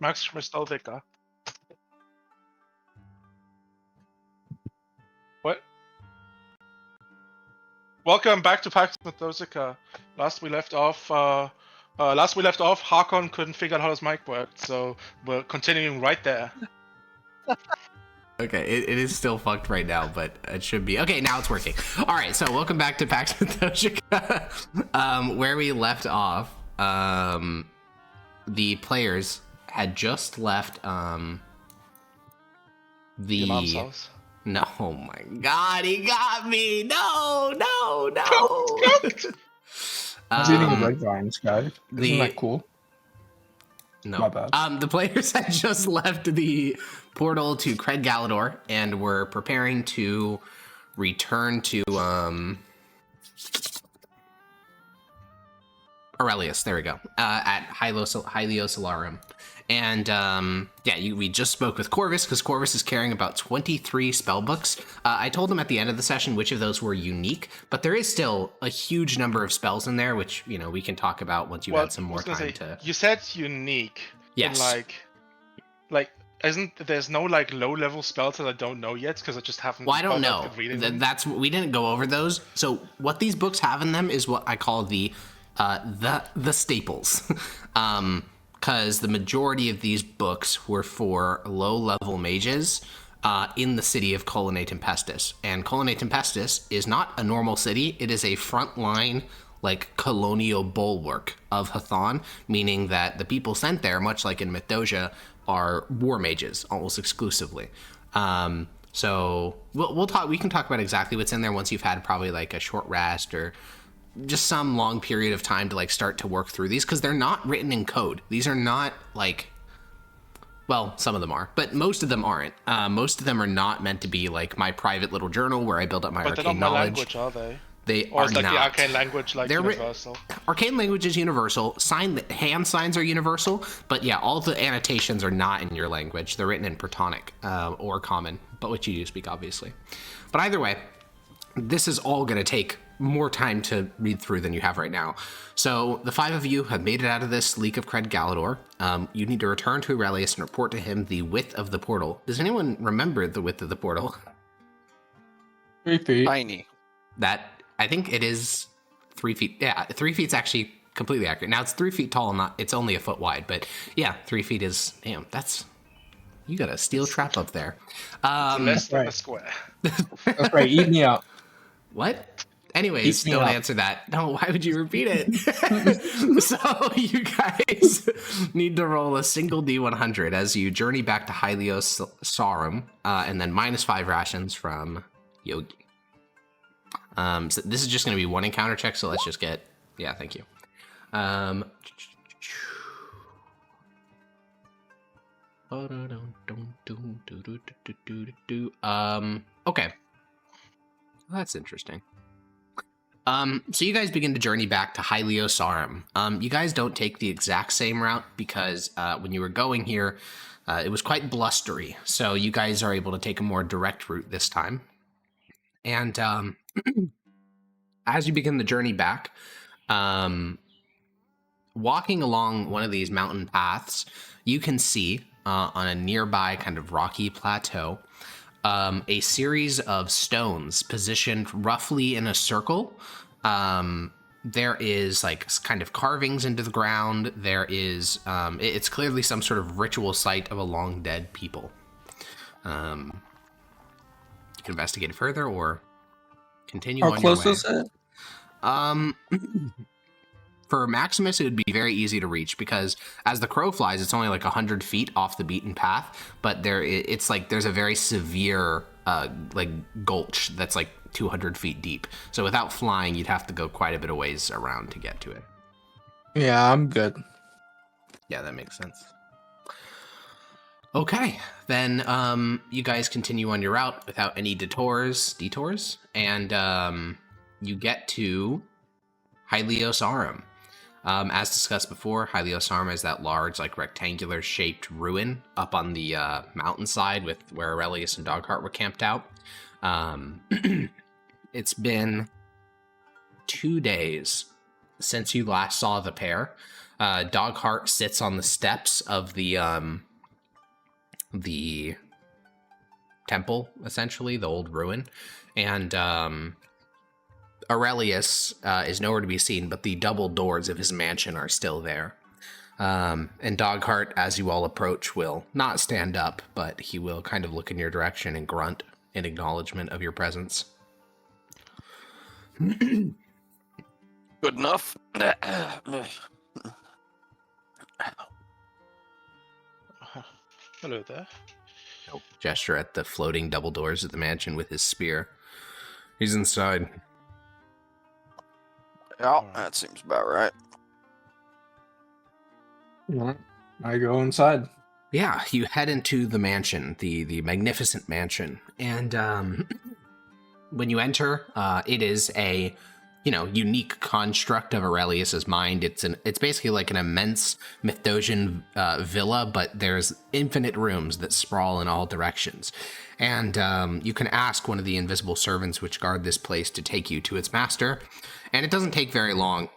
Pax Mithdosica. What? Welcome back to Pax Mithdosica. Last we left off, Hakon couldn't figure out how his mic worked, so we're continuing right there. Okay, it is still fucked right now, but it should be. Okay, now it's working. All right, so welcome back to Pax Mithdosica. Where we left off, the players had just left Your mom's house. No, oh my god, he got me! No! He's eating the red vines, guy. Isn't that cool? No. My bad. The players had just left the portal to Cred Galador and were preparing to return to Aurelius. There we go. At Hylio Solarum. And we just spoke with Corvus because Corvus is carrying about 23 spell books. I told him at the end of the session which of those were unique, but there is still a huge number of spells in there, which we can talk about once you had some more time to. You said unique. Yes. And there's no low level spells that I don't know yet because I just haven't. Well, I don't know. We didn't go over those. So what these books have in them is what I call the staples. Because the majority of these books were for low-level mages in the city of Colonnade Tempestus. And Colonnade Tempestus is not a normal city. It is a front-line, colonial bulwark of Hathon, meaning that the people sent there, much like in Mythdosia, are war mages, almost exclusively. So we can talk about exactly what's in there once you've had probably a short rest or just some long period of time to start to work through these, because they're not written in code. These are not well, some of them are, but most of them aren't. Most of them are not meant to be my private little journal where I build up my arcane knowledge. But they're not my language, are they? They or are is not. The arcane language they're universal? Arcane language is universal. Hand signs are universal, but yeah, all the annotations are not in your language. They're written in Protonic or Common, but which you do speak, obviously. But either way, this is all going to take more time to read through than you have right now. So the 5 of you have made it out of this leak of Cred Galador. You need to return to Aurelius and report to him the width of the portal. Does anyone remember the width of the portal? 3 feet. Tiny. I think it is 3 feet. Yeah, 3 feet's actually completely accurate. Now it's 3 feet tall, it's only a foot wide, but yeah, 3 feet is, damn, you got a steel trap up there. Less than a square. That's right, eat me up. What? Anyways, don't answer that. No, why would you repeat it? So you guys need to roll a single D100 as you journey back to Hylio Solarum, and then -5 rations from Yogi. So this is just going to be one encounter check, so let's just get... Yeah, thank you. Okay. Well, that's interesting. So you guys begin to journey back to Hylio Solarum. You guys don't take the exact same route because when you were going here, it was quite blustery. So you guys are able to take a more direct route this time. And as you begin the journey back, walking along one of these mountain paths, you can see on a nearby kind of rocky plateau a series of stones positioned roughly in a circle. There is kind of carvings into the ground. There is, it's clearly some sort of ritual site of a long dead people. You can investigate it further or continue on your way. How close is it? For Maximus, it would be very easy to reach because as the crow flies, it's only 100 feet off the beaten path. But there's a very severe gulch that's 200 feet deep. So without flying, you'd have to go quite a bit of ways around to get to it. Yeah, I'm good. Yeah, that makes sense. Okay, then you guys continue on your route without any detours, and you get to Hylio Solarum. As discussed before, Hylio Solarum is that large, rectangular shaped ruin up on the mountainside with where Aurelius and Dogheart were camped out. It's been 2 days since you last saw the pair, Dogheart sits on the steps of the temple, essentially, the old ruin, and Aurelius is nowhere to be seen, but the double doors of his mansion are still there. And Dogheart, as you all approach, will not stand up, but he will kind of look in your direction and grunt in acknowledgement of your presence. Good enough. Hello there. Gesture at the floating double doors of the mansion with his spear. He's inside. Yeah, that seems about right. Yeah, I go inside. Yeah, you head into the mansion, the magnificent mansion, and when you enter, it is a unique construct of Aurelius's mind. It's basically like an immense Mithdosian villa, but there's infinite rooms that sprawl in all directions, and you can ask one of the invisible servants which guard this place to take you to its master, and it doesn't take very long.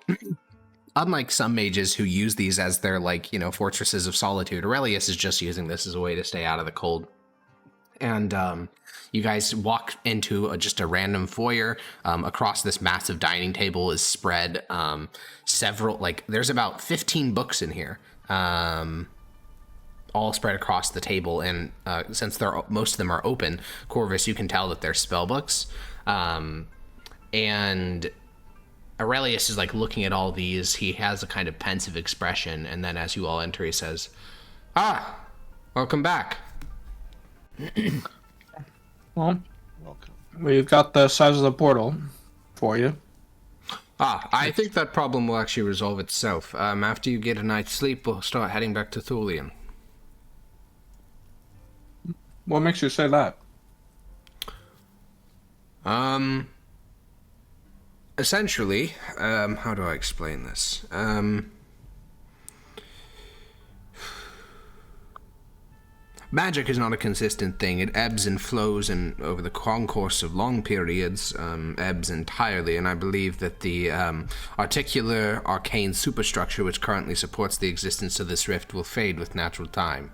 Unlike some mages who use these as their, fortresses of solitude, Aurelius is just using this as a way to stay out of the cold. And you guys walk into just a random foyer. Across this massive dining table is spread there's about 15 books in here, all spread across the table. And since most of them are open, Corvus, you can tell that they're spell books. And Aurelius is looking at all these. He has a kind of pensive expression, and then as you all enter, he says, welcome back. Well, Welcome. we've got the size of the portal for you. I think that problem will actually resolve itself. After you get a night's sleep, we'll start heading back to Thulian. What makes you say that? Essentially, how do I explain this? Magic is not a consistent thing. It ebbs and flows, and over the concourse of long periods, ebbs entirely. And I believe that the articular arcane superstructure which currently supports the existence of this rift will fade with natural time.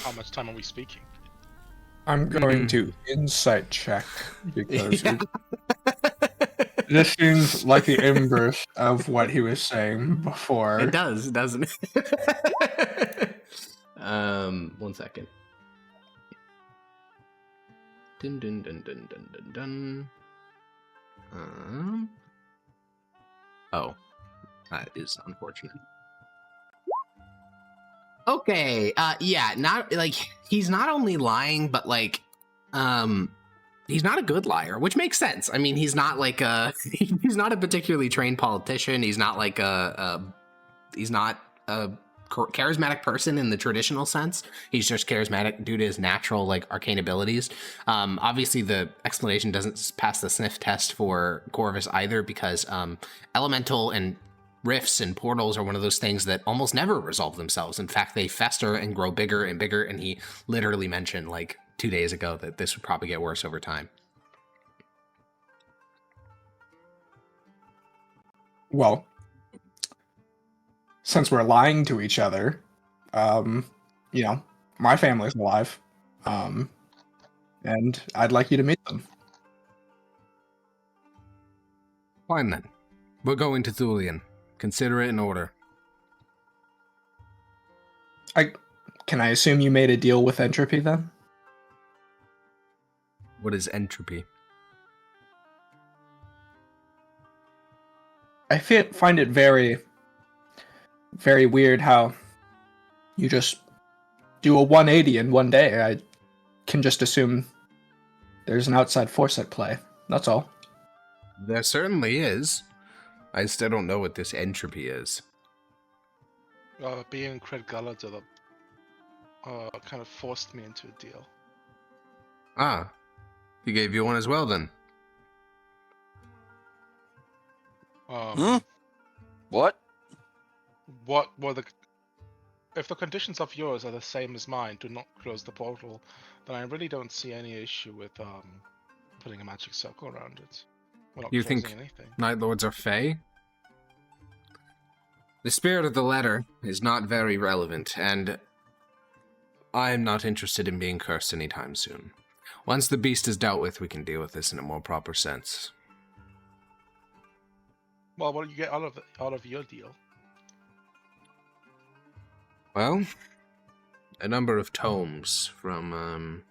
How much time are we speaking? I'm going to insight check because this seems like the inverse of what he was saying before. It does, doesn't it? 1 second. Dun dun dun dun dun dun dun. Oh, that is unfortunate. Okay, not he's not only lying, but he's not a good liar, which makes sense. I mean, he's not he's not a particularly trained politician. He's not he's not a charismatic person in the traditional sense. He's just charismatic due to his natural arcane abilities. Obviously the explanation doesn't pass the sniff test for Corvus either, because elemental and rifts and portals are one of those things that almost never resolve themselves. In fact, they fester and grow bigger and bigger, and he literally mentioned 2 days ago that this would probably get worse over time. Well, since we're lying to each other, my family's alive, and I'd like you to meet them. Fine then. We're going to Thulian. Consider it in order. Can I assume you made a deal with Entropy then? What is entropy? I find it very, very weird how you just do a 180 in one day. I can just assume there's an outside force at play. That's all. There certainly is. I still don't know what this entropy is. Being Cred Gallagher kind of forced me into a deal. Ah, he gave you one as well then. What? What were if the conditions of yours are the same as mine, do not close the portal, then I really don't see any issue with putting a magic circle around it. We're not You closing think anything. Night Lords are Fey? The spirit of the letter is not very relevant, and I'm not interested in being cursed anytime soon. Once the beast is dealt with, we can deal with this in a more proper sense. Well, what do you get out of your deal? Well, a number of tomes from,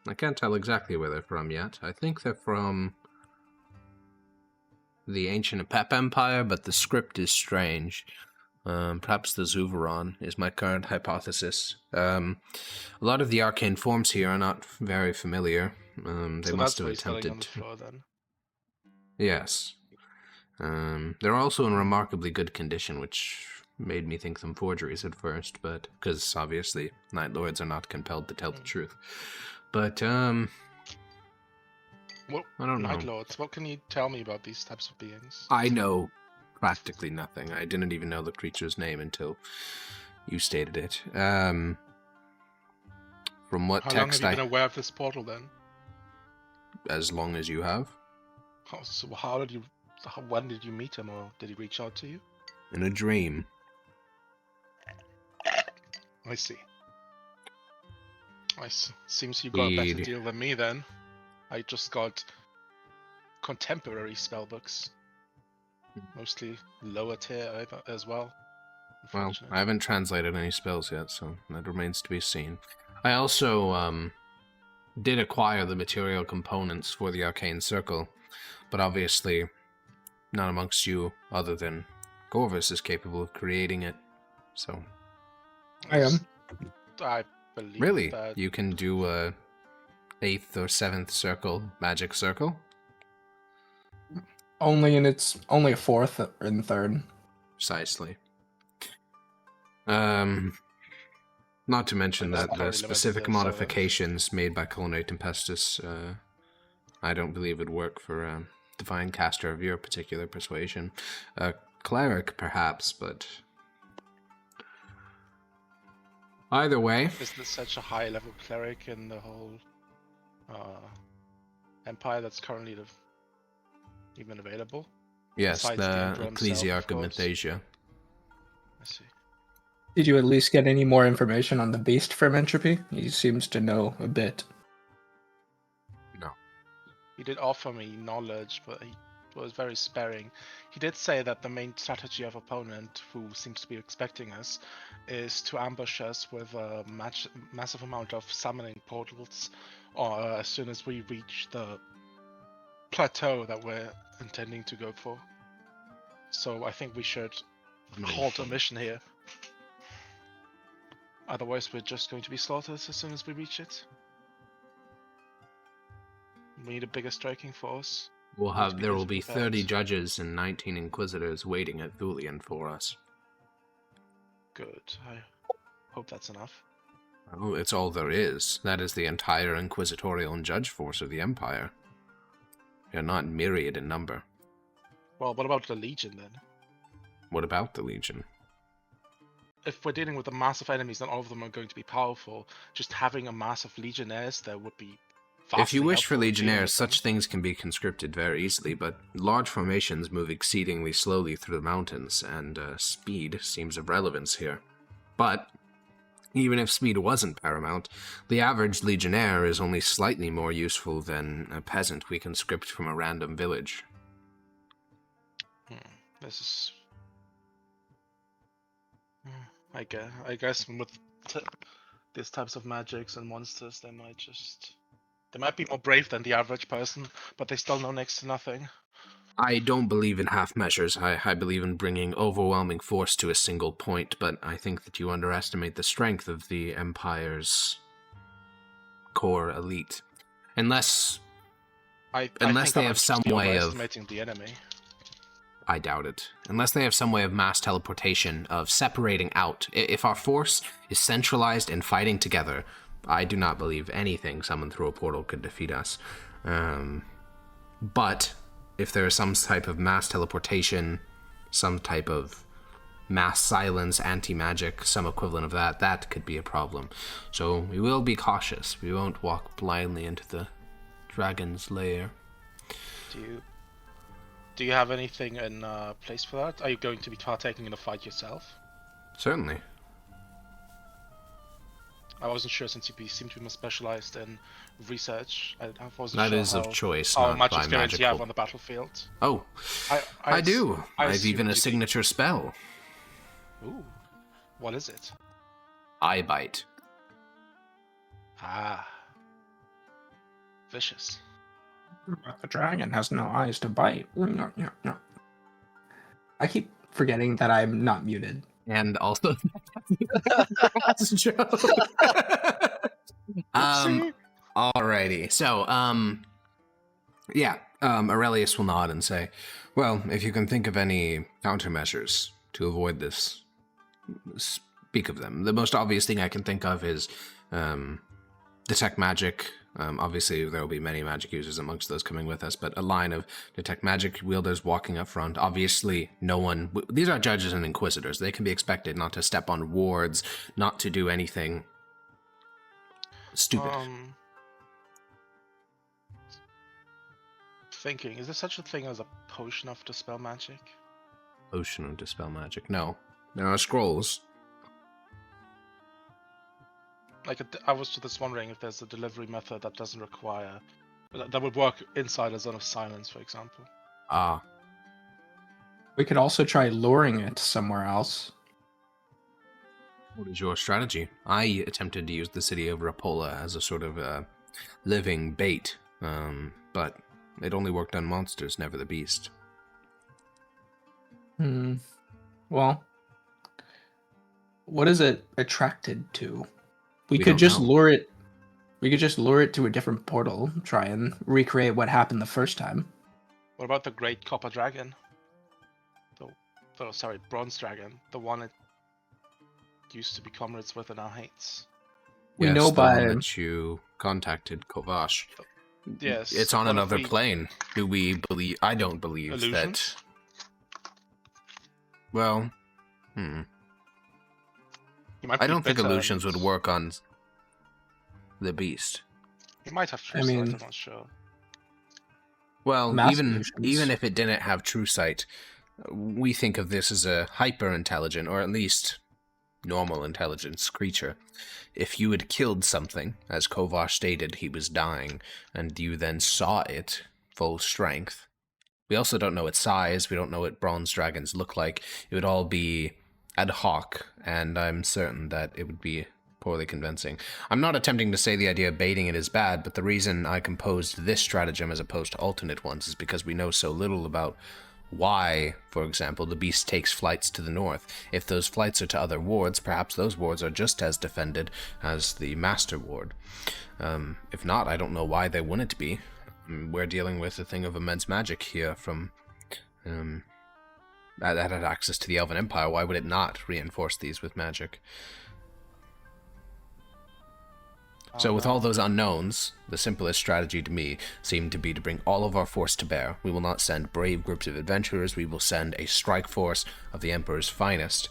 I can't tell exactly where they're from yet. I think they're from the ancient Apep Empire, but the script is strange. Perhaps the Zuveron is my current hypothesis. A lot of the arcane forms here are not very familiar. They So must that's have what he's spelling attempted on the to... floor then. Yes. They're also in remarkably good condition, which made me think them forgeries at first, but because obviously Night Lords are not compelled to tell the truth. But What, I don't Night know. Lords, what can you tell me about these types of beings? I know practically nothing. I didn't even know the creature's name until you stated it. From what How long have text you been aware of this portal then? as long as you have, Oh, so when did you meet him, or did he reach out to you? in a dream. I see. Seems you got a better Indeed. deal than me then. I just got contemporary spellbooks. Mostly lower tier as well. Well, Unfortunately. I haven't translated any spells yet, so that remains to be seen. I also did acquire the material components for the Arcane Circle, but obviously none amongst you, other than Corvus, is capable of creating it. So, I am. I believe really, that. you can do a 8th or 7th circle, magic circle? Only a 4th and 3rd. Precisely. Not to mention That's that the probably specific limited to modifications made by Culinary Tempestus, I don't believe would work for a Divine Caster of your particular persuasion. A Cleric, perhaps, but... Either way... Is there such a high level cleric in the whole empire that's currently even available? Yes, Besides the Emperor himself, Ecclesiarch of of course. Mythasia. I see. Did you at least get any more information on the beast from Entropy? He seems to know a bit. No. He did offer me knowledge, but he was very sparing. He did say that the main strategy of opponent, who seems to be expecting us, is to ambush us with a massive amount of summoning portals, or as soon as we reach the plateau that we're intending to go for. So I think we should halt our mission here. Otherwise, we're just going to be slaughtered as soon as we reach it. We need a bigger striking force. There will be prepared. 30 judges and 19 inquisitors waiting at Thulian for us. Good. I hope that's enough. Oh, it's all there is. That is the entire inquisitorial and judge force of the Empire. They're not myriad in number. Well, what about the Legion then? What about the Legion? If we're dealing with the massive enemies, not all of them are going to be powerful. Just having a mass of Legionnaires there would be vastly If you wish for helpful in dealing legionnaires, with them. such things can be conscripted very easily, but large formations move exceedingly slowly through the mountains, and speed seems of relevance here. But, even if speed wasn't paramount, the average legionnaire is only slightly more useful than a peasant we conscript from a random village. This is... I guess with these types of magics and monsters, they might be more brave than the average person, but they still know next to nothing. I don't believe in half measures. I believe in bringing overwhelming force to a single point, but I think that you underestimate the strength of the Empire's core elite. Unless I Unless think they I'm have just some way of... overestimating the enemy. I doubt it. Unless they have some way of mass teleportation, of separating out. If our force is centralized and fighting together, I do not believe anything summoned through a portal could defeat us. But if there is some type of mass teleportation, some type of mass silence, anti-magic, some equivalent of that, that could be a problem. So we will be cautious. We won't walk blindly into the dragon's lair. Do you have anything in place for that? Are you going to be partaking in a fight yourself? Certainly. I wasn't sure since you seem to be more specialized in research. I wasn't That sure is of choice, how not much by experience you have magical. on the battlefield. Oh, I do. I've assumed even a you'd be- signature spell. Ooh, what is it? Eye bite. Ah, vicious. But the dragon has no eyes to bite. No. I keep forgetting that I'm not muted. And also that's a joke. Alrighty. So, Aurelius will nod and say, well, if you can think of any countermeasures to avoid this, speak of them. The most obvious thing I can think of is detect magic. Obviously, there will be many magic users amongst those coming with us, but a line of detect magic wielders walking up front. Obviously, no one... These are judges and inquisitors. They can be expected not to step on wards, not to do anything stupid. Thinking, is there such a thing as a potion of dispel magic? Potion of dispel magic. No. There are scrolls. Like, I was just wondering if there's a delivery method that doesn't require... that would work inside a zone of silence, for example. Ah. We could also try luring it somewhere else. What is your strategy? I attempted to use the city of Rapola as a sort of living bait, but it only worked on monsters, never the beast. Well, what is it attracted to? We could don't just know. lure it. We could just lure it to a different portal, try and recreate what happened the first time. What about the Great Copper Dragon? Bronze Dragon. The one it used to be comrades with and now hates. We Yes, know the by- one that you contacted, Kovash. Yes. It's on what if another we- plane. Do we believe... I don't believe Illusions? that... Well, You might I be don't think bitter illusions and- would work on the beast. You might have true I mean- sight, I'm not sure. Well, Mass even illusions. if it didn't have true sight, we think of this as a hyper-intelligent, or at least normal intelligence creature. If you had killed something, as Kovash stated he was dying, and you then saw it full strength, we also don't know its size, we don't know what bronze dragons look like, it would all be ad hoc, and I'm certain that it would be poorly convincing. I'm not attempting to say the idea of baiting it is bad, but the reason I composed this stratagem as opposed to alternate ones is because we know so little about why, for example, the beast takes flights to the north. If those flights are to other wards, perhaps those wards are just as defended as the master ward. If not, I don't know why they wouldn't be. We're dealing with a thing of immense magic here from... that had access to the Elven Empire. Why would it not reinforce these with magic? So with all those unknowns, the simplest strategy to me seemed to be to bring all of our force to bear. We will not send brave groups of adventurers, we will send a strike force of the Emperor's finest.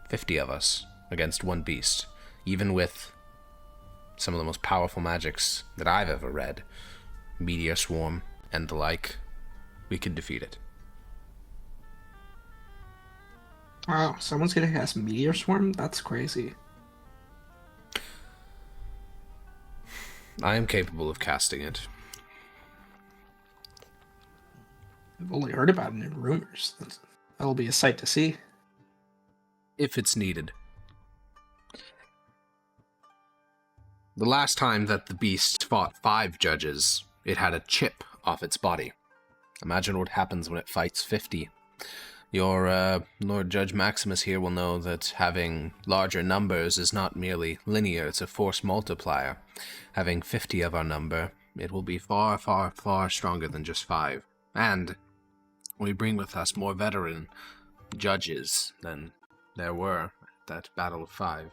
50 of us against one beast. Even with some of the most powerful magics that I've ever read, Meteor Swarm and the like, we could defeat it. Wow, someone's gonna cast Meteor Swarm? That's crazy. I am capable of casting it. I've only heard about it in rumors. That'll be a sight to see. If it's needed. The last time that the beast fought 5 judges, it had a chip off its body. Imagine what happens when it fights 50. Your Lord Judge Maximus here will know that having larger numbers is not merely linear, it's a force multiplier. Having 50 of our number, it will be far, far, far stronger than just 5. And we bring with us more veteran judges than there were at that Battle of 5.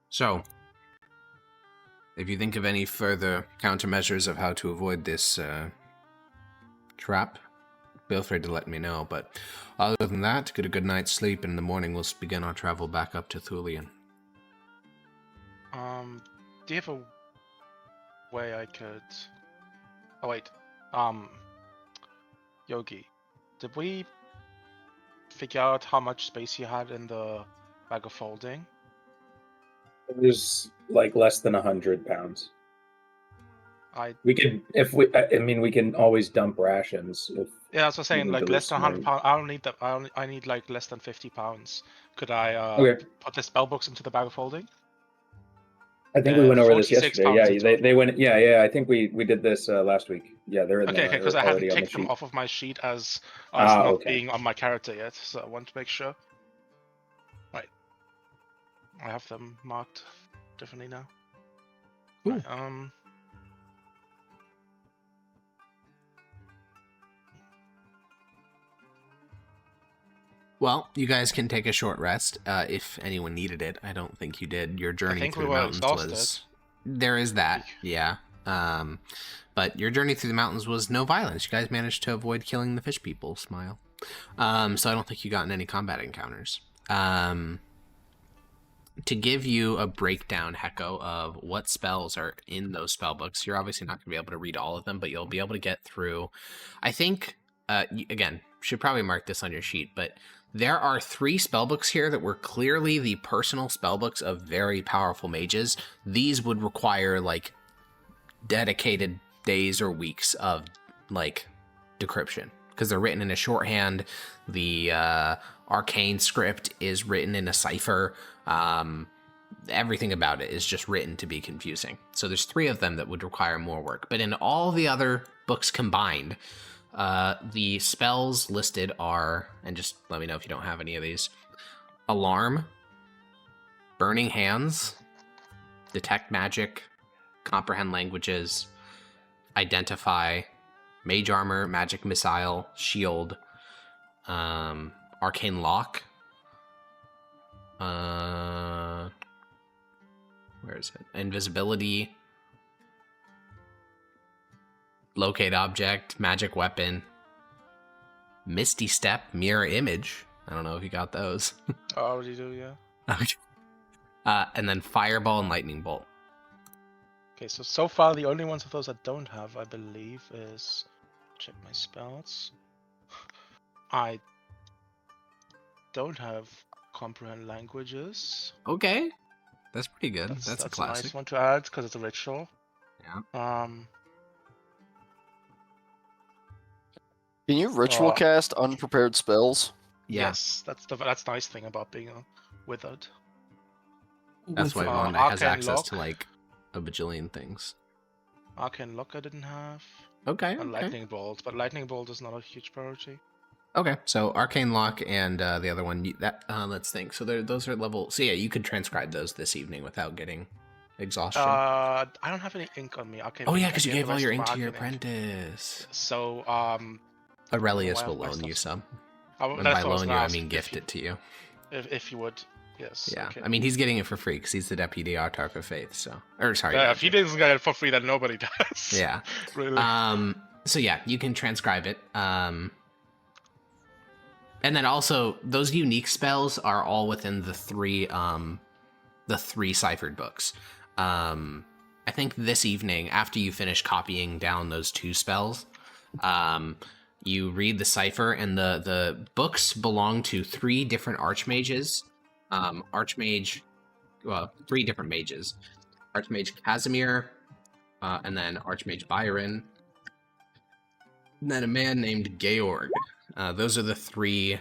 So, if you think of any further countermeasures of how to avoid this trap, feel free to let me know. But other than that, get a good night's sleep, and in the morning we'll begin our travel back up to Thulian. Do you have a way I could. Oh wait, Yogi, did we figure out how much space you had in the bag of folding? It was like less than 100 pounds. We could, if we, I mean, we can always dump rations. If Yeah, I was saying need like to less than lose 100 pounds. I don't need that. I need like less than 50 pounds. Could I Okay. put the spell books into the bag of holding? I think we went over this 46 yesterday. pounds Yeah, in they total. went. Yeah. I think we did this last week. Yeah, they're in Okay, the because I hadn't already on the ticked them sheet. off of my sheet as not okay. being on my character yet, so I want to make sure. Right, I have them marked differently now. Cool. Right, Well, you guys can take a short rest if anyone needed it. I don't think you did. Your journey think through we the were mountains exhausted. was. There is that, yeah. But your journey through the mountains was no violence. You guys managed to avoid killing the fish people. Smile. So I don't think you got in any combat encounters. To give you a breakdown, Hecko, of what spells are in those spell books, you're obviously not going to be able to read all of them, but you'll be able to get through. I think, again, should probably mark this on your sheet, but there are 3 spellbooks here that were clearly the personal spellbooks of very powerful mages. These would require, like, dedicated days or weeks of, like, decryption, because they're written in a shorthand. The arcane script is written in a cipher. Everything about it is just written to be confusing. So there's 3 of them that would require more work. But in all the other books combined, the spells listed are, and just let me know if you don't have any of these: Alarm, Burning Hands, Detect Magic, Comprehend Languages, Identify, Mage Armor, Magic Missile, Shield, Arcane Lock, where is it? Invisibility, Locate Object, Magic Weapon, Misty Step, Mirror Image. I don't know if you got those. I already do, yeah. And then Fireball and Lightning Bolt. Okay, so far the only ones of those I don't have, I believe, is check my spells. I don't have comprehend languages. Okay, that's pretty good. That's a classic. A nice one to add because it's a ritual. Yeah. Can you ritual cast unprepared spells? Yeah. Yes, that's the nice thing about being a wizard. That's why Wanda has access to like a bajillion things. Arcane Lock I didn't have. Okay. And Lightning Bolt, but Lightning Bolt is not a huge priority. Okay, so Arcane Lock and the other one, let's think. So those are level. So yeah, you could transcribe those this evening without getting exhaustion. I don't have any ink on me. Okay. Oh yeah, because you gave all your ink to your apprentice. So Aurelius will loan you some. And by loan you, I mean gift it to you. If you would, yes. Yeah, okay. I mean he's getting it for free because he's the deputy Autarch of Faith. So, sorry. Yeah, if he doesn't get it for free, then nobody does. Yeah. Really. So yeah, you can transcribe it. And then also those unique spells are all within the 3 ciphered books. I think this evening, after you finish copying down those 2 spells, you read the cipher, and the books belong to 3 different archmages. 3 different mages. Archmage Casimir, and then Archmage Byron, and then a man named Georg. Those are the 3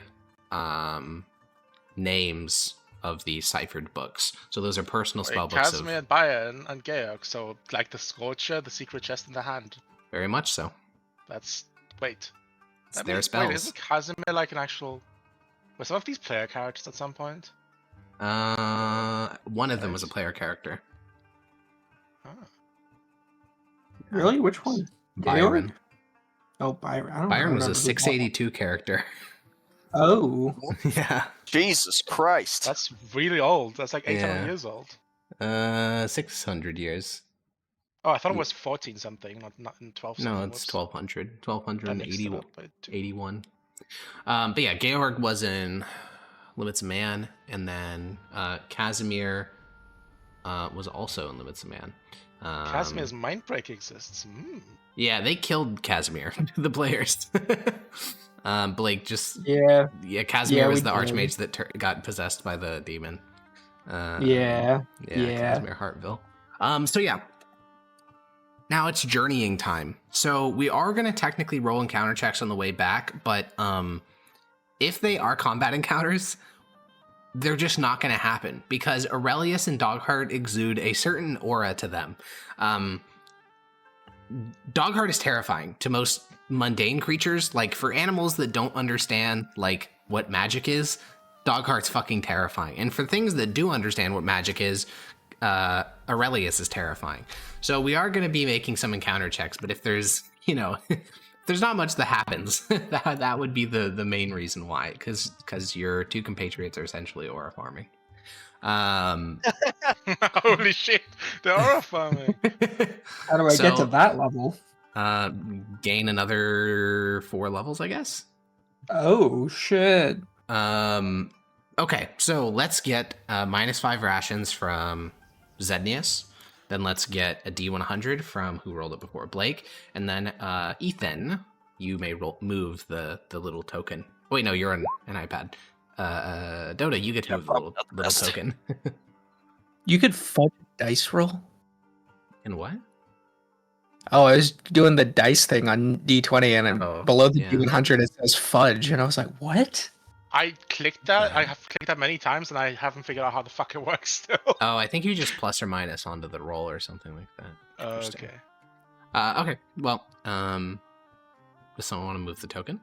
names of the ciphered books. So those are personal spell books. Casimir, Byron, and Georg. So like the Scorcher, the secret chest in the hand. Very much so. That's wait. It's their spells. Wait, isn't Casimir like an actual? Were some of these player characters at some point? One of them was a player character. Ah. Really? Which one? Byron. Georg? Oh, Byron. Byron was a 682 character. Oh. Yeah. Jesus Christ. That's really old. That's like 800 years old. 600 years. Oh, I thought it was 14 something, not in 12 something. No, it's 1200. 1281. But yeah, Georg was in Limits of Man, and then Casimir was also in Limits of Man. Casimir's Mindbreak exists. Yeah, they killed Casimir, the players. Blake just... Yeah. Yeah, Casimir was we the did. archmage that got possessed by the demon. Yeah. Casimir Hartville. So yeah. Now it's journeying time. So we are going to technically roll encounter checks on the way back, but if they are combat encounters, they're just not going to happen because Aurelius and Dogheart exude a certain aura to them. Dogheart is terrifying to most mundane creatures. Like for animals that don't understand like what magic is, Dogheart's fucking terrifying. And for things that do understand what magic is, Aurelius is terrifying. So we are going to be making some encounter checks, but if there's, there's not much that happens, that would be the main reason why, because your two compatriots are essentially aura farming. Holy shit, they're aura farming. How do I get to that level? Gain another 4 levels, I guess. Oh shit. Okay, so let's get -5 rations from Zednius. Then let's get a D100 from who rolled it before, Blake. And then Ethan, you may move the little token. Oh, wait, no, you're on an iPad. Dota, you get to move the little token. You could fudge dice roll? And what? Oh, I was doing the dice thing on D20 and below the D100 it says fudge. And I was like, what? I clicked that. I have clicked that many times, and I haven't figured out how the fuck it works still. Oh, I think you just plus or minus onto the roll or something like that. Okay. Okay. Well, does someone want to move the token?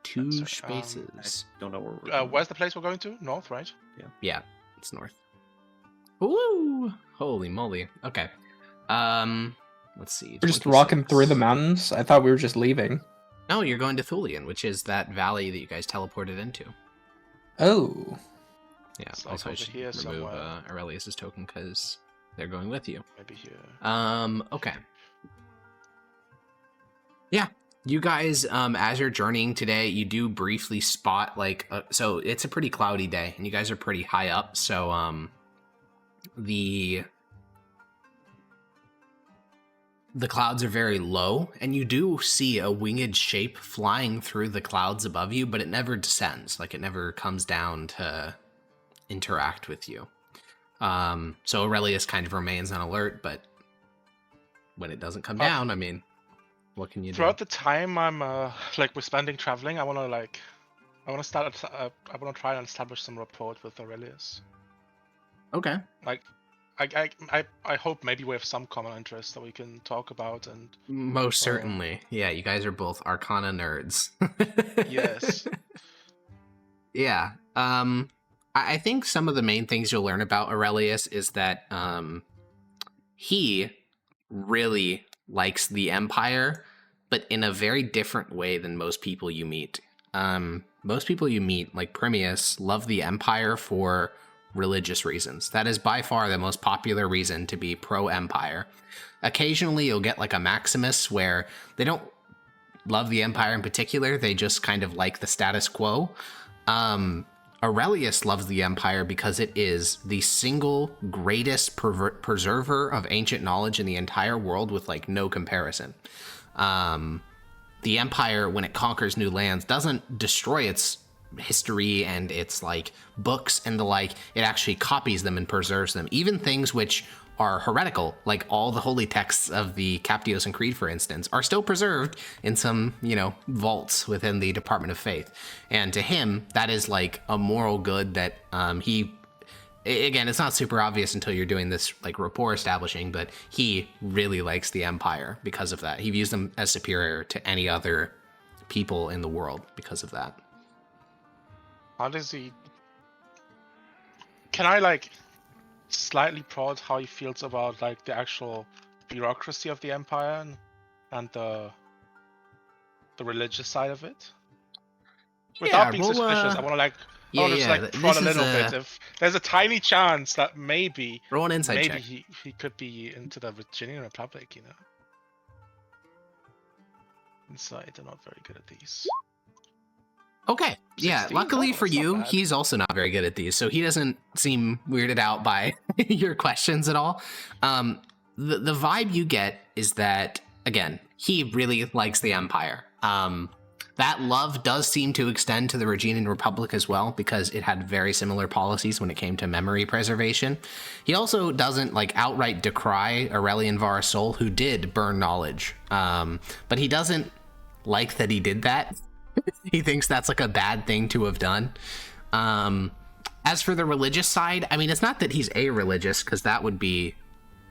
2 spaces. I don't know where we're going. Where's the place we're going to? North, right? Yeah, it's north. Ooh! Holy moly. Okay. Let's see. We're just rocking through the mountains? I thought we were just leaving. No, you're going to Thulian, which is that valley that you guys teleported into. Oh. Yeah, It's also I over should here remove somewhere. Aurelius's token because they're going with you. Maybe here. Okay. Yeah, you guys, as you're journeying today, you do briefly spot, like, so it's a pretty cloudy day, and you guys are pretty high up, so, the clouds are very low, and you do see a winged shape flying through the clouds above you, but it never descends. Like, it never comes down to interact with you. So Aurelius kind of remains on alert, but when it doesn't come down, I mean, what can you do? Throughout the time I'm we're spending traveling, I want to try and establish some rapport with Aurelius. Okay. Like, I hope maybe we have some common interests that we can talk about and. Most certainly, yeah. You guys are both Arcana nerds. Yes. Yeah. I think some of the main things you'll learn about Aurelius is that he really likes the Empire, but in a very different way than most people you meet. Most people you meet, like Primius, love the Empire for religious reasons. That is by far the most popular reason to be pro-Empire. Occasionally you'll get like a Maximus where they don't love the Empire in particular, they just kind of like the status quo. Aurelius loves the Empire because it is the single greatest preserver of ancient knowledge in the entire world with like no comparison. The Empire, when it conquers new lands, doesn't destroy its history and its like books and the like. It actually copies them and preserves them. Even things which are heretical, like all the holy texts of the Captios Creed, for instance, are still preserved in some, vaults within the Department of Faith. And to him, that is like a moral good that again, it's not super obvious until you're doing this like rapport establishing, but he really likes the Empire because of that. He views them as superior to any other people in the world because of that. How does he? Can I slightly prod how he feels about the actual bureaucracy of the Empire and the religious side of it? Without being suspicious, I want to prod a little bit. If there's a tiny chance that maybe roll an insight check. he could be into the Virginian Republic, Insight, I'm not very good at these. Okay, yeah, 16? luckily Oh, for that's not you, bad. he's also not very good at these, so he doesn't seem weirded out by your questions at all. the vibe you get is that, again, he really likes the Empire. That love does seem to extend to the Reginian Republic as well, because it had very similar policies when it came to memory preservation. He also doesn't like outright decry Aurelian Vara Sol, who did burn knowledge, but he doesn't like that he did that. He thinks that's like a bad thing to have done. As for the religious side, I mean, it's not that he's a-religious, because that would be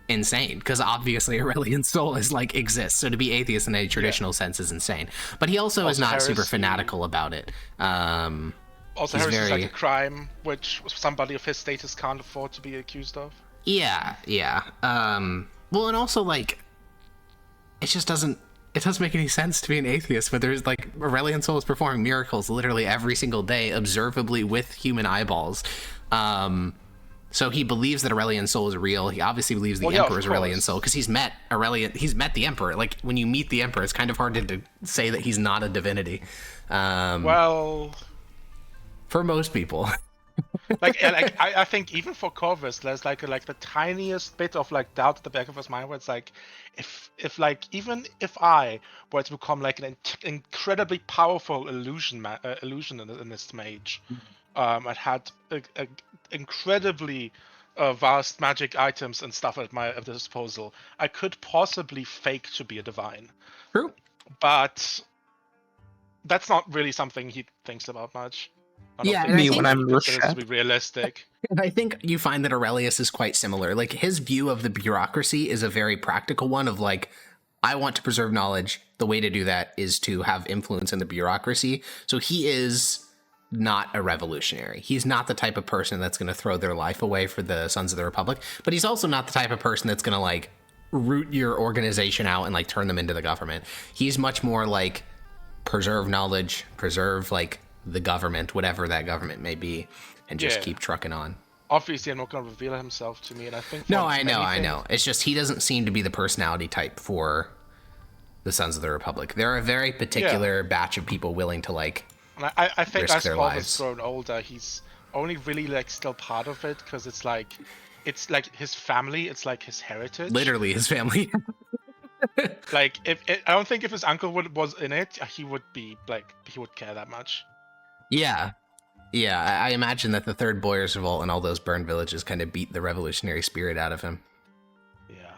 insane, because obviously Aurelian Sol is like exists, so to be atheist in a traditional sense is insane, but he also is not heresy, super fanatical about it. Also, heresy is like a crime which somebody of his status can't afford to be accused of. Yeah. Well, and also like it doesn't make any sense to be an atheist, but there's like Aurelian Sol is performing miracles literally every single day, observably with human eyeballs. So he believes that Aurelian Sol is real. He obviously believes the Emperor is Aurelian Sol, because he's met the Emperor. Like, when you meet the Emperor, it's kind of hard to say that he's not a divinity. Well, for most people. I think even for Corvus, there's like the tiniest bit of like doubt at the back of his mind, where it's like, even if I were to become like an incredibly powerful illusionist mage, I had incredibly vast magic items and stuff at my disposal, I could possibly fake to be a divine. True. But that's not really something he thinks about much. When I'm to be realistic. And I think you find that Aurelius is quite similar. Like, his view of the bureaucracy is a very practical one of like, I want to preserve knowledge. The way to do that is to have influence in the bureaucracy. So he is not a revolutionary. He's not the type of person that's going to throw their life away for the Sons of the Republic, but he's also not the type of person that's going to like root your organization out and like turn them into the government. He's much more like preserve knowledge, preserve like the government, whatever that government may be, and just keep trucking on. Obviously, I'm not going to reveal himself to me, and I think... No, I know. It's just he doesn't seem to be the personality type for the Sons of the Republic. They're a very particular batch of people willing to like I think as Paul has lives. grown older, he's only really like still part of it, because it's like his family, it's like his heritage. Literally his family. Like, I don't think if his uncle was in it, he would care that much. Yeah, I imagine that the Third Boyers Revolt and all those burned villages kind of beat the revolutionary spirit out of him. Yeah.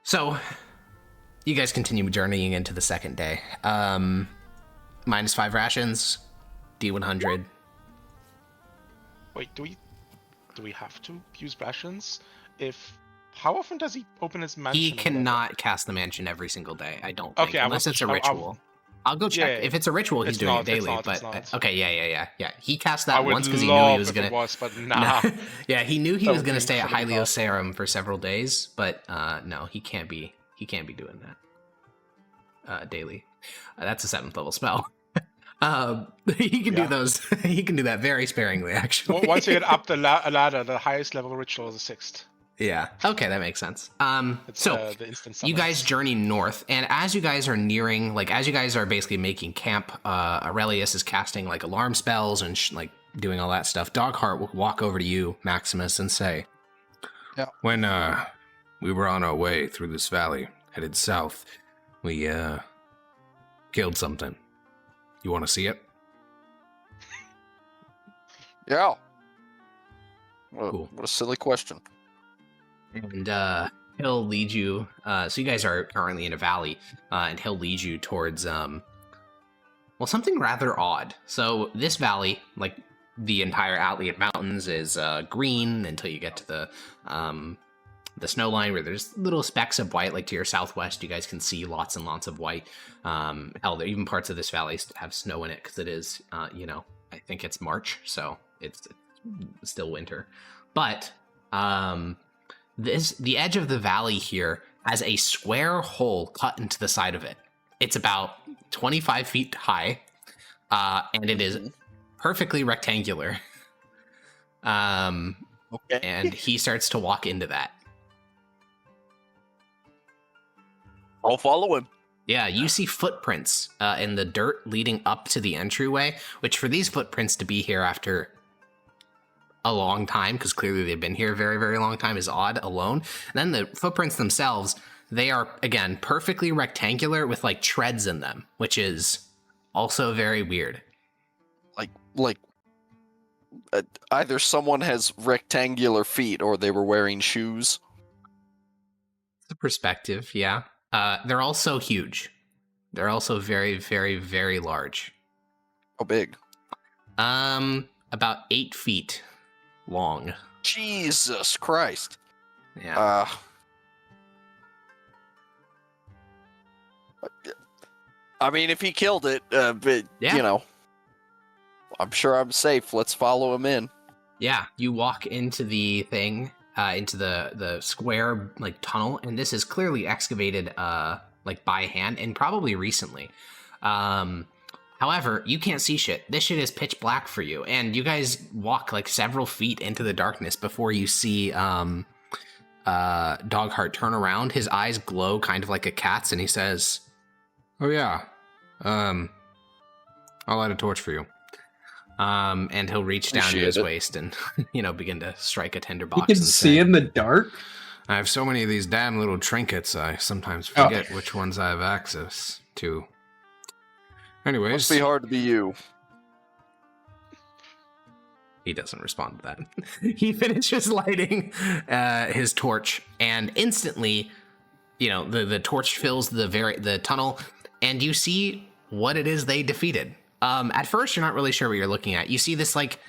So, you guys continue journeying into the second day. -5 rations, D100. Wait, do we have to use rations? How often does he open his mansion? He cannot cast the mansion every single day, I don't think, unless it's a ritual. I'll go check. Yeah, if it's a ritual, he's doing it daily. It's not. Okay, yeah. He cast that once because he knew he was gonna. But nah. Yeah, he knew he was gonna stay at Hyliocerum for several days, but no, he can't be doing that daily. That's a 7th level spell. He can do those. He can do that very sparingly, actually. Once you get up the ladder, the highest level ritual is a 6th. Yeah. Okay, that makes sense. So you guys journey north, and as you guys are nearing, like, as you guys are basically making camp, Aurelius is casting like alarm spells and like doing all that stuff. Dogheart will walk over to you, Maximus, and say, When we were on our way through this valley, headed south, we killed something. You want to see it? Yeah. Cool. What a silly question. And he'll lead you. So you guys are currently in a valley, and he'll lead you towards something rather odd. So this valley, like the entire Atlian Mountains, is green until you get to the snow line, where there's little specks of white. Like to your southwest, you guys can see lots and lots of white. Hell, there even parts of this valley have snow in it, because it is, I think it's March, so it's still winter. But the edge of the valley here has a square hole cut into the side of it. It's about 25 feet high, and it is perfectly rectangular. Okay. And he starts to walk into that. I'll follow him. Yeah, you see footprints in the dirt leading up to the entryway, which for these footprints to be here after a long time, because clearly they've been here a very, very long time, is odd alone. And then the footprints themselves, they are, again, perfectly rectangular with like treads in them, which is also very weird. Either someone has rectangular feet or they were wearing shoes. The perspective, yeah. They're also huge. They're also very, very, very large. How big? About 8 feet long. Jesus Christ. Yeah. I mean, if he killed it, but, you know, I'm sure I'm safe. Let's follow him in. Yeah, you walk into the thing, into the square, like, tunnel, and this is clearly excavated, like, by hand, and probably recently. However, you can't see shit. This shit is pitch black for you, and you guys walk, like, several feet into the darkness before you see, Dogheart turn around. His eyes glow kind of like a cat's, and he says, "Oh yeah, I'll light a torch for you." And he'll reach down to his waist and, you know, begin to strike a tinderbox. You can see in the dark? I have so many of these damn little trinkets, I sometimes forget which ones I have access to. Anyways. Must be hard to be you. He doesn't respond to that. He finishes lighting his torch, and instantly, you know, the torch fills the tunnel, and you see what it is they defeated. At first, you're not really sure what you're looking at. You see this, like,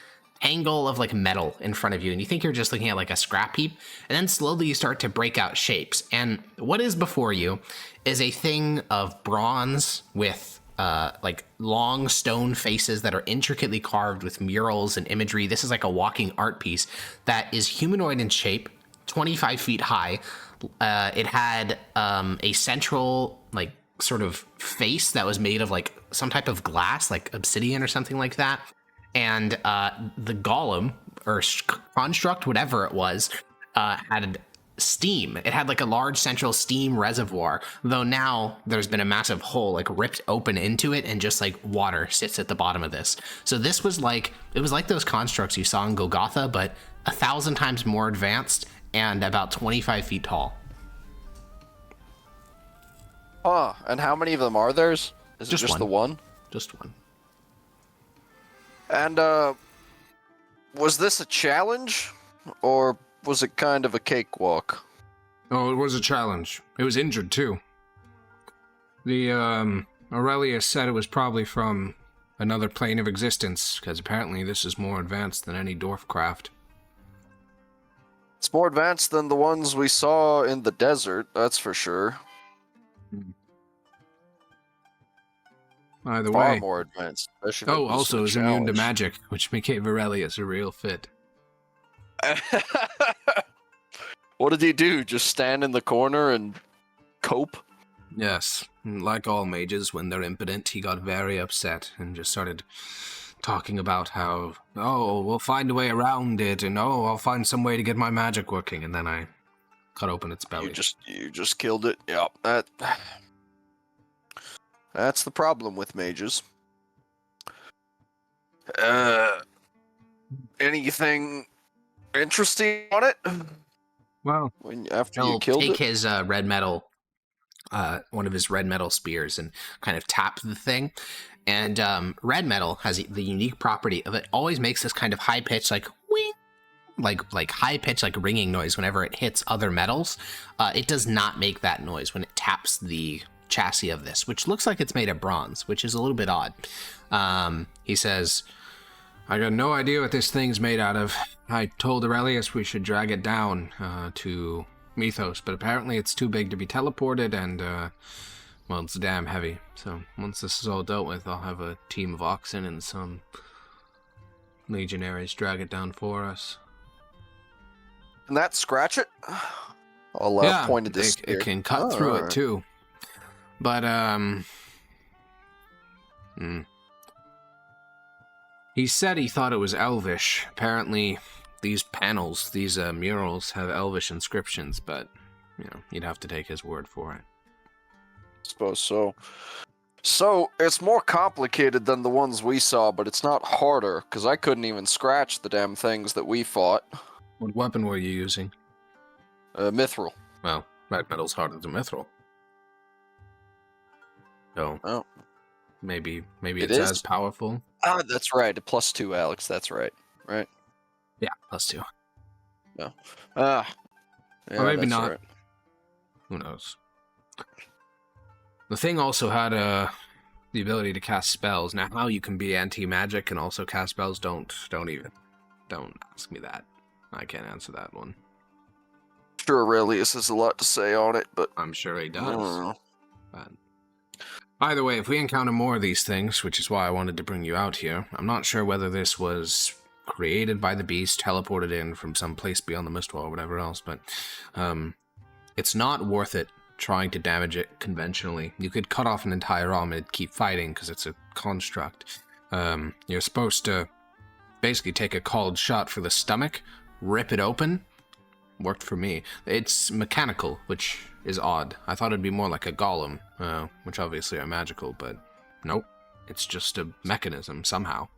angle of, like, metal in front of you, and you think you're just looking at, like, a scrap heap, and then slowly you start to break out shapes. And what is before you is a thing of bronze with, like, long stone faces that are intricately carved with murals and imagery. This is like a walking art piece that is humanoid in shape, 25 feet high. It had a central, like, sort of face that was made of, like, some type of glass, like obsidian or something like that. And the golem, or construct, whatever it was, had steam. It had, like, a large central steam reservoir, though now there's been a massive hole, like, ripped open into it, and just, like, water sits at the bottom of this. So this was like, it was like those constructs you saw in Golgotha, but 1,000 times more advanced and about 25 feet tall. And how many of them are there? Is it just one. the one? Just one. And, was this a challenge? Or was it kind of a cakewalk? Oh, it was a challenge. It was injured, too. The, Aurelius said it was probably from another plane of existence, because apparently this is more advanced than any dwarf craft. It's more advanced than the ones we saw in the desert, that's for sure. Either Far way. more advanced. Oh, also is immune to magic, which gave Aurelius a real fit. What did he do? Just stand in the corner and cope? Yes. Like all mages, when they're impotent, he got very upset and just started talking about how, oh, we'll find a way around it, and oh, I'll find some way to get my magic working, and then I cut open its belly. You just killed it. Yep. That's the problem with mages. Anything interesting on it? Well, after he'll you killed take it? his red metal, one of his red metal spears, and kind of tap the thing. And red metal has the unique property of it always makes this kind of high pitch, like wing, like high pitch, like ringing noise whenever it hits other metals. It does not make that noise when it taps the chassis of this, which looks like it's made of bronze, which is a little bit odd. He says, I got no idea what this thing's made out of. I told Aurelius we should drag it down to Mythos, but apparently it's too big to be teleported, and, well, it's damn heavy. So once this is all dealt with, I'll have a team of oxen and some legionaries drag it down for us. Can that scratch it? I'll point at this. It can cut through it, too. But, he said he thought it was Elvish. Apparently, these panels, these murals, have Elvish inscriptions, but, you know, you'd have to take his word for it. Suppose so. So, it's more complicated than the ones we saw, but it's not harder, because I couldn't even scratch the damn things that we fought. What weapon were you using? Mithril. Well, red metal's harder than mithril. So, maybe it's as powerful. Ah, that's right. A +2, Alex. That's right. Right? Yeah, +2. No. Or maybe that's not. right. Who knows? The thing also had the ability to cast spells. Now, how you can be anti-magic and also cast spells, don't ask me that. I can't answer that one. Sure, Aurelius has a lot to say on it, but I'm sure he does. But either way, if we encounter more of these things, which is why I wanted to bring you out here, I'm not sure whether this was created by the beast, teleported in from some place beyond the Mistwall or whatever else, but it's not worth it trying to damage it conventionally. You could cut off an entire arm and keep fighting because it's a construct. You're supposed to basically take a cold shot for the stomach, rip it open. Worked for me. It's mechanical, which is odd. I thought it'd be more like a golem, which obviously are magical, but nope. It's just a mechanism somehow.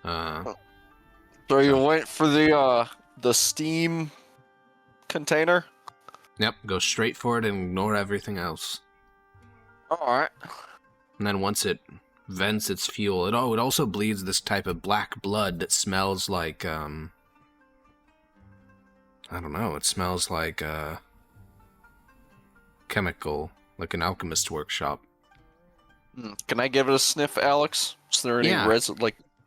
So you went for the steam container? Yep, go straight for it and ignore everything else. Alright. And then once it vents its fuel, it also bleeds this type of black blood that smells like, I don't know, it smells like chemical, like an alchemist's workshop. Can I give it a sniff, Alex? Is there any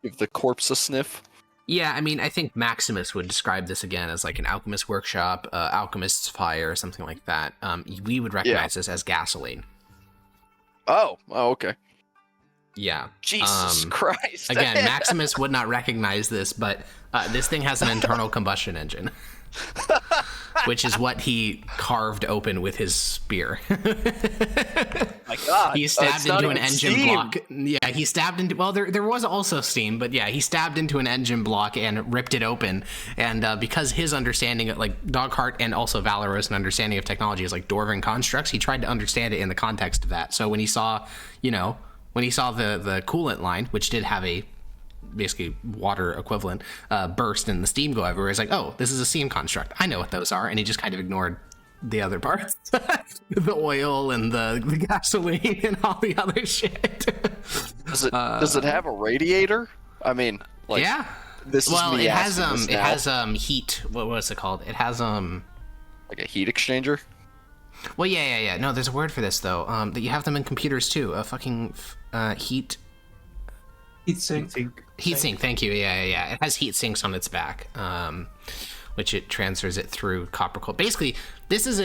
give the corpse a sniff? Yeah, I mean, I think Maximus would describe this again as like an alchemist's workshop, alchemist's fire, something like that. We would recognize this as gasoline. Oh, okay. Yeah. Jesus Christ. Again, Maximus would not recognize this, but this thing has an internal combustion engine. Which is what he carved open with his spear. My God. He stabbed into an engine steam. block. Yeah, he stabbed into... Well, there was also steam, but yeah, he stabbed into an engine block and ripped it open. And because his understanding, like Dogheart and also Valorous, an understanding of technology is like Dwarven constructs, he tried to understand it in the context of that. So when he saw, the coolant line, which did have a basically water equivalent burst and the steam go everywhere, it's like, oh, this is a steam construct, I know what those are. And he just kind of ignored the other parts. The oil and the gasoline and all the other shit. Does it have a radiator? I mean, like, yeah, this is me it has asking this it now. has heat. What's it called? It has like a heat exchanger. well, yeah, no, there's a word for this though, that you have them in computers too. A fucking heat Heat sink, thank you. Yeah. It has heat sinks on its back, which it transfers it through copper coil. Basically, this is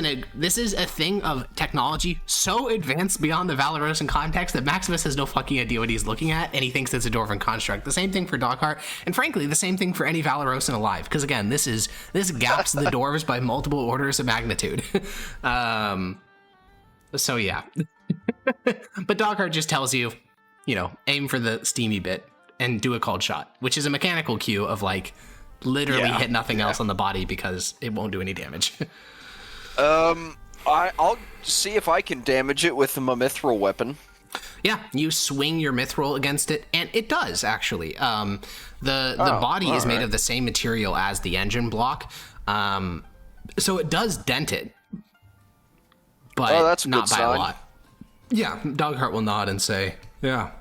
a thing of technology so advanced beyond the Valorosan context that Maximus has no fucking idea what he's looking at, and he thinks it's a Dwarven construct. The same thing for Dogheart, and frankly, the same thing for any Valorosan alive. Because again, this gaps the dwarves by multiple orders of magnitude. So yeah, but Dogheart just tells you, aim for the steamy bit and do a cold shot, which is a mechanical cue of like literally hit nothing else on the body because it won't do any damage. I'll see if I can damage it with my mithril weapon. Yeah, you swing your mithril against it, and it does actually. The body is made of the same material as the engine block, so it does dent it, but that's a not good by a sign. lot. Yeah, Dogheart will nod and say, yeah.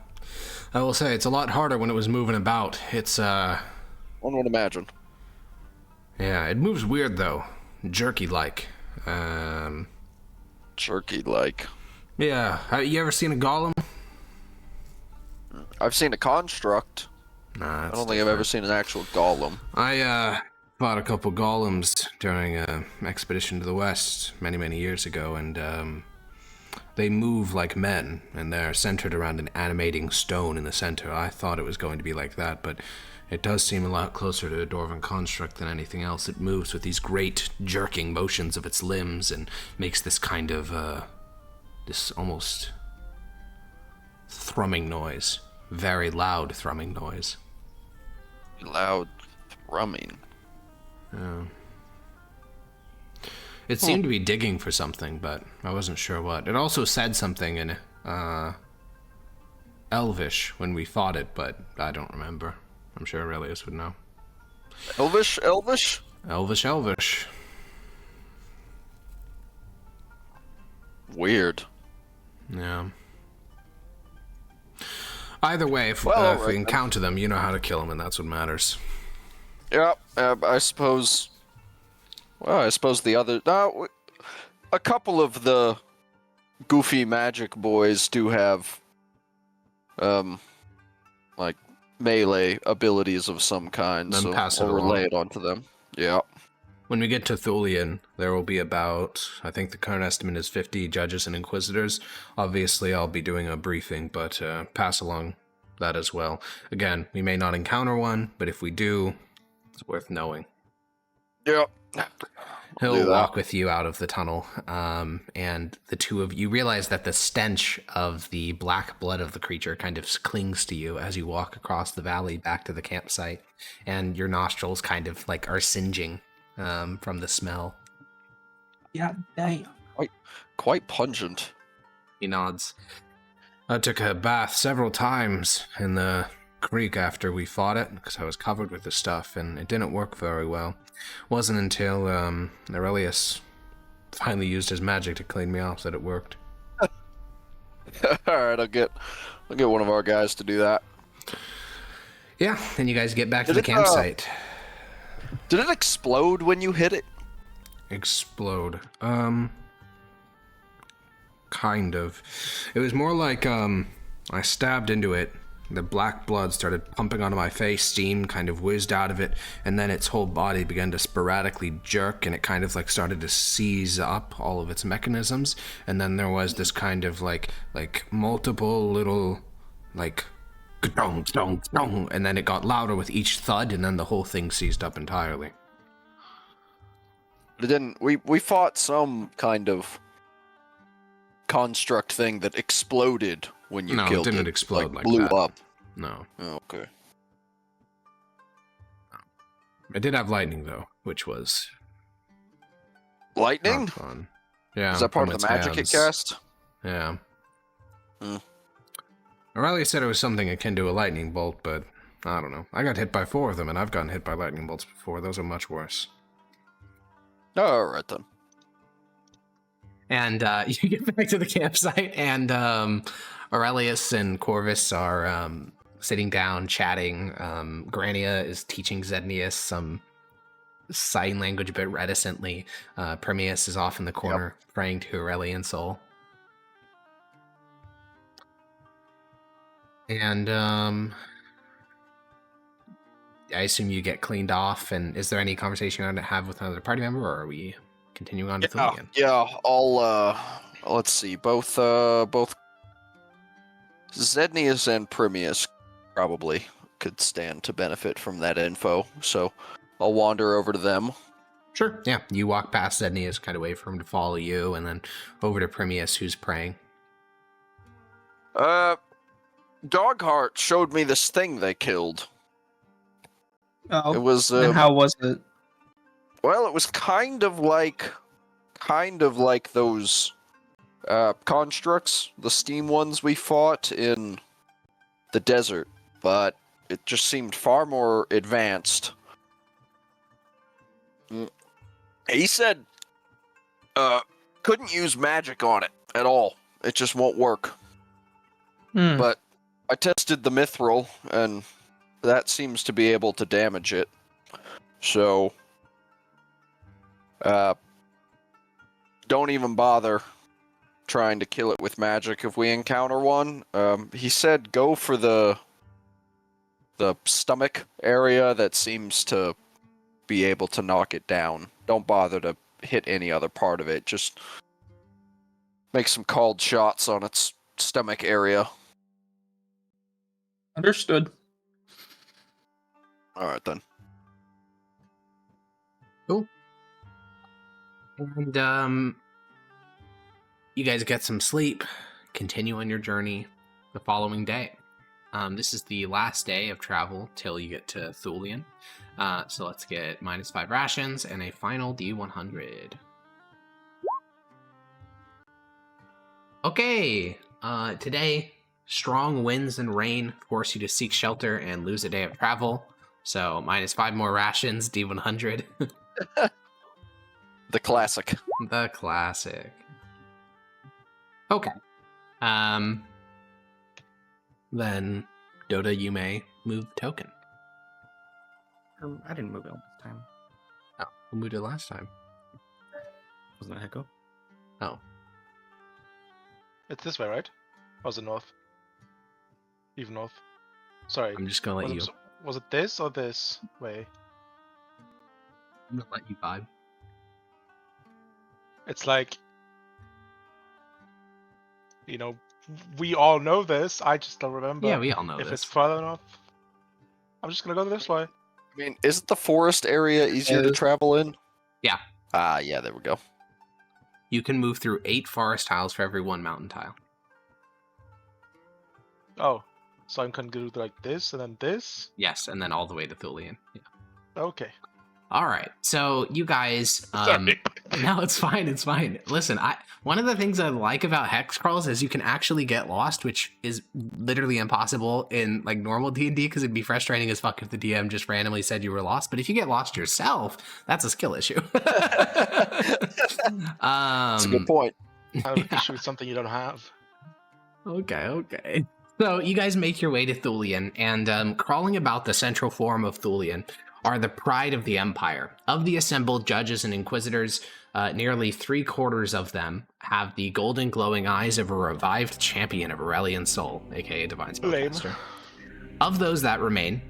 I will say, it's a lot harder when it was moving about. It's, One would imagine. yeah, it moves weird, though. Jerky-like. Jerky-like. Yeah, you ever seen a golem? I've seen a construct. Nah, I don't think I've ever seen an actual golem. I, fought a couple golems during an expedition to the west many, many years ago, and, they move like men, and they're centered around an animating stone in the center. I thought it was going to be like that, but it does seem a lot closer to a Dwarven construct than anything else. It moves with these great jerking motions of its limbs and makes this kind of, this almost thrumming noise. Very loud thrumming noise. Loud thrumming. Yeah. It seemed to be digging for something, but I wasn't sure what. It also said something in Elvish when we fought it, but I don't remember. I'm sure Aurelius would know. Elvish? Elvish. Weird. Yeah. Either way, if we encounter them, you know how to kill them, and that's what matters. Yeah, I suppose... Well, I suppose the other... a couple of the goofy magic boys do have, like, melee abilities of some kind, then so pass it I'll relay along. it onto them. Yeah. When we get to Thulian, there will be about, I think the current estimate is 50 judges and inquisitors. Obviously, I'll be doing a briefing, but pass along that as well. Again, we may not encounter one, but if we do, it's worth knowing. Yeah. He'll walk with you out of the tunnel, and the two of you realize that the stench of the black blood of the creature kind of clings to you as you walk across the valley back to the campsite, and your nostrils kind of like are singeing from the smell. Yeah, damn. Quite pungent. He nods. I took a bath several times in the creek after we fought it, because I was covered with the stuff, and it didn't work very well. Wasn't until Aurelius finally used his magic to clean me off that it worked. Alright, I'll get one of our guys to do that. Yeah, then you guys get back to the campsite. Did it explode when you hit it? Explode. Kind of. It was more like, I stabbed into it, the black blood started pumping onto my face, steam kind of whizzed out of it, and then its whole body began to sporadically jerk, and it kind of like started to seize up all of its mechanisms, and then there was this kind of like multiple little, like, dong, dong, dong, and then it got louder with each thud, and then the whole thing seized up entirely. It didn't. We fought some kind of construct thing that exploded when you killed it. No, it didn't explode like blew that. up. No. Oh, okay. It did have lightning, though, which was Lightning? not fun. Yeah. Is that part from of the its magic hands. it cast? Yeah. Hmm. Aurelius said it was something akin to a lightning bolt, but I don't know. I got hit by 4 of them, and I've gotten hit by lightning bolts before. Those are much worse. Alright then. And you get back to the campsite, and Aurelius and Corvus are sitting down, chatting. Grania is teaching Zednius some sign language a bit reticently. Premius is off in the corner, praying to Aurelian soul. And I assume you get cleaned off, and is there any conversation you want to have with another party member, or are we continuing on to Thulian? Yeah, I'll let's see, both Zednius and Premius probably could stand to benefit from that info, so I'll wander over to them. Sure. Yeah, you walk past Zednius, kind of wait for him to follow you, and then over to Premius, who's praying. Dogheart showed me this thing they killed. Oh, It was and how was it? well, it was kind of like those constructs, the steam ones we fought in the desert, but it just seemed far more advanced. He said couldn't use magic on it at all. It just won't work. But I tested the mithril, and that seems to be able to damage it. So don't even bother trying to kill it with magic if we encounter one. He said go for the stomach area that seems to be able to knock it down. Don't bother to hit any other part of it. Just make some called shots on its stomach area. Understood. Alright then. Cool. And you guys get some sleep, continue on your journey the following day. This is the last day of travel till you get to Thulian. So let's get -5 rations and a final D100. Okay, today strong winds and rain force you to seek shelter and lose a day of travel. So -5 more rations, D100. The classic. The classic. Okay. Then Dota, you may move the token. I didn't move it last time. Oh, we moved it last time. Wasn't that Hecko? Oh. It's this way, right? Or was it north? Even north. Sorry. I'm just gonna let you. Was it this or this way? I'm gonna let you vibe. It's like, we all know this. I just don't remember. Yeah, we all know if this. it's further enough. I'm just gonna go this way. I mean, isn't the forest area easier to travel in? Yeah. Yeah, there we go. You can move through 8 forest tiles for every 1 mountain tile. Oh, so I can do like this and then this? Yes, and then all the way to Thulian. Yeah. Okay. All right, so you guys, Sorry. no, it's fine. Listen, one of the things I like about hex crawls is you can actually get lost, which is literally impossible in like normal D&D because it'd be frustrating as fuck if the DM just randomly said you were lost. But if you get lost yourself, that's a skill issue. That's a good point. Kind of issue with something you don't have. Okay. So you guys make your way to Thulian, and crawling about the central forum of Thulian are the pride of the Empire. Of the assembled judges and inquisitors, nearly 3/4 of them have the golden glowing eyes of a revived champion of Aurelian soul, aka Divine Spellcaster. Of those that remain,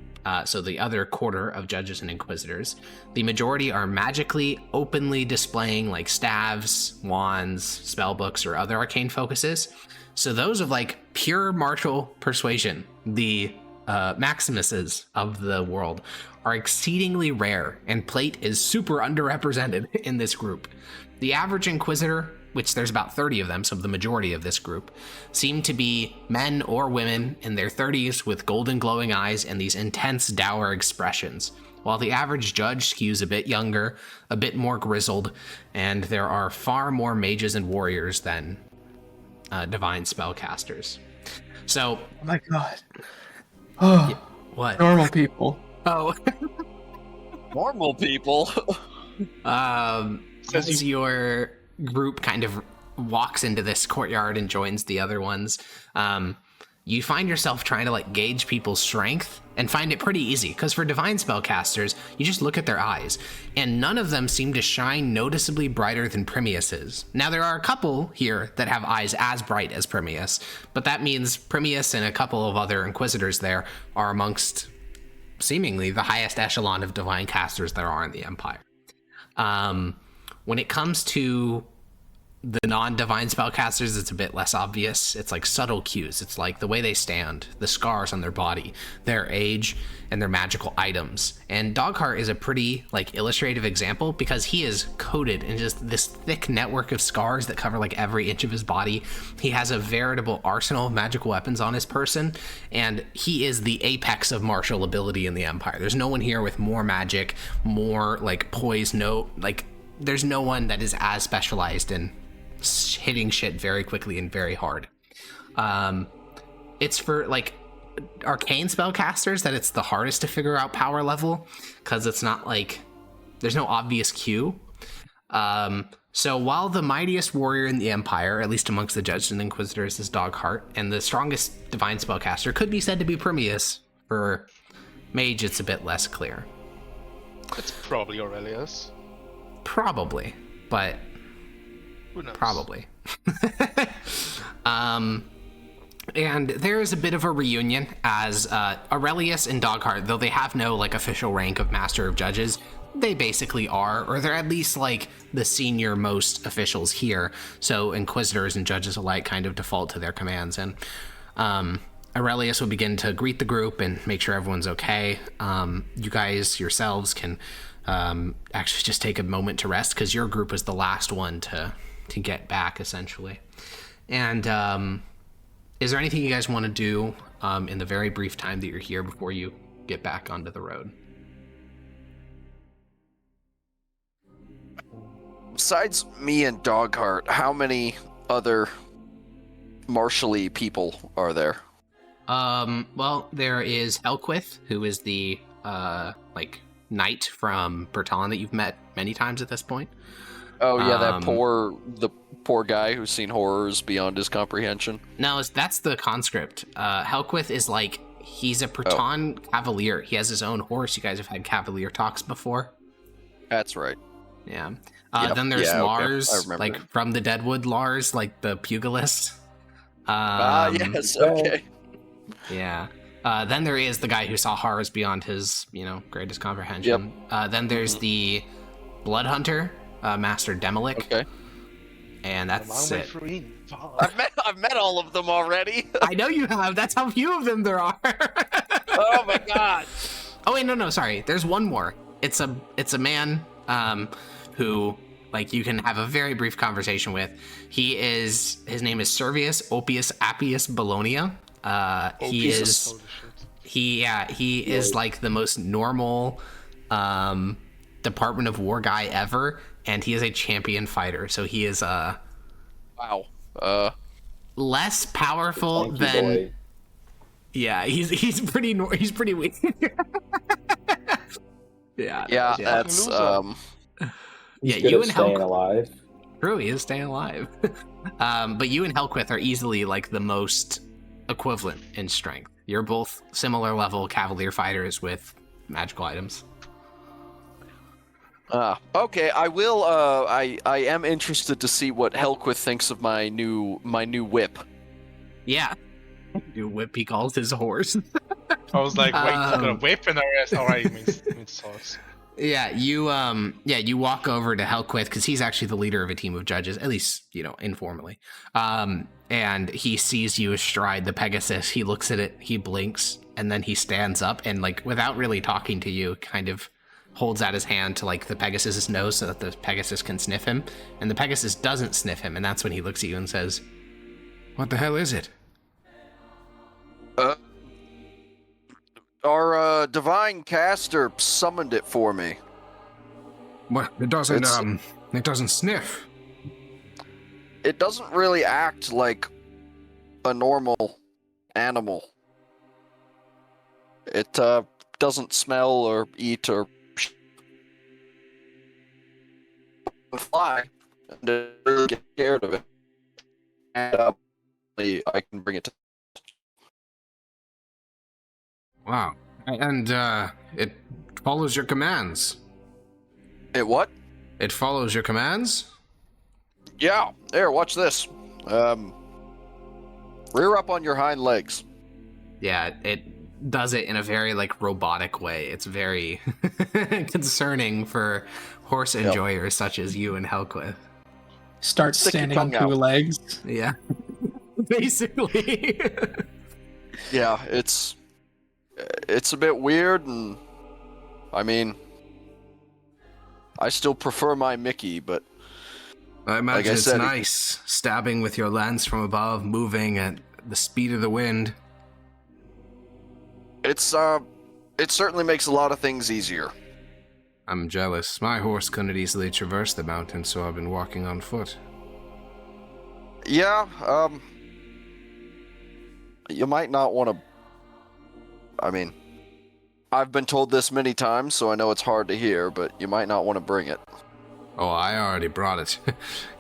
so the other 1/4 of judges and inquisitors, the majority are magically openly displaying like staves, wands, spellbooks, or other arcane focuses. So those of like pure martial persuasion, the Maximuses of the world, are exceedingly rare, and plate is super underrepresented in this group. The average inquisitor, which there's about 30 of them, so the majority of this group, seem to be men or women in their 30s with golden glowing eyes and these intense dour expressions, while the average judge skews a bit younger, a bit more grizzled, and there are far more mages and warriors than divine spellcasters. So, Oh my god. Oh, what? normal people. Oh. Normal people. As your group kind of walks into this courtyard and joins the other ones, you find yourself trying to like gauge people's strength and find it pretty easy, because for divine spellcasters, you just look at their eyes, and none of them seem to shine noticeably brighter than Primius's. Now, there are a couple here that have eyes as bright as Primius, but that means Primius and a couple of other inquisitors there are amongst seemingly the highest echelon of divine casters there are in the Empire. When it comes to the non-divine spellcasters, it's a bit less obvious. It's like subtle cues. It's like the way they stand, the scars on their body, their age, and their magical items. And Dogheart is a pretty like illustrative example, because he is coated in just this thick network of scars that cover like every inch of his body. He has a veritable arsenal of magical weapons on his person, and he is the apex of martial ability in the Empire. There's no one here with more magic, more like poise, there's no one that is as specialized in hitting shit very quickly and very hard. It's for like arcane spellcasters that it's the hardest to figure out power level, because it's not like there's no obvious cue. So while the mightiest warrior in the Empire, at least amongst the judges and inquisitors, is Dogheart, and the strongest divine spellcaster could be said to be Primius, for mage it's a bit less clear. It's probably Aurelius. Probably, but Who knows? probably. And there is a bit of a reunion as Aurelius and Dogheart, though they have no like official rank of Master of Judges, they basically are, or they're at least like the senior most officials here. So inquisitors and judges alike kind of default to their commands, and Aurelius will begin to greet the group and make sure everyone's okay. You guys yourselves can actually just take a moment to rest, because your group was the last one to get back, essentially. And is there anything you guys want to do in the very brief time that you're here before you get back onto the road? Besides me and Dogheart, how many other martially people are there? Well, there is Helquith, who is the knight from Berton that you've met many times at this point. Oh yeah, the poor guy who's seen horrors beyond his comprehension. No, that's the conscript. Helquith is he's a Berton cavalier. He has his own horse. You guys have had cavalier talks before. That's right. Yeah. Yep. Then there's Lars, I remember. from the Deadwood Lars, the pugilist. Yes, okay. Yeah. Then there is the guy who saw horrors beyond his, greatest comprehension. Yep. Then there's the Blood Hunter, Master Demolik. Okay. And that's it. I've met all of them already. I know you have. That's how few of them there are. Oh my god. Oh wait, no, sorry. There's one more. It's a man who you can have a very brief conversation with. His name is Servius Oppius Appius Bologna. He is the most normal Department of War guy ever, and he is a champion fighter. So he is wow. Less powerful than boy. Yeah, he's pretty weak. Yeah, that's He's you and staying Helquith. alive. True, he is staying alive. But you and Helquith are easily the most equivalent in strength. You're both similar level cavalier fighters with magical items. Okay, I will. I am interested to see what Helquith thinks of my new whip. Yeah, new whip. He calls his horse. I was like, wait, you got a whip and the rest. All right, means sauce. Yeah, you walk over to Helquith because he's actually the leader of a team of judges, at least informally. And he sees you astride the Pegasus. He looks at it, he blinks, and then he stands up and without really talking to you, kind of holds out his hand to the Pegasus's nose so that the Pegasus can sniff him. And the Pegasus doesn't sniff him, and that's when he looks at you and says, What the hell is it? Our divine caster summoned it for me. Well, it doesn't sniff. It doesn't really act like a normal animal. It doesn't smell or eat or fly, and I really get scared of it. And I can bring it to. Wow. And it follows your commands. It what? It follows your commands? Yeah. Here, watch this. Rear up on your hind legs. yeah, it does it in a very robotic way. It's very concerning for horse enjoyers such as you and Helquith. Start Stick your standing on tongue two out. legs. Yeah, basically. Yeah, it's a bit weird, and I mean, I still prefer my Mickey, but I imagine like I it's said, nice, stabbing with your lance from above, moving at the speed of the wind. it certainly makes a lot of things easier. I'm jealous. My horse couldn't easily traverse the mountain, so I've been walking on foot. Yeah, you might not want to. I mean, I've been told this many times, so I know it's hard to hear, but you might not want to bring it. Oh, I already brought it.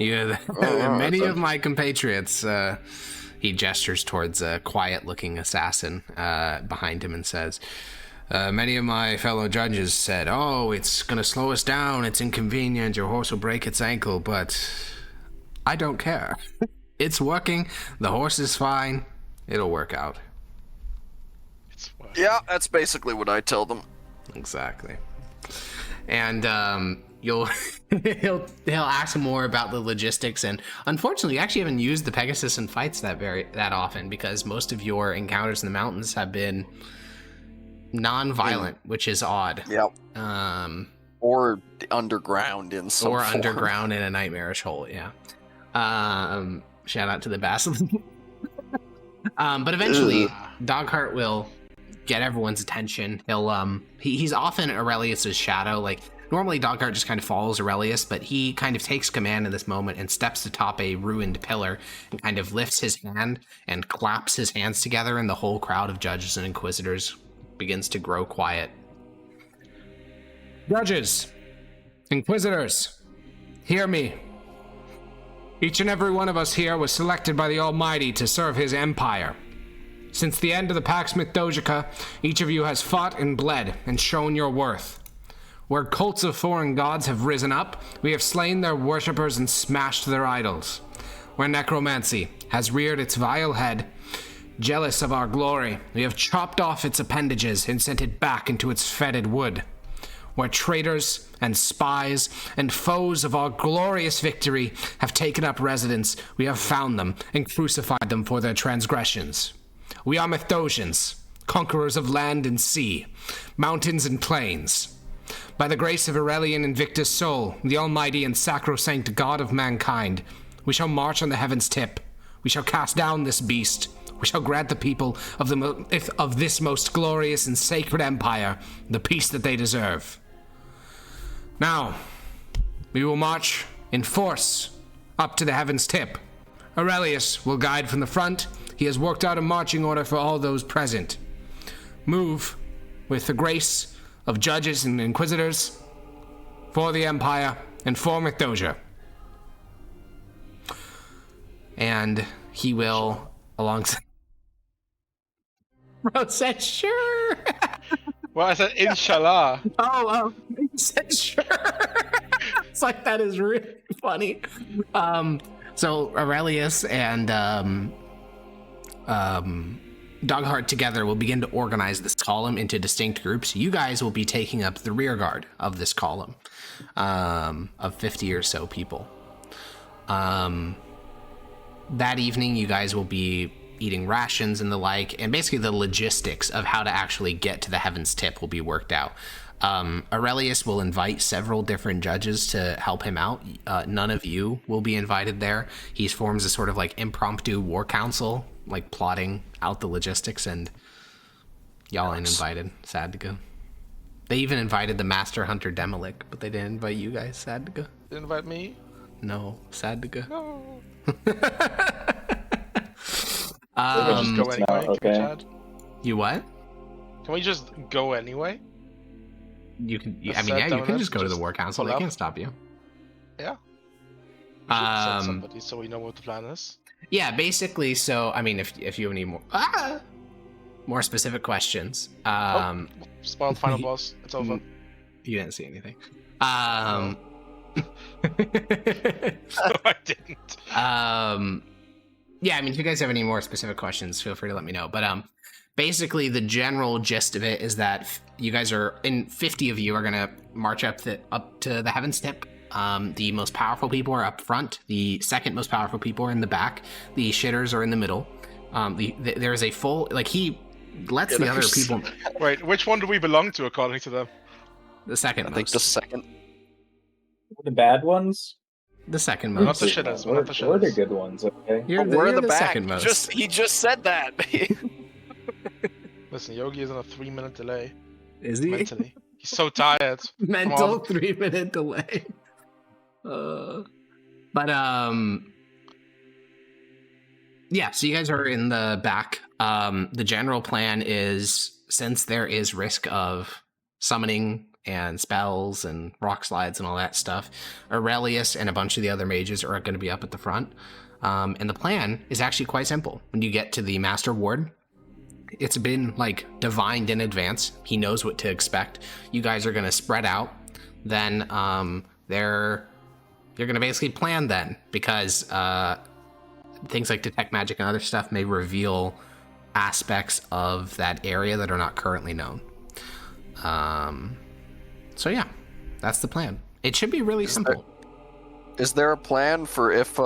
Oh, Many that's of my compatriots, he gestures towards a quiet-looking assassin behind him and says, many of my fellow judges said, oh, it's going to slow us down, it's inconvenient, your horse will break its ankle, but I don't care. It's working, the horse is fine, it'll work out. Yeah, that's basically what I tell them. Exactly. And he'll ask more about the logistics, and unfortunately you actually haven't used the Pegasus in fights that often, because most of your encounters in the mountains have been non-violent, which is odd. Yep. Or underground in some or form. underground in a nightmarish hole. Yeah. Shout out to the basilisk. But eventually Dogheart will get everyone's attention. He'll he's often Aurelius's shadow. Normally, Dogheart just kind of follows Aurelius, but he kind of takes command in this moment and steps atop a ruined pillar and kind of lifts his hand and claps his hands together, and the whole crowd of judges and inquisitors begins to grow quiet. Judges, inquisitors, hear me. Each and every one of us here was selected by the Almighty to serve his empire. Since the end of the Pax Mithdosica, each of you has fought and bled and shown your worth. Where cults of foreign gods have risen up, we have slain their worshippers and smashed their idols. Where necromancy has reared its vile head, jealous of our glory, we have chopped off its appendages and sent it back into its fetid wood. Where traitors and spies and foes of our glorious victory have taken up residence, we have found them and crucified them for their transgressions. We are Mithdosians, conquerors of land and sea, mountains and plains. By the grace of Aurelian Invictus Sol, the almighty and sacrosanct God of mankind, we shall march on the heaven's tip. We shall cast down this beast. We shall grant the people of this most glorious and sacred empire the peace that they deserve. Now, we will march in force up to the heaven's tip. Aurelius will guide from the front. He has worked out a marching order for all those present. Move with the grace of judges and inquisitors for the empire and for Mithdosia. And he will, alongside... Bro said, sure. Well, I said, inshallah. Oh, he said, sure. It's like, that is really funny. So Aurelius and Dogheart together will begin to organize this column into distinct groups. You guys will be taking up the rear guard of this column of 50 or so people. That evening, you guys will be eating rations and the like, and basically the logistics of how to actually get to the Heaven's Tip will be worked out. Aurelius will invite several different judges to help him out. None of you will be invited there. He forms a sort of like impromptu war council, like plotting out the logistics, and y'all ain't invited. Sad to go. They even invited the Master Hunter Demolic, but they didn't invite you guys. Sad to go. Didn't invite me? No, sad to go. No. Can we just go anyway? okay. Chad? You what? Can we just go anyway? You can. Just I mean, set yeah, you down can and just go to the just war council. pull They up? can't stop you. Yeah. We should send somebody so we know what the plan is. Yeah, basically. So, I mean, if you have any more specific questions, Spoiled final boss. It's over. you didn't see anything. No, I didn't. Yeah, I mean, if you guys have any more specific questions, feel free to let me know. But basically, the general gist of it is that you guys are, 50 of you are gonna march up to the Heaven's Tip. The most powerful people are up front. The second most powerful people are in the back. The shitters are in the middle. There is a full, like, he lets the other people. Wait, which one do we belong to according to them? The second I most. think the second. The bad ones? The second Not most. the shitters. We're, Not the we're the shitters. good ones, okay? You're We're you're in the back. second most. He just said that. Listen, Yogi is on a 3-minute delay. Is he? Mentally. He's so tired. Mental Come on. 3-minute delay. Yeah, so you guys are in the back. The general plan is, since there is risk of summoning and spells and rock slides and all that stuff, Aurelius and a bunch of the other mages are going to be up at the front. And the plan is actually quite simple. When you get to the Master Ward, it's been like divined in advance. He knows what to expect. You guys are going to spread out. Then you're going to basically plan then, because things like detect magic and other stuff may reveal aspects of that area that are not currently known. So yeah, that's the plan. It should be really simple. Is there a plan for if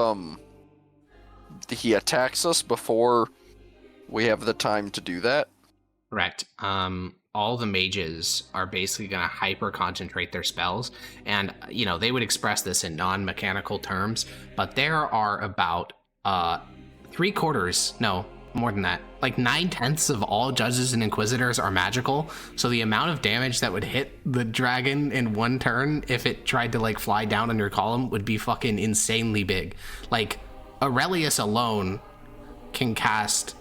he attacks us before we have the time to do that? Correct. All the mages are basically going to hyper concentrate their spells, and they would express this in non-mechanical terms, but there are about More than that. Like 9/10 of all judges and inquisitors are magical, so the amount of damage that would hit the dragon in one turn if it tried to like fly down on your column would be fucking insanely big. Like Aurelius alone can cast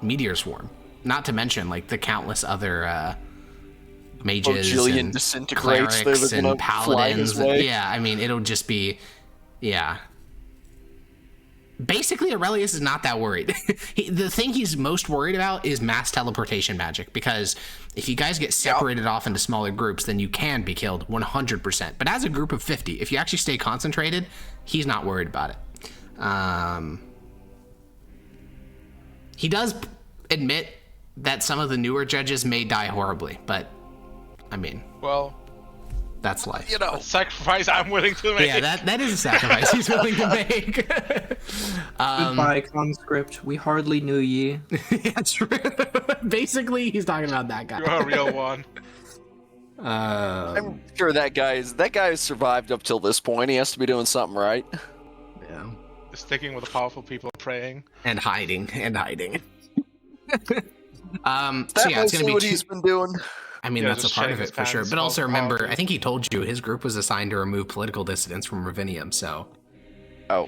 Meteor Swarm, not to mention like the countless other mages and clerics and paladins. Yeah, I mean, it'll just be, yeah. Basically, Aurelius is not that worried. The thing he's most worried about is mass teleportation magic, because if you guys get separated off into smaller groups, then you can be killed 100%. But as a group of 50, if you actually stay concentrated, he's not worried about it. He does admit that some of the newer judges may die horribly, but I mean, well, that's life. You know, a sacrifice I'm willing to make. Yeah, that is a sacrifice he's willing to make. Goodbye, conscript. We hardly knew ye. Yeah, true. Basically, he's talking about that guy. You're a real one. I'm sure that guy has survived up till this point. He has to be doing something right. Yeah. Sticking with the powerful people, praying and hiding. So yeah, it's gonna be what he's been doing. I mean, that's a part of it for sure. But also remember, I think he told you his group was assigned to remove political dissidents from Ravinium, so. Oh,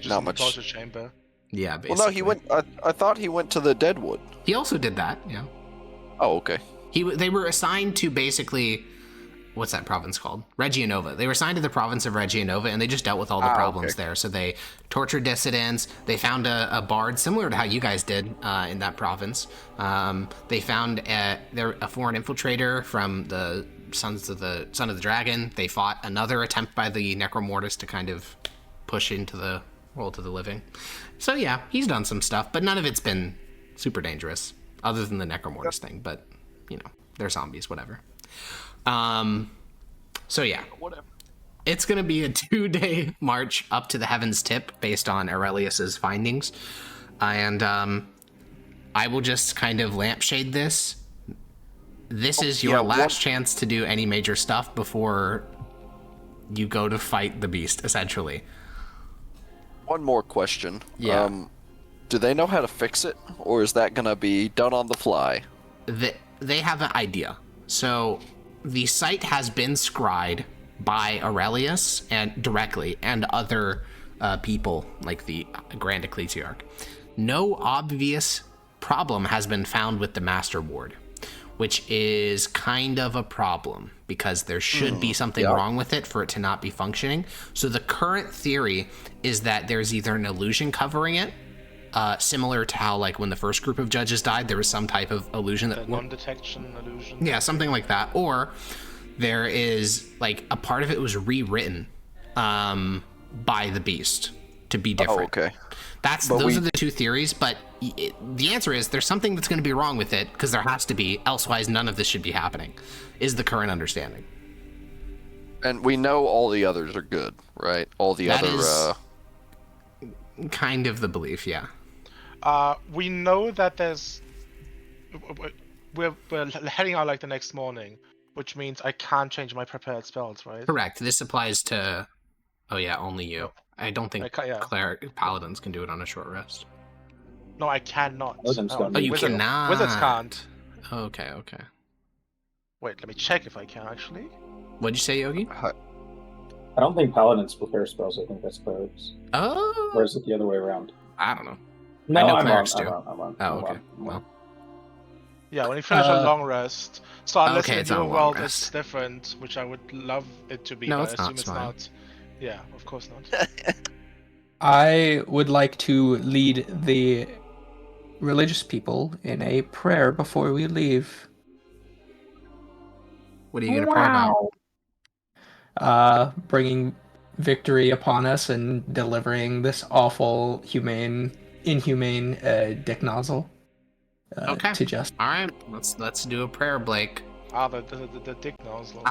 not much. Chamber. Yeah, basically. Well, no, he went. I thought he went to the Deadwood. He also did that. Yeah. Oh, okay. They were assigned to basically, what's that province called? Regionova. They were assigned to the province of Regionova, and they just dealt with all the problems there. So they tortured dissidents. They found a bard similar to how you guys did in that province. They found a foreign infiltrator from the Son of the Dragon. They fought another attempt by the Necromortis to kind of push into the world of the living. So yeah, he's done some stuff, but none of it's been super dangerous, other than the Necromortis thing. But you know, they're zombies, whatever. So yeah, whatever. It's gonna be a 2-day march up to the Heaven's Tip based on Aurelius's findings, and I will just kind of lampshade this. This is your last chance to do any major stuff before you go to fight the beast, essentially. One more question. Yeah. Do they know how to fix it, or is that gonna be done on the fly? They have an idea. So the site has been scried by Aurelius and directly and other people like the Grand Ecclesiarch. No obvious problem has been found with the Master Ward, which is kind of a problem because there should be something wrong with it for it to not be functioning. So the current theory is that there's either an illusion covering it, similar to how, like, when the first group of judges died, there was some type of illusion that non-detection illusion. Yeah, something like that. Or there is like a part of it was rewritten by the beast to be different. Oh, okay. Those are the two theories, but the answer is there's something that's going to be wrong with it, because there has to be, elsewise none of this should be happening, is the current understanding. And we know all the others are good, right? All the that other is kind of the belief, yeah. We know that we're heading out like the next morning, which means I can't change my prepared spells, right? Correct. This applies to only you. I don't think cleric paladins can do it on a short rest. No, I cannot. You cannot. Wizards can't. Okay. Wait, let me check if I can actually. What'd you say, Yogi? I don't think paladins prepare spells. I think that's clerics. Oh. Or is it the other way around? I don't know. No, I know I'm clerics on. do. I'm on. Oh, okay. Well. Yeah, when you finish a long rest. So unless okay, in the new world it's different, which I would love it to be, no, but it's I assume not, it's not. Yeah, of course not. I would like to lead the religious people in a prayer before we leave. What are you going to pray about? Bringing victory upon us and delivering this awful, inhumane Dick Nozzle. Okay. To just. All right. Let's do a prayer, Blake. The Dick Nozzle.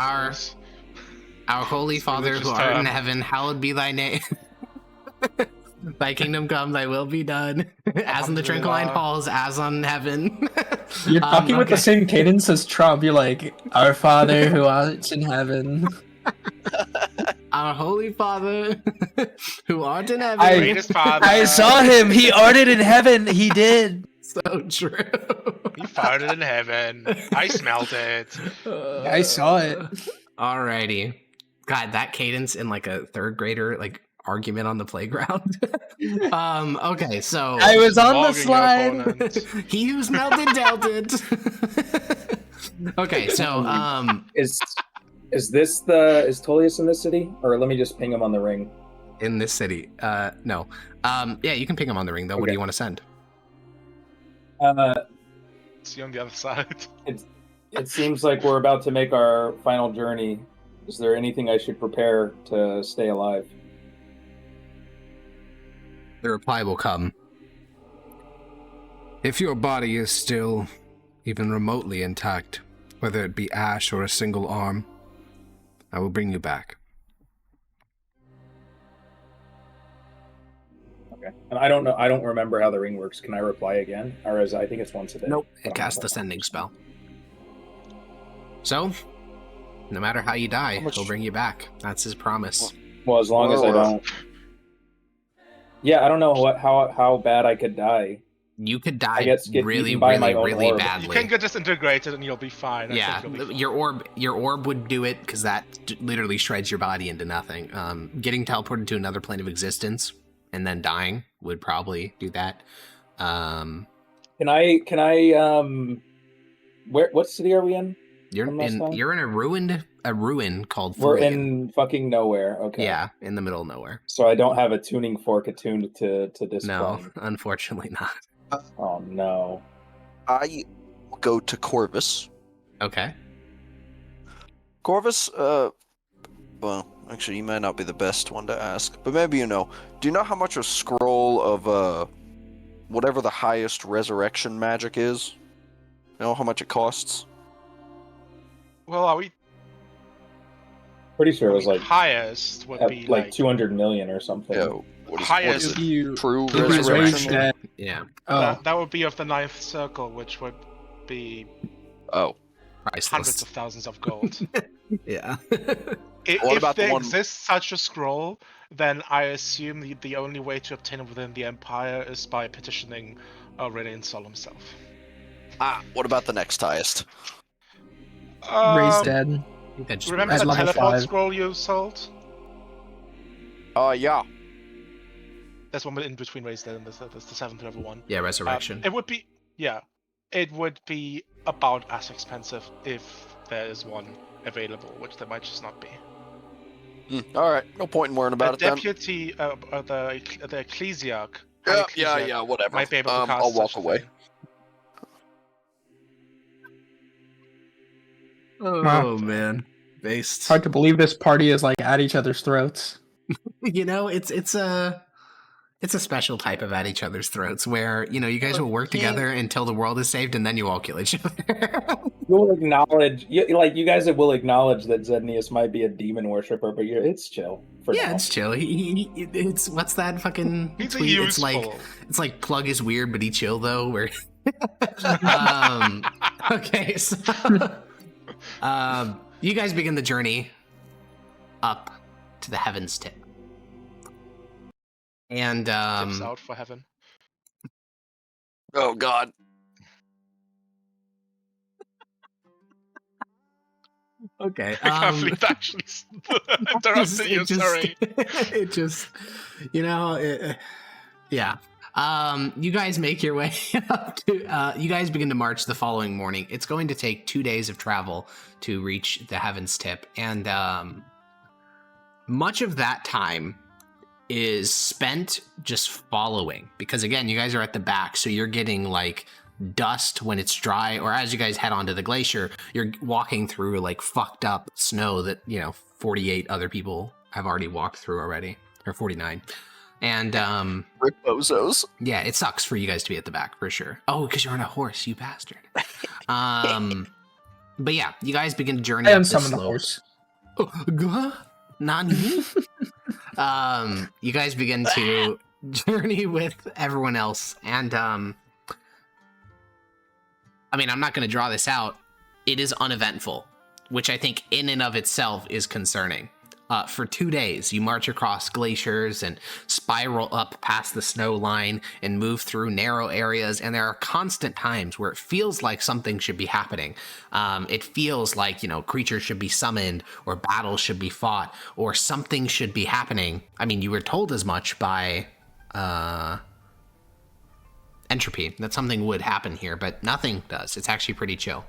Our Holy Father who art in heaven, hallowed be thy name. Thy kingdom come, thy will be done, as in the Trinkeline halls, as on heaven. You're talking with the same cadence as Trump. You're like, our Father who art in heaven. our Holy Father, who art in heaven. Greatest father. I saw him. He arted in heaven. He did. So true. He farted in heaven. I smelled it. I saw it. Alrighty. God, that cadence in like a third grader like argument on the playground. Okay, so I was on the Logging your slide. opponent. he who's melted dealt it. Okay, so Is Tullius in this city? Or let me just ping him on the ring. in this city, no. Yeah, you can ping him on the ring though. What do Okay. you want to send? See on the other side. It seems like we're about to make our final journey. Is there anything I should prepare to stay alive? The reply will come. If your body is still even remotely intact, whether it be ash or a single arm, I will bring you back. Okay. And I don't know. I don't remember how the ring works. Can I reply again, or is I think it's once a day? Nope. But It I'm casts not the sure. sending spell. So, no matter how you die, much- he'll bring you back. That's his promise. Well, as long as I Well, don't. Yeah, I don't know how bad I could die. You could die I guess get really, eaten by my really, own really orb. badly. You can get disintegrated and you'll be fine. I Yeah, think you'll be fine. your orb would do it because that literally shreds your body into nothing. Getting teleported to another plane of existence and then dying would probably do that. Can I what city are we in? You're One last time? in a ruin called We're Thorian. in fucking nowhere. Okay. Yeah, in the middle of nowhere. So I don't have a tuning fork attuned to this No, plane. unfortunately not. Oh no. I will go to Corvus. Okay. Corvus, well, actually, you might not be the best one to ask, but maybe you know. Do you know how much a scroll of, whatever the highest resurrection magic is? You know how much it costs? Well, are we? Pretty sure it was like highest would be like 200 million or something. Yeah, what is Highest- it? You True you raised resurrection? that. Yeah. Oh, that would be of the ninth circle, which would be Oh, hundreds Priceless. of thousands of gold. Yeah. What If about the there one- exists such a scroll, then I assume the only way to obtain it within the Empire is by petitioning Aurelian Sol himself. what about the next highest? raised dead. I think that just Remember At the level teleport 5. scroll you sold? Yeah. There's one in between raised dead and there's the seventh level one. Yeah, resurrection. It would be it would be about as expensive if there is one available, which there might just not be. Alright, no point in worrying about The it then. deputy, the ecclesiarch. Yeah, ecclesiarch whatever. might be able to cast I'll walk such a away. thing. Oh man. Based. Hard to believe this party is like at each other's throats. You know, it's a special type of at each other's throats where, you know, you guys will work together until the world is saved and then you all kill each other. You'll acknowledge, you guys will acknowledge that Zednius might be a demon worshiper, but it's chill for Yeah, now. it's chill. It's what's that fucking He's a tweet? useful. It's like plug is weird, but he chill though. Where okay, so you guys begin the journey up to the heavens tip, and Tips out for heaven. Oh god. okay, I can't believe that actually interrupted you. Sorry. It just, you know, yeah. You guys make your way up to. You guys begin to march the following morning. It's going to take 2 days of travel to reach the heavens tip, and much of that time is spent just following. Because again, you guys are at the back, so you're getting like dust when it's dry, or as you guys head onto the glacier, you're walking through like fucked up snow that, you know, 48 other people have already walked through already, or 49. And Rip bozos. yeah, it sucks for you guys to be at the back for sure. Oh, because you're on a horse, you bastard. But yeah, you guys begin to journey I up am this summon the slope. horse. Nani? You guys begin to journey with everyone else, and I mean, I'm not going to draw this out. It is uneventful, which I think in and of itself is concerning. For 2 days, you march across glaciers and spiral up past the snow line and move through narrow areas, and there are constant times where it feels like something should be happening. It feels like, creatures should be summoned, or battles should be fought, or something should be happening. I mean, you were told as much by Entropy that something would happen here, but nothing does. It's actually pretty chill.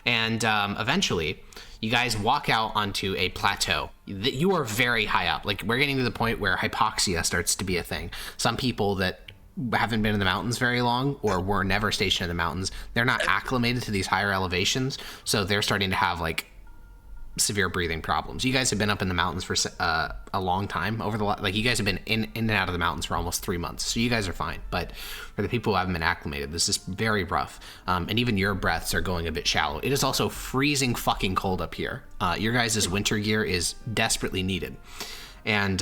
And eventually, you guys walk out onto a plateau. You are very high up. Like, we're getting to the point where hypoxia starts to be a thing. Some people that haven't been in the mountains very long, or were never stationed in the mountains, they're not acclimated to these higher elevations, so they're starting to have, like, severe breathing problems. You guys have been up in the mountains for a long time. You guys have been in and out of the mountains for almost 3 months, so you guys are fine. But for the people who haven't been acclimated, this is very rough. And even your breaths are going a bit shallow. It is also freezing fucking cold up here. Your guys' winter gear is desperately needed. And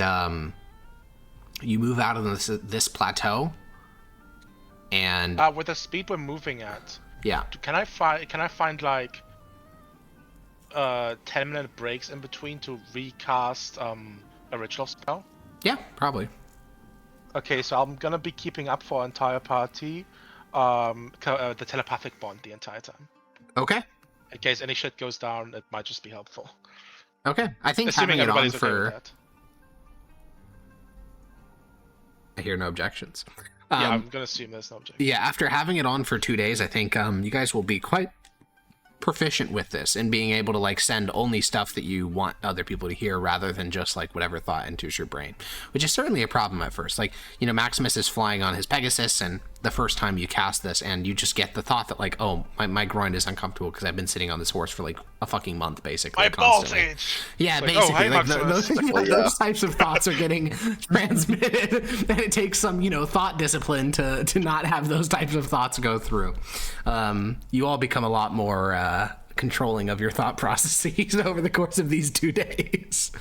you move out of this plateau, and with the speed we're moving at, yeah, can I find like 10-minute breaks in between to recast a ritual spell? Yeah, probably. Okay, so I'm gonna be keeping up for our entire party the telepathic bond the entire time. Okay. In case any shit goes down, it might just be helpful. Okay, I think Assuming having it on everybody's okay with for... that. I hear no objections. Yeah, I'm gonna assume there's no objection. Yeah, after having it on for 2 days, I think you guys will be quite proficient with this and being able to like send only stuff that you want other people to hear rather than just like whatever thought enters your brain, which is certainly a problem at first. Like, Maximus is flying on his Pegasus, and the first time you cast this and you just get the thought that like, oh, my groin is uncomfortable because I've been sitting on this horse for like a fucking month, basically. My balls age. Yeah, it's basically. Like, oh, those types of thoughts are getting transmitted, and it takes some, thought discipline to not have those types of thoughts go through. You all become a lot more controlling of your thought processes over the course of these 2 days.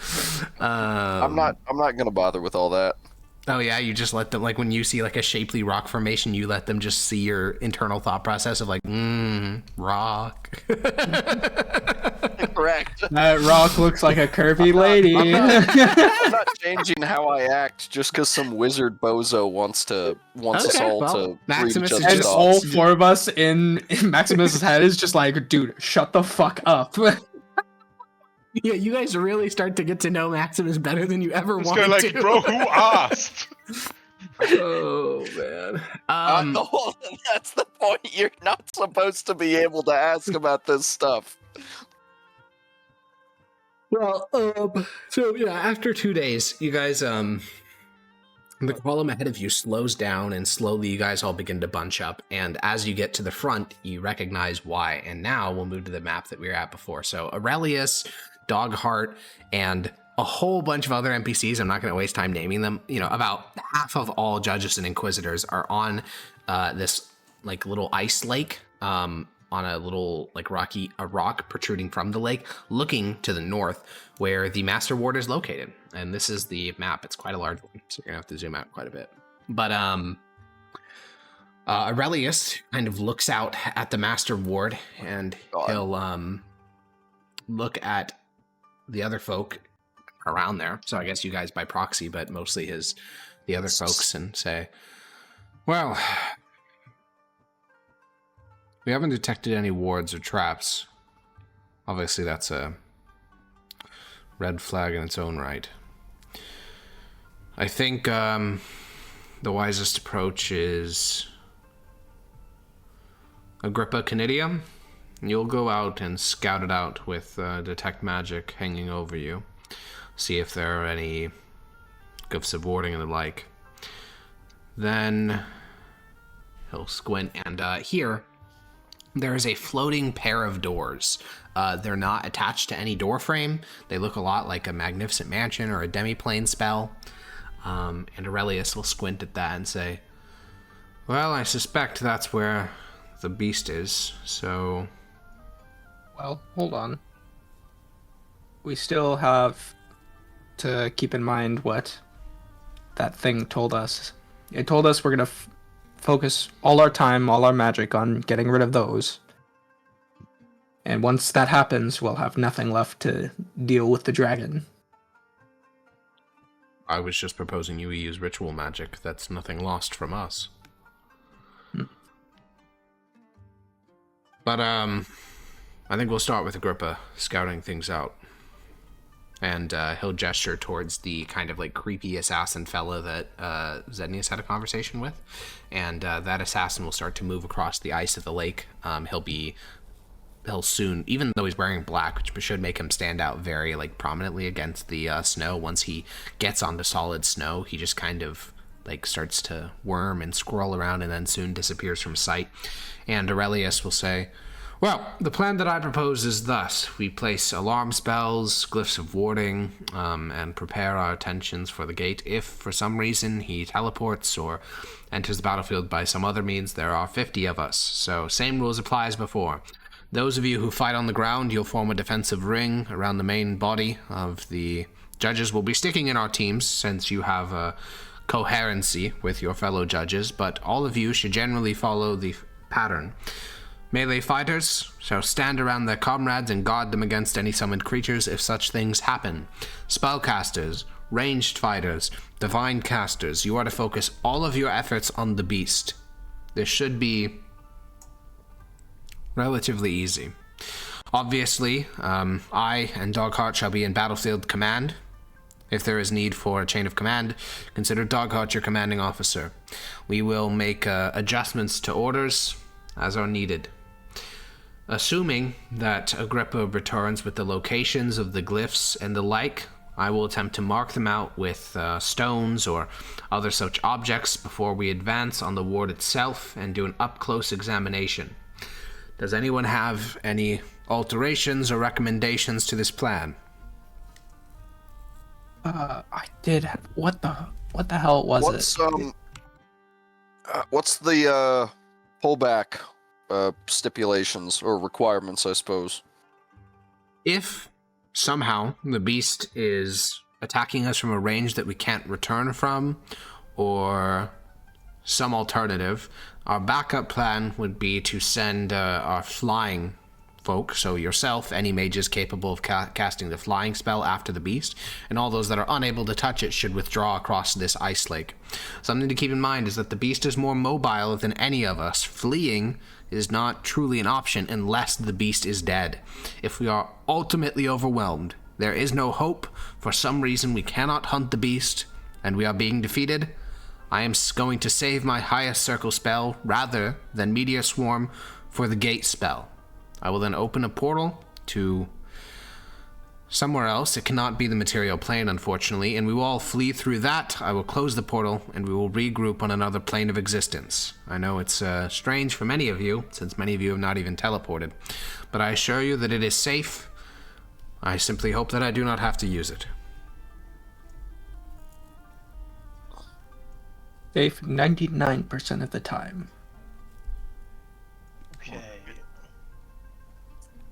I'm not gonna bother with all that. Oh yeah, you just let them, like when you see like a shapely rock formation, you let them just see your internal thought process of like, rock. Correct. That rock looks like a curvy lady. I'm not changing how I act just because some wizard bozo wants us all to read each Maximus is other's And just all thoughts. 4 of us in Maximus's head is just like, dude, shut the fuck up. Yeah, you guys really start to get to know Maximus better than you ever It's wanted kind of to. like, bro, who asked? Oh man. Hold on, that's the point. You're not supposed to be able to ask about this stuff. Well, so yeah, after 2 days, you guys, the column ahead of you slows down, and slowly you guys all begin to bunch up, and as you get to the front, you recognize why, and now we'll move to the map that we were at before. So Aurelius, Dogheart, and a whole bunch of other NPCs, I'm not going to waste time naming them, about half of all judges and inquisitors are on this like little ice lake, on a little like a rock protruding from the lake, looking to the north where the Master Ward is located. And this is the map. It's quite a large one, so you're gonna have to zoom out quite a bit. But Aurelius kind of looks out at the Master Ward, and he'll look at the other folk around there. So I guess you guys by proxy, but mostly the other folks, and say, Well, we haven't detected any wards or traps. Obviously, that's a red flag in its own right. I think the wisest approach is Agrippa Canidia. You'll go out and scout it out with detect magic hanging over you. See if there are any gifts of warding and the like. Then he'll squint, and here there is a floating pair of doors. They're not attached to any door frame. They look a lot like a magnificent mansion or a demiplane spell. And Aurelius will squint at that and say, Well, I suspect that's where the beast is, so... Well, hold on. We still have to keep in mind what that thing told us. It told us we're going to focus all our time, all our magic on getting rid of those. And once that happens, we'll have nothing left to deal with the dragon. I was just proposing you use ritual magic. That's nothing lost from us. But, I think we'll start with Agrippa scouting things out. And he'll gesture towards the kind of like creepy assassin fella that Zednius had a conversation with. And that assassin will start to move across the ice of the lake. He'll soon, even though he's wearing black, which should make him stand out very like prominently against the snow, once he gets onto solid snow, he just kind of like starts to worm and scroll around and then soon disappears from sight. And Aurelius will say, well, the plan that I propose is thus. We place alarm spells, glyphs of warding, and prepare our attentions for the gate. If, for some reason, he teleports or enters the battlefield by some other means, there are 50 of us. So, same rules apply as before. Those of you who fight on the ground, you'll form a defensive ring around the main body of the judges. We'll be sticking in our teams, since you have a coherency with your fellow judges, but all of you should generally follow the pattern. Melee fighters shall stand around their comrades and guard them against any summoned creatures if such things happen. Spellcasters, ranged fighters, divine casters, you are to focus all of your efforts on the beast. This should be relatively easy. Obviously, I and Dogheart shall be in battlefield command. If there is need for a chain of command, consider Dogheart your commanding officer. We will make adjustments to orders as are needed. Assuming that Agrippa returns with the locations of the glyphs and the like, I will attempt to mark them out with stones or other such objects before we advance on the ward itself and do an up-close examination. Does anyone have any alterations or recommendations to this plan? I did. What the hell was it? What's the pullback stipulations or requirements, I suppose? If somehow the beast is attacking us from a range that we can't return from, or some alternative, our backup plan would be to send our flying folk, so yourself, any mages capable of casting the flying spell after the beast, and all those that are unable to touch it should withdraw across this ice lake. Something to keep in mind is that the beast is more mobile than any of us. Fleeing is not truly an option unless the beast is dead. If we are ultimately overwhelmed, there is no hope, for some reason we cannot hunt the beast, and we are being defeated, I am going to save my highest circle spell rather than Meteor Swarm for the gate spell. I will then open a portal to somewhere else. It cannot be the material plane, unfortunately, and we will all flee through that. I will close the portal, and we will regroup on another plane of existence. I know it's strange for many of you, since many of you have not even teleported, but I assure you that it is safe. I simply hope that I do not have to use it. Safe 99% of the time. Okay.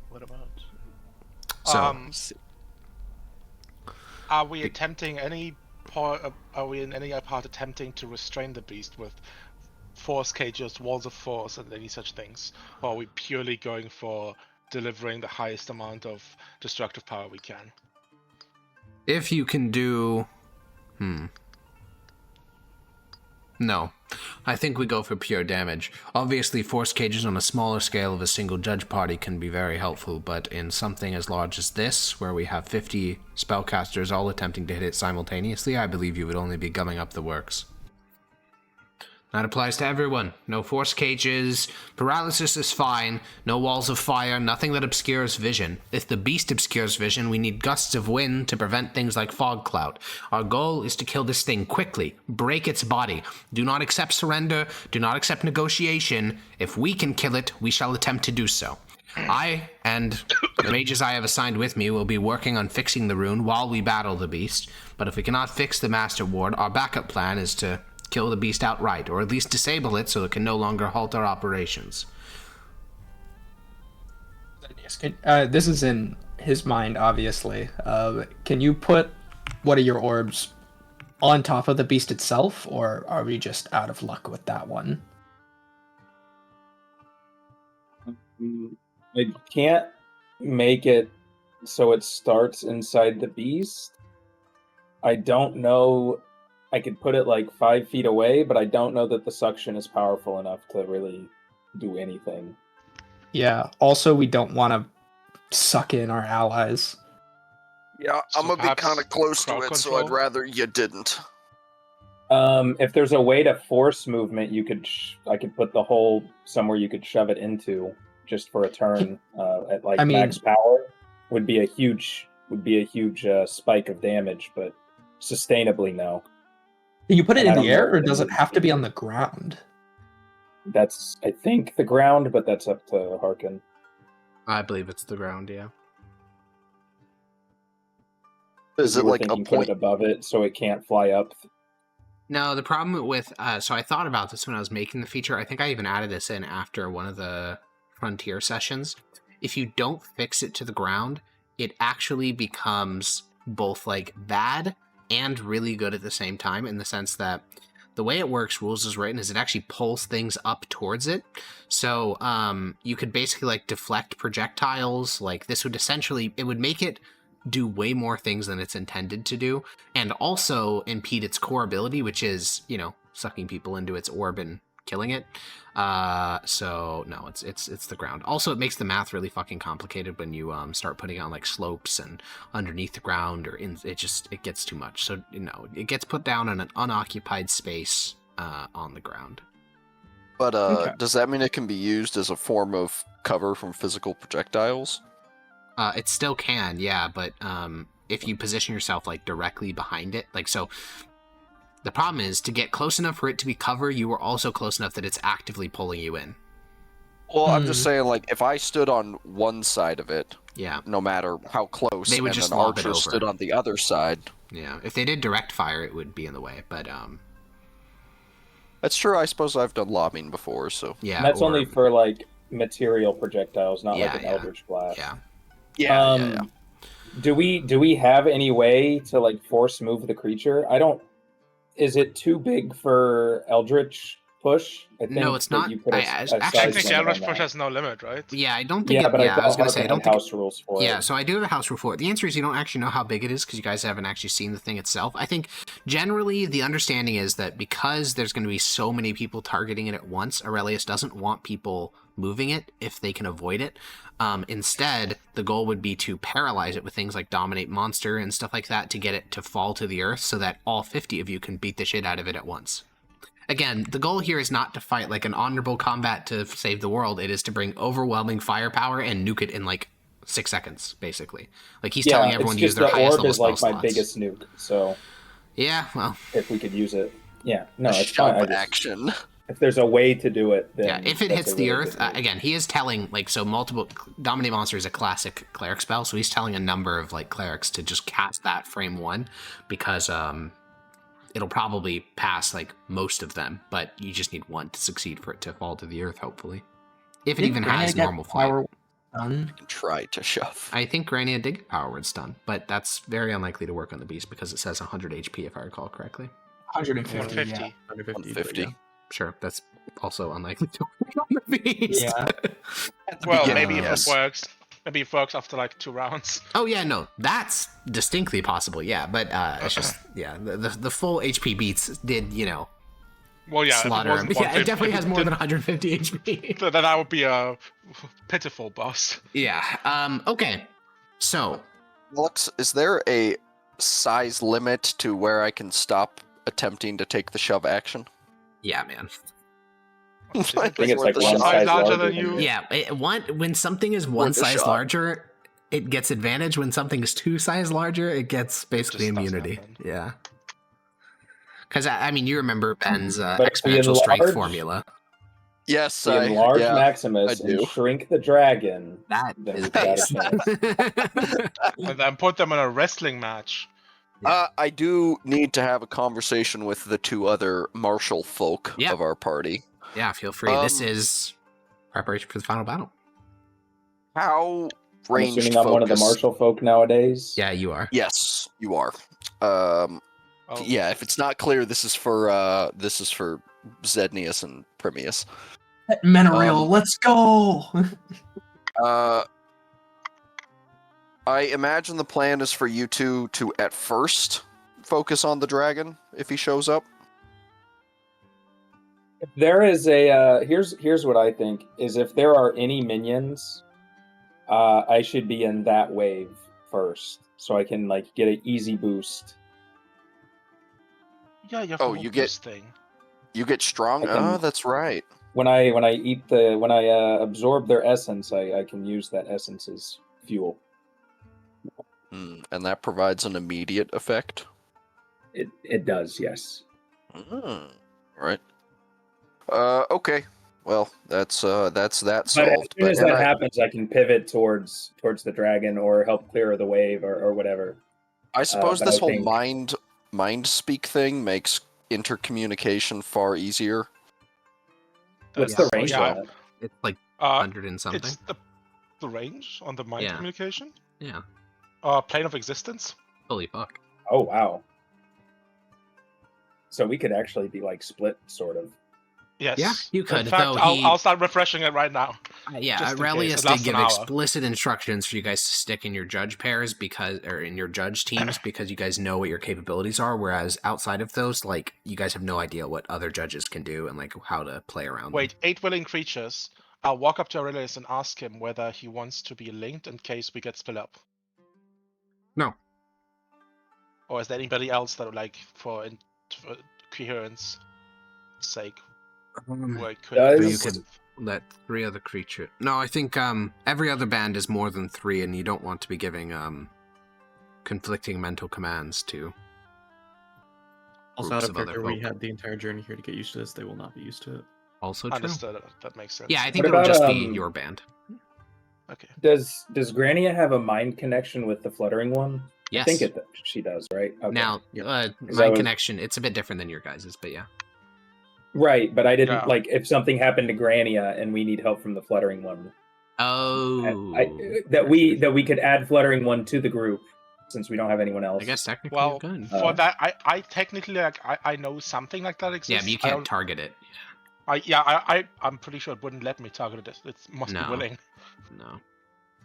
What about? So, are we attempting any part? Are we in any part attempting to restrain the beast with force cages, walls of force, and any such things, or are we purely going for delivering the highest amount of destructive power we can? if you can do... No. I think we go for pure damage. Obviously, force cages on a smaller scale of a single judge party can be very helpful, but in something as large as this, where we have 50 spellcasters all attempting to hit it simultaneously, I believe you would only be gumming up the works. That applies to everyone. No force cages, paralysis is fine, no walls of fire, nothing that obscures vision. If the beast obscures vision, we need gusts of wind to prevent things like fog cloud. Our goal is to kill this thing quickly, break its body. Do not accept surrender, do not accept negotiation. If we can kill it, we shall attempt to do so. I and the mages I have assigned with me will be working on fixing the rune while we battle the beast, but if we cannot fix the Master Ward, our backup plan is to kill the beast outright, or at least disable it so it can no longer halt our operations. This is in his mind, obviously. Can you put one of your orbs on top of the beast itself, or are we just out of luck with that one? I can't make it so it starts inside the beast. I don't know. I could put it like 5 feet away, but I don't know that the suction is powerful enough to really do anything. Yeah. Also, we don't want to suck in our allies. Yeah, So I'm gonna be perhaps kind of close to crowd it, so control? I'd rather you didn't. If there's a way to force movement, you could. I could put the hole somewhere you could shove it into, just for a turn. At like max power, would be a huge spike of damage, but sustainably no. Can you put it And in I the don't know air, or if does it would have to be on the ground? That's, I think, the ground, but that's up to Harkin. I believe it's the ground, yeah. Is You it were like a thinking point? put it above it so it can't fly up? No, the problem with so I thought about this when I was making the feature. I think I even added this in after one of the Frontier sessions. If you don't fix it to the ground, it actually becomes both like bad and really good at the same time, in the sense that the way it works, rules is written, is it actually pulls things up towards it. So you could basically like deflect projectiles. Like this would essentially, it would make it do way more things than it's intended to do, and also impede its core ability, which is, you know, sucking people into its orb and killing it. So no, it's the ground. Also, it makes the math really fucking complicated when you start putting on like slopes and underneath the ground, or in it gets too much. So, you know, it gets put down in an unoccupied space on the ground. But Okay. does that mean it can be used as a form of cover from physical projectiles? It still can, yeah, but if you position yourself like directly behind it, like so. The problem is, to get close enough for it to be cover, you are also close enough that it's actively pulling you in. Well, I'm just saying, like, if I stood on one side of it, yeah, no matter how close, they would and just an lob it archer over. stood on the other side. Yeah, if they did direct fire, it would be in the way, but That's true. I suppose I've done lobbing before, so yeah. And that's only for like material projectiles, not like an Eldritch Blast. Yeah. Do we have any way to like force move the creature? Is it too big for Eldritch push? I think no, it's not. You put actually, Technically, Eldritch Push has no limit, right? Yeah, I don't think. Yeah, but I was gonna say I don't think house rules for it. Yeah, so I do have a house rule for it. The answer is you don't actually know how big it is because you guys haven't actually seen the thing itself. I think generally the understanding is that because there's going to be so many people targeting it at once, Aurelius doesn't want people moving it if they can avoid it. Instead, the goal would be to paralyze it with things like Dominate Monster and stuff like that to get it to fall to the earth so that all 50 of you can beat the shit out of it at once. Again, the goal here is not to fight like an honorable combat to save the world. It is to bring overwhelming firepower and nuke it in like 6 seconds, basically. Like he's telling everyone to use their highest level spell slots. The orb is like my biggest nuke, so yeah, well, if we could use it, yeah, no, it's shove fine. action. If there's a way to do it, then yeah. If it hits the earth, again, he is telling like so multiple. Dominate Monster is a classic cleric spell, so he's telling a number of like clerics to just cast that frame 1 because it'll probably pass like most of them, but you just need 1 to succeed for it to fall to the earth, hopefully. If it even has normal flight. You can try to shove. I think Grania did get Power Word stun, but that's very unlikely to work on the beast because it says 100 HP if I recall correctly. 150. 150. Yeah. 150. Yeah. Sure, that's also unlikely to work on the beast. Yeah. Well, beginning, maybe yes. if it works. Maybe it works after like 2 rounds. Oh yeah, no, that's distinctly possible. Yeah, but it's just the full HP beats did Well, yeah, slaughter him. Yeah, it definitely has more than 150 HP. Then that would be a pitiful boss. Yeah. Okay. So, Alex, is there a size limit to where I can stop attempting to take the shove action? yeah, man. I think it's like one size larger than you. Yeah, when something is one Worth a size shot. larger, it gets advantage. When something is 2 size larger, it gets basically Just doesn't immunity. happen. Yeah. Because I mean, you remember Ben's But the exponential strength enlarge- formula. Yes, The enlarge yeah, Maximus I and do. shrink the dragon. That Then is we've got a based. chance. And then put them in a wrestling match. I do need to have a conversation with the 2 other martial folk Yeah. of our party. Yeah, feel free. This is preparation for the final battle. How I'm ranged assuming I'm one of the focus- martial folk nowadays. Yeah, you are. Yes, you are. Oh, Yeah, if it's not clear, this is for Zednius and Primius. Menoriel, let's go! I imagine the plan is for you two to at first focus on the dragon if he shows up? There is a here's what I think is if there are any minions, I should be in that wave first, so I can like get an easy boost. Yeah, you have Oh, the you whole get- boost thing. You get strong? I can- Oh, that's right. When I absorb their essence, I can use that essence as fuel. And that provides an immediate effect? It does, yes. All right. Okay. Well, that's that solved. But as soon as that happens, I can pivot towards the dragon or help clear the wave or whatever. I suppose but this I whole think- mind speak thing makes intercommunication far easier. What's Yeah, the range yeah. on it? It's like Uh, 100 and something. it's the range on the mind Yeah. communication. Yeah. Plane of existence. Holy fuck. Oh wow! So we could actually be like split, sort of. Yes. Yeah, you could, In fact, though I'll start refreshing it right now. Yeah, Just in Aurelius case, it did lasts give an hour. explicit instructions for you guys to stick in your judge pairs or in your judge teams because you guys know what your capabilities are. Whereas outside of those, like you guys have no idea what other judges can do and like how to play around. Wait, 8 willing creatures. I'll walk up to Aurelius and ask him whether he wants to be linked in case we get split up. No. Or is there anybody else that would like for coherence sake where it could Does- be You could let 3 other creatures. No, I think every other band is more than 3, and you don't want to be giving conflicting mental commands to. Also, groups out of of other character, we folk. had the entire journey here to get used to this. They will not be used to it. Also true. Understood. That makes sense. Yeah, I think What it'll about, just be um, your band. Okay. Does Grania have a mind connection with the fluttering one? Yes. I think she does, right? Okay. Now, Yep. Because my I was- connection, it's a bit different than your guys's, but yeah. Right, but I didn't Yeah. like if something happened to Grania and we need help from the fluttering one. Oh. That we could add fluttering one to the group since we don't have anyone else. I guess technically Well, you could. For that, I technically like I know something like that exists. Yeah, but you I can't don't- target it. I'm pretty sure it wouldn't let me target it. It must No. be willing. No.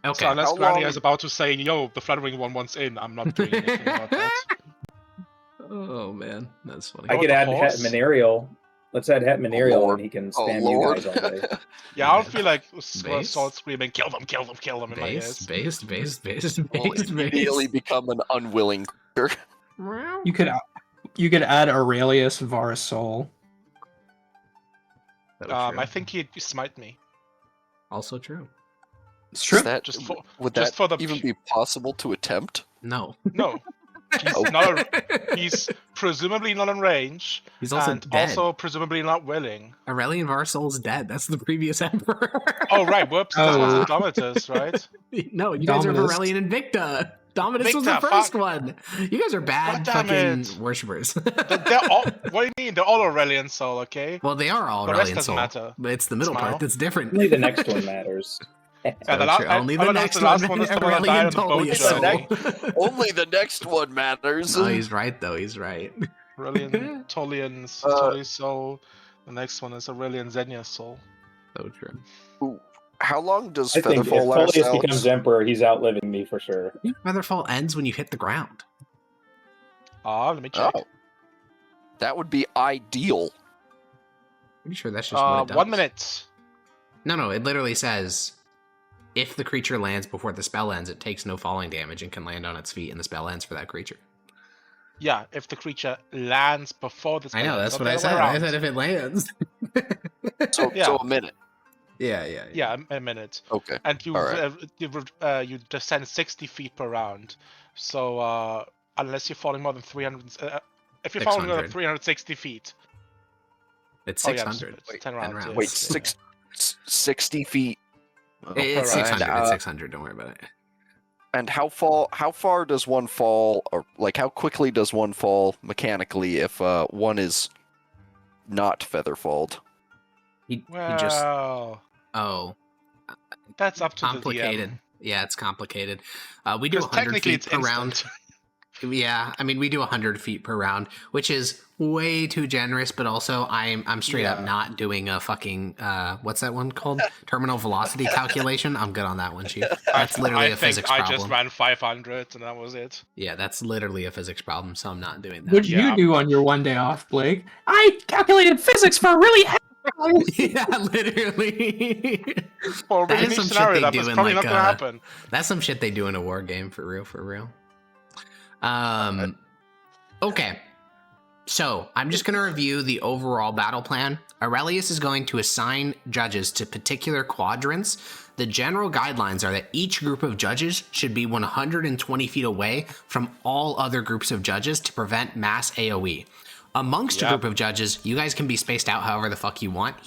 So Okay. unless How Grania long- is about to say, "Yo, the fluttering one wants in," I'm not doing anything about that. Oh man, that's funny. I Or could the add horse? Het Manerial. Let's add Het Manerial Lord. and he can Oh, spam Lord. you guys all day. Yeah, I'll Base? feel like Base? Sword screaming, "Kill them! Kill them! Kill them!" in my ears. Base. Will immediately become an unwilling creature. You could add Aurelius Varsol. I think he'd smite me. Also true. It's true. Is that, Just for- would just that for the even pu- be possible to attempt? No. No, he's Oh. not. He's presumably not in range, He's also and dead. also presumably not willing. Aurelian Varsol's dead. That's the previous emperor. Oh right, whoops. This Oh. was Domitus, right? No, you guys are Dominus. Aurelian and Victa. Dominus was the Victa, first fuck. one. You guys are bad God damn fucking it. worshippers. They're all. What do you mean? They're all Aurelian Soul, okay? Well, they are all The rest Aurelian doesn't soul, matter. but it's the middle Smile. part that's different. Only the next one matters. Yeah, So the last- true. Only the I- I next the last one. one is the one that Aurelian died on the boat Tullius show. soul. Only the next one matters. No, he's right though. He's right. Aurelian Tolian Soul. The next one is Aurelian Xenia Soul. So true. Ooh, how long does I think if Featherfall last? Tullius Alex? becomes emperor, he's outliving me for sure. Featherfall ends when you hit the ground. Let me check. Oh, that would be ideal. Pretty sure that's just what it does. 1 minute. No, it literally says if the creature lands before the spell ends, it takes no falling damage and can land on its feet, and the spell ends for that creature. Yeah, if the creature lands before the spell I know, ends, that's not what I the other said. way I around. said if it lands. So, Yeah. so a minute. Yeah. Yeah, a minute. Okay. And you Alright. you descend 60 feet per round. So unless you're falling more than 300, if you're falling more than 600. 360 feet, It's Oh, yeah, 600. it's 10 rounds, yeah. Wait, Yeah. 60 feet. It's per 600. round. It's 600. Don't worry about it. And how far does one fall, or like how quickly does one fall mechanically if one is not featherfalled? He just. well, Oh, that's up to complicated. the DM. Yeah, it's complicated. We do Because 100 technically feet it's per round. instant. Yeah, I mean, we do 100 feet per round, which is way too generous, but also I'm straight up not doing a fucking, what's that one called? Terminal velocity calculation? I'm good on that one, Chief. That's literally a physics I problem. just ran 500 and that was it. Yeah, that's literally a physics problem, so I'm not doing that. What did you do on your one day off, Blake? I calculated physics for really heavy. Yeah, literally. For a That really is niche some shit scenario, they that do was in, probably like, not gonna happen. That's some shit they do in a war game, for real, for real. Okay. So, I'm just going to review the overall battle plan. Aurelius is going to assign judges to particular quadrants. The general guidelines are that each group of judges should be 120 feet away from all other groups of judges to prevent mass AoE. Amongst a group of judges, you guys can be spaced out however the fuck you want.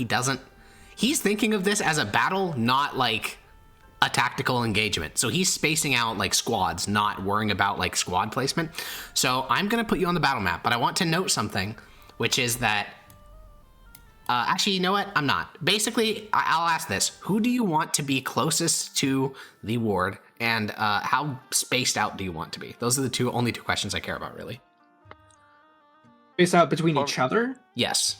He's thinking of this as a battle, not like a tactical engagement. So he's spacing out like squads, not worrying about like squad placement. So I'm going to put you on the battle map, but I want to note something, which is that, actually, you know what? I'm not. Basically, I'll ask this. Who do you want to be closest to the ward, and how spaced out do you want to be? Those are the only two questions I care about, really. Spaced out between each other? Yes.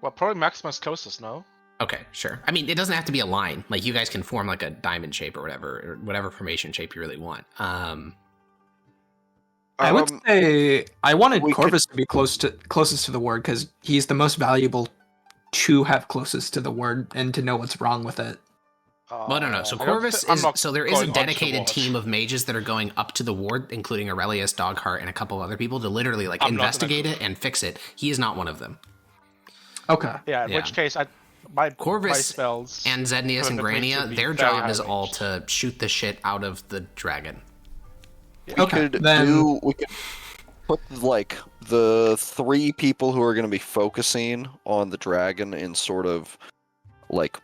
Well, probably Maximus closest, no? Okay, sure. I mean, it doesn't have to be a line. Like, you guys can form like a diamond shape or whatever formation shape you really want. I would say I wanted Corvus to be closest to the ward because he's the most valuable to have closest to the ward and to know what's wrong with it. Well, no. So Corvus is so there is a dedicated team of mages that are going up to the ward, including Aurelius, Dogheart, and a couple of other people to literally like investigate it and fix it. He is not one of them. Okay. Yeah. In which case, Corvus my spells and Zednius and Grania, their job is all to shoot the shit out of the dragon. We could put like the 3 people who are going to be focusing on the dragon in sort of like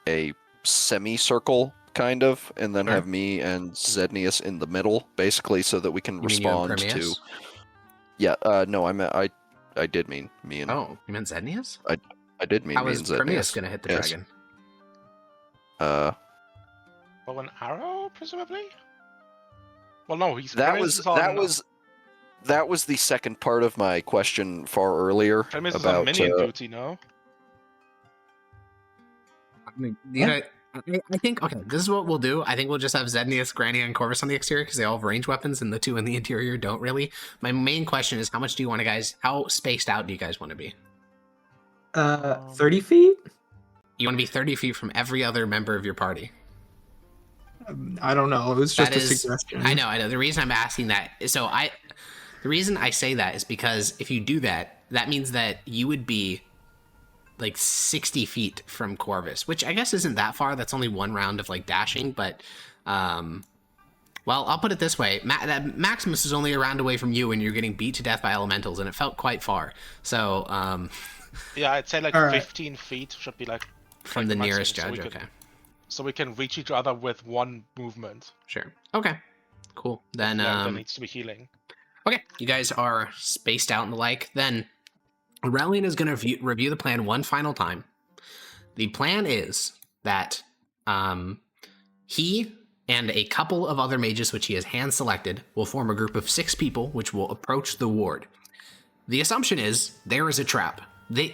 a semicircle kind of, and then have me and Zednius in the middle, basically, so that we can respond to. Yeah. No, I did mean me and. Oh, you meant Zednius? I did mean How me is and Zednius. Primeus gonna hit the dragon? Bow and arrow, presumably. Well, no, that was the second part of my question far earlier Primeus about is on minion duty, no? I think, okay, this is what we'll do. I think we'll just have Zednius, Grania, and Corvus on the exterior because they all have range weapons and the 2 in the interior don't really. My main question is, how much do you want to guys, how spaced out do you guys want to be? 30 feet? You want to be 30 feet from every other member of your party? I don't know. It was just a suggestion. I know. The reason I'm asking that is the reason I say that is because if you do that, that means that you would be like 60 feet from Corvus, which I guess isn't that far. That's only 1 round of like dashing, but well, I'll put it this way. That Maximus is only a round away from you and you're getting beat to death by elementals, and it felt quite far. So, yeah, I'd say like 15 feet should be like from the nearest judge. So we can reach each other with 1 movement. Sure. Okay. Cool. Then there needs to be healing. Okay, you guys are spaced out and the like. Then Aurelian is going to review the plan one final time. The plan is that he and a couple of other mages, which he has hand selected, will form a group of 6 people, which will approach the ward. The assumption is there is a trap.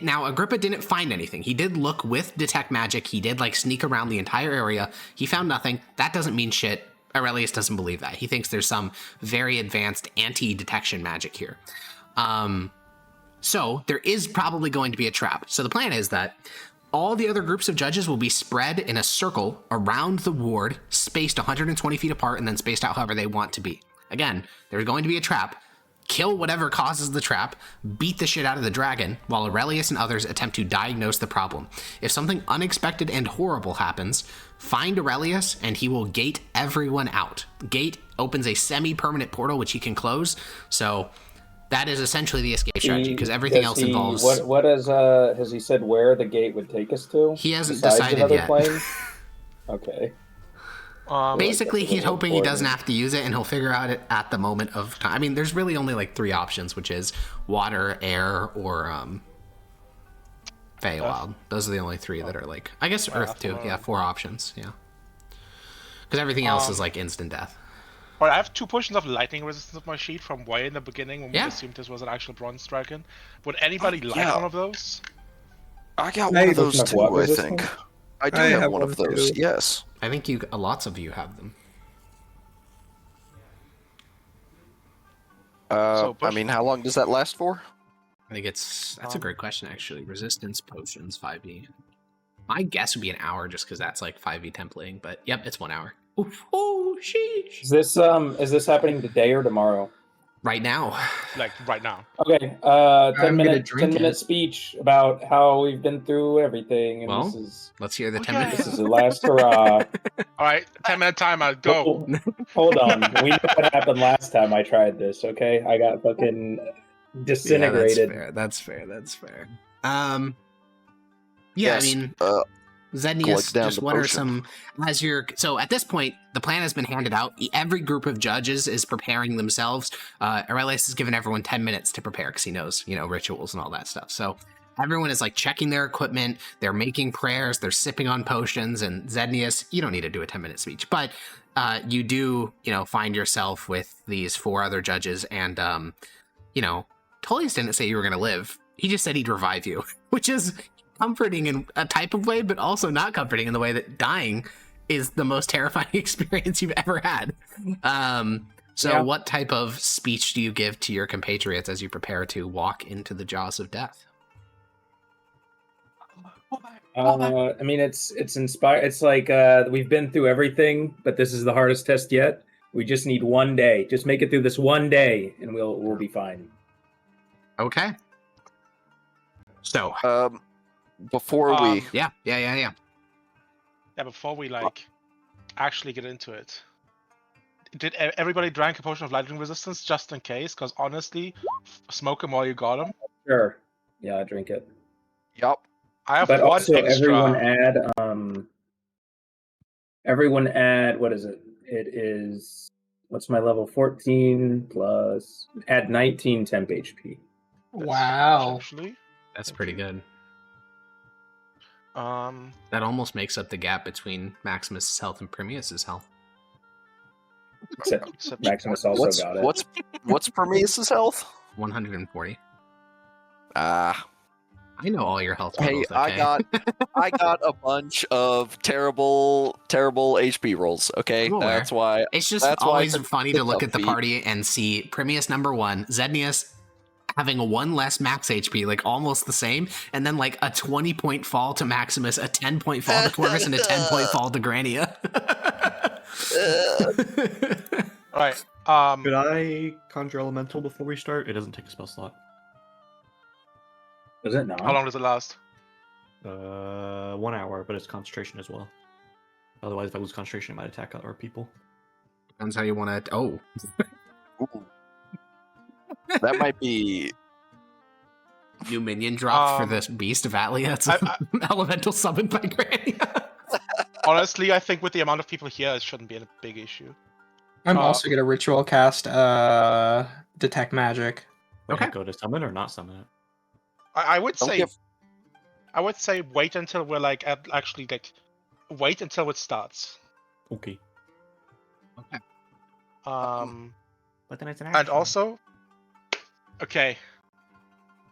Now, Agrippa didn't find anything. He did look with detect magic. He did like sneak around the entire area. He found nothing. That doesn't mean shit. Aurelius doesn't believe that. He thinks there's some very advanced anti-detection magic here. So there is probably going to be a trap. So the plan is that all the other groups of judges will be spread in a circle around the ward, spaced 120 feet apart, and then spaced out however they want to be. Again, there's going to be a trap. Kill whatever causes the trap, beat the shit out of the dragon, while Aurelius and others attempt to diagnose the problem. If something unexpected and horrible happens, find Aurelius and he will gate everyone out. Gate opens a semi-permanent portal which he can close, so that is essentially the escape strategy, because everything else involves... What has he said where the gate would take us to? He hasn't decided yet. Okay. Basically, he's hoping he doesn't have to use it, and he'll figure out it at the moment of time. I mean, there's really only like 3 options, which is water, air, or Feywild. Those are the only 3 that are like... I guess Earth, too. Yeah, 4 options, yeah. Because everything else is like instant death. Alright, I have 2 potions of lightning resistance on my sheet from way in the beginning when we Yeah. assumed this was an actual bronze dragon. Would anybody like Yeah. one of those? I got I- one of those Potion of too, what I think. resistance? I do I have have one of one those, too. yes. I think lots of you have them. So, I mean, how long does that last for? I think that's a great question, actually. Resistance potions, 5e. My guess would be an hour, just because that's like 5e templating. But yep, it's 1 hour. Oof. Oh, sheesh. Is this happening today or tomorrow? Right now. like right now. Okay, 10 gonna minute drink 10-minute it. speech about how we've been through everything, and Well, this is Let's hear the Oh, 10 yeah. minutes. this is the last hurrah. Alright, 10-minute timer, go! Oh, hold on, we know what happened last time I tried this. Okay, I got fucking disintegrated. Yeah, that's fair. Yeah, Yes, I mean, glug Zednius, down just the what are potion. so at this point, the plan has been handed out. Every group of judges is preparing themselves. Aurelius has given everyone 10 minutes to prepare because he knows, rituals and all that stuff. So everyone is like checking their equipment, they're making prayers, they're sipping on potions, and Zednius, you don't need to do a 10-minute speech, but you do, find yourself with these 4 other judges, and Tullius didn't say you were gonna live. He just said he'd revive you, which is comforting in a type of way, but also not comforting in the way that dying is the most terrifying experience you've ever had. So what type of speech do you give to your compatriots as you prepare to walk into the jaws of death? I mean, it's inspired. It's like we've been through everything, but this is the hardest test yet. We just need 1 day. Just make it through this 1 day, and we'll be fine. Okay. So Before we... yeah. Yeah, before we actually get into it, did everybody drank a potion of lightning resistance just in case? Because honestly, smoke them while you got them. Sure. Yeah, I drink it. Yup. I have But one also, extra. everyone add. What is it? It is. What's my level? 14 plus. Add 19 temp HP. Wow. Actually, That's pretty good. Um, That almost makes up the gap between Maximus' health and Primeus's health. Except except- Maximus also got it. What's Prometheus' health? 140. Ah. I know all your health Hey, rolls, okay? I got a bunch of terrible HP rolls. Okay, I'm aware. that's why. It's just That's why always the- funny the to look at the feat. party and see Primeus number 1, Zednius having a 1 less max HP, like almost the same, and then like a 20-point fall to Maximus, a 10-point fall to Corvus, and a 10-point fall to Grania. all right. Could I conjure elemental before we start? It doesn't take a spell slot. Does it not? How long does it last? 1 hour, but it's concentration as well. Otherwise, if I lose concentration, it might attack other people. Depends how you want to. Oh, Ooh. That might be. new minion dropped for this Beast of Atlia. It's elemental summoned by Grania. Honestly, I think with the amount of people here, it shouldn't be a big issue. I'm also gonna ritual cast detect magic. Okay. Go to summon or not summon it. I would Don't say, give- I would say wait until we're wait until it starts. Okay. But then it's an action. And also, okay,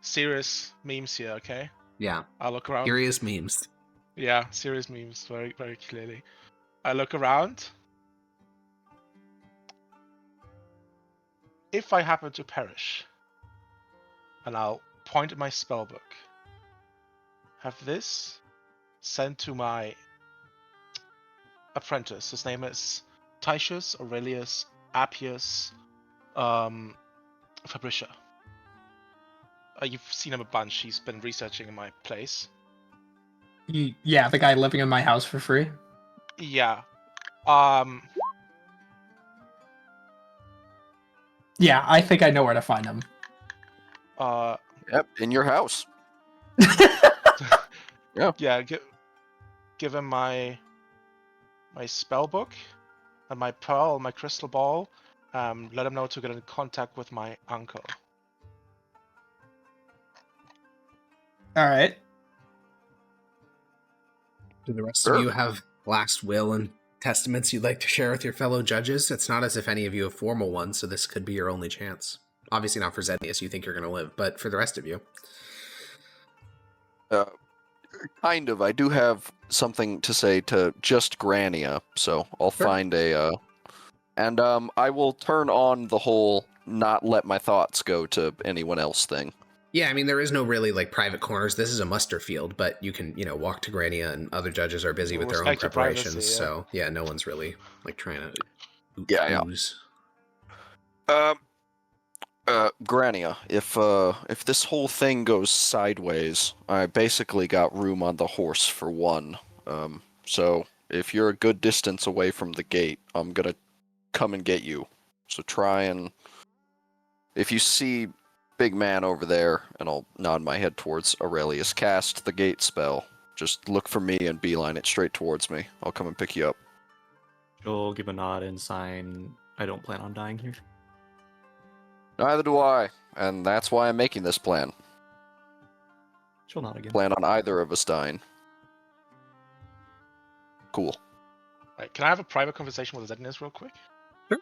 serious memes here. Okay, Yeah, I look around. curious memes. Yeah, serious memes, very very clearly. I look around. If I happen to perish, and I'll point at my spellbook, have this sent to my apprentice. His name is Titius Aurelius Appius Fabricia. You've seen him a bunch. He's been researching in my place. Yeah, the guy living in my house for free. Yeah. Yeah, I think I know where to find him. Yep, in your house. Yeah. Give him my spell book and my pearl, my crystal ball. Let him know to get in contact with my uncle. All right. Do the rest Sure. of you have last will and testaments you'd like to share with your fellow judges? It's not as if any of you have formal ones, so this could be your only chance. Obviously not for Zednius, you think you're going to live, but for the rest of you. Kind of. I do have something to say to just Grania, so I'll find a... And I will turn on the whole not let my thoughts go to anyone else thing. Yeah, I mean, there is no really, like, private corners. This is a muster field, but you can, walk to Grania, and other judges are busy with their own preparations, privacy, so, yeah, no one's really, like, trying to ooze. Grania, if this whole thing goes sideways, I basically got room on the horse for one. So if you're a good distance away from the gate, I'm gonna come and get you. So try and... If you see big man over there, and I'll nod my head towards Aurelius, cast the gate spell. Just look for me and beeline it straight towards me. I'll come and pick you up. She'll give a nod and sign, I don't plan on dying here. Neither do I, and that's why I'm making this plan. She'll nod again. Plan on either of us dying. Cool. Right, can I have a private conversation with Zednius real quick? Sure.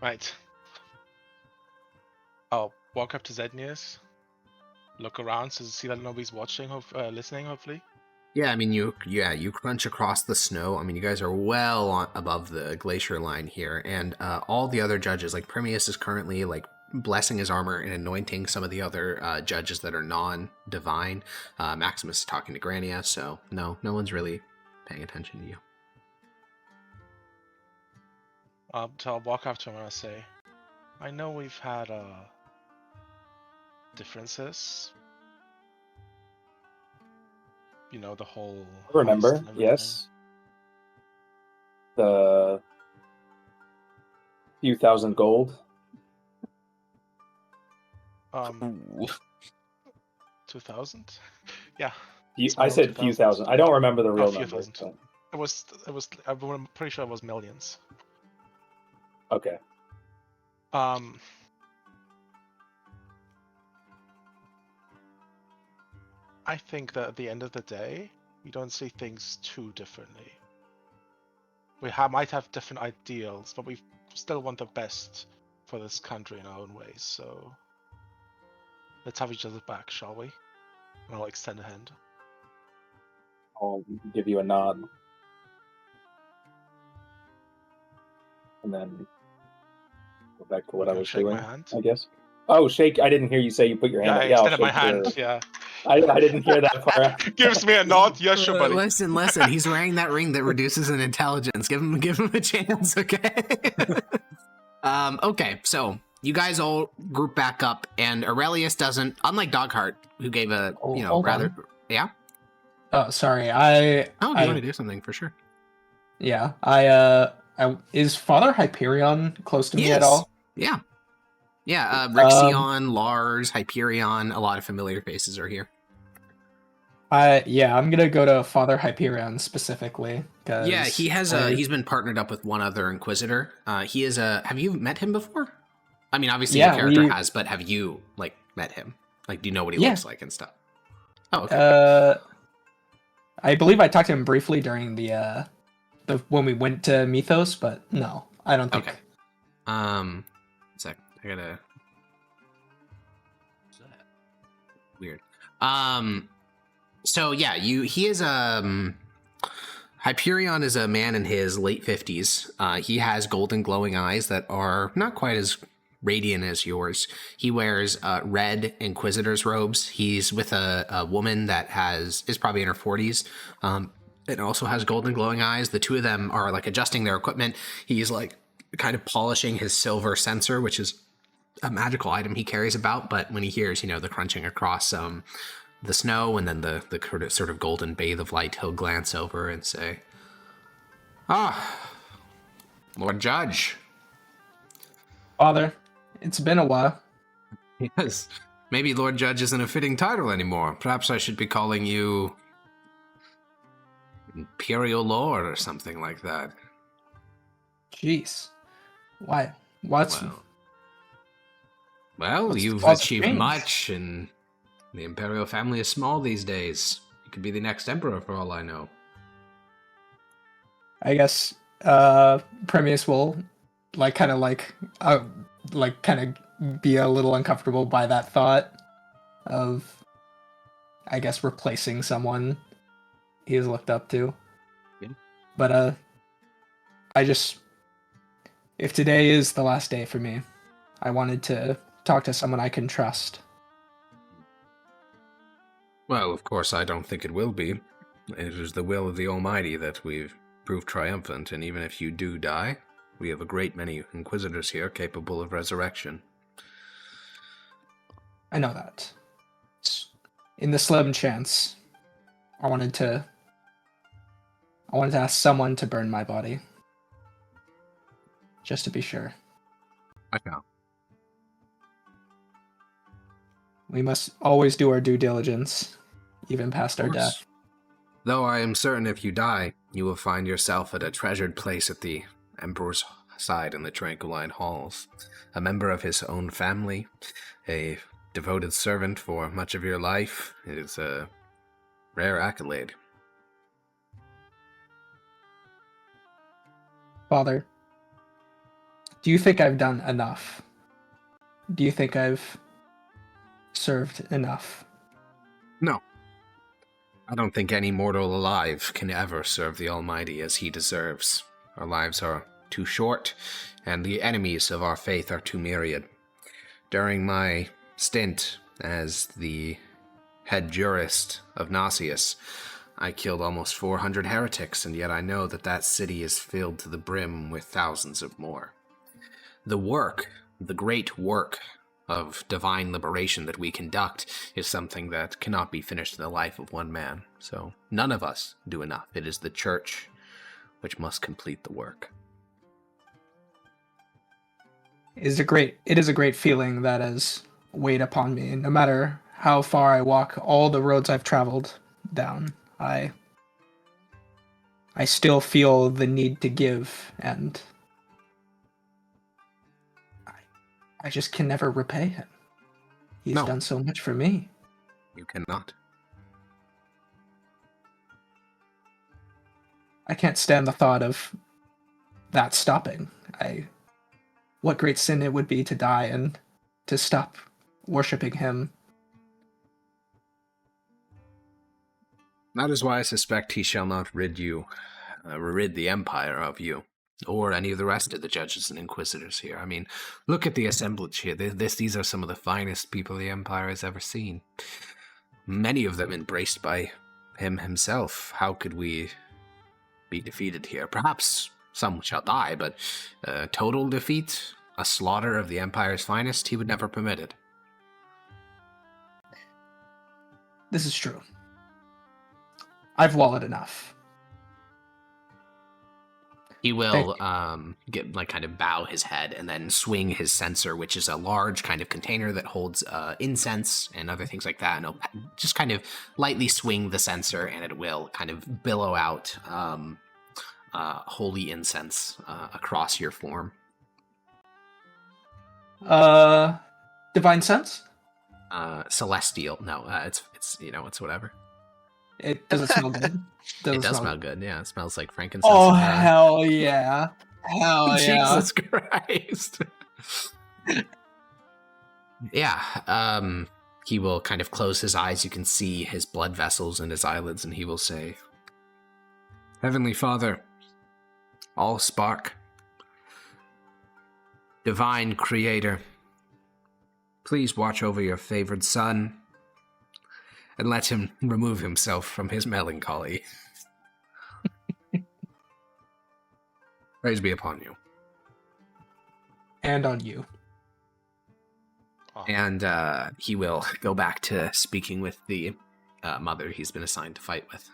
Right. I'll walk up to Zednius, look around to see that nobody's watching, listening, hopefully. Yeah, I mean, you crunch across the snow. I mean, you guys are well above the glacier line here, and all the other judges, like Primius is currently, like, blessing his armor and anointing some of the other judges that are non-divine. Maximus is talking to Grania, so no one's really paying attention to you. So I'll walk up to him and I'll say, I know we've had differences. The whole... Remember, yes. The few thousand gold. 2,000? Yeah. I said few thousand. I don't remember the real number. But... It was. I'm pretty sure it was millions. Okay. I think that at the end of the day, we don't see things too differently. We might have different ideals, but we still want the best for this country in our own ways, so let's have each other back, shall we? And I'll extend a hand. I'll give you a nod. And then go back to what I was doing, I guess. Oh, shake! I didn't hear you say you put your hand up. Yeah, I extended my hand, yeah. I didn't hear that part. Gives me a nod. Yes, sure, buddy. Listen. He's wearing that ring that reduces in intelligence. Give him a chance, okay? Okay, so you guys all group back up, and Aurelius doesn't, unlike Dogheart, who gave a, rather... On. Yeah? Oh, sorry, you want to do something, for sure. Yeah, I is Father Hyperion close to me at all? Yeah. Yeah, Rixion, Lars, Hyperion, a lot of familiar faces are here. I'm gonna go to Father Hyperion specifically. Yeah, he has he's been partnered up with one other Inquisitor. He is have you met him before? I mean, obviously your character has, but have you, like, met him? Like, do you know what he looks like and stuff? Oh, okay. I believe I talked to him briefly during the when we went to Mythos, but no, I don't think. Okay. One sec. I gotta... What's that? Weird. So yeah, he is Hyperion is a man in his late 50s. He has golden glowing eyes that are not quite as radiant as yours. He wears red Inquisitor's robes. He's with a woman that is probably in her 40s. It also has golden glowing eyes. The two of them are, like, adjusting their equipment. He's, like, kind of polishing his silver censer, which is a magical item he carries about. But when he hears, the crunching across the snow and then the sort of golden bathe of light, he'll glance over and say, Lord Judge. Father, it's been a while. Yes, maybe Lord Judge isn't a fitting title anymore. Perhaps I should be calling you Imperial Lord or something like that. Jeez. Why? Well, you've achieved much, and the Imperial family is small these days. You could be the next emperor for all I know. I guess Premius will kind of be a little uncomfortable by that thought of, I guess, replacing someone he has looked up to. Yeah. But if today is the last day for me, I wanted to talk to someone I can trust. Well, of course, I don't think it will be. It is the will of the Almighty that we've proved triumphant, and even if you do die, we have a great many Inquisitors here capable of resurrection. I know that. In the slim chance, I wanted to ask someone to burn my body. Just to be sure. I know. We must always do our due diligence, even past our death. Though I am certain if you die, you will find yourself at a treasured place at the Emperor's side in the Tranquiline Halls. A member of his own family, a devoted servant for much of your life. It is a rare accolade. Father, do you think I've done enough? Do you think I've served enough? No. I don't think any mortal alive can ever serve the Almighty as he deserves. Our lives are too short, and the enemies of our faith are too myriad. During my stint as the head jurist of Gnossius, I killed almost 400 heretics, and yet I know that that city is filled to the brim with thousands of more. The great work of divine liberation that we conduct is something that cannot be finished in the life of one man. So none of us do enough. It is the church which must complete the work. It is a great feeling that has weighed upon me. No matter how far I walk, all the roads I've traveled down, I still feel the need to give, and I just can never repay him. He's done so much for me. You cannot. I can't stand the thought of that stopping. What great sin it would be to die and to stop worshipping him. That is why I suspect he shall not rid the Empire of you, or any of the rest of the judges and inquisitors here. I mean, look at the assemblage here. These are some of the finest people the Empire has ever seen. Many of them embraced by him himself. How could we be defeated here? Perhaps some shall die, but total defeat, a slaughter of the Empire's finest, he would never permit it. This is true. I've wallowed enough. He will kind of bow his head and then swing his censer, which is a large kind of container that holds incense and other things like that. And he'll just kind of lightly swing the censer, and it will kind of billow out holy incense across your form. Divine sense? Celestial. No, it's whatever. It doesn't smell good. It does smell good. Yeah, it smells like frankincense. Oh, hell yeah. Hell yeah. Jesus Christ. Yeah, he will kind of close his eyes. You can see his blood vessels in his eyelids, and he will say, Heavenly Father, all spark, divine creator, please watch over your favored son and let him remove himself from his melancholy. Praise be upon you. And on you. And he will go back to speaking with the mother he's been assigned to fight with.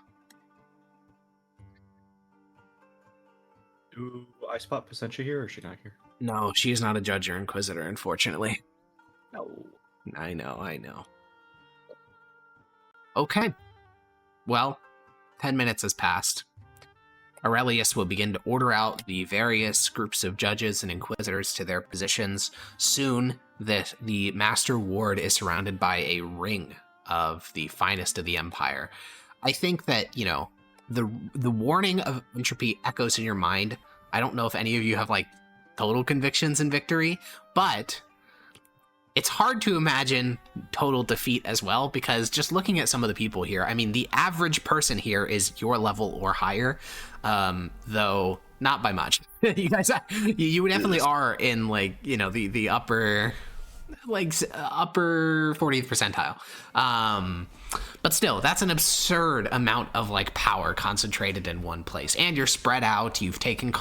Do I spot Placentia here, or is she not here? No, she is not a judge or inquisitor, unfortunately. No. I know. Okay. Well, 10 minutes has passed. Aurelius will begin to order out the various groups of judges and inquisitors to their positions. Soon, the Master Ward is surrounded by a ring of the finest of the Empire. I think that, the warning of entropy echoes in your mind. I don't know if any of you have like total convictions in victory, but it's hard to imagine total defeat as well, because just looking at some of the people here, I mean, the average person here is your level or higher, though not by much. You guys, you definitely are in like, you know, the upper 40th percentile. But still, that's an absurd amount of like power concentrated in one place, and you're spread out. You've taken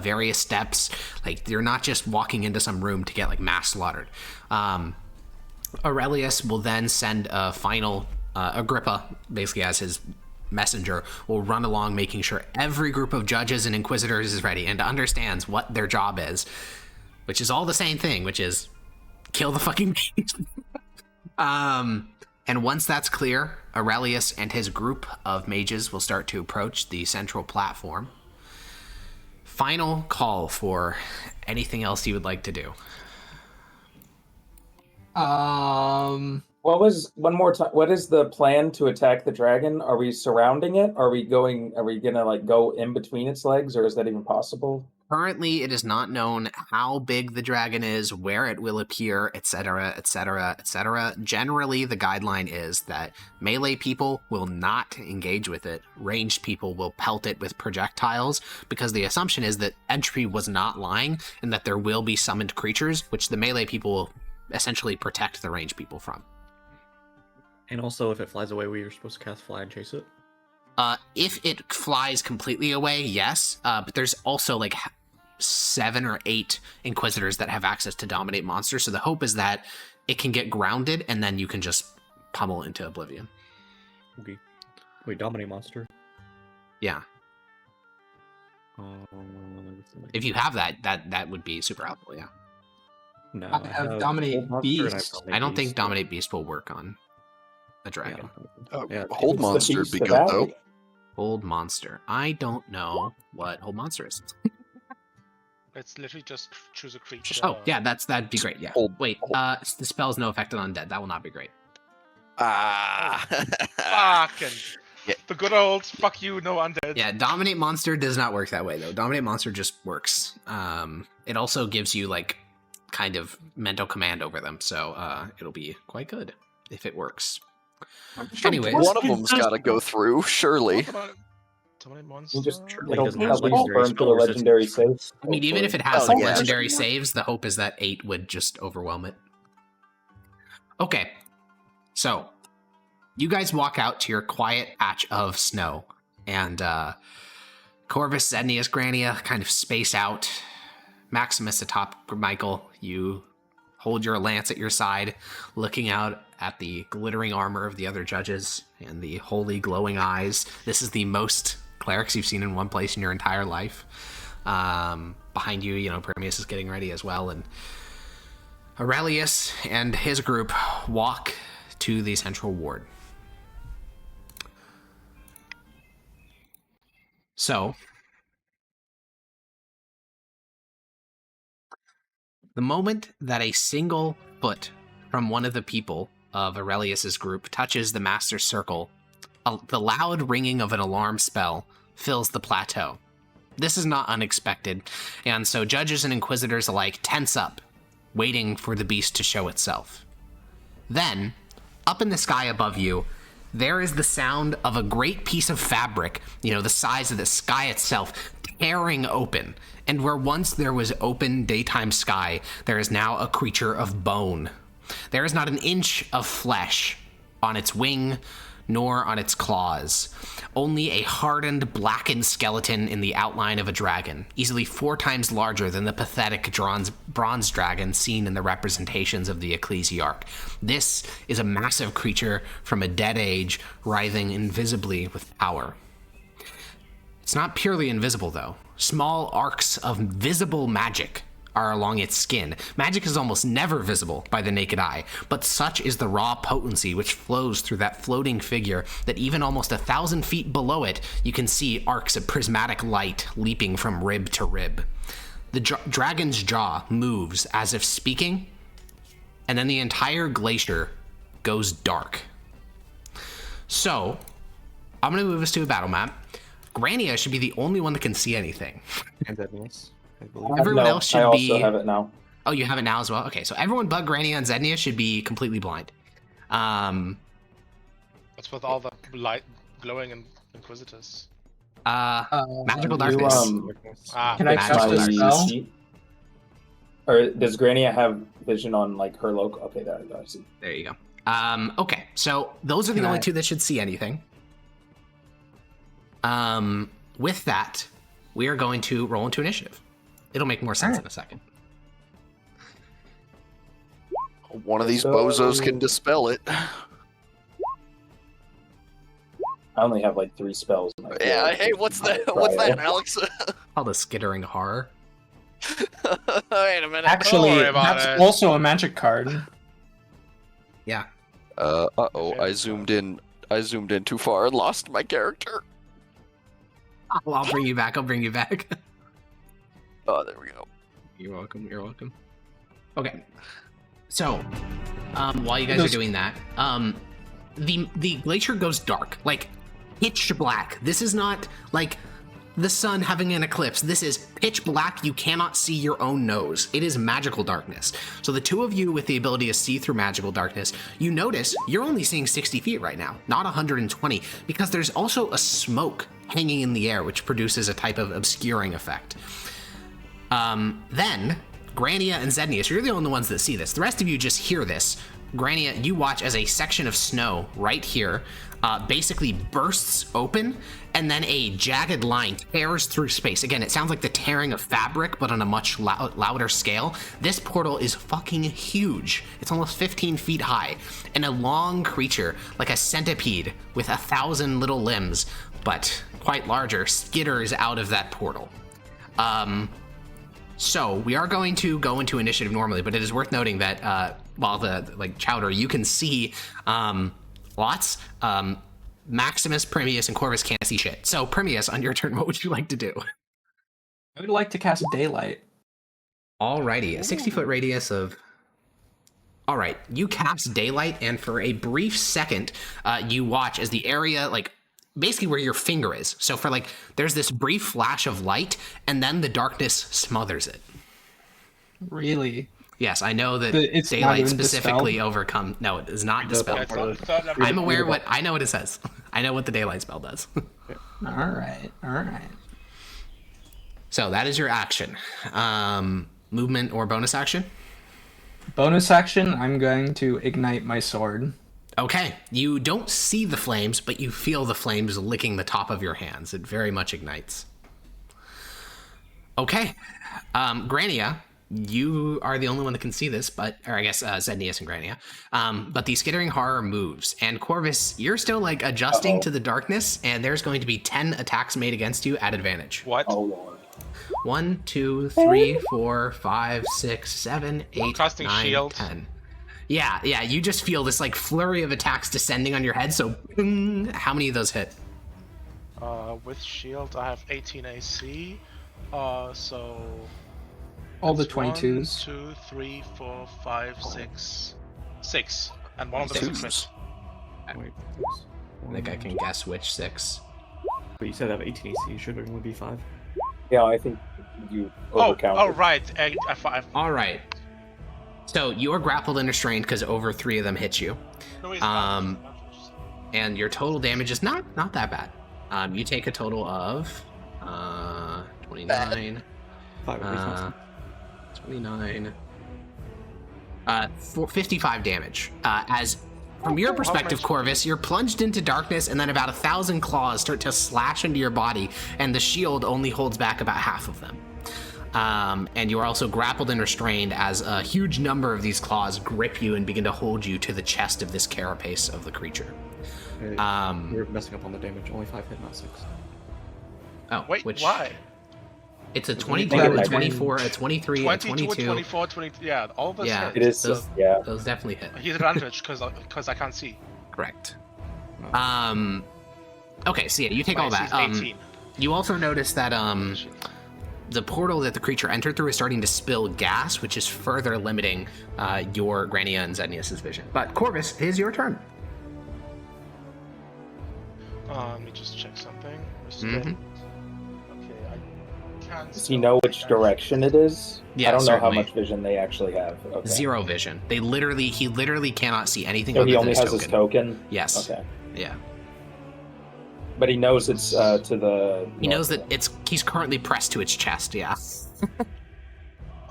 various steps. Like, you're not just walking into some room to get like mass slaughtered. Aurelius will then send a final Agrippa, basically as his messenger, will run along, making sure every group of judges and inquisitors is ready and understands what their job is, which is all the same thing, which is kill the fucking beast. And once that's clear, Aurelius and his group of mages will start to approach the central platform. Final call for anything else you would like to do. What was one more time? What is the plan to attack the dragon? Are we surrounding it? Are we gonna like go in between its legs, or is that even possible? Currently, it is not known how big the dragon is, where it will appear, etc., etc., etc. Generally, the guideline is that melee people will not engage with it. Ranged people will pelt it with projectiles, because the assumption is that entropy was not lying, and that there will be summoned creatures, which the melee people will essentially protect the ranged people from. And also, if it flies away, we are supposed to cast Fly and chase it? If it flies completely away, yes. But there's also like 7 or 8 Inquisitors that have access to dominate monsters. So the hope is that it can get grounded and then you can just pummel into oblivion. Okay. Wait, dominate monster? Yeah. If you have that would be super helpful, yeah. No, I have dominate beast. I don't think dominate beast will work on a dragon. Hold monster would be good, though. Hold monster. I don't know what hold monster is. It's literally just choose a creature. Oh, yeah, that'd be great, yeah. Wait, the spell's no effect on undead. That will not be great. Fucking. Yeah. The good old fuck you, no undead. Yeah, dominate monster does not work that way, though. Dominate monster just works. It also gives you, like, kind of mental command over them, so it'll be quite good if it works. Anyways, one of them's got to go through, surely. Dominate monster. It'll burn to the legendary saves. I mean, even if it has some legendary saves, the hope is that 8 would just overwhelm it. Okay, so you guys walk out to your quiet patch of snow, and Corvus, Zednius, Grania kind of space out. Maximus atop Michael, you hold your lance at your side, looking out at the glittering armor of the other judges and the holy glowing eyes. This is the most clerics you've seen in one place in your entire life. Behind you, Permius is getting ready as well, and Aurelius and his group walk to the central ward. So, the moment that a single foot from one of the people of Aurelius's group touches the master's circle, the loud ringing of an alarm spell fills the plateau. This is not unexpected, and so judges and inquisitors alike tense up, waiting for the beast to show itself. Then, up in the sky above you, there is the sound of a great piece of fabric, the size of the sky itself, tearing open. And where once there was open daytime sky, there is now a creature of bone. There is not an inch of flesh on its wing, nor on its claws. Only a hardened, blackened skeleton in the outline of a dragon, easily 4 times larger than the pathetic bronze dragon seen in the representations of the ecclesiarch. This is a massive creature from a dead age, writhing invisibly with power. It's not purely invisible, though. Small arcs of visible magic are along its skin. Magic is almost never visible by the naked eye, but such is the raw potency which flows through that floating figure that even almost 1,000 feet below it, you can see arcs of prismatic light leaping from rib to rib. The dragon's jaw moves as if speaking, and then the entire glacier goes dark. So, I'm going to move us to a battle map. Grania should be the only one that can see anything. And Zednius, I believe. Everyone No, else should I also be... have it now. Oh, you have it now as well? Okay, so everyone but Grania and Zednia should be completely blind. What's with all the light glowing Inquisitors? Magical you, darkness. Can I cast a spell? Or does Grania have vision on like her local? Okay, there I go. I see. There you go. Okay, so those are the only two that should see anything. With that, we are going to roll into initiative. It'll make more sense in a second. One of these bozos can dispel it. I only have like 3 spells. Yeah, hey, what's that? What's that, Alex? Called a skittering horror. Wait a minute. Actually, Don't worry about that's it. also a magic card. Yeah. Uh-oh, I zoomed in too far and lost my character. I'll bring you back. Oh, there we go. You're welcome. Okay. So, while you guys are doing that, the glacier goes dark, like pitch black. This is not like the sun having an eclipse. This is pitch black. You cannot see your own nose. It is magical darkness. So the two of you with the ability to see through magical darkness, you notice you're only seeing 60 feet right now, not 120, because there's also a smoke hanging in the air, which produces a type of obscuring effect. Then Grania and Zednius, you're the only ones that see this. The rest of you just hear this. Grania, you watch as a section of snow right here basically bursts open, and then a jagged line tears through space. Again, it sounds like the tearing of fabric, but on a much louder scale. This portal is fucking huge. It's almost 15 feet high, and a long creature, like a centipede with 1,000 little limbs, but quite larger, skitters out of that portal. So we are going to go into initiative normally, but it is worth noting that while the Chowder, you can see lots. Maximus, Primius, and Corvus can't see shit. So Primius, on your turn, what would you like to do? I would like to cast daylight. Alrighty, a 60-foot radius of... Alright, you cast daylight, and for a brief second, you watch as the area, basically where your finger is. So for there's this brief flash of light, and then the darkness smothers it. Really? Yes, I know that It's daylight specifically overcome. No, it is not dispel. I'm aware I know what it says. I know what the daylight spell does. All right. So that is your action. Movement or bonus action? Bonus action, I'm going to ignite my sword. Okay, you don't see the flames, but you feel the flames licking the top of your hands. It very much ignites. Okay, Grania, you are the only one that can see this, Zednius and Grania, but the skittering horror moves. And Corvus, you're still adjusting to the darkness, and there's going to be 10 attacks made against you at advantage. What? Oh lord. 1, 2, 3, 4, 5, 6, 7, 8, Casting 9, shield. 10. Yeah, you just feel this flurry of attacks descending on your head, so bing, how many of those hit? With shield, I have 18 AC, so... All the that's 22s. 1, 2, 3, 4, 5, 6. 6. And one of them is a crit. Wait, I think I can guess which 6. but you said I have 18 AC. Should only be 5. Yeah, I think you overcounted. Oh, right. All right. So you are grappled and restrained because over 3 of them hit you. No, he's And your total damage is not that bad. You take a total of 29. 29. 55 damage. As from your perspective, Corvus, you're plunged into darkness, and then about 1,000 claws start to slash into your body, and the shield only holds back about half of them. And you are also grappled and restrained as a huge number of these claws grip you and begin to hold you to the chest of this carapace of the creature. We're messing up on the damage. Only 5 hit, not 6. Oh, Wait, why? It's a 22, a 24, a 23, a 22, 22. 24, 20. Yeah, all of us Yeah, hit. It is. Those, Yeah. those definitely hit. He's advantage because I can't see. Correct. Okay, so yeah, you take all My AC that. is 18. You also notice that the portal that the creature entered through is starting to spill gas, which is further limiting your Grania and Zednius' vision. But Corvus, it is your turn. Let me just check something. Mhm. Okay, I can't. Does he know which direction it is? Yeah, I don't know how certainly. much vision they actually have. Okay. 0 vision. He literally cannot see anything So other he than only his has token. his token? Yes. Okay. Yeah. But he knows it's to the... He knows north that of he's currently pressed to its chest, yeah. So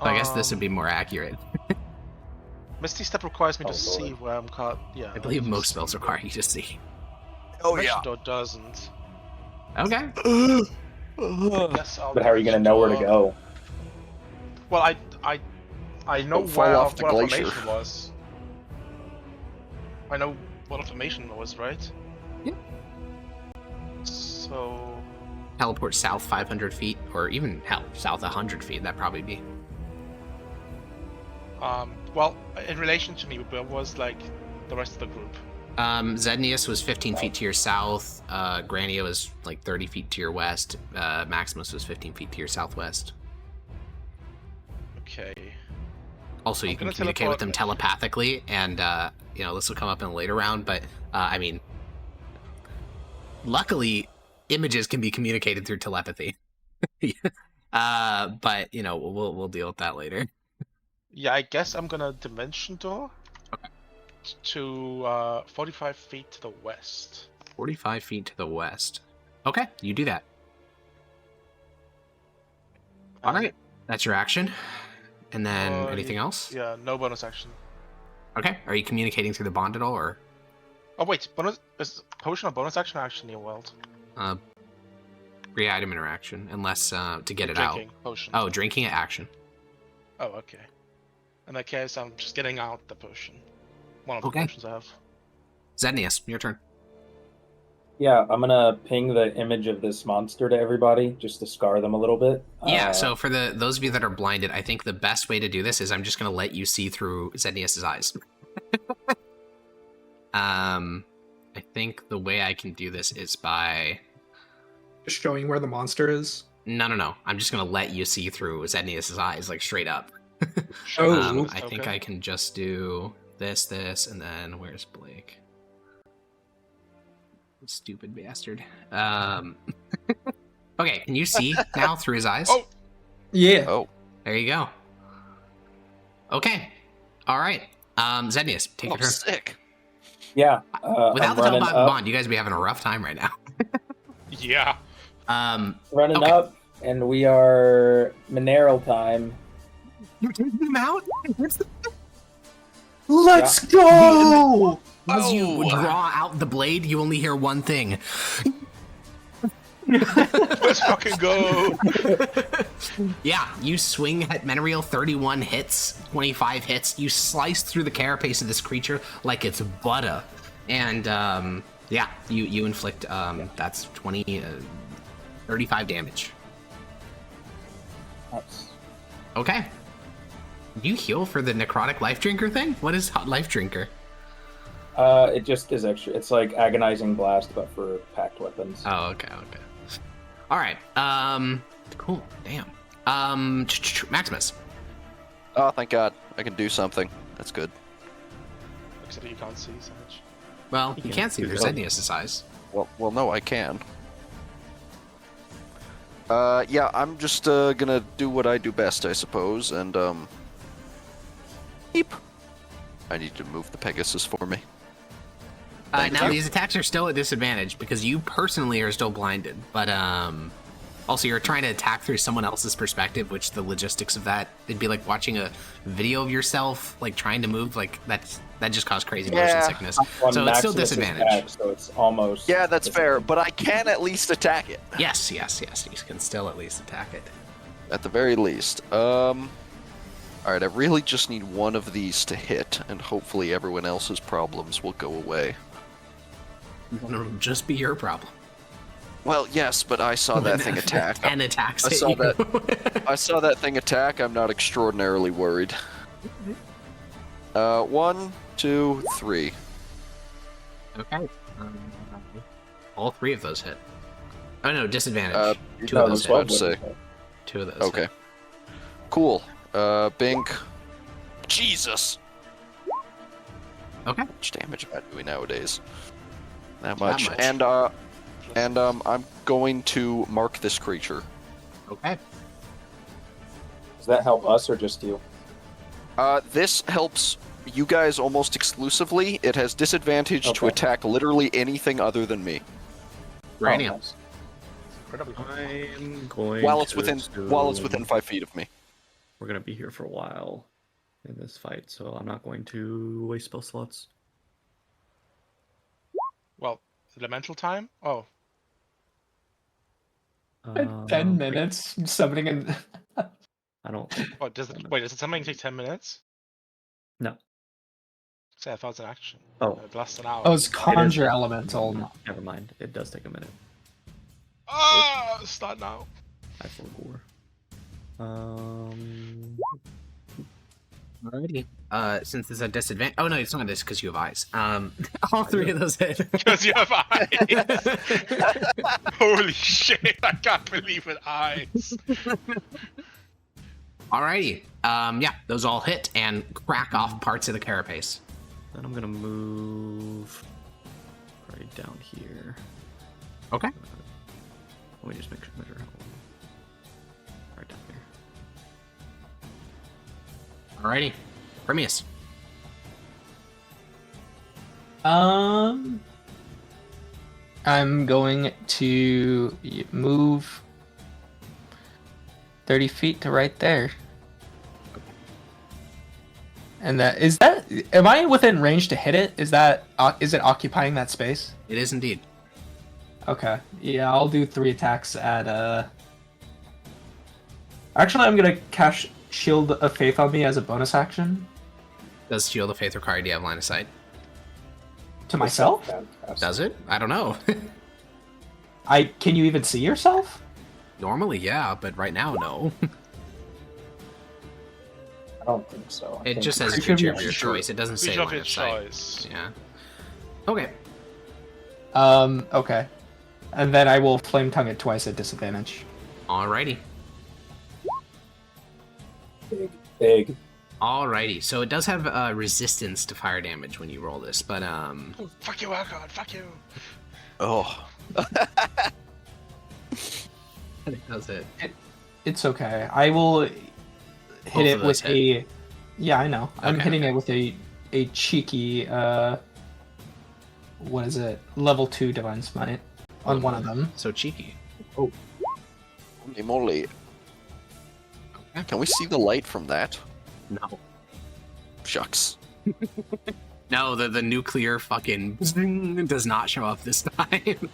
I guess this would be more accurate. Misty Step requires me to Oh, see Lord. where I'm caught. Yeah. I believe just most see spells where- require you to see. Oh yeah. Door doesn't. Okay. I guess I'll But how are you going to know where to go? Well, I know Don't fall where off the what glacier. information was. I know what information was, right? Yeah. So Teleport south 500 feet, or even hell, south 100 feet. That'd probably be. well, in relation to me, where was like the rest of the group? Zednius was 15 feet to your south. Grania was like 30 feet to your west. Maximus was 15 feet to your southwest. Okay. Also, you I'm can gonna communicate with them teleport- telepathically, and this will come up in a later round. But I mean, luckily, images can be communicated through telepathy. But we'll deal with that later. Yeah, I guess I'm gonna dimension door. Okay. To 45 feet to the west. 45 feet to the west. Okay, you do that. All right, that's your action. And then anything else? Yeah, no bonus action. Okay, are you communicating through the bond at all, or? Oh wait, bonus is potion a bonus action or action in world? Free item interaction, unless to get it out. Drinking potion. Oh, drinking it action. Oh, okay. In that case, I'm just getting out the potion. One of the Okay. potions I have. Zednius, your turn. Yeah, I'm going to ping the image of this monster to everybody, just to scar them a little bit. Yeah, so for those of you that are blinded, I think the best way to do this is I'm just going to let you see through Zednius' eyes. I think the way I can do this is by... Just showing where the monster is. No. I'm just going to let you see through Zednius' eyes, like straight up. Oh, I think okay. I can just do this, and then where's Blake? Stupid bastard. Okay, can you see now through his eyes? Oh! yeah. Oh. There you go. Okay. All right. Zednius, take your turn. Sick. Yeah. Without I'm the running Telebond up, Bond, you guys would be having a rough time right now. Yeah. running okay. up, and we are mineral time. You're taking him out? Let's go! As you draw out the blade, you only hear one thing. Let's fucking go! Yeah, you swing at Menariel, 31 hits, 25 hits. You slice through the carapace of this creature like it's butter. And, yeah, you inflict, that's 35 damage. Nice. Okay. Do you heal for the necrotic life drinker thing? What is hot life drinker? It just is extra. It's like agonizing blast, but for packed weapons. Oh, okay. All right. Cool. Damn. Maximus. Oh, thank God. I can do something. That's good. Except that you can't see so much. Well, you can't see through Zednius' eyes. Well, no, I can. Yeah, I'm just gonna do what I do best, I suppose, and Eep. I need to move the Pegasus for me. Now these attacks are still at disadvantage because you personally are still blinded, but also you're trying to attack through someone else's perspective, which the logistics of that, it'd be like watching a video of yourself like trying to move, like that just caused crazy motion sickness. On So it's still Maximus' disadvantage. attack, so it's almost. Yeah, that's fair, but I can at least attack it. Yes, you can still at least attack it. At the very least. Alright, I really just need one of these to hit, and hopefully everyone else's problems will go away. It'll just be your problem. Well, yes, but I saw that thing attack. And attacks I hit saw you. that. I saw that thing attack. I'm not extraordinarily worried. 1, 2, 3. Okay. All three of those hit. Oh no, disadvantage. Two No, of those the hit. 12 I'd say. wouldn't. Two of those Okay. hit. Cool. Bink. Jesus. Okay. How much damage am I doing nowadays? That Not much. much. And And I'm going to mark this creature. Okay. Does that help us or just you? This helps you guys almost exclusively. It has disadvantage to Okay. attack literally anything other than me. Rania. nice. Incredibly cool. I'm going While it's to within assume 5 feet of me. We're gonna be here for a while in this fight, so I'm not going to waste spell slots. Well, elemental time? Oh, 10 minutes summoning an. I don't think. oh does something take 10 minutes? No. Say I thought it was an action. Oh. Less than an hour. Oh, it's conjure elemental. No, never mind. It does take a minute. Ah, start now. I forgot. Alrighty. Since there's a disadvantage. Oh no, it's not this because you have eyes. All three of those hit. Because you have eyes. Holy shit! I can't believe it. Eyes. Alrighty. Yeah, those all hit and crack off parts of the carapace. Then I'm gonna move right down here. Okay. Let me just measure how right down here. Alrighty. Primius. I'm going to move 30 feet to right there. And am I within range to hit it? Is it occupying that space? It is indeed. Okay. Yeah, I'll do 3 attacks at Actually, I'm gonna cast Shield of Faith on me as a bonus action. Does Shield of Faith require you to have line of sight? To myself? Fantastic. Does it? I don't know. Can you even see yourself? Normally, yeah, but right now, no. I don't think so. I It think just says Creature of creature of your your choice. It doesn't say Creature of line your of sight. choice. Yeah. Okay. Okay. And then I will Flame Tongue it twice at disadvantage. Alrighty. big. Alrighty. So it does have resistance to fire damage when you roll this, but Oh, fuck you, Archon. Fuck you. Oh. it does it. It's okay. I will hit Both it of those with hit. a. Yeah, I know. I'm Okay, hitting okay. it with a cheeky. What is it? Level 2 Divine Smite on one of them. So cheeky. Holy moly. Okay. Can we see the light from that? No. Shucks. No, the nuclear fucking zing does not show up this time.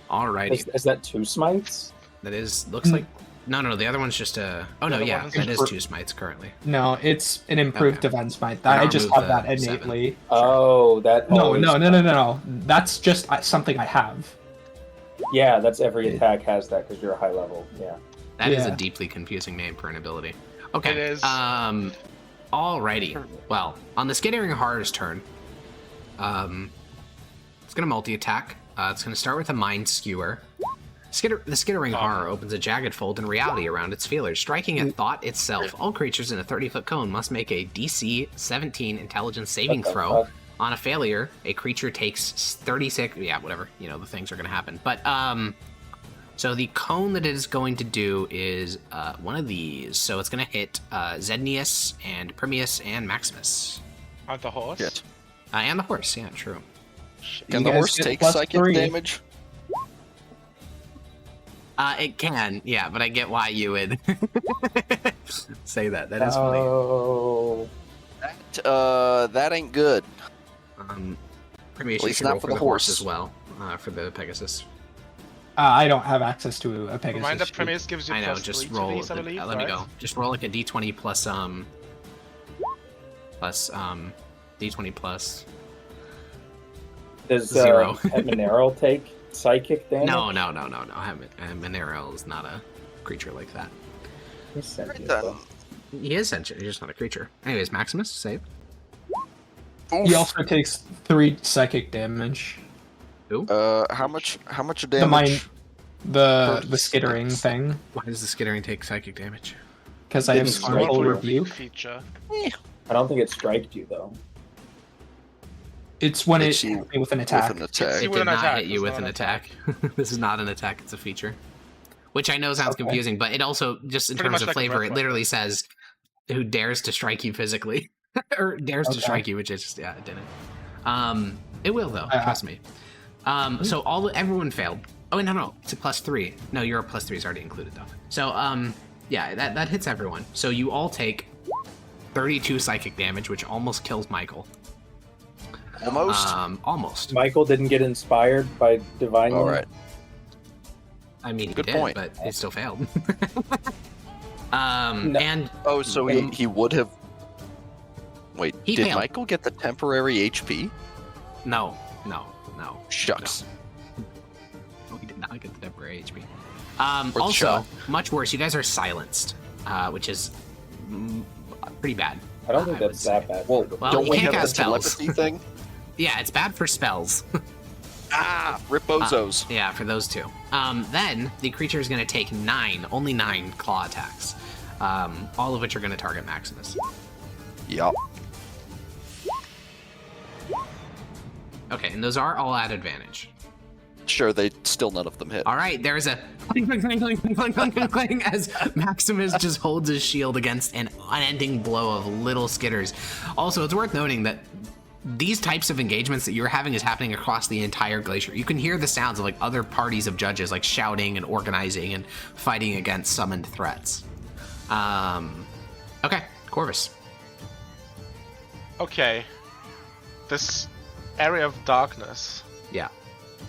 Alrighty. Is that 2 smites? That looks like. No, the other one's just a. Oh, no, The other yeah, one is that is impro- 2 smites currently. No, it's an improved Okay. Divine Smite. Then I I'll just remove have that the 7. innately. Oh, that. No, always- no. That's just something I have. Yeah, that's every attack has that because you're a high level. Yeah. That is a Yeah. deeply confusing name for an ability. Okay. It is. Alrighty. Well, on the Skittering Horror's turn, it's gonna multi-attack. It's gonna start with a Mind Skewer. The Skittering Horror opens a jagged fold in reality around its feelers, striking at thought itself. All creatures in a 30-foot cone must make a DC 17 Intelligence saving What the throw. fuck? On a failure, a creature takes 36. Yeah, whatever. You know, the things are gonna happen. But so the cone that it is going to do is one of these. So it's going to hit Zednius and Primius and Maximus. On the horse. Shit. And the horse, yeah, true. Can You the guys horse get take plus psychic 3. damage? It can, yeah, but I get why you would say that. That is funny. Oh. That ain't good. Primius, At you least should not roll for for the the horse horse. as well, for the Pegasus. I don't have access to a Pegasus. Remind that sheet. Primus gives you I know, plus just 3 to roll. these, I believe, Let me right? go. Just roll like a d20 plus d20 plus. Does 0. Mineral take psychic damage? No. Monero is not a creature like that. He's sentient, Right though. He is sentient, he's just not a creature. Anyways, Maximus, save. He also takes 3 psychic damage. Who? How much damage? The mind, the Per- skittering thing, Why does the skittering take psychic damage? because I have Didn't Scornful strike you. Rebuke. Feature. I don't think it striked you though. It's when it Hits you hit me with an attack. With an attack. See, It with did an not attack, hit you it's with not an an attack. This is not an attack, it's a feature. Which I know sounds Okay. confusing, but it also, just in Pretty terms much of like a flavor, breath it literally says, who dares to strike you physically. Or dares to Okay. strike you, which is just, yeah, it didn't. It will, though, trust me. Hmm. So everyone failed. Oh, no, it's a +3. No, your +3 is already included, though. So, yeah, that hits everyone. So you all take 32 psychic damage, which almost kills Michael. Almost? Almost. Michael didn't get inspired by divine. All right. I mean, he Good did, point. but it still failed. No. And Oh, so he would have... Wait, He did failed. Michael get the temporary HP? no. Shucks. No, he did not get the temporary HP. the Also, shot. much worse, you guys are silenced, which is pretty bad. I don't think I that's would that say. bad. Well, Well, don't you we can't have the cast spells. telepathy thing? Yeah, it's bad for spells. Ripbozos. Yeah, for those two. Then the creature is going to take only 9 claw attacks, all of which are going to target Maximus. Yup. Okay, and those are all at advantage. Sure, none of them hit. All right, there's a clang, clang, clang, clang, clang, clang, clang, clang, as Maximus just holds his shield against an unending blow of little skitters. Also, it's worth noting that these types of engagements that you're having is happening across the entire glacier. You can hear the sounds of like other parties of judges like shouting and organizing and fighting against summoned threats. Okay, Corvus. Okay. This area of darkness. Yeah,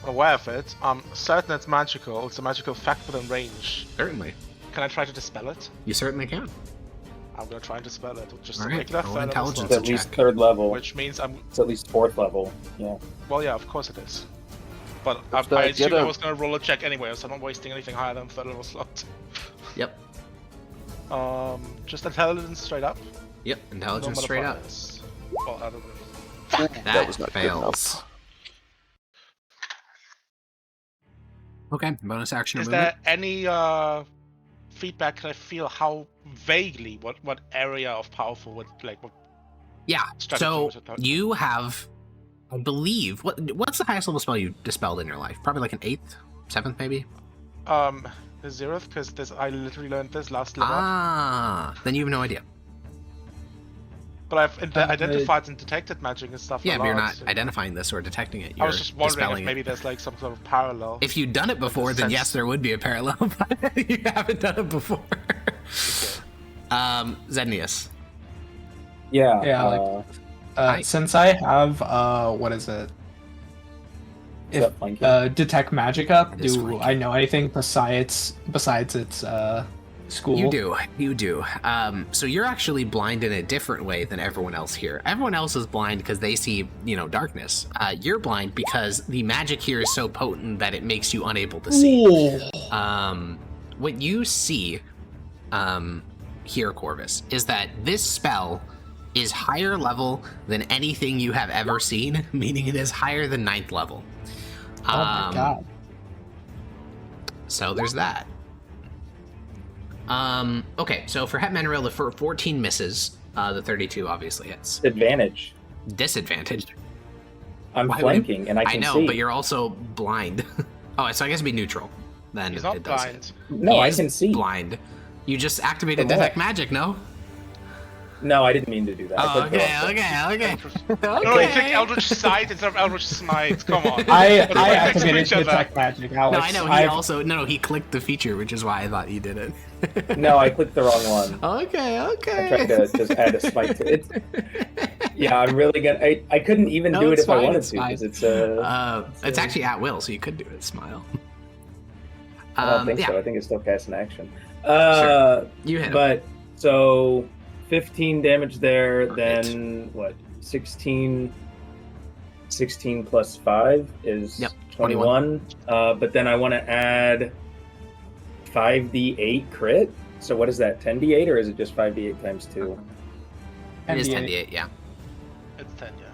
I'm aware of it. I'm certain it's magical. It's a magical fact within range. certainly. Can I try to dispel it? You certainly can. I'm gonna try and dispel it with just All a right, regular roll third level intelligence. It's slot, at least check. 3rd level. which means I'm. It's at least 4th level. Yeah. Well, yeah, of course it is. But If I I assumed get I a- was gonna roll a check anyway, so I'm not wasting anything higher than third level slot. Yep. Just intelligence straight up. Yep, No intelligence straight up. modifiers. Well, I don't know. That was not good fails. enough. Okay, bonus action or Is movement. there any feedback? Can I feel how vaguely what area of powerful would like what Yeah, strategy so was it like? you have, I believe, what's the highest level spell you've dispelled in your life? Probably like an 8th, 7th maybe? The 0th, because I literally learned this last level. Then you have no idea. But I've identified and detected magic and stuff. Yeah, a but you're lot, not so- identifying this or detecting it. I You're was just wondering dispelling if maybe it. there's like some sort of parallel. If you'd done it before, then sense- yes, there would be a parallel, but you haven't done it before. Zednius. Yeah. Yeah, like- Hi. Since I have what is it? Is that flanking? Detect magic up. It is Do flanking. I know anything besides its school? You do. So you're actually blind in a different way than everyone else here. Everyone else is blind because they see, darkness. You're blind because the magic here is so potent that it makes you unable to see. Ooh. What you see here, Corvus, is that this spell is higher level than anything you have ever seen, meaning it is higher than 9th level. Oh my god. So there's that. Okay, so for Hetmanrill, the 14 misses. The 32 obviously hits. Advantage. Disadvantage. I'm Why would flanking, and I I can know, see. but you're also blind. Oh, so I guess it'd be neutral. Then He's not it does blind. hit. No, He I is can see. blind. You just activated From what? detect magic, no? No, I didn't mean to do that. I Oh, clicked the wrong okay. No, he clicked Eldritch Sight instead of Eldritch Smite. Come on. I Let's protect activated each other. detect magic. Alex. No, I know. He clicked the feature, which is why I thought you did it. thing. No, I clicked the wrong one. Okay. I tried to just add a smite to it. Yeah, I'm really gonna. I couldn't even No, do it it's if I fine, wanted it's to fine. because it's It's actually at will, so you could do it. Smile. I don't think yeah, so. I think it still casts an action. you hit him. But so 15 damage there, Right. then what? 16 plus 5 is Yep, 21. But then I want to add 5d8 crit. So what is that? 10d8 or is it just 5d8 times 2? It is 10d8. 10d8, yeah. It's 10, yeah.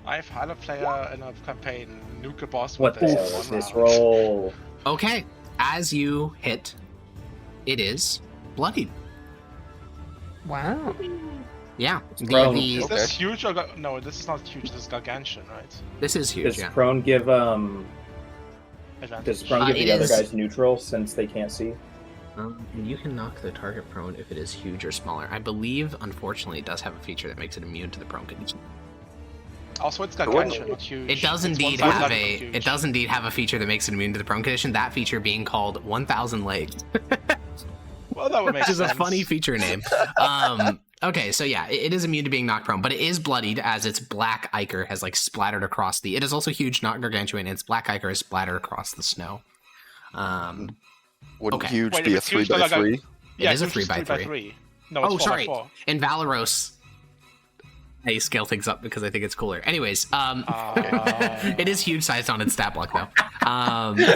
I've had a player in a campaign nuke a boss What with the this hell in is one this round. roll? Okay, as you hit, it is bloodied. Wow. Yeah. prone. Is this huge or no? This is not huge. This is gargantuan, right? This is huge. Does Yeah. prone give Advantage. Does prone give it the other is- guys neutral since they can't see? You can knock the target prone if it is huge or smaller. I believe, unfortunately, it does have a feature that makes it immune to the prone condition. Also, it's gargantuan, not huge. It does It's indeed one-sided have but a. huge. It does indeed have a feature that makes it immune to the prone condition. That feature being called 1,000 legs, Well, that would make which is sense. a funny feature name. Okay, so yeah, it is immune to being knocked prone, but it is bloodied as its black ichor has like splattered across the. It is also huge, not gargantuan. And its black ichor is splattered across the snow. Wouldn't Okay. huge Wait, be if a it's huge, 3x3? Yeah, It is a huge 3x3. No, it's Oh, 4x4. sorry. In Valoros, I scale things up because I think it's cooler. Anyways, it is huge sized on its stat block though. Based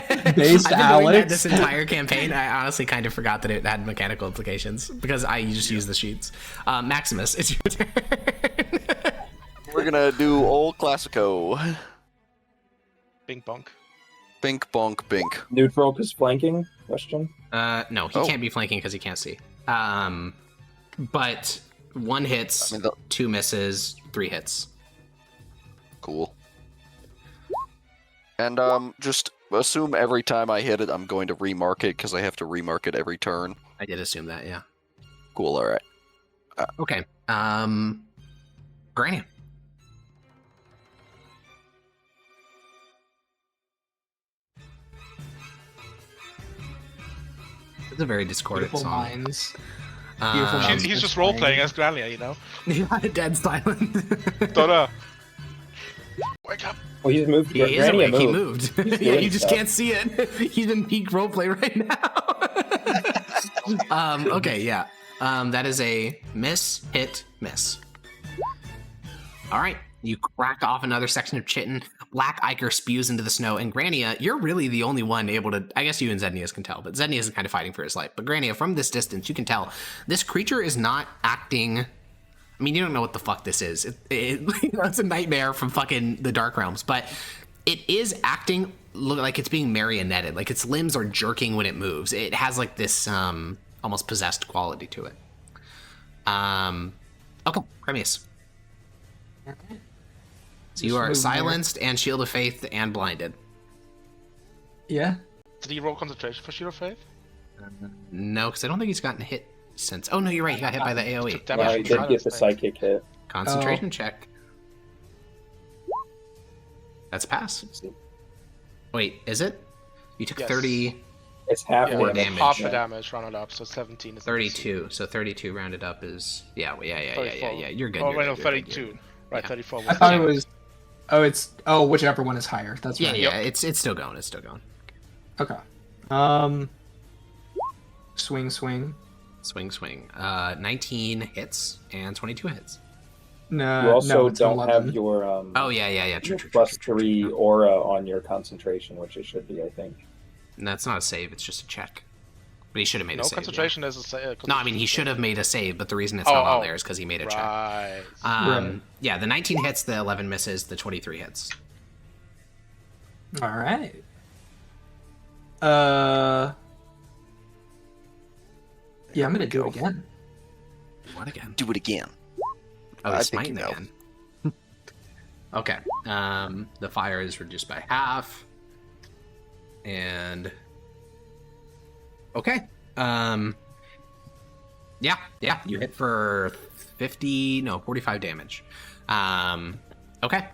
I've been doing that Alex. this entire campaign. I honestly kind of forgot that it had mechanical implications because I just use the sheets. Maximus, it's your turn. We're gonna do old Classico. Bing bonk. Bink, bonk, bink. Neutral because flanking? Question. No, he Oh. can't be flanking because he can't see. But 1 hits, I mean, 2 misses, 3 hits. Cool. And just assume every time I hit it, I'm going to remark it because I have to remark it every turn. I did assume that, yeah. Cool. All right. Okay. Granny. It's a very discordant Beautiful song. minds. Beautiful minds. He's just role playing as Gralia, you know. Dead silent. Dora. Wake up. Well, he's moved. He is Granny awake. He moved. moved. He's Yeah, doing you just stuff. can't see it. He's in peak roleplay right now. Okay, yeah. That is a miss, hit, miss. All right. You crack off another section of chitin. Black ichor spews into the snow. And Grania, you're really the only one able to. I guess you and Zednius can tell, but Zednius is kind of fighting for his life. But Grania, from this distance, you can tell this creature is not acting. I mean, you don't know what the fuck this is. It's a nightmare from fucking the Dark Realms, but it is acting like it's being marionetted. Like its limbs are jerking when it moves. It has like this almost possessed quality to it. Okay, Cremius. So you Just are move silenced and Shield of Faith and blinded. Yeah. Did he roll concentration for Shield of Faith? No, because I don't think he's gotten hit since. Oh no, you're right. He got hit by the AOE. Took damage Yeah, from he did get the silence, psychic hit. Concentration Oh. check. That's a pass. Let's see. Wait, is it? You took Yes. 30, It's half Yeah, More damage. damage. half the Yeah. damage rounded up, so 17 is the 32. So 32 rounded up is yeah. Yeah. 34. You're good. Oh, you're wait, good, no, you're good, 32. you're good. Right, Yeah. 34 I was thought it was. Oh, it's. Oh, whichever one is higher. That's Yeah, right. yeah. It's still going. It's still going. Okay. Swing. Swing. 19 hits and 22 hits. No. You also no, it's don't 11. have your Oh yeah. True. your +3 aura on your concentration, which it should be, I think. And that's not a save. It's just a check. But he should have made No a save. concentration is a Yeah. No, I mean he should have made a save, but the reason it's Oh, not on oh. there is because he made a check. Right. Right. Yeah, the 19 hits, the 11 misses, the 23 hits. All right. Yeah, I'm gonna do it again. What again? Do it again. Oh, I he's think smiting you know. again. Okay. The fire is reduced by half. And okay. Yeah, you hit for 45 damage. Okay.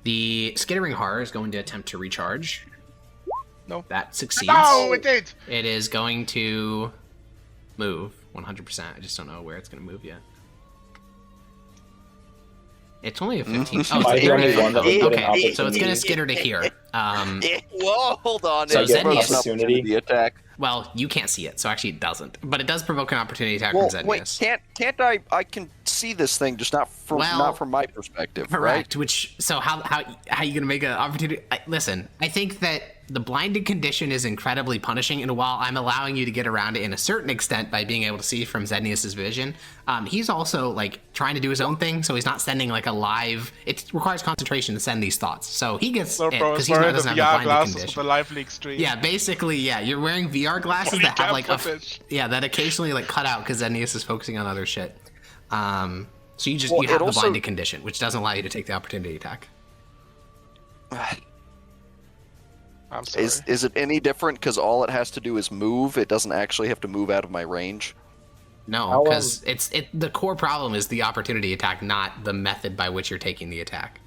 The skittering horror is going to attempt to recharge. No. That succeeds. No, it did! It is going to move 100%. I just don't know where it's going to move yet. It's only a 15. Oh, it's Might a be only 30. one that would get an Okay, so it's going to opportunity. skitter to here. Whoa, hold on. So It Zednius- provokes an opportunity attack. Well, you can't see it, so actually it doesn't. But it does provoke an opportunity attack Well, from wait, Zednius. can't I can see this thing, just not from my perspective, right? Correct. Which, so how you gonna make an opportunity? Listen, I think that the blinded condition is incredibly punishing, and while I'm allowing you to get around it in a certain extent by being able to see from Zednius's vision, he's also like trying to do his own thing, so he's not sending like a live. It requires concentration to send these thoughts, so he gets So, it bro, because it's he wearing the doesn't have the VR blinded glasses with condition. the lively extreme. Yeah, basically, yeah. You're wearing VR glasses Holy that have cow, like a footage. that occasionally like cut out because Zednius is focusing on other shit. So you Well, have the also- blinded condition, which doesn't allow you to take the opportunity attack. I'm sorry. Is it any different? Because all it has to do is move. It doesn't actually have to move out of my range. No, because the core problem is the opportunity attack, not the method by which you're taking the attack.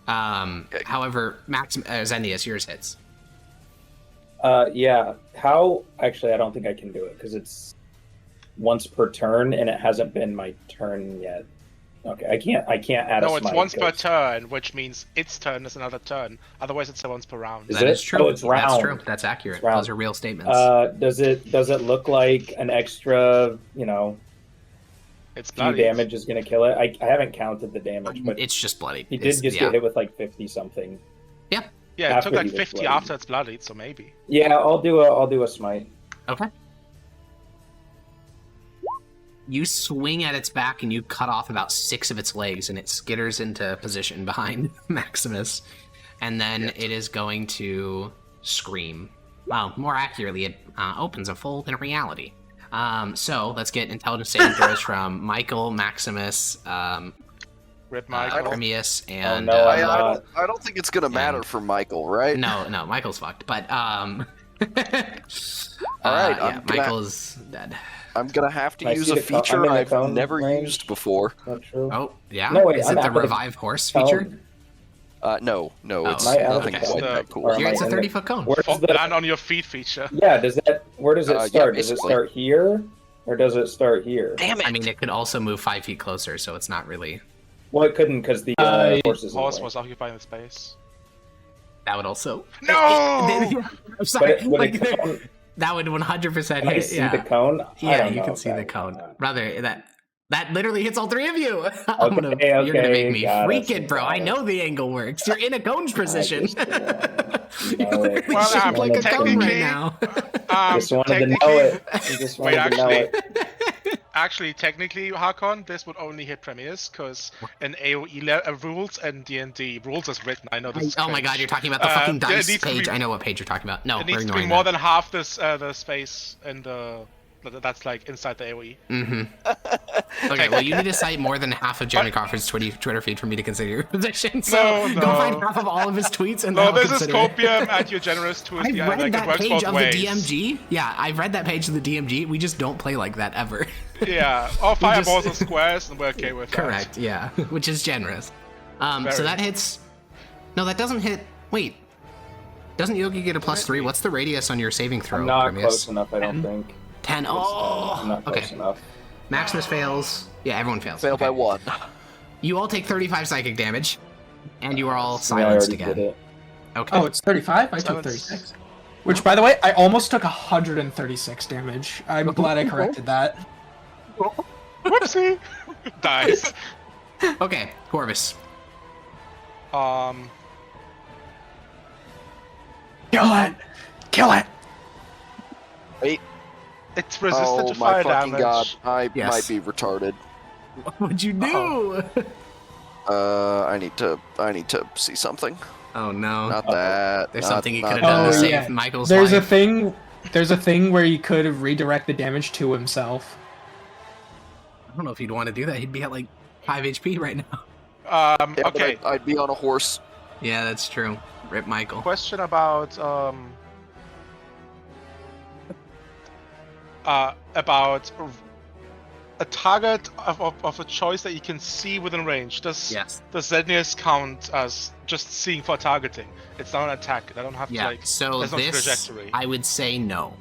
However, Zendius, yours hits. Yeah. How? Actually, I don't think I can do it because it's once per turn, and it hasn't been my turn yet. Okay, I can't add a No, smite. it's once per 'cause- turn, which means its turn is another turn. Otherwise, it's a once per round. Is That it? is true. Oh, it's round. That's true. That's accurate. It's round. Those are real statements. Does it look like an extra, It's few bloody. damage is going to kill it? I haven't counted the damage, but It's just bloody. he did just get hit with like 50 something. Yeah, it after took like he was 50 bloodied. after it's bloodied, so maybe. Yeah, I'll do a smite. Okay. You swing at its back and you cut off about 6 of its legs, and it skitters into position behind Maximus. And then it is going to scream. Well, more accurately, it opens a fold in reality. So let's get intelligence saving throws from Michael, Maximus, Rip Michael. Primius, and no, I don't think it's gonna matter for Michael, right? no, Michael's fucked. But All right, yeah, Michael's dead. I'm gonna have Can I to use see a the cone? feature I'm in the I've cone never range. used before. Not true. Oh, yeah? No, wait, is I'm it the after the revive horse feature? Cone. No, it's Oh, nothing okay. quite The- that cool. Or am Here, it's I a in the- 30-foot cone. Where does the Land on your feet feature. where does it Yeah, start? Does it basically. start here, or does it start here? Damn it! I mean, it could also move 5 feet closer, so it's not really... Well, it couldn't because the horse is in the Horse way. was occupying the space. That would also... No! I'm sorry. But would like, a cone, that would 100% can I hit, see yeah. the cone? I Yeah, don't you know can if see that the would- cone. Brother, that literally hits all 3 of you. You're gonna Okay, make me got freak it, it, bro. got I it. know the angle works. You're in a cone's position. just, you You're know it. literally Well, shaped like a cone right technically- now. Just wanted to know Technically, it. I just Wait, wanted to know actually, it. technically, Hakon, this would only hit Premiers because in AOE rules and D&D rules as written. I know this. Is Oh my god, cringe. you're talking about the fucking Yeah, it dice needs to page. be- I know what page you're talking about. No, It we're needs to be ignoring more that. than half this the space in the that's like inside the AOE. Mm-hmm. Okay, well, you need to cite more than half of Jeremy Crawford's Twitter feed for me to consider your position. So No, go no. find half of all of his tweets and No, then I'll this is consider it. copium at your generous to I've the read like that it works page both of ways. the DMG. Yeah, I've read that page of the DMG. We just don't play like that ever. Yeah, all just- fireballs are squares, and we're okay with that. Correct, yeah. Which is generous. So Very. that hits... No, that doesn't hit... Wait. Doesn't Yogi get a +3? What's the radius on your saving throw, I'm not Prometheus? close enough, I don't think. 10. Oh! I'm not close Okay. enough. Maximus fails. Yeah, everyone fails. Fail Okay. by 1. You all take 35 psychic damage, and you are all Yeah, I silenced already did again. it. Okay. Oh, it's 35? I took Silence. 36. Which, by the way, I almost took 136 damage. I'm glad I corrected that. Whoopsie. Dies. Okay, Corvus. Kill it! Kill it! It's resistant Oh to my fire fucking damage. god! I Yes. might be retarded. What'd you do? I need to see something. Oh no. Not that. There's not- something you not could have done to Oh, save yeah. Michael's There's a life. thing. There's a thing where you could redirect the damage to himself. I don't know if he'd want to do that. He'd be at like 5 HP right now. Yeah, but Okay. I'd be on a horse. Yeah, that's true. Rip Michael. Question about a target of a choice that you can see within range. Does Zednius count as just seeing for targeting? It's not an attack. I don't have to Yeah. like. So there's no this, trajectory. I would say no.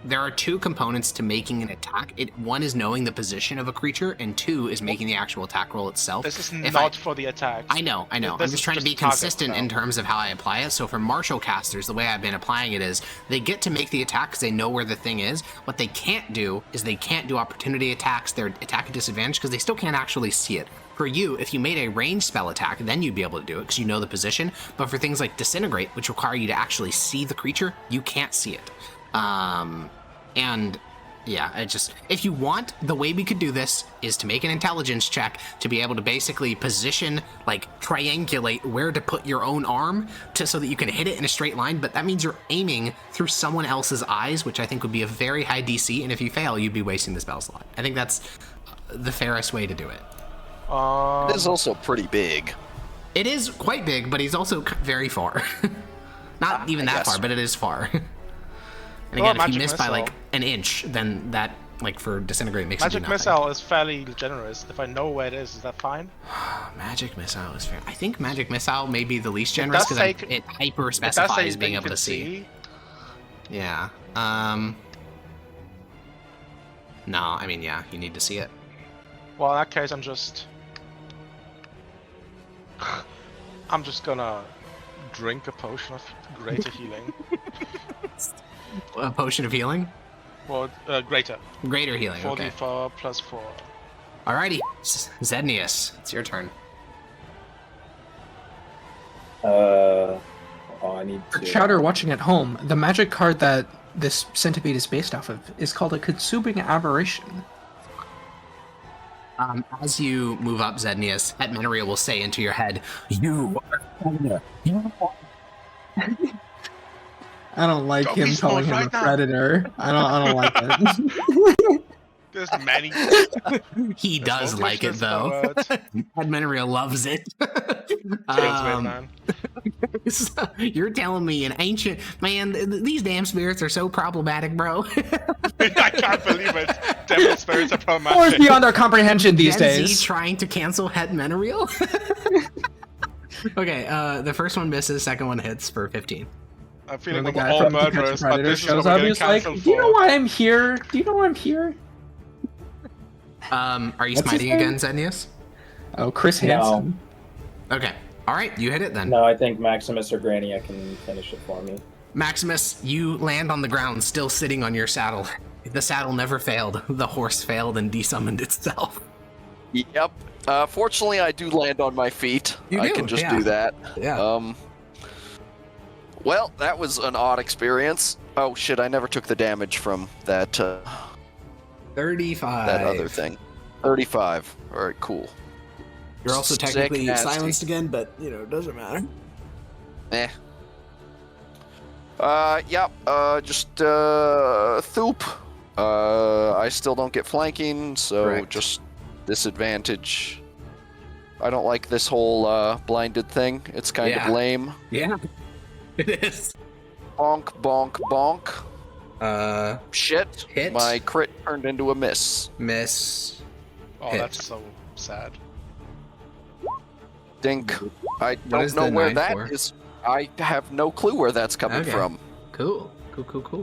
There are 2 components to making an attack. One is knowing the position of a creature, and 2 is making the actual attack roll itself. This is If not for the attack. I know. I'm This just is trying to just be target consistent in now. terms of how I apply it. So for martial casters, the way I've been applying it is they get to make the attack because they know where the thing is. What they can't do is they can't do opportunity attacks. They're attack at disadvantage because they still can't actually see it. For you, if you made a ranged spell attack, then you'd be able to do it because you know the position. But for things like Disintegrate, which require you to actually see the creature, you can't see it. And Yeah, if you want, the way we could do this is to make an intelligence check to be able to basically position, like triangulate where to put your own arm so that you can hit it in a straight line, but that means you're aiming through someone else's eyes, which I think would be a very high DC, and if you fail, you'd be wasting the spell slot. I think that's the fairest way to do it. It is also pretty big. It is quite big, but he's also very far. Not even that far, but it is far. And again, if you miss by like an inch, then that, like for disintegrate, makes it do Magic Missile is fairly generous. If I know where it is that fine? Magic Missile is fair. I think Magic Missile may be the least generous because it hyper specifies being able to see. Yeah. No, I mean, yeah, you need to see it. Well, in that case, I'm just gonna drink a potion of greater healing. A potion of healing? Well, greater. Greater healing, 44 plus 4. Alrighty, Zednius, it's your turn. I need to... For Chowder watching at home, the magic card that this centipede is based off of is called a Consuming Aberration. As you move up, Zednius, Hetmenaria will say into your head, "You are I don't like him calling him a predator. I don't like it. There's many. He does like it though. Hetmenaria loves it. You're telling me an ancient man? These damn spirits are so problematic, bro. I can't believe it. Devil spirits are problematic. Or beyond our comprehension these days. Is he trying to cancel Hetmenaria? Okay, the first one misses, second one hits for 15. I'm feeling the like guy we're all from murderers, but this is what shows we're up. getting He's like, cancelled "Do you know for." why I'm here? Do you know why I'm here?" Are you What's his smiting name? again, Zednius? Oh, Chris No. Hansen. Okay. All right, you hit it then. No, I think Maximus or Grania can finish it for me. Maximus, you land on the ground, still sitting on your saddle. The saddle never failed. The horse failed and desummoned itself. Yep. Fortunately, I do land on my feet. You I do, can just yeah. do that. Yeah. Well, that was an odd experience. Oh shit! I never took the damage from that. 35. That other thing. 35. All right, cool. You're also Sick, technically nasty. silenced again, but it doesn't matter. Eh. Yep. Just Thoop. I still don't get flanking, so Correct. just disadvantage. I don't like this whole blinded thing. It's kind of lame. Yeah, it is. Bonk, bonk, bonk. Shit. Hit. My crit turned into a miss. Miss. Oh, Hit. that's so sad. Dink. I What don't is know the where 9 that for? is. I have no clue where that's coming Okay. from. Cool.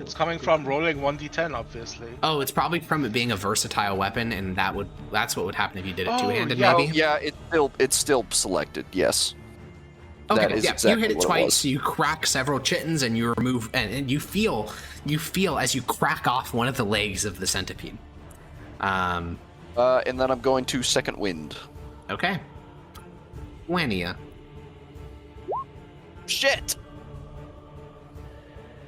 It's coming from rolling 1d10, obviously. Oh, it's probably from it being a versatile weapon, and that's what would happen if you did it Oh, two-handed, yeah. maybe? Yeah, it's still selected. Yes. Okay, That is yeah, exactly you hit it what it twice, was. you crack several chittens, and you remove, and you feel as you crack off one of the legs of the centipede. And then I'm going to second wind. Okay. Wania. Shit!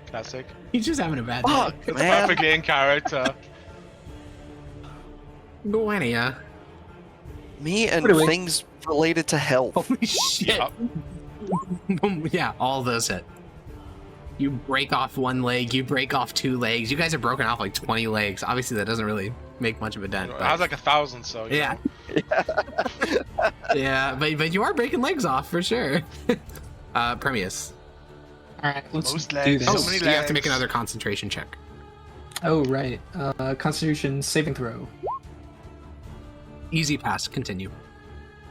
Classic. He's just having a bad Fuck, day. man. Perfectly in character. Wania. Me and What are we- things related to health. Holy shit. Yeah, all those hit. You break off one leg, you break off 2 legs. You guys have broken off like 20 legs. Obviously, that doesn't really make much of a dent. It but- has like 1,000, so you Yeah. know. Yeah, but you are breaking legs off for sure. Premius. All right, let's Most do legs, this. so many You have to make legs. another concentration check. Oh, right. Constitution saving throw. Easy pass, continue.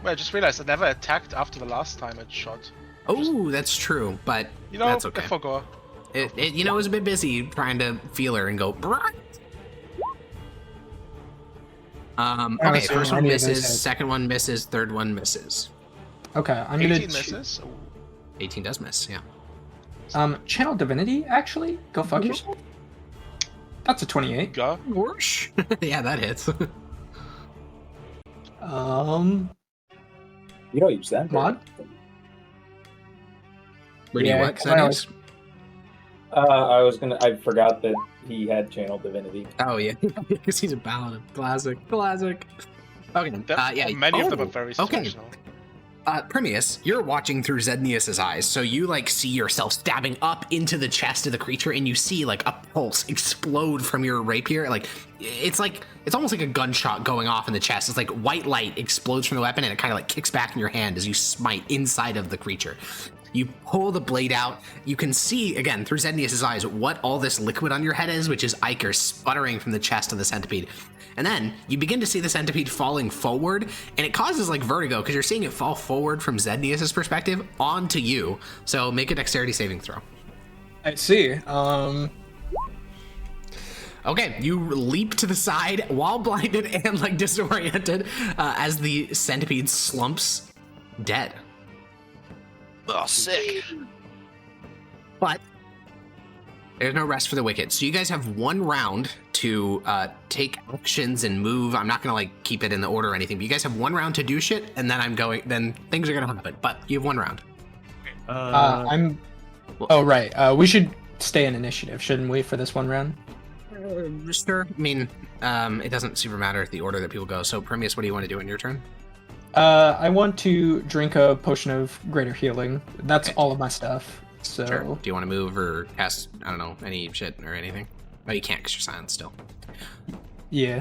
Wait, I just realized I never attacked after the last time it shot. Oh, that's true, but You know, that's okay. I forgot. It was a bit busy trying to feel her and go. "Brrrt." Okay, so first one any of those misses, hit. second one misses, third one misses. Okay, I'm 18 gonna misses? Ooh. 18 does miss, yeah. channel divinity. Actually, go fuck yourself. That's a 28. Go. Whoosh. Yeah, that hits. You don't use that. Mod? Where do you Yeah, what? 'cause I Zenius? always- I forgot that he had channel divinity. Oh yeah, because he's a paladin. Classic. Okay. Many of them are very situational. Primius, you're watching through Zednius's eyes, so you like see yourself stabbing up into the chest of the creature, and you see like a pulse explode from your rapier. Like it's almost like a gunshot going off in the chest. It's like white light explodes from the weapon, and it kind of like kicks back in your hand as you smite inside of the creature. You pull the blade out. You can see, again, through Zednius's eyes, what all this liquid on your head is, which is ichor sputtering from the chest of the centipede. And then you begin to see the centipede falling forward, and it causes like vertigo because you're seeing it fall forward from Zednius's perspective onto you. So make a dexterity saving throw. I see. Okay, you leap to the side while blinded and like disoriented as the centipede slumps dead. Oh, sick. But there's no rest for the wicked. So you guys have 1 round to take actions and move. I'm not gonna like keep it in the order or anything, but you guys have 1 round to do shit, and then things are gonna happen. But you have 1 round. Oh right. We should stay in initiative, shouldn't we, for this 1 round? Sure. I mean, it doesn't super matter the order that people go. So Primius, what do you want to do in your turn? I want to drink a potion of greater healing. That's Okay. all of my stuff. So Sure. Do you want to move or cast, I don't know, any shit or anything? Oh, you can't because you're silent still. yeah.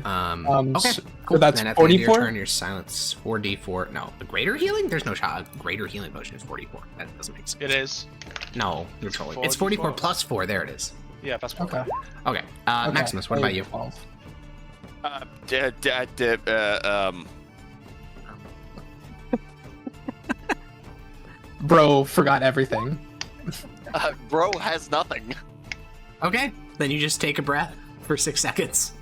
Okay, so cool. that's Then at the end of your 44? turn, your silence 4d4. No, the greater healing? There's no shot. Greater healing potion is 44. That doesn't make sense. It is. No, you're It's trolling. It's 44 4d4. plus 4. There it is. Yeah, that's what. Okay. Okay. Okay. Maximus, what about you? 12. Bro forgot everything. Bro has nothing. Okay, then you just take a breath for 6 seconds.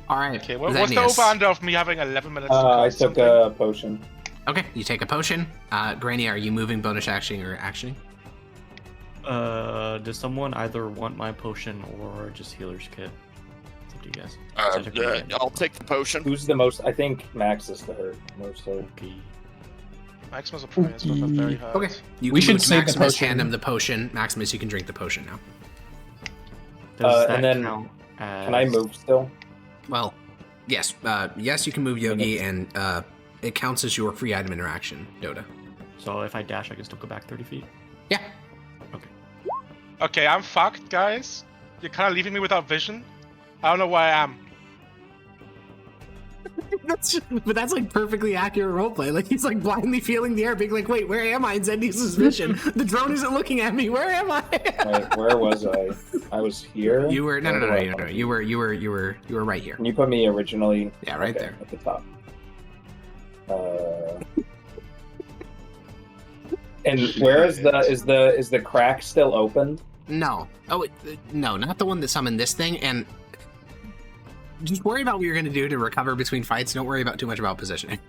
All right. Okay, what's the Zednius. over-under of me having 11 minutes to I cast took something? a potion. Okay, you take a potion. Granny, are you moving, bonus action, or actioning? Does someone either want my potion or just healer's kit? It's up to you guys. So I took it again. I'll take the potion. Who's the most? I think Max is the hurt. Most hurt. Okay. Maximus or Primus both are very hurt. Okay. You We can should move to save the Maximus, potion. hand him the potion. Maximus, you can drink the potion now. Does and that then count as... Can I move still? Well, yes. Yes, you can move Yogi, and it counts as your free item interaction, Dota. So if I dash, I can still go back 30 feet? Yeah. Okay. Okay, I'm fucked, guys. You're kind of leaving me without vision. I don't know where I am. But that's like perfectly accurate roleplay. Like he's like blindly feeling the air, being like, "Wait, where am I?" And Zednius' vision. The drone isn't looking at me. Where am I? Wait, where was I? I was here. You were no. Where was I? You were right here. Can you put me originally? Yeah, right Okay, there. at the top. And where is the crack still open? No. Oh, no, not the one that summoned this thing. And just worry about what you're going to do to recover between fights. Don't worry about too much about positioning.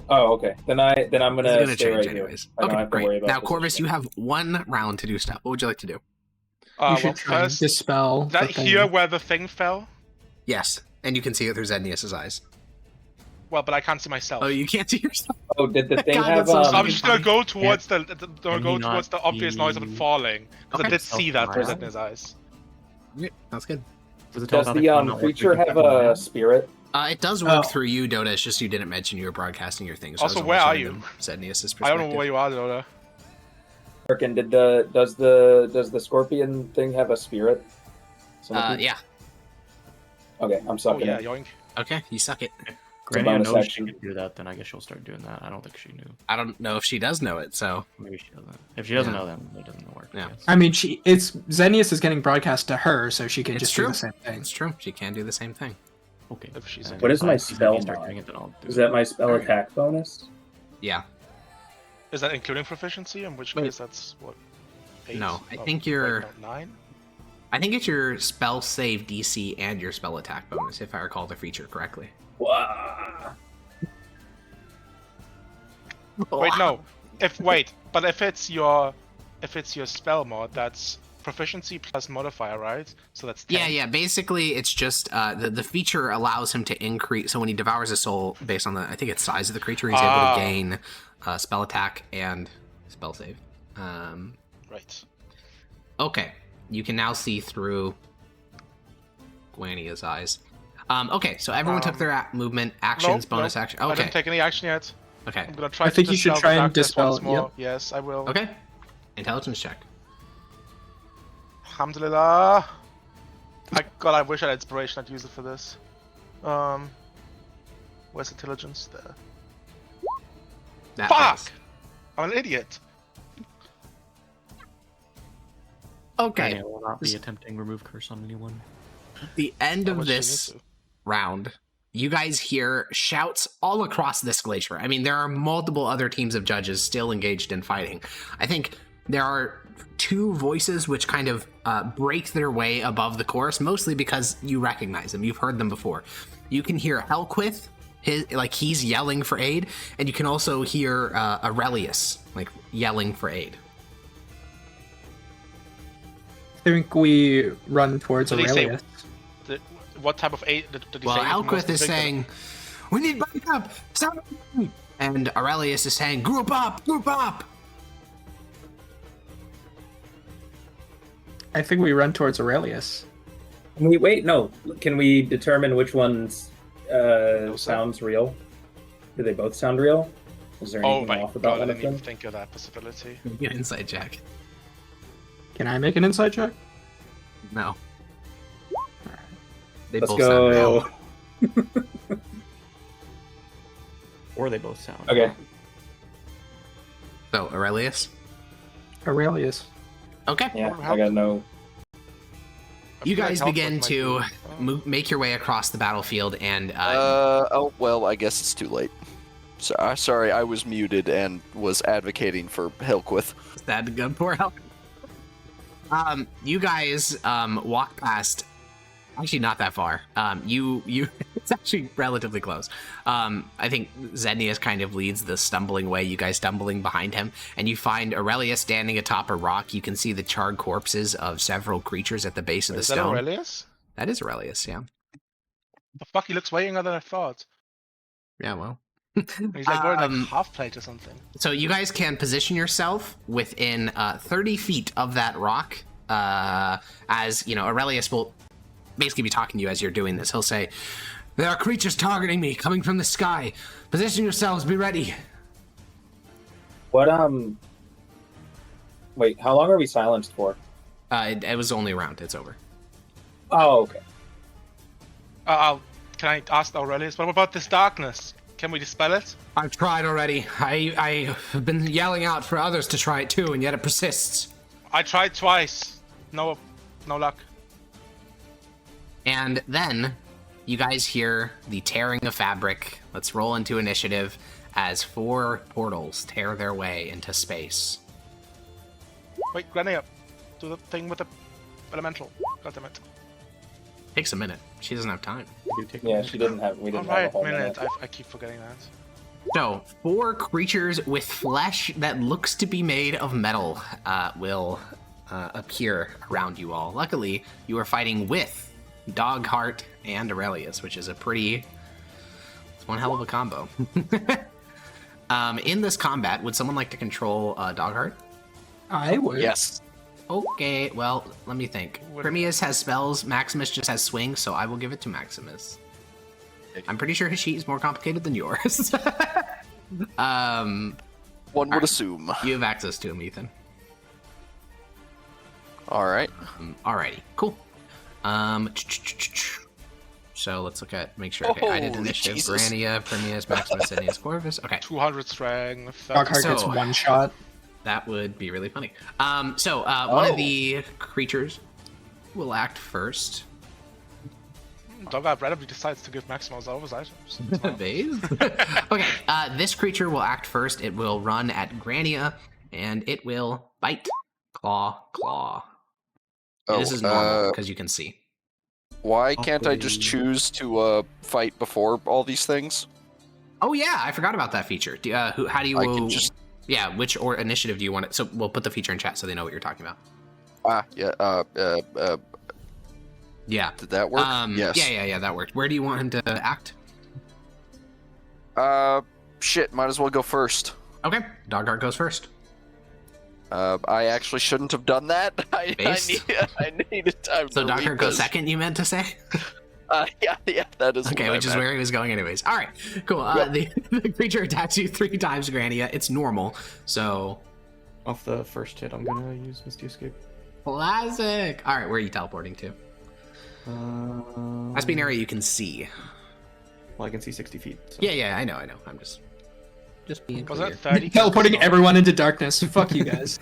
Oh, okay. Then I'm It's gonna going to stay change right anyways. here. I don't Okay, have to worry great. about Now, Corvus, you positioning. have 1 round to do stuff. What would you like to do? You Well, should try and first, dispel that the thing. here where the thing fell? Yes, and you can see it through Zednius' eyes. Well, but I can't see myself. Oh, you can't see yourself. Oh, did the thing God, have that's so So I'm fucking just gonna go towards the Can he not obvious noise of it be- falling. Because I Okay. did see that through Self-awared? Zedna's eyes. Yeah, that's good. Does it tell us Does how the count creature what we have can count a now? spirit? It does work Oh. through you, Dota. It's just you didn't mention you were broadcasting your things. So Also, I was where only are showing you? them Zednius' I perspective. don't know where you are, Dota. Frickin' does the scorpion thing have a spirit? Somebody- Yeah. Okay, I'm Oh sucking yeah, it. yoink. Okay, you suck it. Granny, I bonus know she action. could do that, then I guess she'll start doing that. I don't think she knew. I don't know if she does know it, so Maybe she doesn't. If she doesn't Yeah. know, then it doesn't work. Yeah. I guess. I mean, Zenius is getting broadcast to her, so she can It's just true. do the same thing. it's true. She can do the same thing. Okay. If she's And What is if my I see spell you start mod? doing it, then I'll do Is it. that my spell Alright. attack bonus? Yeah. Is that including proficiency? In which Wait. case that's what? 8? No, I Oh, think wait, you're- no, 9. I think it's your spell save DC and your spell attack bonus, if I recall the feature correctly. Wow. Wait, no. But if it's your spell mod, that's proficiency plus modifier, right? So that's 10. Yeah. Basically, it's just the feature allows him to increase. So when he devours a soul, based on the I think it's size of the creature, he's able Ah. to gain spell attack and spell save. Right. Okay. You can now see through Guania's eyes. Okay, so everyone took their movement, actions, bonus action. Okay. I didn't take any action yet. Okay. I'm gonna try I think you should try and dispel. once more. Yep. Yes, I will. Okay. Intelligence check. Alhamdulillah. God, I wish I had inspiration. I'd use it for this. Where's intelligence? There. That Fuck! face. I'm an idiot. Okay. I will not be attempting remove curse on anyone. The end How of much do you this need to? round, you guys hear shouts all across this glacier. I mean, there are multiple other teams of judges still engaged in fighting. I think there are two voices which kind of break their way above the chorus, mostly because you recognize them. You've heard them before. You can hear Helquith, he's yelling for aid, and you can also hear Aurelius, yelling for aid. I think we run towards Did he say- Aurelius. What type of aid did he Well, say? Helquith is saying, "We need backup! Stop!" And Aurelius is saying, "Group up! Group up!" I think we run towards Aurelius. Can we wait? No. Can we determine which one's sounds real? Do they both sound real? Is there Oh anything my off about god, I one of didn't even them? think of that possibility. Give me an insight check. Can I make an insight check? No. They Let's both sound go. real. Or they both sound. Okay. So, Aurelius? Aurelius. Okay. Yeah, I got no. You I feel guys like begin Helquith to might be- make your way across the battlefield, and Oh well, I guess it's too late. So, sorry, I was muted and was advocating for Helquith. that gun poor help. You guys walk past. Actually, not that far. You it's actually relatively close. I think Zednius kind of leads the stumbling way. You guys stumbling behind him, and you find Aurelius standing atop a rock. You can see the charred corpses of several creatures at the base of the Is that stone. Aurelius? That is Aurelius, yeah. The fuck, he looks way younger than I thought. Yeah, well. He's like wearing like half plate or something. So you guys can position yourself within 30 feet of that rock. As you know, Aurelius will basically be talking to you as you're doing this. He'll say, "There are creatures targeting me, coming from the sky. Position yourselves, be ready." What Wait, how long are we silenced for? It was only a round. It's over. Oh, okay. Can I ask Aurelius, what about this darkness? Can we dispel it? I've tried already. I have been yelling out for others to try it too, and yet it persists. I tried twice. No luck. And then you guys hear the tearing of fabric. Let's roll into initiative as 4 portals tear their way into space. Wait, Granny up. Do the thing with the elemental. God damn it. Takes a minute. She doesn't have time. Yeah, she didn't have. We didn't have a Alright, whole minute. minute. I keep forgetting that. So, 4 creatures with flesh that looks to be made of metal will appear around you all. Luckily, you are fighting with Dogheart and Aurelius, which is it's one hell of a combo. In this combat, would someone like to control Dogheart? I would. Yes. Okay, well, let me think. What- Primius has spells, Maximus just has swings, so I will give it to Maximus. I'm pretty sure his sheet is more complicated than yours. One would assume. You have access to him, Ethan. All right. Alrighty, cool. So let's look at, make sure, okay, I did Holy initiative. Jesus. Grania, Primius, Maximus, Ennius, Corvus. Okay, 200 strength. Dogheart gets So- one shot. that would be really funny. One of the creatures will act first. Dogheart randomly decides to give Maximus all of his items. Vase? Okay, this creature will act first. It will run at Grania, and it will bite. Claw. This is normal, because you can see. Why can't I just choose to fight before all these things? Oh yeah, I forgot about that feature. How do you... I can just... Yeah, which initiative do you want it? So we'll put the feature in chat so they know what you're talking about. Yeah. Did that work? Yes. Yeah, that worked. Where do you want him to act? Shit, might as well go first. Okay, Dogheart goes first. I actually shouldn't have done that. I needed time So to Doc read Hurt goes this. second, you meant to say? Yeah, that is Okay, what which I is meant. where he was going anyways. All right, cool. The creature attacks you 3 times, Grania. It's normal, so... Off the first hit, I'm gonna use Misty Escape. Classic! All right, where are you teleporting to? Must be an area you can see. Well, I can see 60 feet. So. Yeah, I know. I'm just being Was clear. that 30? Teleporting everyone into darkness. Fuck you guys.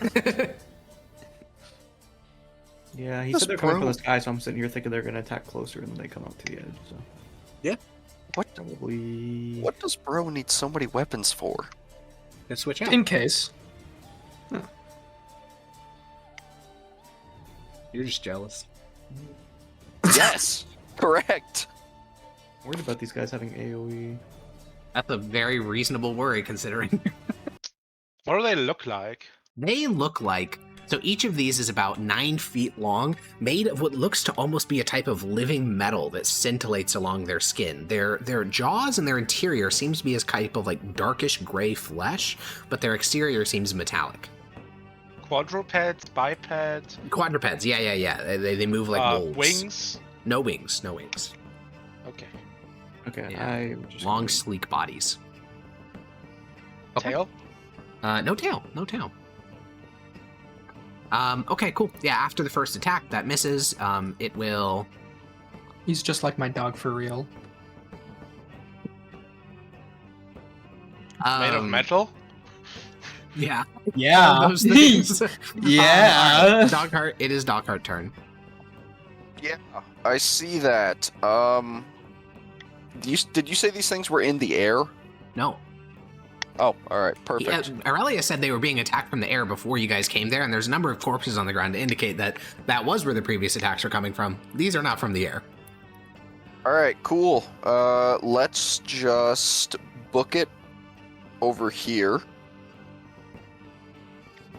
Yeah, he This said they're coming from bro- the sky, so I'm sitting here thinking they're gonna attack closer and then they come up to the edge. So What? probably. What does bro need so many weapons for? Let's switch out. In case. You're just jealous. Yes, correct. Worried about these guys having AOE. That's a very reasonable worry, considering. What do they look like? They look like... So each of these is about 9 feet long, made of what looks to almost be a type of living metal that scintillates along their skin. Their jaws and their interior seems to be as type of like darkish gray flesh, but their exterior seems metallic. Quadrupeds, bipeds, Quadrupeds, yeah. They move like wolves. wings. No wings. Okay. Okay, Yeah. I'm just Long, gonna- sleek bodies. Okay. Tail. No tail. Okay, cool. Yeah, after the first attack, that misses. It will... He's just like my dog for real. Made of metal. Yeah. Yeah. Those things. Yeah. Dog Heart, it is Dog Heart turn. Yeah, I see that. Did you say these things were in the air? No. Oh, all right, perfect. Aurelia said they were being attacked from the air before you guys came there, and there's a number of corpses on the ground to indicate that that was where the previous attacks were coming from. These are not from the air. All right, cool. Let's just book it over here,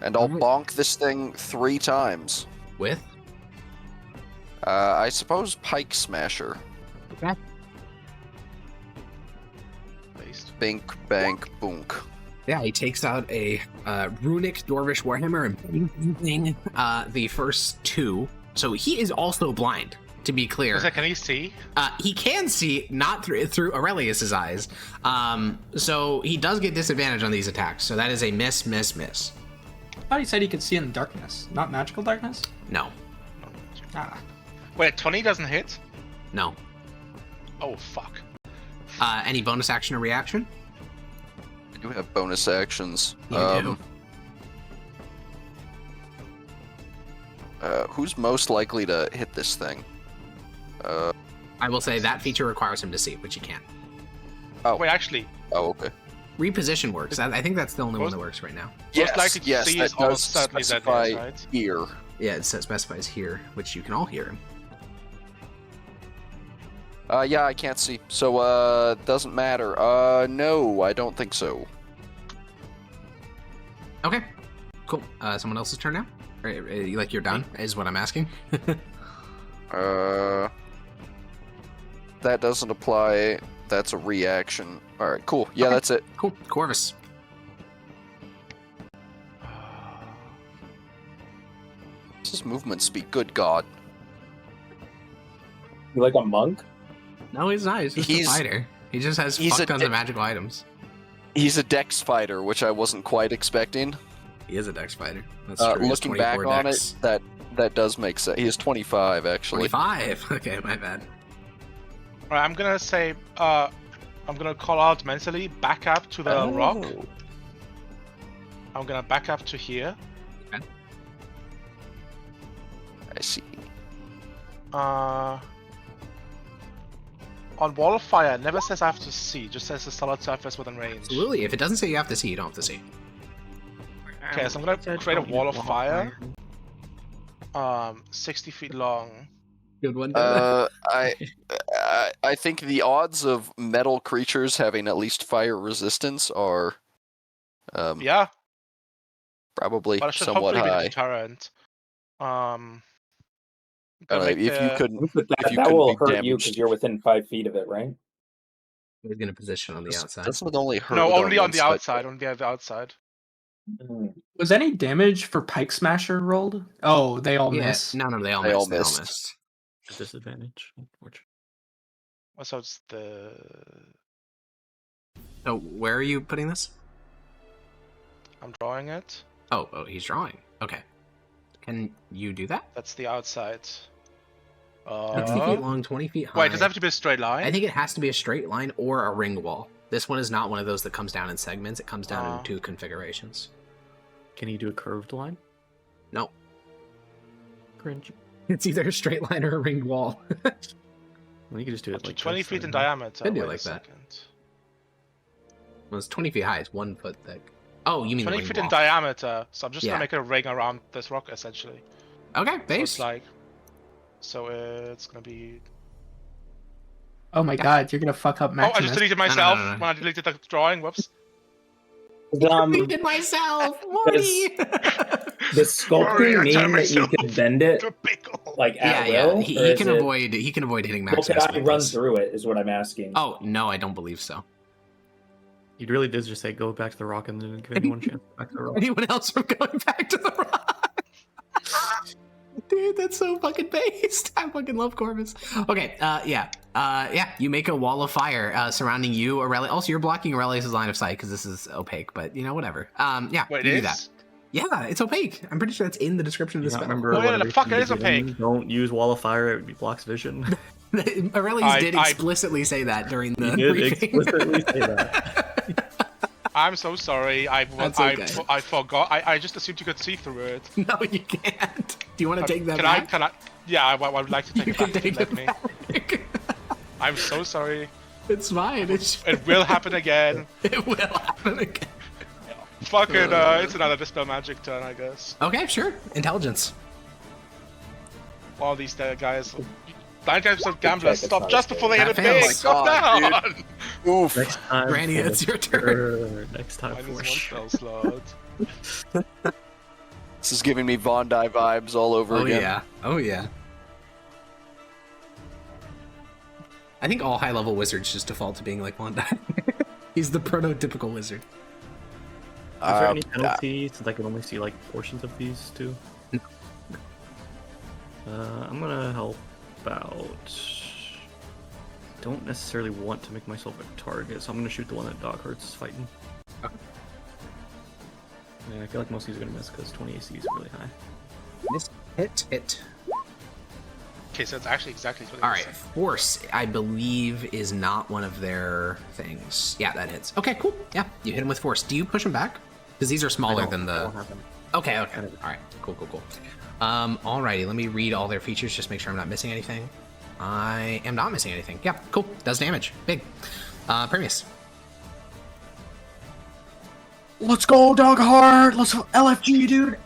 and I'll Alright. bonk this thing 3 times. With? I suppose Pike Smasher. Okay. Based. Bink, bank, boonk. Yeah, he takes out a runic Dwarvish Warhammer and bing, the first 2. So he is also blind, to be clear. Can he see? He can see, not through Aurelius's eyes. So he does get disadvantage on these attacks. So that is a miss. I thought he said he could see in the darkness. Not magical darkness? No. Ah. Wait, 20 doesn't hit? No. Oh, fuck. Any bonus action or reaction? I do have bonus actions. You do. Who's most likely to hit this thing? I will say that feature requires him to see, which he can't. Wait, actually, Oh, okay. Reposition works. I think that's the only one Most- that works right now. most likely to yes, see that is almost does certainly that specify is, right? here. Yeah, it specifies here, which you can all hear him. Yeah, I can't see. So, doesn't matter. No, I don't think so. Okay, cool. Someone else's turn now? Like you're done, is what I'm asking. That doesn't apply. That's a reaction. Alright, cool. Yeah, Okay. that's it. Cool. Corvus. This is movement speed. Good God. You like a monk? No, he's not. He's just a fighter. He just has he's fuck a tons of magical items. He's a dex fighter, which I wasn't quite expecting. He is a dex fighter. That's true. He has Looking back 24 on dex. it, that does make sense. He is 25, actually. 25. Okay, my bad. Alright, I'm gonna say, I'm gonna call out mentally, back up to the rock. Oh. I'm gonna back up to here. I see. On wall of fire, it never says I have to see, just says a solid surface within range. Absolutely. If it doesn't say you have to see, you don't have to see. Okay, so I'm gonna create a wall of fire. 60 feet long. Good one. I think the odds of metal creatures having at least fire resistance are Yeah, probably but it should somewhat hopefully be a high. deterrent. If you could, That, you that couldn't will be hurt you damaged. because you're within 5 feet of it, right? He's going to position on the outside. Doesn't only hurt. No, it only on one the side. outside. Only on the outside. Was any damage for Pike Smasher rolled? Oh, they all miss. No, they all They all missed. missed. A disadvantage, unfortunately. Also, it's the... So where are you putting this? I'm drawing it. Oh, he's drawing. Okay. Can you do that? That's the outside. 60 feet long, 20 feet high. Wait, does it have to be a straight line? I think it has to be a straight line or a ring wall. This one is not one of those that comes down in segments. It comes down in 2 configurations. Can you do a curved line? No. Cringe. It's either a straight line or a ring wall. Well, you can just do Up it to like 20 this, feet in then. diameter. Could do it Wait like a that. second. Well, it's 20 feet high. It's 1 foot thick. Oh, you mean 20 the ring feet wall. in diameter, so I'm just Yeah. gonna make a ring around this rock, essentially. Okay, So base. it's like... So it's gonna be... Oh my god, you're gonna fuck up Oh, I Maximus. just deleted myself no. when I deleted the drawing, whoops. Deleted myself, Morty. Does sculpting mean that you can bend it like at will? He or is can it- avoid. He can avoid hitting Well, Maximus. can I with run this. through it? Is what I'm asking. Oh no, I don't believe so. You really did just say go back to the rock and then give anyone a chance back to the rock. Anyone else from going back to the rock? Dude, that's so fucking based. I fucking love Corvus. Okay, you make a wall of fire surrounding you, Aurelius. Also, you're blocking Aurelius' line of sight because this is opaque, but you know, whatever. Wait, you it do that. is? Yeah, it's opaque. I'm pretty sure that's in the description of You the not spell. remember Oh, yeah, what the it fuck, you it is did in? opaque. Don't use wall of fire, it blocks vision. Aurelius did explicitly say that during the He did briefing. explicitly say that. I'm so sorry. That's okay. I forgot. I just assumed you could see through it. No, you can't. Do you want to take that Can back? Can I? Yeah, I would like to take You it back. can if you take let it me. back. I'm so sorry. It's fine. It will happen again. It will happen again. Fucking, it's another Dispel Magic turn, I guess. Okay, sure. Intelligence. All these guys. 99% gamblers Check, stop it's just not before they hit a That fails. big. Stop God, down! Oof. Next time. Granny, for it's your turn. sure. Next time Minus for 1 sure. spell slot. This is giving me Von Die vibes all over Oh again. yeah. Oh yeah. I think all high-level wizards just default to being like Wanda. He's the prototypical wizard. Is there any penalty since I can only see like portions of these two? No. I'm gonna help out. Don't necessarily want to make myself a target, so I'm gonna shoot the one that Doghurt's fighting. Okay. Yeah, I feel like most of these are gonna miss because 20 AC is really high. Miss. Hit. Okay, so it's actually exactly what it All is. right. Force, I believe, is not one of their things. Yeah, that hits. Okay, cool. Yeah, you hit him with force. Do you push him back? Because these are smaller than I the. don't have them. Okay. All right. Cool. Alrighty, let me read all their features, just make sure I'm not missing anything. I am not missing anything. Yeah, cool. Does damage. Big. Permeus. Let's go, Dog Heart. Let's go, LFG, dude.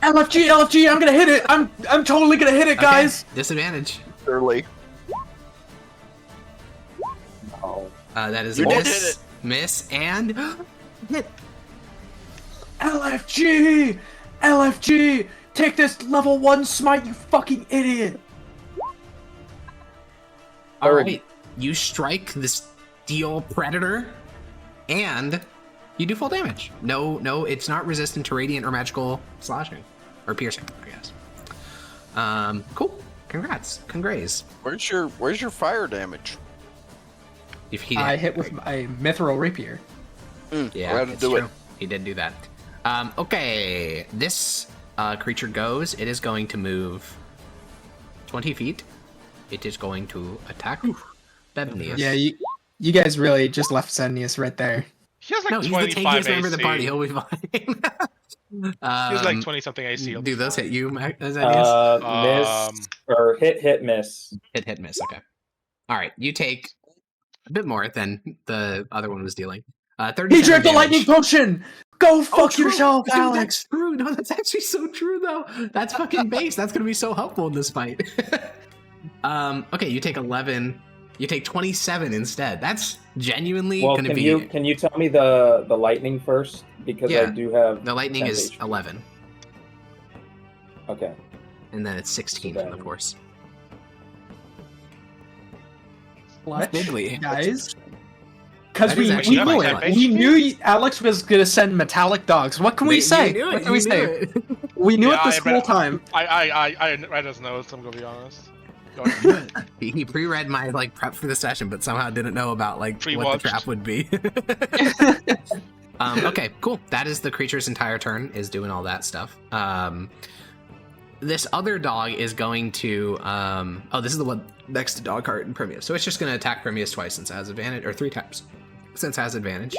LFG. I'm gonna hit it. I'm totally gonna hit it, guys. Okay, disadvantage. Early. Oh. That is You a did miss. hit it. Miss and hit. LFG. Take this level 1 smite, you fucking idiot. All right, you strike this steel predator, and you do full damage. No, it's not resistant to radiant or magical slashing or piercing, I guess. Cool. Congrats. Where's your fire damage? If he I hit with my Mithril Rapier. Yeah, I had to it's do true. it. He did do that. Okay, this creature goes. It is going to move 20 feet. It is going to attack Bebnius. Yeah, you guys really just left Sennius right there. He has like No, he's the 25 tankiest member of the AC. party. He'll be fine. He has like 20 something AC. Do those hit you, Xenius? Miss or hit, miss. Hit, miss. Okay. All right, you take a bit more than the other one was dealing. 37 He drank the damage. lightning potion. Go Oh, fuck true. yourself, Dude, Alex. That's true. No, that's actually so true, though. That's fucking base. That's gonna be so helpful in this fight. Okay, you take 11. You take 27 instead. That's genuinely Well, gonna can you tell me the lightning first because Yeah, I do have the lightning 10 is HP. 11, Okay. and then it's 16 from the Then- force. Clutch, Bigly. guys. because That is we actually knew quite it. nice. We knew Alex was gonna send metallic dogs. What can we say? You knew it, What can we you knew say? it. We knew it Yeah, this whole time. I read his notes. I'm gonna be honest. Go ahead. He pre-read my like prep for the session, but somehow didn't know about like what the Pre-watched. trap would be. Okay, cool. That is the creature's entire turn, is doing all that stuff. This other dog is going to oh, this is the one next to Dog Heart and Primius. So it's just going to attack Primius twice since it has advantage, or 3 times since it has advantage.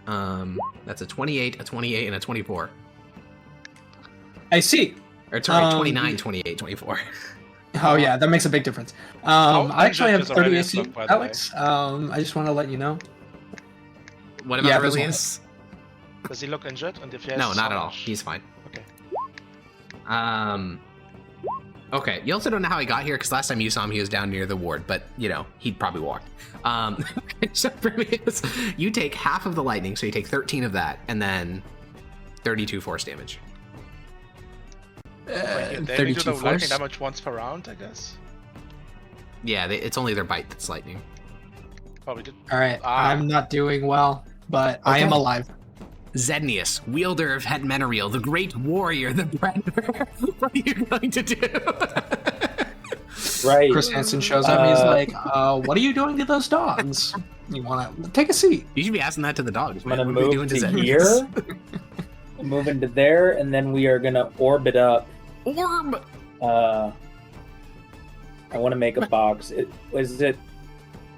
That's a 28, a 28, and a 24. I see. Or sorry, 29, 28, 24. Oh yeah, that makes a big difference. How I actually have injured is 30 Aurelius AC, look, by the Alex. I just want to let you know. What about Yeah, Aurelius? Does he look injured? And if yes, No, not how at all. much? He's fine. Okay. Okay, you also don't know how he got here, because last time you saw him, he was down near the ward, but, you know, he'd probably walked. So Primius, you take half of the lightning, so you take 13 of that, and then 32 force damage. They only do 32 the lightning force. damage once per round, I guess. Yeah, it's only their bite that's lightning. Probably did. All right, Ah. I'm not doing well, but I am Okay. alive. Zednius, wielder of Het Menariel, the great warrior, the predator. What are you going to do? Right. Chris Hansen shows up and he's like, "What are you doing to those dogs? You want to take a seat?" You should be asking that to the dogs. I'm gonna What are we move doing to Zednius? here, move into there, and then we are gonna orbit up. Orb! I want to make a box.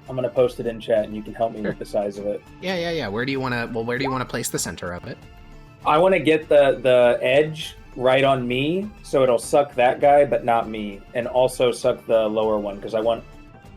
I'm gonna post it in chat, and you can help me with the size of it. Yeah. Where do you want to place the center of it? I want to get the edge right on me, so it'll suck that guy, but not me, and also suck the lower one, because I want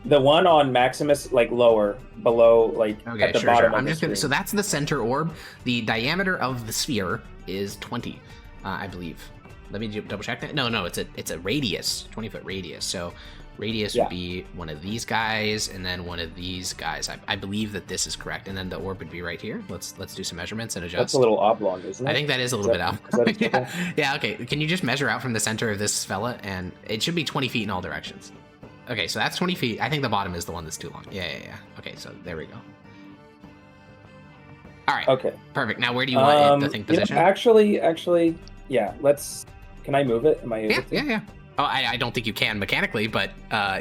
the one on Maximus like lower, below, like Okay, at the sure. bottom. I'm of just the gonna. So screen. that's the center orb. The diameter of the sphere is 20, I believe. Let me double check that. No, it's a radius, 20-foot radius. So radius Yeah. would be one of these guys, and then one of these guys. I believe that this is correct, and then the orb would be right here. Let's do some measurements and adjust. That's a little oblong, isn't it? I think that is a little bit out. Is that acceptable? Yeah. Okay. Can you just measure out from the center of this fella, and it should be 20 feet in all directions. Okay, so that's 20 feet. I think the bottom is the one that's too long. Yeah. Okay, so there we go. All right. Okay. Perfect. Now, where do you want it, the thing you know, position? actually, yeah. Can I move it? Am I able to? Yeah. Oh, I don't think you can mechanically, but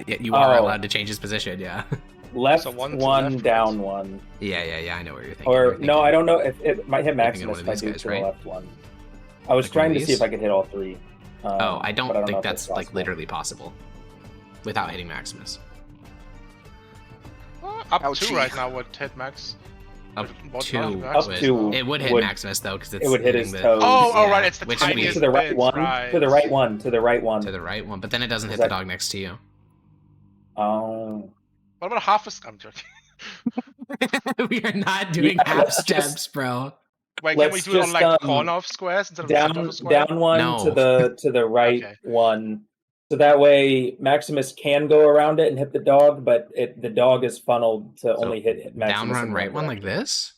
you are allowed to change his position. Yeah. Left So one one, to left, down right? one. Yeah. I know where you're thinking. Or You're thinking- no, I don't know if it might hit You're thinking Maximus one if I of do these to guys, the right? left one. I was Like one trying of to see these? if I could hit all three. Oh, I don't but know think if that's it's like possible. literally possible without hitting Maximus. Up Ouchie. 2 right now would hit max. Up What- 2. Up would- 2 It would hit would- Maximus though, because it would hit his toes. Oh, right, it's the which would be tiniest to the right bits, one, right. to the right one, to the right one. to the right one, but then it doesn't hit Is the that- dog next to you. Oh, What about half a... I'm joking. We are not doing Yeah, half let's steps, just- bro. Wait, can we let's do it on just, like corner of squares instead of the center of down a square? one No. to the right Okay. one. So that way Maximus can go around it and hit the dog, but the dog is funneled to only hit Maximus. Down in run right one like direction. this.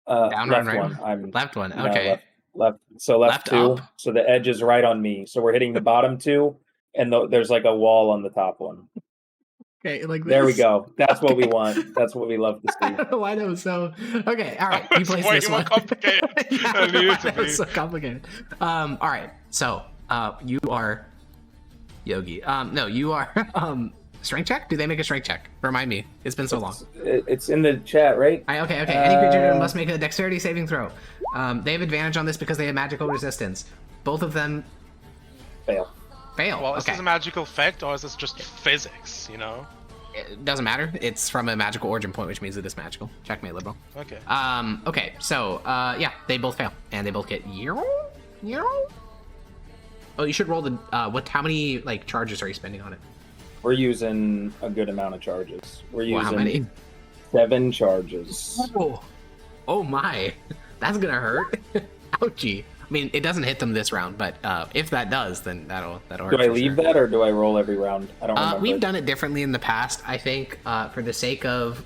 Left Down run right one. I'm Left one. no, Okay. left. So left Left 2. up. So the edge is right on me. So we're hitting the bottom 2, and there's like a wall on the top one. Okay, like this. There we go. That's what we want. That's what we love to see. I don't know why that was so. Okay, all right. That You was place way this more one. complicated Yeah, than it needed to that was be. so complicated. All right. So, you are Yogi. No, you are strength check. Do they make a strength check? Remind me. It's been so long. It's in the chat, right? Okay. Any creature must make a dexterity saving throw. They have advantage on this because they have magical resistance. Both of them Fail. fail. Well, is okay. this a magical fact or is this just physics, you know? It doesn't matter. It's from a magical origin point, which means it is magical. Checkmate, liberal. Okay. Okay, so, yeah, they both fail. And they both get Euro? Oh, you should roll the, how many, like, charges are you spending on it? We're using a good amount of charges. We're Well, using how many? 7 charges. Oh my. That's gonna hurt. Ouchie. I mean, it doesn't hit them this round, but if that does, then that'll hurt. Do I for leave sure. that or do I roll every round? I don't remember. We've done it differently in the past. I think for the sake of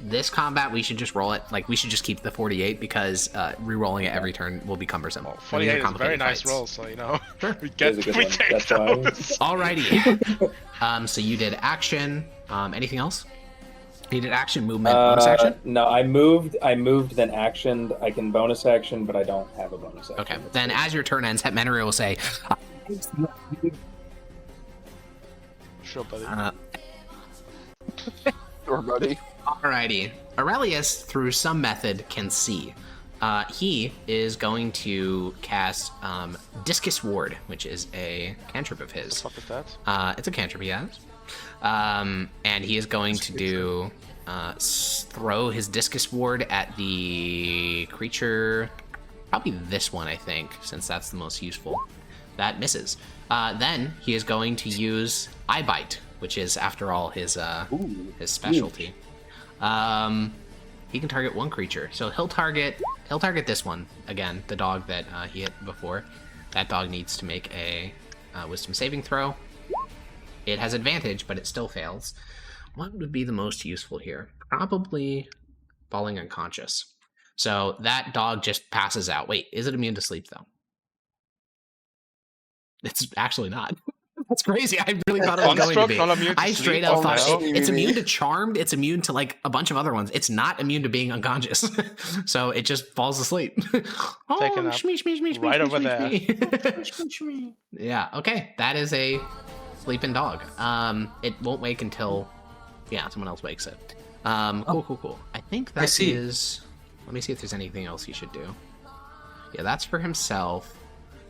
this combat, we should just roll it. Like, we should just keep the 48 because re-rolling it every turn will be cumbersome. Well, And these 48 are is a very complicated nice fights. roll, so, you know, we That is a good one. take That's why. those. Alrighty. So you did action. Anything else? He did action, movement, bonus action? No, I moved, then actioned. I can bonus action, but I don't have a bonus action. Okay, then as your turn ends, Menry will say, Sure, buddy. Sure, buddy. Alrighty. Aurelius, through some method, can see. He is going to cast Discus Ward, which is a cantrip of his. What the fuck is that? It's a cantrip he has. And he is going to do throw his Discus Ward at the creature, probably this one, I think, since that's the most useful. That misses. Then he is going to use Eye Bite, which is, after all, his specialty. He can target one creature, so he'll target this one again, the dog that he hit before. That dog needs to make a Wisdom saving throw. It has advantage, but it still fails. What would be the most useful here? Probably falling unconscious. So that dog just passes out. Wait, is it immune to sleep though? It's actually not. That's crazy. I really thought it was going to be. I straight up thought it's immune to Charmed. It's immune to like a bunch of other ones. It's not immune to being unconscious. So it just falls asleep. Oh, shmee, right over there. Yeah, okay. That is a sleeping dog. It won't wake until, someone else wakes it. Cool. I think that is... Let me see if there's anything else he should do. Yeah, that's for himself.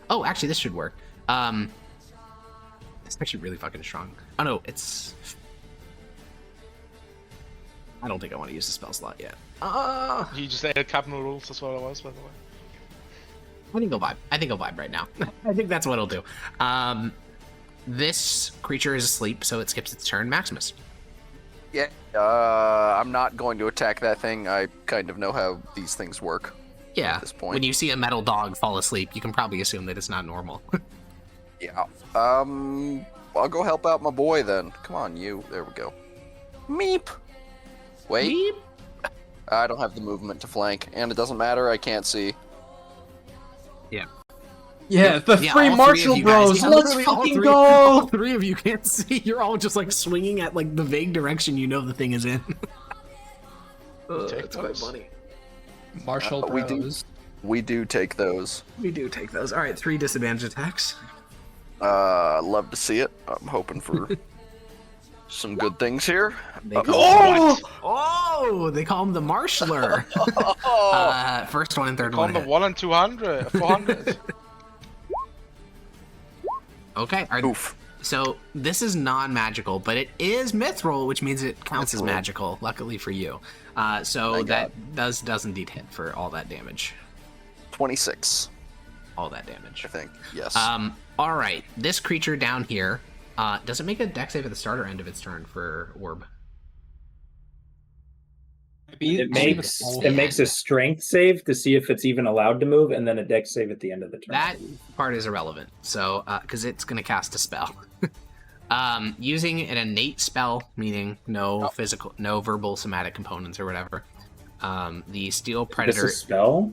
Oh, actually, this should work. It's actually really fucking strong. Oh no, it's... I don't think I want to use the spell slot yet. You just added capital rules, that's what it was, by the way. I think I'll vibe right now. I think that's what it'll do. This creature is asleep, so it skips its turn. Maximus. Yeah, I'm not going to attack that thing. I kind of know how these things work. Yeah, at this point. When you see a metal dog fall asleep, you can probably assume that it's not normal. Yeah. I'll go help out my boy then. Come on, you. There we go. Meep. Wait. Meep. I don't have the movement to flank, and it doesn't matter. I can't see. Yeah, the three Marshall Bros. Let's fucking go. All three of you can't see. You're all just like swinging at like the vague direction you know the thing is in. It's quite funny. Marshall Bros. We do take those. We do take those. All right, 3 disadvantage attacks. Love to see it. I'm hoping for some good things here. They call him the Marshaller. First one and third one. On the 1 and 200, 400. Okay. Oof. So this is non-magical, but it is mithril, which means it counts as magical. Luckily for you. So that does indeed hit for all that damage. 26. All that damage. I think. Yes. All right. This creature down here, does it make a dex save at the start or end of its turn for Orb? It makes a strength save to see if it's even allowed to move, and then a dex save at the end of the turn. That part is irrelevant. So, because it's going to cast a spell. Using an innate spell, meaning no physical, no verbal somatic components or whatever. The Steel Predator. This is a spell?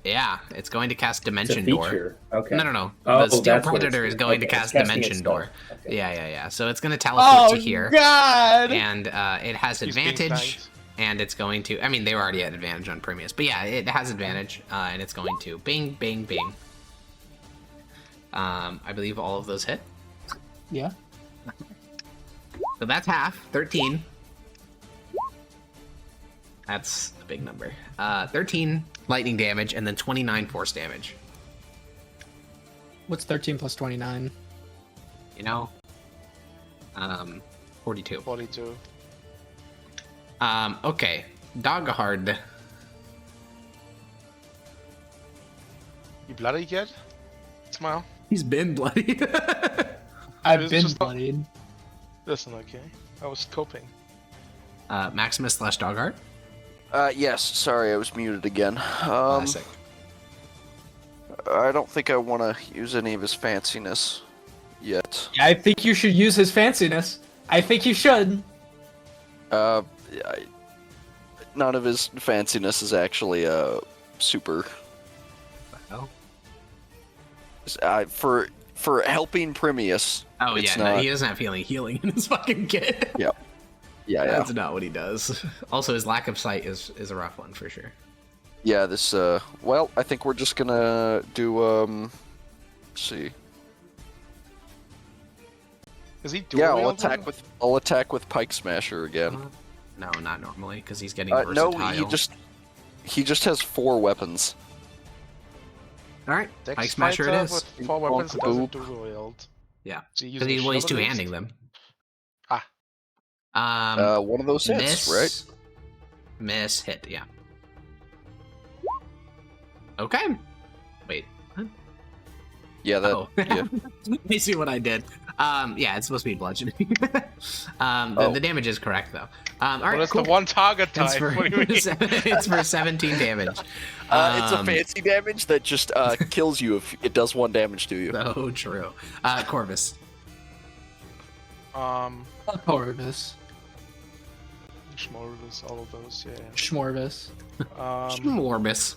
Yeah, it's going to cast Dimension Door. Okay. No. Oh, the Steel Predator is going to cast Dimension Door. Okay. Yeah. So it's going to teleport to here. God! And it has advantage. And it's going to... I mean, they were already at advantage on Premius. But yeah, it has advantage. And it's going to bing, bing, bing. I believe all of those hit. Yeah. So that's half. 13. That's a big number. 13 lightning damage and then 29 force damage. What's 13 plus 29? 42. 42. Okay. Doghard. You bloodied yet? Smile. He's been bloodied. I've been bloodied. Listen, okay. I was coping. Maximus / Doghard? Yes. Sorry, I was muted again. Classic. I don't think I want to use any of his fanciness yet. Yeah, I think you should use his fanciness. I think you should. None of his fanciness is actually super. Oh. For helping Premius. Oh yeah, no, he doesn't have healing in his fucking kit. Yep. Yeah, That's not what he does. Also, his lack of sight is a rough one for sure. Yeah, this, well, I think we're just gonna do, let's see. Is he dual Yeah, wielding? I'll attack with Pike Smasher again. No, not normally, because he's getting versatile. No, he just has 4 weapons. All right, Dex Pike Smasher it fighter is. with 4 weapons that doesn't dual wield. Yeah, So you because use he's shield two-handing them. One of those hits, right? Miss, hit, yeah. Okay. Wait. What? Yeah, that. Oh. Yeah. Let me see what I did. Yeah, it's supposed to be bludgeoning. The damage is correct though. All right, Well, it's cool. the one target It's type. for, What do you mean? it's for 17 damage. It's a fancy damage that just kills you if it does 1 damage to you. So true. Corvus. Corvus. Schmorvis, all of those, yeah. Schmorvis. Morbus.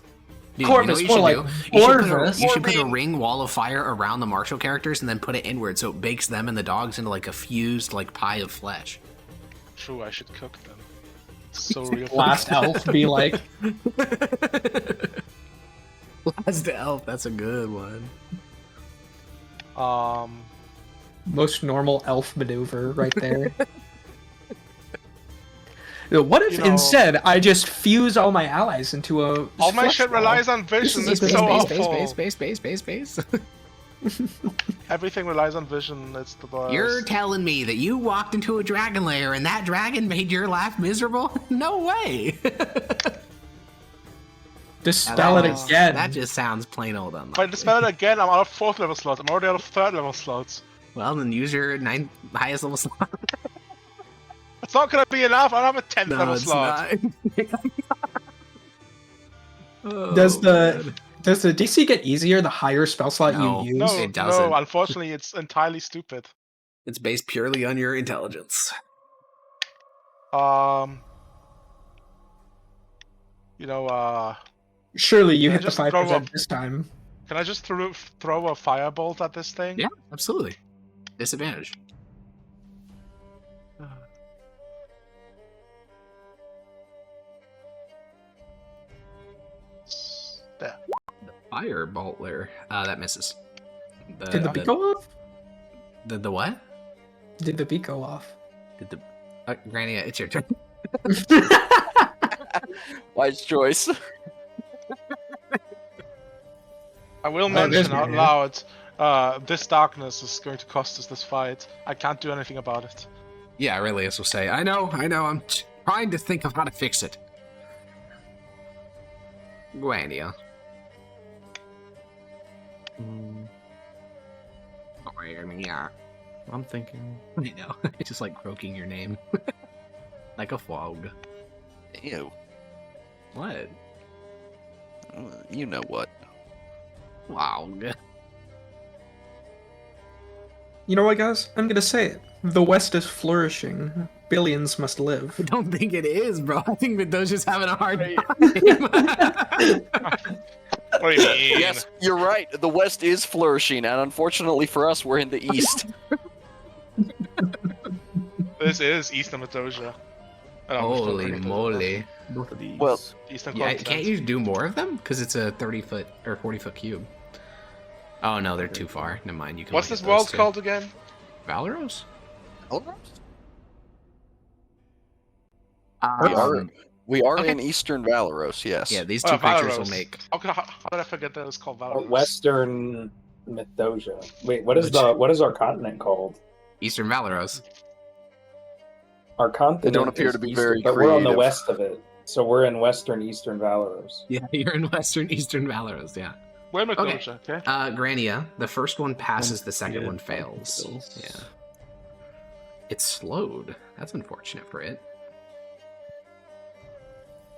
Dude, Corvus, you know more what like you should do? Corvus. You should put a ring wall of fire around the martial characters and then put it inward so it bakes them and the dogs into like a fused like pie of flesh. True, I should cook them. It's so real. Last elf be like, Last elf, that's a good one. most normal elf maneuver right there. What if instead I just fuse all my allies into a All my flesh shit ball? relies on vision. It's Space, so space, awful. space. Everything relies on vision. It's the best. You're telling me that you walked into a dragon lair and that dragon made your life miserable? No way. Dispel it again. That just sounds plain old unlucky. If I dispel it again, I'm out of 4th level slots. I'm already out of 3rd level slots. Well, then use your highest level slot. It's not gonna be enough. I don't have a 10th level it's slot. not. Does the DC get easier the higher spell slot No. you use? No, It doesn't. no. Unfortunately, it's entirely stupid. It's based purely on your intelligence. You know, Surely you Can I hit the just throw 5% up- this time. can I just throw a firebolt at this thing? Yeah, absolutely. Disadvantage. There. Firebolt there. That misses. Did the beak go off? The what? Did the beak go off? Did the Granny, it's your turn. Wise choice. I will there's mention out Maria. loud, this darkness is going to cost us this fight. I can't do anything about it. Yeah, Aurelius will say, I know, I'm trying to think of how to fix it. Guania. Guania. I'm thinking. I know, it's just like croaking your name. Like a fog. Ew. What? You know what. Fog. You know what, guys? I'm gonna say it. The West is flourishing. Billions must live. I don't think it is, bro. I think Mendoza's having a hard time. What do you mean? Yes, you're right. The West is flourishing, and unfortunately for us, we're in the East. This is Eastern Mendoza. Holy moly. Both of these. Well, Eastern Yeah, continent. can't you do more of them? Because it's a 30-foot or 40-foot cube. Oh no, they're too far. Never mind. You can. What's only this get world those two. called again? Valoros? We are Okay. in Eastern Valoros, yes. Yeah, these two creatures will Valoros. make. How did I forget that it's called Valoros? Western Mithdosica. Wait, what is our continent called? Eastern Valoros. Our continent. They don't appear is to be Eastern, very but we're on the creative. west of it, so we're in Western Eastern Valoros. Yeah, you're in Western Eastern Valoros. Yeah. We're Mendoza, okay? Grania. The first one passes. The second Yeah, one fails. fails. Yeah. It's slowed. That's unfortunate for it.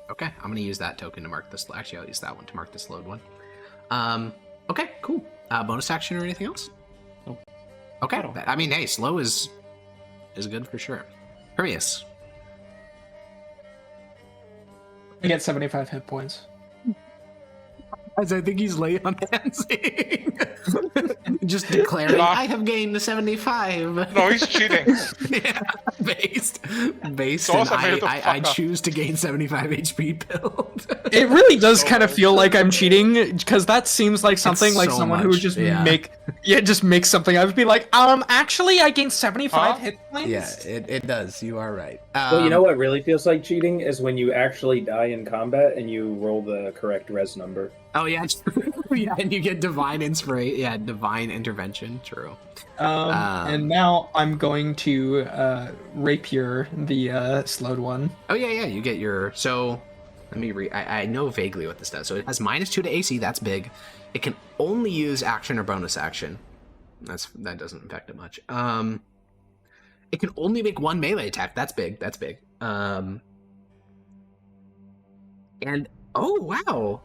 Okay, I'm gonna use that token to mark this. Actually, I'll use that one to mark the slowed one. Okay, cool. Bonus action or anything else? Nope. Okay. I don't. I mean, hey, slow is good for sure. Hermias. I get 75 hit points. As I think he's late on dancing. Just declaring, I have gained the 75. No, he's cheating. Yeah, based Sauce, in I made the I fuck up. choose to gain 75 HP build. It really does kind of feel like I'm cheating, because that seems like something like so someone who would much, just yeah. just make something. I would be like, actually, I gained 75 hit points. Yeah, it does. You are right. Well, you know what really feels like cheating is when you actually die in combat and you roll the correct res number. Oh yeah, yeah, and you get divine inspiration. Yeah, divine intervention. True. And now I'm going to rapier the slowed one. Oh yeah, you get your. So let me read. I know vaguely what this does. So it has -2 to AC. That's big. It can only use action or bonus action. That doesn't affect it much. It can only make one melee attack. That's big. And oh wow.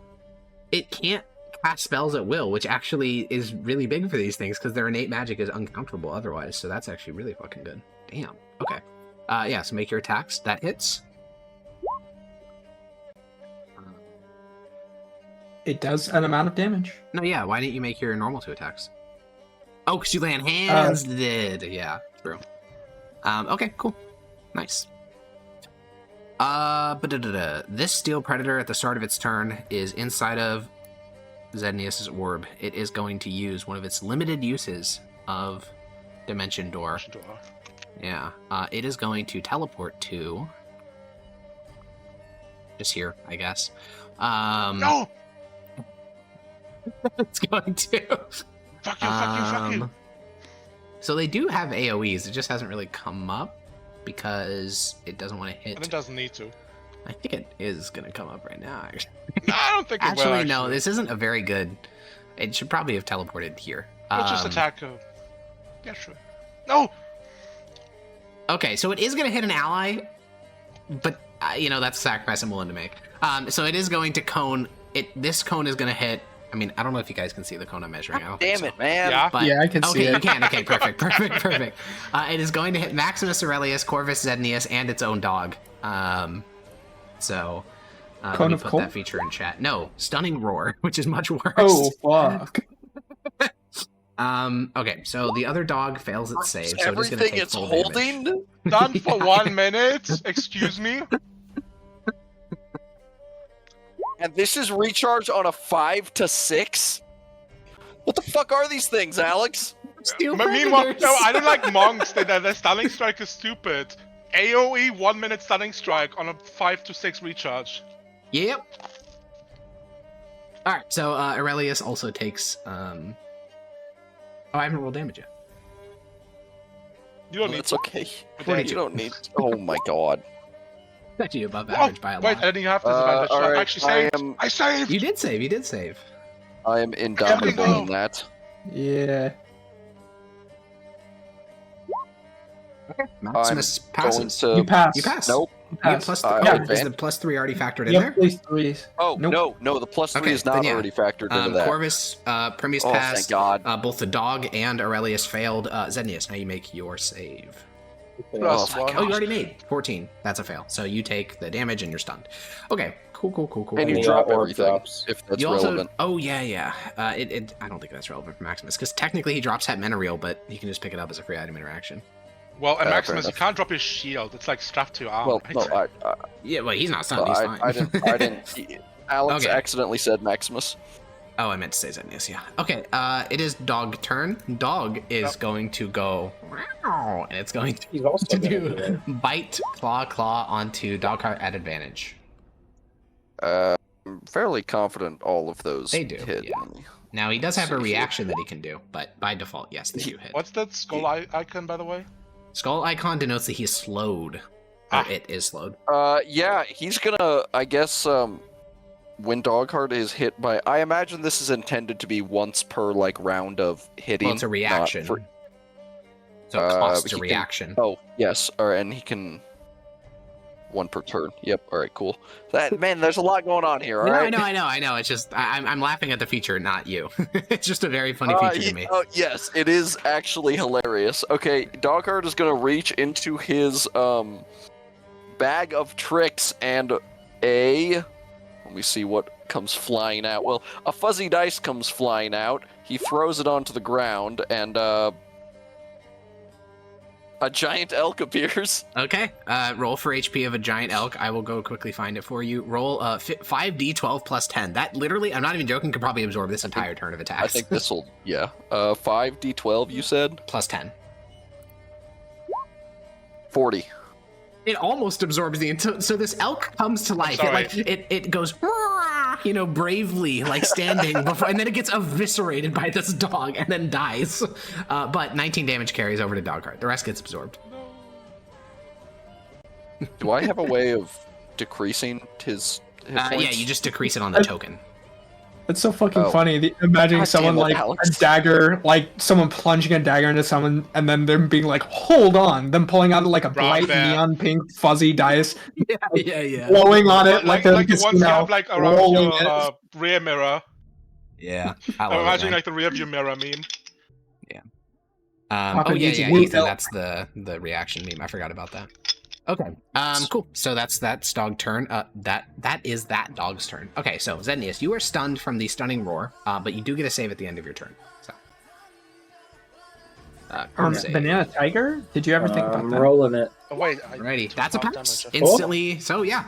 It can't cast spells at will, which actually is really big for these things because their innate magic is uncounterable otherwise. So that's actually really fucking good. Damn. Okay. Yeah. So make your attacks. That hits. It does an amount of damage. No, yeah. Why didn't you make your normal 2 attacks? Oh, because you land hands. Did yeah. True. Okay. Cool. Nice. This steel predator at the start of its turn is inside of Zednius' orb. It is going to use one of its limited uses of Dimension Door. Yeah. It is going to teleport to just here, I guess. No! It's going to. Fuck you. So they do have AoEs. It just hasn't really come up. Because it doesn't want to hit. And it doesn't need to. I think it is going to come up right now, actually. No, I don't think it will, Actually, no, this isn't a very good... It should probably have teleported here. Let's just attack... Yeah, sure. No! Okay, so it is going to hit an ally, but, that's a sacrifice I'm willing to make. So it is going to cone... This cone is going to hit... I mean, I don't know if you guys can see the cone I'm measuring. I don't think Damn so. it, man. Yeah? But, Yeah, I can see it. You can. Okay, perfect. It is going to hit Maximus Aurelius, Corvus Zednius, and its own dog. So let me put that feature in chat. No, Stunning Roar, which is much worse. Oh, fuck. Okay, so the other dog fails its save, so it is going to Everything take it's full holding? damage. Done for 1 minute? Excuse me? And this is recharge on a 5 to 6? What the fuck are these things, Alex? But meanwhile, no, I don't like monks. Their stunning strike is stupid. AoE 1 minute stunning strike on a 5 to 6 recharge. Yep. Alright, so Aurelius also takes... Oh, I haven't rolled damage yet. You don't need It's okay. to. You don't need... Oh my god. Actually above average by a Wait, lot. I didn't have disadvantage. alright, I actually saved. I saved! You did save. I am indomitable in that. Yeah. Maximus passes. Going You to... pass. You pass. Nope. You get Pass. is the +3 already factored in Yep, there? please, please. Oh, Nope. no, the +3 Okay, is not then yeah. already factored into that. Corvus, Primius Oh, passed. thank God. Both the dog and Aurelius failed. Zednius, now you make your save. Plus Oh, one. Oh, you already made 14. That's a fail. So you take the damage and you're stunned. Okay, cool. And you The drop orb everything, drops. if that's You also, relevant. oh yeah. I don't think that's relevant for Maximus because technically he drops Hetmenoreel, but he can just pick it up as a free item interaction. Well, and fair Maximus, you enough. can't drop his shield. It's like strapped to your arm. Well, right? no, Yeah, well he's not stunned. He's fine. I didn't. Alex Okay. accidentally said Maximus. Oh, I meant to say Zednius, yeah. Okay, it is dog turn. Dog is going to go, and it's going He's also to gonna do do it. bite, claw onto Dogheart at advantage. I'm fairly confident all of those They do, hit. yeah. Now, he does have a reaction that he can do, but by default, yes, they do hit. What's that skull icon, by the way? Skull icon denotes that he is slowed. Or it is slowed. Yeah, he's gonna, I guess, when Dogheart is hit by... I imagine this is intended to be once per, round of hitting. Well, it's a reaction. not for- So it costs but a he can- reaction. Oh, yes, and he can... One per turn. Yep, alright, cool. Man, there's a lot going on here, No, alright? I know. It's just, I'm laughing at the feature, not you. It's just a very funny feature to me. Oh, yes, it is actually hilarious. Okay, Dogheart is gonna reach into his, bag of tricks and Let me see what comes flying out. Well, a fuzzy dice comes flying out. He throws it onto the ground, and a giant elk appears. Okay, roll for HP of a giant elk. I will go quickly find it for you. Roll 5d12 plus 10. That literally, I'm not even joking, could probably absorb this entire turn of attacks. I think this will, yeah. 5d12, you said? Plus 10. 40. It almost absorbs the so this elk comes to life. It goes bravely, like standing before, and then it gets eviscerated by this dog and then dies. But 19 damage carries over to Dogheart. The rest gets absorbed. Do I have a way of decreasing his points? Yeah, you just decrease it on the token. It's so fucking funny. Imagining someone like Alex. A dagger, like someone plunging a dagger into someone, and then them being like, "Hold on!" Them pulling out like a bright neon pink fuzzy dice, yeah, blowing on it like the ones you have like around your rear mirror. Yeah, I'm imagining like the rear view mirror meme. Yeah. Ethan, that's the reaction meme. I forgot about that. Okay. Cool. So that's dog turn. That is that dog's turn. Okay. So Zednius, you are stunned from the stunning roar, but you do get a save at the end of your turn. So. Banana tiger? Did you ever think about I'm that? rolling it. Oh, wait. Alrighty. That's a pass. Instantly. So yeah.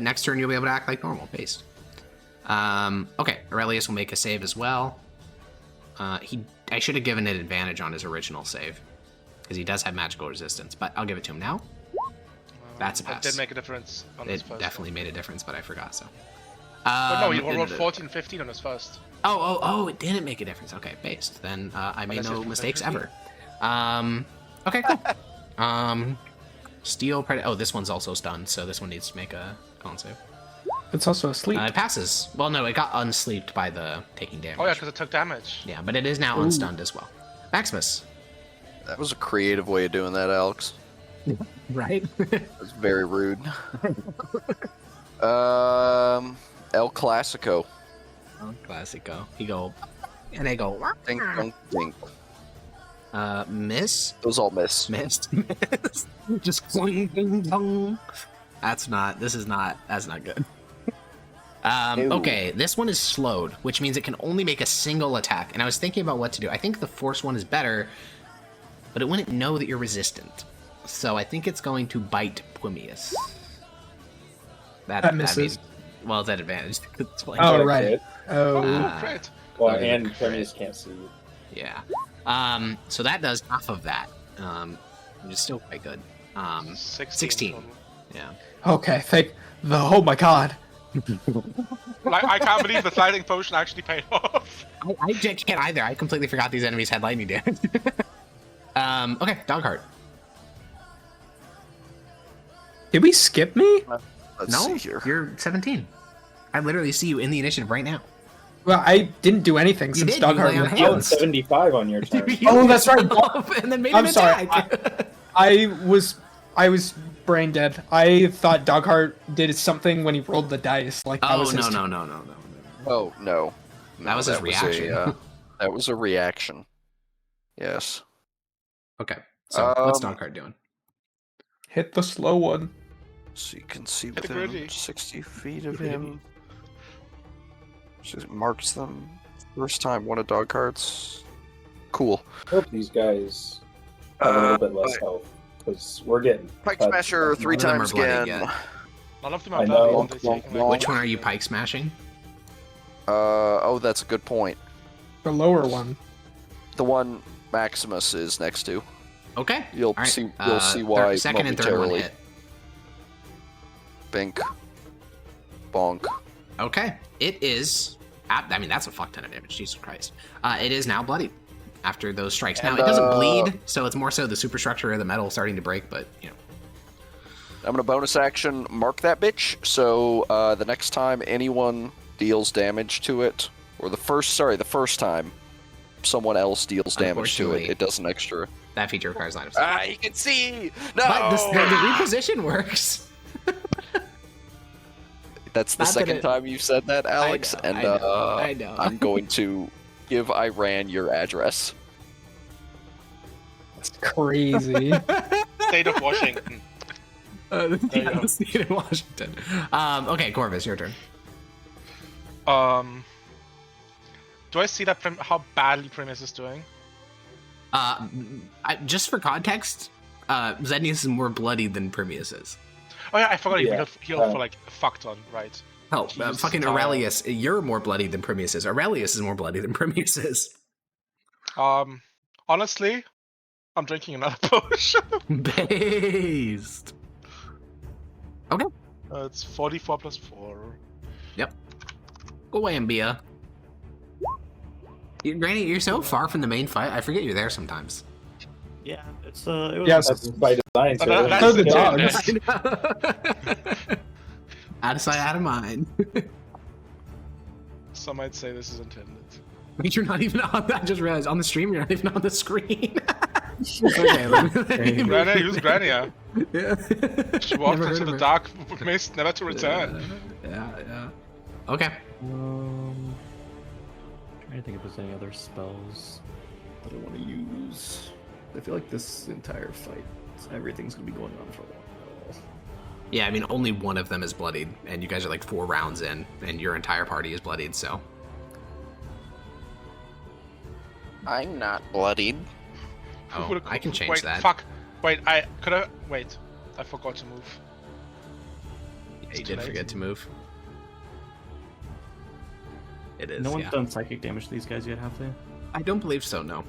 Next turn you'll be able to act like normal, based. Okay. Aurelius will make a save as well. I should have given it advantage on his original save because he does have magical resistance, but I'll give it to him now. That's a pass. It did make a difference on his first. It definitely made a difference, but I forgot, so. But no, he rolled 14, 15 on his first. Oh, it didn't make a difference. Okay, based. Then I made no mistakes ever. Okay, cool. Steel Predator. Oh, this one's also stunned, so this one needs to make a con save. It's also asleep. It passes. Well, no, it got unsleeped by the taking damage. Oh yeah, because it took damage. Yeah, but it is now unstunned as well. Maximus. That was a creative way of doing that, Alex. Right? That's very rude. El Clasico. El Clasico. He go, and I go, dink, dunk, dink. Miss? Those all miss. Missed. Just cling, ding, dong. That's not good. Okay, this one is slowed, which means it can only make a single attack. And I was thinking about what to do. I think the force one is better, but it wouldn't know that you're resistant. So I think it's going to bite Pumius. That misses. Well, it's at advantage. Oh, right. Great. Well, and Pumius can't see you. Yeah. So that does half of that. Which is still quite good. 16. Yeah. Okay, oh my god. Like, I can't believe the sliding potion actually paid off. I can't either. I completely forgot these enemies had lightning damage. Okay, Dogheart. Did we skip me? Let's No, see here. you're 17. I literally see you in the initiative right now. Well, I didn't do anything since did, you lay on Dogheart hands. was 75 on your turn. Oh, that's right. And then made I'm an sorry. attack. I was brain dead. I thought Dogheart did something when he rolled the dice. Like that was his no. Oh, no. That was his reaction. That was a reaction. Yes. Okay, so what's Dogheart doing? Hit the slow one. So you can see Hit the within gritty. 60 feet of him. Just marks them. First time, one of Dogheart's. Cool. I hope these guys have a little bit less health, because we're getting Pike cut. Smasher 3 None of them times are bloody again. yet. None of them I are know. bloody. Which one are you pike smashing? Oh, that's a good point. The lower one. The one Maximus is next to. Okay. You'll All right. see. You'll see why Second and third one momentarily. hit. Bink. Bonk. Okay. It is. I mean, that's a fuck ton of damage. Jesus Christ. It is now bloody after those strikes. Now, And, it doesn't bleed, so it's more so the superstructure of the metal starting to break, but, you know. I'm gonna bonus action mark that bitch. So the next time anyone deals damage to it, or the first time someone else deals damage to it, it does an extra. That feature requires line of sight. You can see. No. But the reposition works. That's the second time you've said that, Alex. I know. I'm going to give Iran your address. That's crazy. State of Washington. The state of Washington. Okay, Corvus, your turn. Do I see that how badly Primus is doing? Just for context, Zednius is more bloodied than Primius is. Oh yeah, I forgot he Yeah. healed for like a fuck ton, right? Oh, Jesus, fucking Kyle. Aurelius, you're more bloody than Primius is. Aurelius is more bloody than Primius is. Honestly, I'm drinking another potion. Based. Okay. It's 44 plus 4. Yep. Go away, Mbia. Granny, you're so far from the main fight. I forget you're there sometimes. Yeah, it was. Yeah, That's by design. But So that's the dogs. Out of sight, out of mind. Some might say this is intended. But you're not even on. I just realized on the stream you're not even on the screen. Okay, Granny, who's Granny? Yeah. She walked Never heard into of the her. dark mist, never to return. Yeah. Okay. Trying to think if there's any other spells that I want to use. I feel like this entire fight, everything's gonna be going on for a while. Yeah, I mean, only one of them is bloodied, and you guys are like 4 rounds in, and your entire party is bloodied, so. I'm not bloodied. Oh, Would've- I can change wait, that. Fuck. Wait, wait. I forgot to move. Yeah, It's you too did late. forget to move. It is, No one's yeah. done psychic damage to these guys yet, have they? I don't believe so, no.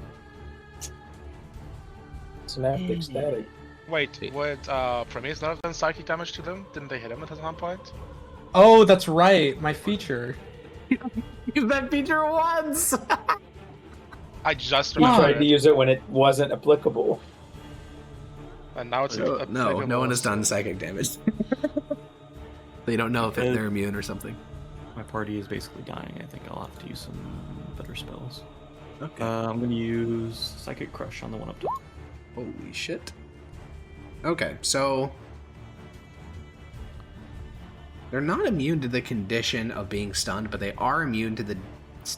synaptic static. Wait, Sweet. would Prometheus not have done psychic damage to them? Didn't they hit him at some point? Oh, that's right. My feature. Use that feature once! I just You remembered tried to it, use it when it wasn't applicable. and now it's No, no one has applicable. done psychic damage. They don't know if they're immune or something. My party is basically dying. I think I'll have to use some better spells. Okay. I'm gonna use Psychic Crush on the one up top. Holy shit. Okay, so they're not immune to the condition of being stunned, but they are immune to the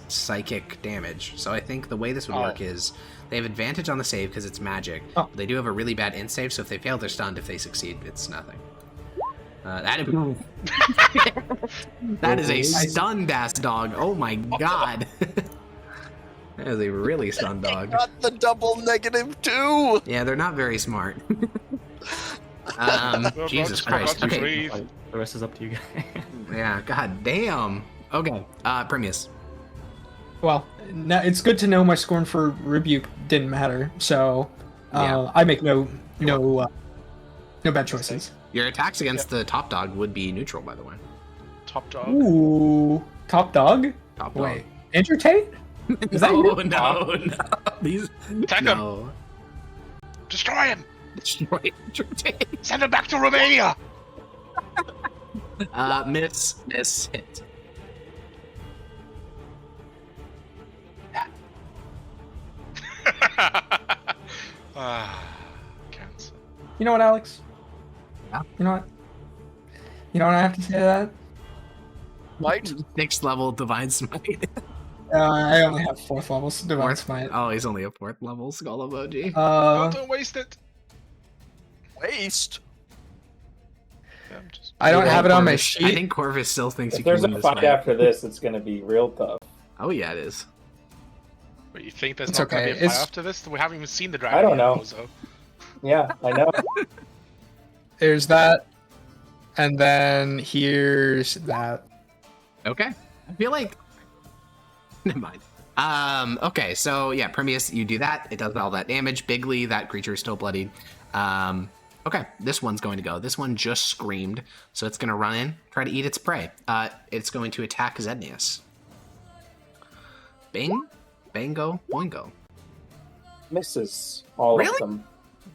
psychic damage. So I think the way this would work is they have advantage on the save because it's magic. Oh. But they do have a really bad int save, so if they fail, they're stunned. If they succeed, it's nothing. That is a stunned ass dog. Oh my god. That is a really stunned dog. Got the double -2. Yeah, they're not very smart. Well, Jesus forgot Christ. to Okay. breathe. The rest is up to you guys. Yeah, god damn. Okay, Primius. Well, now it's good to know my scorn for rebuke didn't matter. So Yeah. I make no bad choices. Your attacks against the top dog would be neutral, by the way. Top dog. Ooh, top dog. Top dog. Wait, Andrew Tate? Is that no, you? no. These. Attack him! No. Destroy him! Destroy Entertain. Send him back to Romania! Miss hit. Cancer. You know what, Alex? Yeah. You know what? You know what I have to say to that? Might. 6th level Divine Smite. I only have 4th levels Divine Smite. Oh, he's only a 4th level skull emoji. Don't waste it! Waste. Yeah, I'm just... I don't have it on my I sheet. think Corvus still thinks If you can there's win a this fight fight. after this, it's gonna be real tough. Oh yeah, it is. Wait, you think there's It's not gonna okay, be a fight it's- after this? We haven't even seen the dragon I don't yet, know. Bozo. Yeah, I know. There's that, and then here's that. Okay. I feel like. Never mind. Okay, so yeah, Primius, you do that. It does all that damage. Bigly, that creature is still bloodied. Okay, this one's going to go. This one just screamed, so it's going to run in, try to eat its prey. It's going to attack Zednius. Bing, bango, boingo. Misses all Really? of them.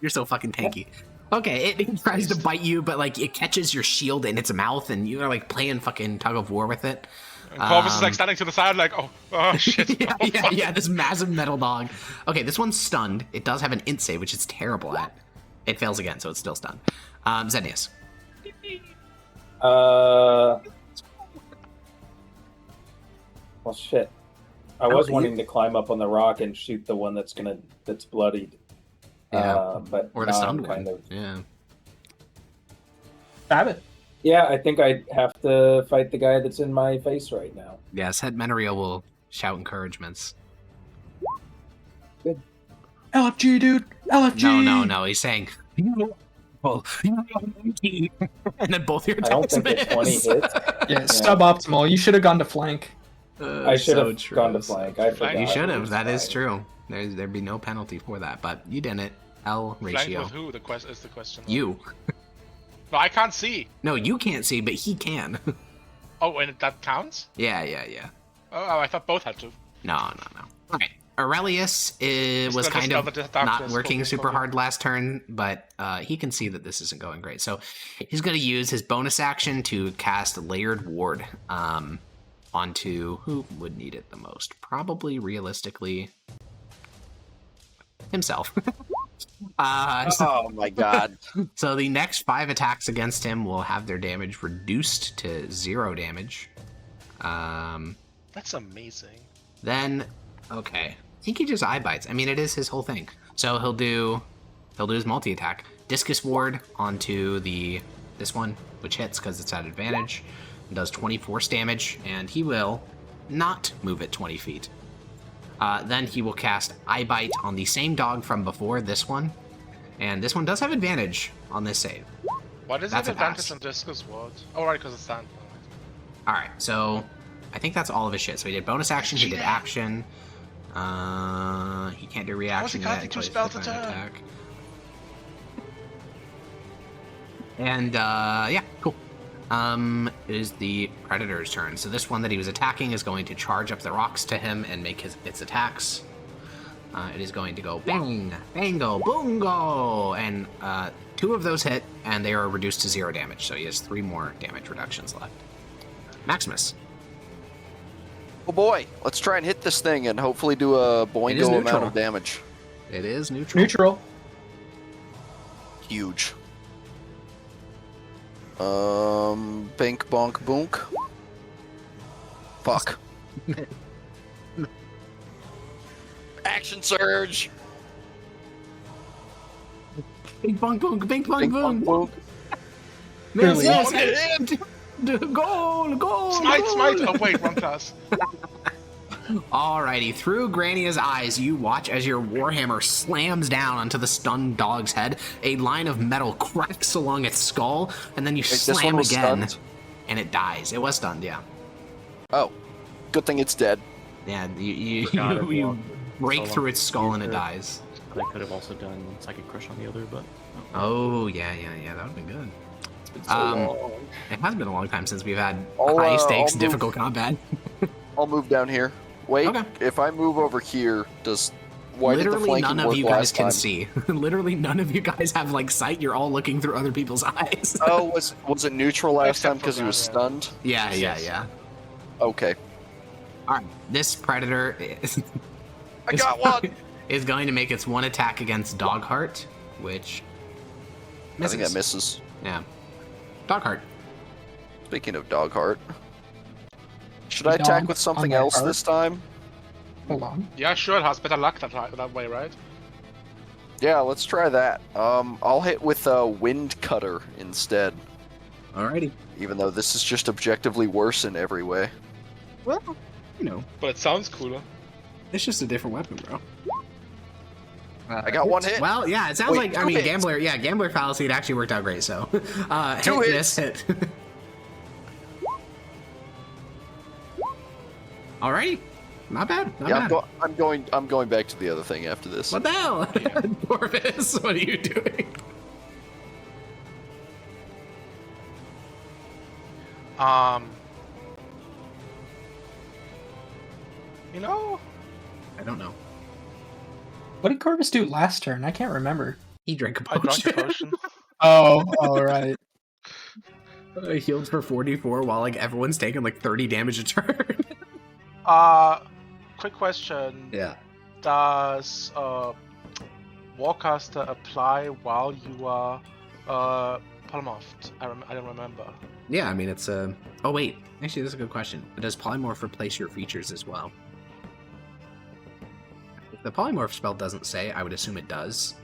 You're so fucking tanky. Okay, it tries to bite you, but like it catches your shield in its mouth, and you're like playing fucking tug of war with it. And Corvus is like standing to the side, like, oh shit. yeah, this massive metal dog. Okay, this one's stunned. It does have an int save, which it's terrible at. It fails again, so it's still stunned. Zednius. Well, shit. I Oh, was you- wanting to climb up on the rock and shoot the one that's bloodied. Yeah. But Or the now stunned I'm kind one. of Yeah. Stab it. Yeah, I think I have to fight the guy that's in my face right now. Yes, Head Menariel will shout encouragements. LFG, dude. LFG. No. He's saying, and then both your I don't attacks think miss. a 20 hits. Yeah, suboptimal. You should have gone to flank. I should have gone to flank. I forgot. You should have. That is fine. true. There'd be no penalty for that, but you didn't. L Flank ratio. with who? Is the question. You. No, I can't see. No, you can't see, but he can. Oh, and that counts? Yeah. Oh, I thought both had to. No. Okay. Aurelius was gonna kind of discover the darkness, not working super focus. hard last turn, but he can see that this isn't going great. So he's going to use his bonus action to cast Layered Ward onto who would need it the most. Probably, realistically, himself. Oh my god. So the next 5 attacks against him will have their damage reduced to 0 damage. That's amazing. Then, okay, I think he just eye bites. I mean, it is his whole thing. So he'll do his multi attack, Discus Ward onto this one, which hits because it's at advantage, and does 20 force damage, and he will not move it 20 feet. Then he will cast Eye Bite on the same dog from before, this one, and this one does have advantage on this save. What is That's it a pass. advantage on Discus Ward? Oh, right, because it's stand. All right, so I think that's all of his shit. So he did bonus action, he did action. He can't do reaction can't yet do until spell he's to an turn. attack. And yeah, cool. It is the Predator's turn. So this one that he was attacking is going to charge up the rocks to him and make its attacks. It is going to go bang, bango, boongo, and 2 of those hit, and they are reduced to 0 damage. So he has 3 more damage reductions left. Maximus. Oh boy, let's try and hit this thing and hopefully do a boingo amount neutral. of damage. It is neutral. Neutral. Huge. Bink bonk boonk. Fuck. Action surge. Bing bong boom, bing bong Bink bonk boom. boonk. Miss, Really? miss. Goal. Smite! Oh, wait, wrong class. Alrighty, through Grania's eyes, you watch as your warhammer slams down onto the stunned dog's head. A line of metal cracks along its skull, and then you Wait, this one slam was again, stunned? and it dies. It was stunned, yeah. Oh, good thing it's dead. Yeah, you Forgot it break was through its skull and it either. dies. I could have also done Psychic Crush on the other, but Oh, yeah, that would have been good. it's been so long. It has been a long time since we've had I'll, high stakes, I'll move- difficult combat. I'll move down here. Wait, Okay. if I move over here, why did the Literally flanking none of work you guys last can time? see. Literally none of you guys have like sight. You're all looking through other people's eyes. Oh, was it neutral last Except time for because he was Grania. stunned? Yeah. Okay. All right, this predator I got one! is going to make its one attack against Dogheart, which I misses. think that misses. Yeah, Dogheart. Speaking of dog heart. Should I attack Dog with on something that else heart? this time? Hold on. Yeah, sure, it has better luck that way, right? Yeah, let's try that. I'll hit with a wind cutter instead, Alrighty. even though this is just objectively worse in every way. Well, you know, But it sounds cooler. it's just a different weapon, bro. I got one hit. Well, yeah, it sounds Wait, like I two mean, hits. gambler fallacy. It actually worked out great. So, Two hit, hits. miss, hit. Alrighty, not bad. Not Yeah, bad. I'm going back to the other thing after this. What the hell, Corvus? What are you doing? You know, I don't know. What did Corvus do last turn? I can't remember. He drank a I drank potion. a potion. Oh, all right. Healed for 44 while like everyone's taking like 30 damage a turn. Quick question. Yeah. Does Warcaster apply while you are polymorphed? I don't remember. Yeah, I mean it's a. Oh wait, actually that's a good question. Does polymorph replace your features as well? If the polymorph spell doesn't say, I would assume it does.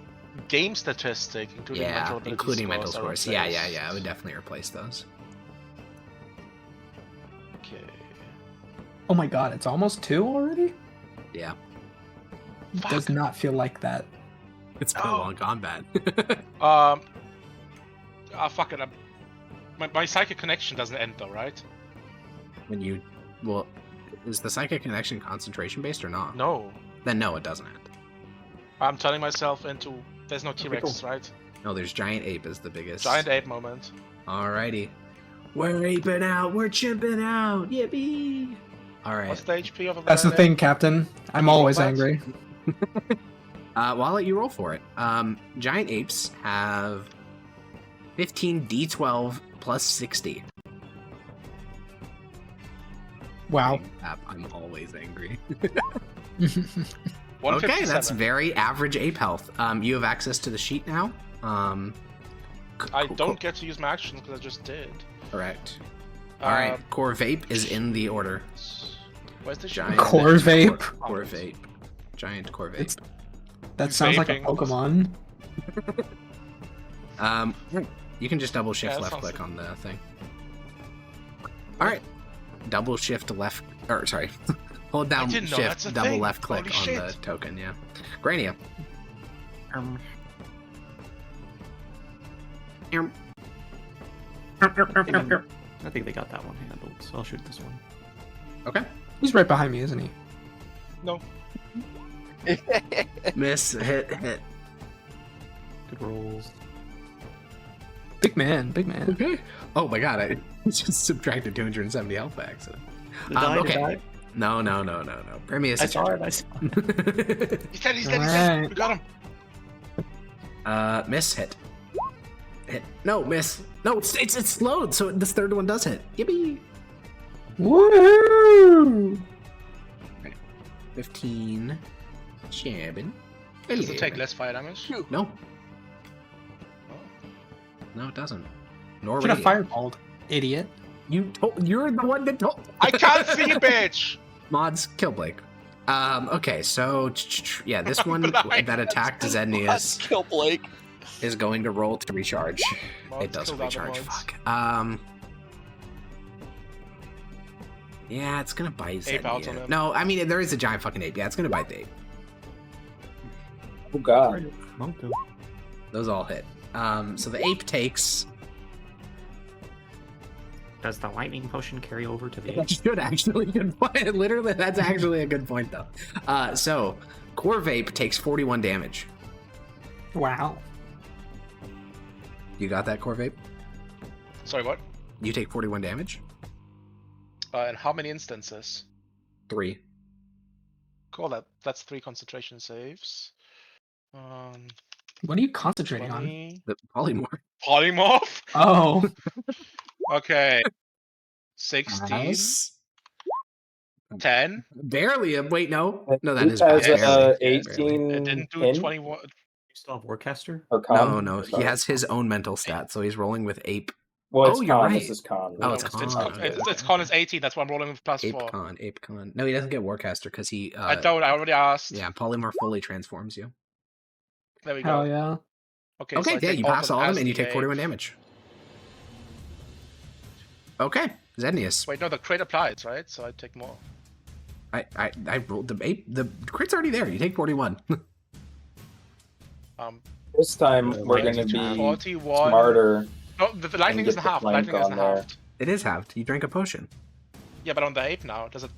Game statistic, including mental ability including mental scores. scores. Yeah, I would definitely replace those. Oh my god, it's almost 2 already? Yeah. It Fuck. does not feel like that. It's been a long combat. Fuck it. My psychic connection doesn't end though, right? When you... Well, is the psychic connection concentration based or not? No. Then no, it doesn't end. I'm turning myself into. There's no T-Rex, cool. right? No, there's giant ape is the biggest. Giant ape moment. Alrighty. We're aping out. We're chimping out. Yippee! Alright. What's the HP of a That's the giant thing, ape? Captain. I'm you roll always that? angry. Well, I'll let you roll for it. Giant apes have 15 D12 plus 60. Wow. I'm always angry. 157. Okay, that's very average ape health. You have access to the sheet now. I don't get to use my actions because I just did. Correct. Alright, Um, core vape is in the order. Where's the Giant Core vape? Core vape. Giant core vape. It's- That sounds like a Vaping. Pokemon. You can just double shift Yeah, that left sounds click good. on the thing. Alright. Double shift left, or sorry. Hold down didn't know that's shift, a double thing. left click Holy on the shit. token, yeah. Grania. I think they got that one handled, so I'll shoot this one. Okay. He's right behind me, isn't he? No. Miss, hit. Good rolls. Big man, big man. Okay. Oh my god, I just subtracted 270 health back. So. Okay. No. Premius, I it's saw your it. I saw turn. He's dead. He's dead. He's dead. Alright. We got him. Miss, hit. Hit. No, miss. No, it's slowed, so this third one does hit. Yippee! Woohoo! 15. Shabbin. Does it take less fire damage? No. Oh. No, it doesn't. Nor Should have radiant. fireballed, idiot. You're the one that told. I can't see it, bitch. Mods, kill Blake. Okay, so yeah, this one Blind. that attacked Zednius Kill Blake. is going to roll to recharge. Mods It doesn't killed other recharge. mods. Fuck. Yeah, it's gonna bite Ape out on Zednius. him. No, I mean there is a giant fucking ape. Yeah, it's gonna bite the ape. Oh god. Monko. Those all hit. So the ape takes. Does the lightning potion carry over to the That should actually good point. Literally, that's actually a good point though. So core vape takes 41 damage. Wow. You got that, core vape? Sorry, what? You take 41 damage. And how many instances? 3. Cool. That's 3 concentration saves. What are you concentrating on? 20. The polymorph. Polymorph. Oh. Okay. 16. Nice. 10. Barely. Wait, no. No, that He is has barely. Barely. 18 It didn't do in 21. You still have Warcaster? or con? No, no. He Sorry. has his own mental stat, so he's rolling with ape. Well, it's Oh, you're con. right. This is con. Oh, it's It's con. it's con is 18. That's why I'm rolling with plus 4. Ape con. No, he doesn't get Warcaster because he. I don't. I already asked. Yeah, polymorph fully transforms you. There we go. Hell yeah. Okay. so Okay, I yeah, take you pass all of as them and you the take 41 ape. damage. Okay, Zednius. Wait, no, the crit applies, right? So I take more. I rolled the ape. The crit's already there. You take 41. This time we're Lightning going to be 41. smarter. No, the lightning get isn't the halved. The flank lightning isn't on there. halved. It is halved. You drank a potion. Yeah, but on the ape now, does it?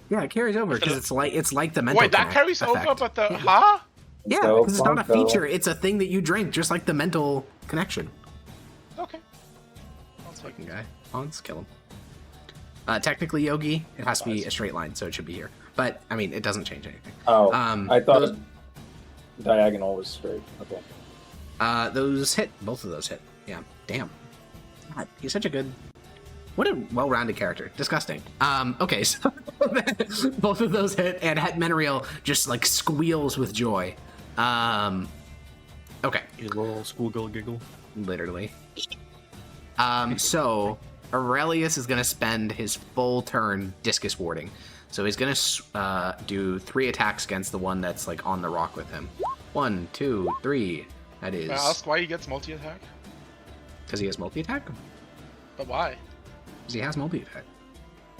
Yeah, it carries over because it's like the mental. Wait, that connect carries effect. over, but the Yeah. huh? Yeah, So because it's not a Funko. feature. It's a thing that you drink, just like the mental connection. Okay. I'll take Fucking it. guy. Oh, let's kill him. Technically, Yogi, it has to be a straight line, so it should be here. But I mean, it doesn't change anything. Oh, I thought those, diagonal was straight. Okay. those hit. Both of those hit. Yeah. Damn. God, he's such a good. What a well-rounded character. Disgusting. Okay, so both of those hit, and Menariel just like squeals with joy. Okay. A little schoolgirl giggle. Literally. So Aurelius is gonna spend his full turn discus warding. So he's gonna do 3 attacks against the one that's like on the rock with him. 1, 2, 3. That is May I ask why he gets multi-attack? because he has multi-attack. But why? Because he has multi-attack.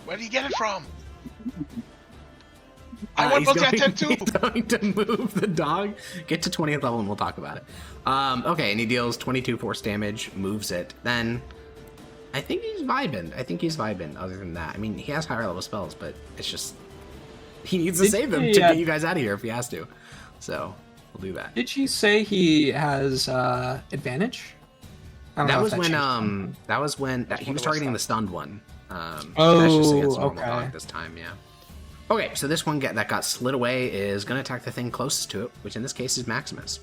Where did he get it from? I want he's multi-attack too! He's going to move the dog. Get to 20th level and we'll talk about it. Okay, and he deals 22 force damage, moves it. Then I think he's vibing. Other than that, I mean, he has higher level spells, but it's just he needs to save them to get you guys out of here if he has to. So we'll do that. Did she say he has advantage? That was when he was targeting the stunned one. That's just Oh, against normal okay. dog this time, yeah. Okay, so this one that got slid away is going to attack the thing closest to it, which in this case is Maximus.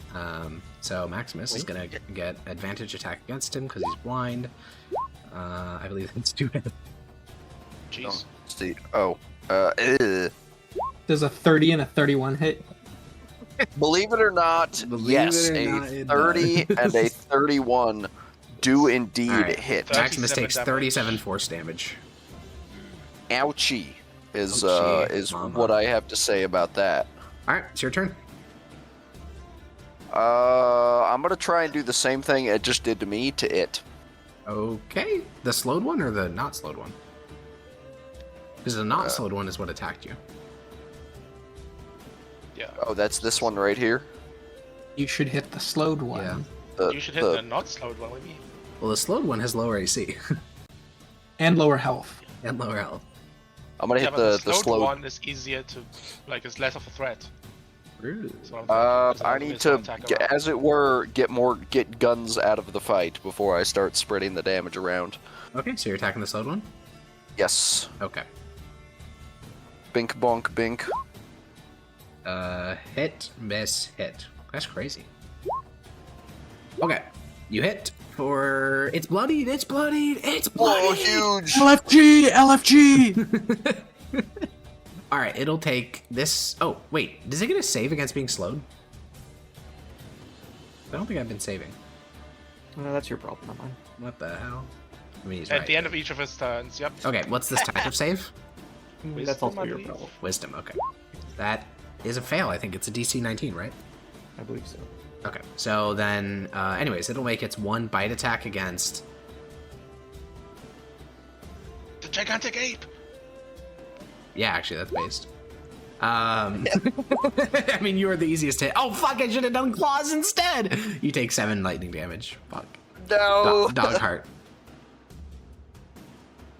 So Maximus is going to get advantage attack against him because he's blind. I believe it's 2 hits. Jeez. See. Does a 30 and a 31 hit? Believe it or not, yes, a 30 and a 31 do indeed hit. Maximus takes damage. 37 force damage. Ouchie is Ouchie, mama. what I have to say about that. All right, it's your turn. I'm gonna try and do the same thing it just did to me to it. Okay, the slowed one or the not slowed one? Because the not slowed one is what attacked you. Yeah. Oh, that's this one right here. You should hit the slowed one. Yeah. You should hit the not slowed one with me. Well, the slowed one has lower AC And lower health. and lower health. I'm gonna Yeah, hit but the slowed slow. one is easier to, like, it's less of a threat. Rude. So I'm thinking, I need to, attack get, around. as it were, get guns out of the fight before I start spreading the damage around. Okay, so you're attacking the slowed one? Yes. Okay. Bink bonk bink. Hit, miss, hit. That's crazy. Okay, you hit for... It's bloodied, it's bloodied, it's Whoa, bloodied! huge! LFG! Alright, it'll take this... Oh, wait, does it get a save against being slowed? I don't think I've been saving. That's your problem, not mine. What the hell? I mean, he's At right. the end of each of his turns, yep. Okay, what's this type of save? That's also I your believe. problem. Wisdom, okay. That is a fail, I think. It's a DC 19, right? I believe so. Okay, so then, anyways, it'll make its one bite attack against... The gigantic ape! Yeah, actually, that's based. I mean, you were the easiest hit. Oh, fuck, I should have done claws instead! You take 7 lightning damage. Fuck. No! Dog heart.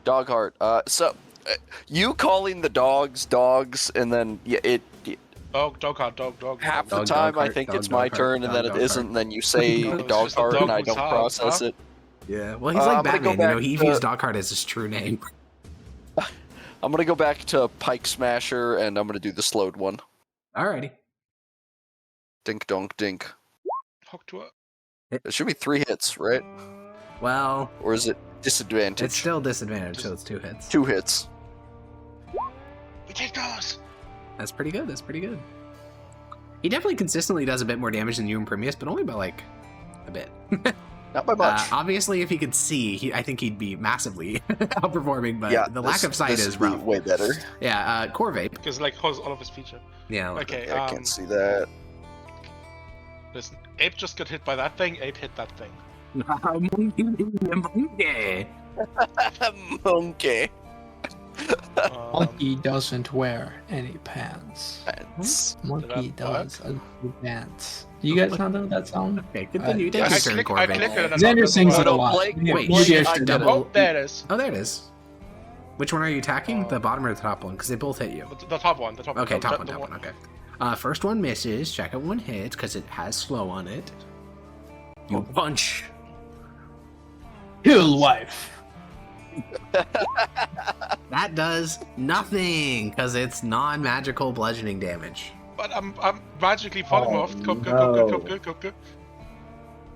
Dog heart. You calling the dogs, and then Dog heart. half the Dog time I heart, think dog it's my heart, turn, and then dog it isn't, heart. and then you say No, it's dog just a heart, dog and I who's don't hard, process huh? it. Yeah, well, he's I'm like gonna go Batman, you know, back he to- views Dog Heart as his true name. I'm gonna go back to Pike Smasher, and I'm gonna do the slowed one. Alrighty. Dink donk dink. Hook to her. It should be 3 hits, right? Well, Or is it disadvantage? it's still disadvantage, so it's 2 hits. 2 hits. We take those! That's pretty good, that's pretty good. He definitely consistently does a bit more damage than you and Prometheus, but only by, like, a bit. Not by much. Obviously, if he could see, I think he'd be massively outperforming, but yeah, the lack of sight this is would be rough. way better. Yeah, Core Vape. Because, like, holds all of his feature. Yeah. Okay, I can't see that. Listen, Ape just got hit by that thing, Ape hit that thing. Monkey. Monkey doesn't wear any pants. Pants. Monkey Did I- does ugly pants. Do you guys not know that song? Okay, continue. Yeah, Take your turn, Core I Vape. clicked it and Xander sings it a No, lot. Blake- Yeah, wait, maybe shit, I I should double- Oh, there it is. Oh, there it is. Which one are you attacking? The bottom or the top one? Because they both hit you. The top one. Okay, the- top one, the top one, okay. First one misses, second one hits, because it has slow on it. You punch. Kill wife. That does nothing, because it's non-magical bludgeoning damage. But I'm magically polymorphed. Go.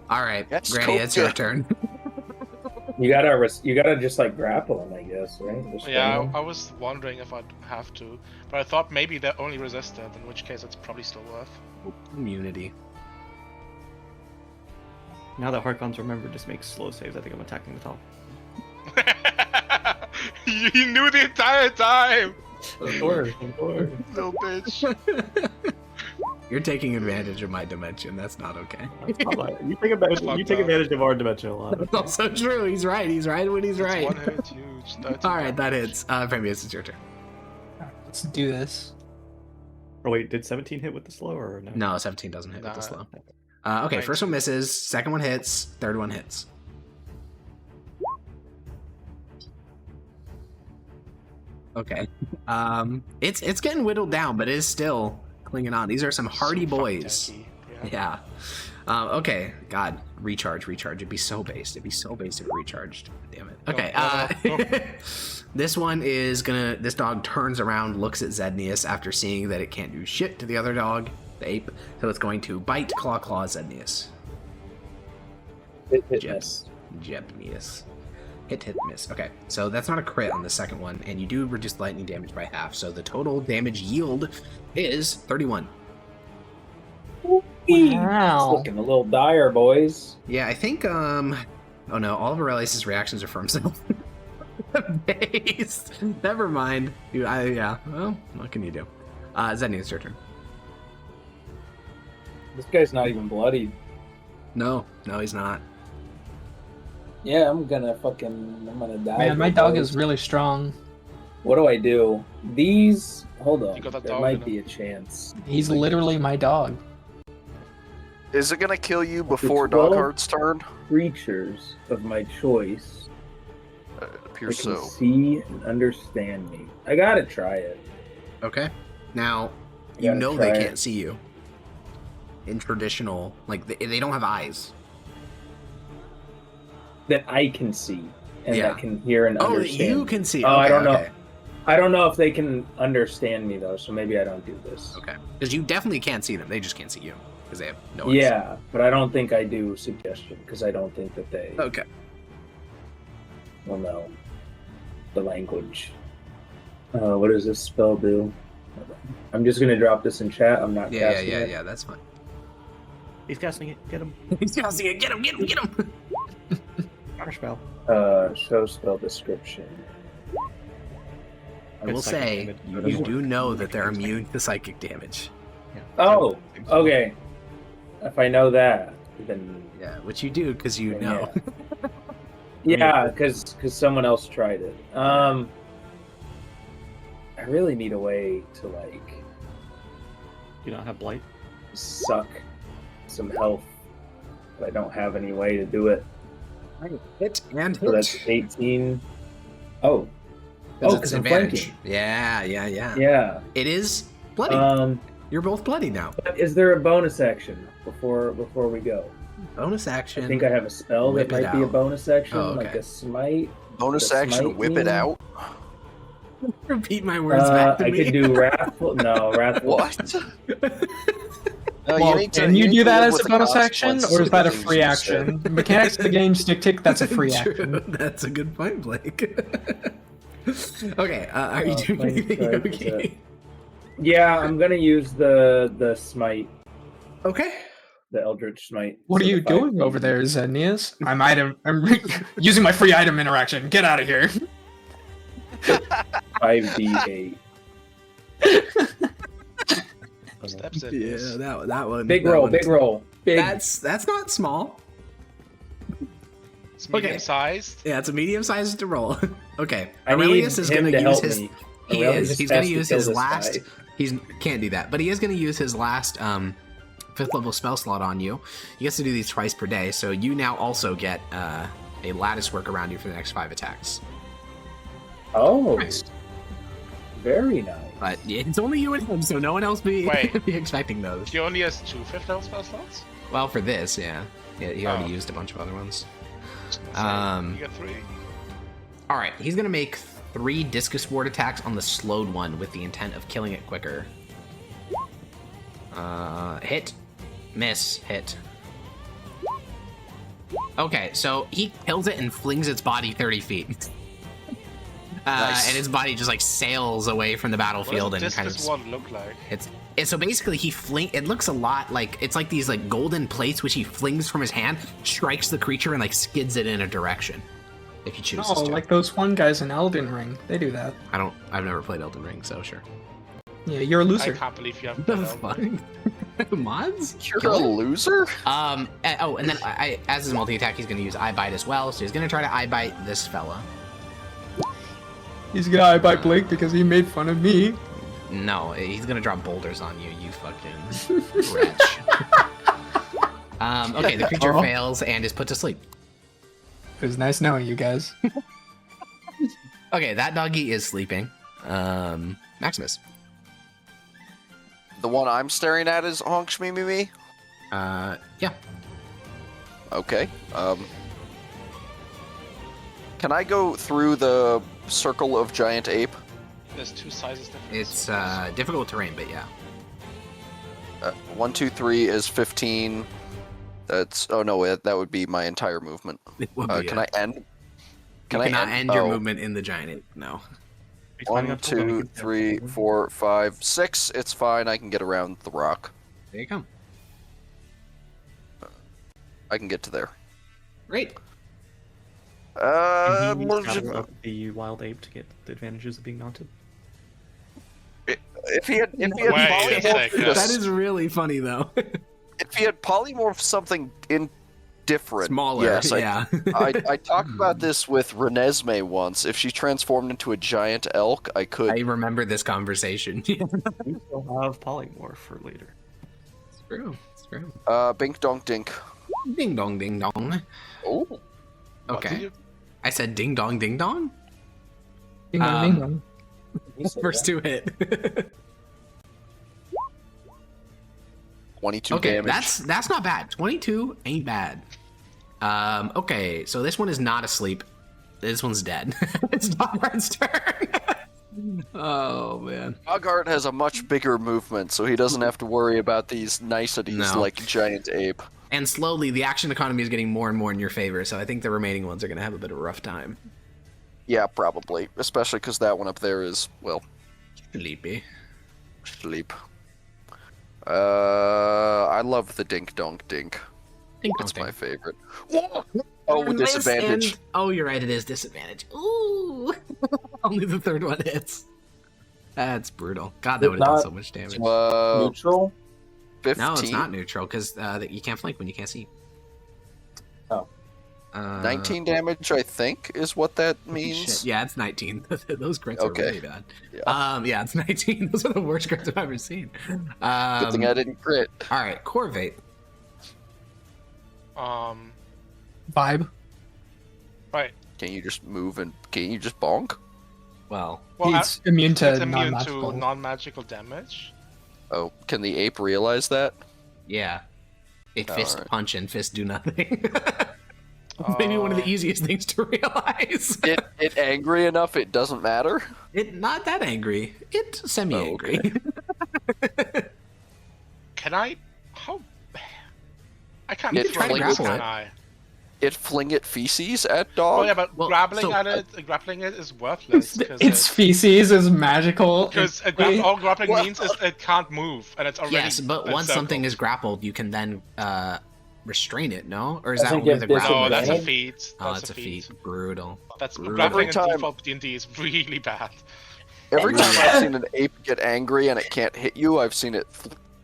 Alright, Yes, Granny, it's your Coca. turn. You gotta just like grapple him, I guess, right? Just Yeah, grapple him. I was wondering if I'd have to, but I thought maybe they're only resistant, in which case it's probably still worth. Immunity. Now that Harkon's remembered, just make slow saves. I think I'm attacking the top. You knew the entire time, Of course. little bitch. You're taking advantage of my dimension. That's not okay. You take advantage of our dimension a lot. That's also true. He's right. He's right when he's It's right. one hit, huge. 13 All right, that damage. hits. Prometheus, it's your turn. Let's do this. Oh wait, did 17 hit with the slow or no? No, 17 doesn't hit with the Nah. slow. Okay, first one misses, second one hits, third one hits. Okay. It's getting whittled down, but it is still clinging on. These are some hardy boys. Yeah. Okay. God, recharge. It'd be so based. if it recharged. Damn it. Okay. This one is gonna. This dog turns around, looks at Zednius after seeing that it can't do shit to the other dog, the ape. So it's going to bite, claw Zednius. Hit miss. Jepnius. Hit, miss. Okay, so that's not a crit on the second one, and you do reduce lightning damage by half. So the total damage yield is 31. Wow. It's looking a little dire, boys. Yeah, I think. Oh no, all of Aurelius's reactions are for himself. Based. Never mind. Yeah. Well, what can you do? Zednius, your turn. This guy's not even bloodied. No, he's not. Yeah, I'm gonna die. Man, my dog is really strong. What do I do? These. Hold on. You got that There dog might in be a chance. He's literally my dog. Is it gonna kill you before It's 12 Dogheart's turn? Creatures of my choice. It They appears can so. see and understand me. I gotta try it. Okay. Now, I you gotta know they try can't it. see you. In traditional, like, they don't have eyes. That I can see and Yeah. that can hear and Oh, understand. you can see. Oh, I Okay, don't know. okay. I don't know if they can understand me though, so maybe I don't do this. Okay. Because you definitely can't see them. They just can't see you. Because they have no eyes. Yeah, but I don't think I do suggestion because I don't think that they Okay. will know the language. What does this spell do? I'm just gonna drop this in chat. I'm not casting it. Yeah, that's fine. He's casting it. Get him. He's casting it. Get him. Counterspell. Show spell description. I will say, Psychic you damage. do know that they're immune to psychic damage. Yeah. Oh, okay. If I know that, then Yeah, which you do because you then know. yeah, because someone else tried it. I really need a way to like You don't have blight. suck some health, but I don't have any way to do it. Hit and So that's 18. Oh, because I'm flanking. Yeah. Yeah. It is bloody. You're both bloody now. But is there a bonus action before we go? Bonus action. I think I have a spell that Whip it might be a out. bonus action, Oh, okay. like a smite. Bonus The action, smite whip it beam? out. Repeat my words back to I me. could do wrathful. No, wrathful. What? No, Well, need to- can you need do to that live as with a the bonus action, consequences or is of that the a things free you action? say. The mechanics of the game dictate that's a free True. action. That's a good point, Blake. Okay, are you doing Flank anything strike is okay? Yeah, I'm gonna use the smite, Okay. the Eldritch Smite. What are So you the 5 doing over feet. there, Zednius? I'm using my free item interaction. Get out of here. 5d8. Steps in. Yeah, that one. Big that roll, one. big roll. Big. That's not small. It's Okay. medium sized. Yeah, it's a medium sized to roll. Okay. I need Aurelius is him going to use help his. me. He Aurelius is. He's has going to to use kill his this last. guy. He's can't do that, but he is going to use his last 5th level spell slot on you. He gets to do these twice per day, so you now also get a lattice work around you for the next 5 attacks. Oh, Nice. very nice. But it's only you and him, so no one else be, Wait. be expecting those. He only has 2 5th level spell slots? Well, for this, yeah. He already Oh. used a bunch of other ones. So Um, you get 3. All right, he's gonna make 3 discus ward attacks on the slowed one with the intent of killing it quicker. Hit, miss, hit. Okay, so he kills it and flings its body 30 feet. Nice. And his body just like sails away from the battlefield What and does kind of. this one look like? It's so basically it looks a lot like it's like these like golden plates which he flings from his hand, strikes the creature and like skids it in a direction. If he chooses Oh, to. like those one guys in Elden Ring. They do that. I've never played Elden Ring, so sure. Yeah, you're a I loser. can't believe you haven't The done that. fuck? Mods? You're a loser? And then I as his multi-attack, he's gonna use Eye Bite as well, so he's gonna try to Eye Bite this fella. He's gonna eye bite Blake because he made fun of me. No, he's gonna drop boulders on you, you fucking wretch. Okay, the creature fails and is put to sleep. It was nice knowing you guys. Okay, that doggy is sleeping. Maximus. The one I'm staring at is Honk Shmee Me Me? Yeah. Okay. Can I go through the circle of giant ape? There's 2 sizes difference. It's difficult terrain, but yeah. 1, 2, 3 is 15. That's no, that would be my entire movement. It would be, Can I end? You cannot end your movement in the giant ape. No. 1, 2, 3, 4, 5, 6. It's fine. I can get around the rock. There you come. I can get to there. Great. Can he gather up the wild ape to get the advantages of being mounted? If he had Wait a second. That is really funny, though. if he had polymorphed something different, Smaller, yes, yeah. I talked about this with Renesmee once. If she transformed into a giant elk, I could. I remember this conversation. We still have polymorph for later. It's true. It's true. Bink donk dink. Ding dong, ding dong. Oh. Okay. I said ding dong, ding dong. Ding dong, ding dong. First 2 hit. 22 Okay, damage. that's not bad. 22 ain't bad. Okay, so this one is not asleep. This one's dead. It's Doghart's turn. Oh man. Dogart has a much bigger movement, so he doesn't have to worry about these niceties No. like giant ape. And slowly, the action economy is getting more and more in your favor, so I think the remaining ones are going to have a bit of a rough time. Yeah, probably. Especially because that one up there is, well, Sleepy. sleep. I love the dink donk dink. Ding It's dong, my ding. favorite. Oh, with Miss disadvantage. and- Oh, you're right, it is disadvantage. Ooh! Only the 3rd one hits. That's brutal. God, that It's would have done not- so much damage. Neutral? 15? No, it's not neutral, because you can't flank when you can't see. Oh. 19 damage, I think, is what that means. Shit. Yeah, it's 19. Those crits Okay. are really bad. Yeah. Yeah, it's 19. Those are the worst crits I've ever seen. Good thing I didn't crit. All right, Corvate. Vibe. Right. Can you just move and can you just bonk? Well, Well, He's immune to it's immune non-magical. to non-magical damage. Oh, can the ape realize that? yeah. A fist Alright. punch and fist do nothing. Maybe one of the easiest things to realize. It angry enough it doesn't matter? It not that angry. It's semi-angry. Can I? How? I can't Yeah, throw try to it, grapple can it. I? It fling it feces at dog? Oh yeah, but Well, grappling so- at it, grappling it is worthless Its feces is magical. because Wait, all grappling Well- means is it can't move, and it's already. Yes, but once encircled. something is grappled, you can then restrain it, no? Or is Doesn't that only give the grapple? No, that's a disadvantage? feat. Oh, That's it's a feat. Brutal. That's Brutal. grappling in Every time- default D&D is really bad. Every time I've seen an ape get angry and it can't hit you, I've seen it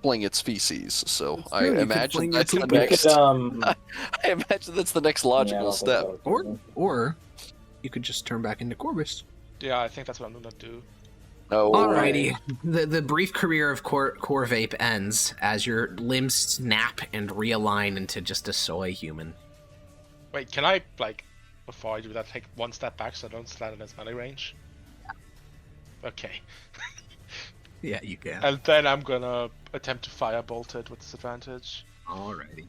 fling its feces. So I true, you could imagine fling that's your the poop. We next. could, I imagine that's the next logical step. Or you could just turn back into Corvus. Yeah, I think that's what I'm gonna do. No. Alrighty. The brief career of Corvape ends as your limbs snap and realign into just a soy human. Wait, can I before I do that, take one step back so I don't stand in its melee range? Okay. Yeah, you can. And then I'm gonna attempt to firebolt it with disadvantage. Alrighty.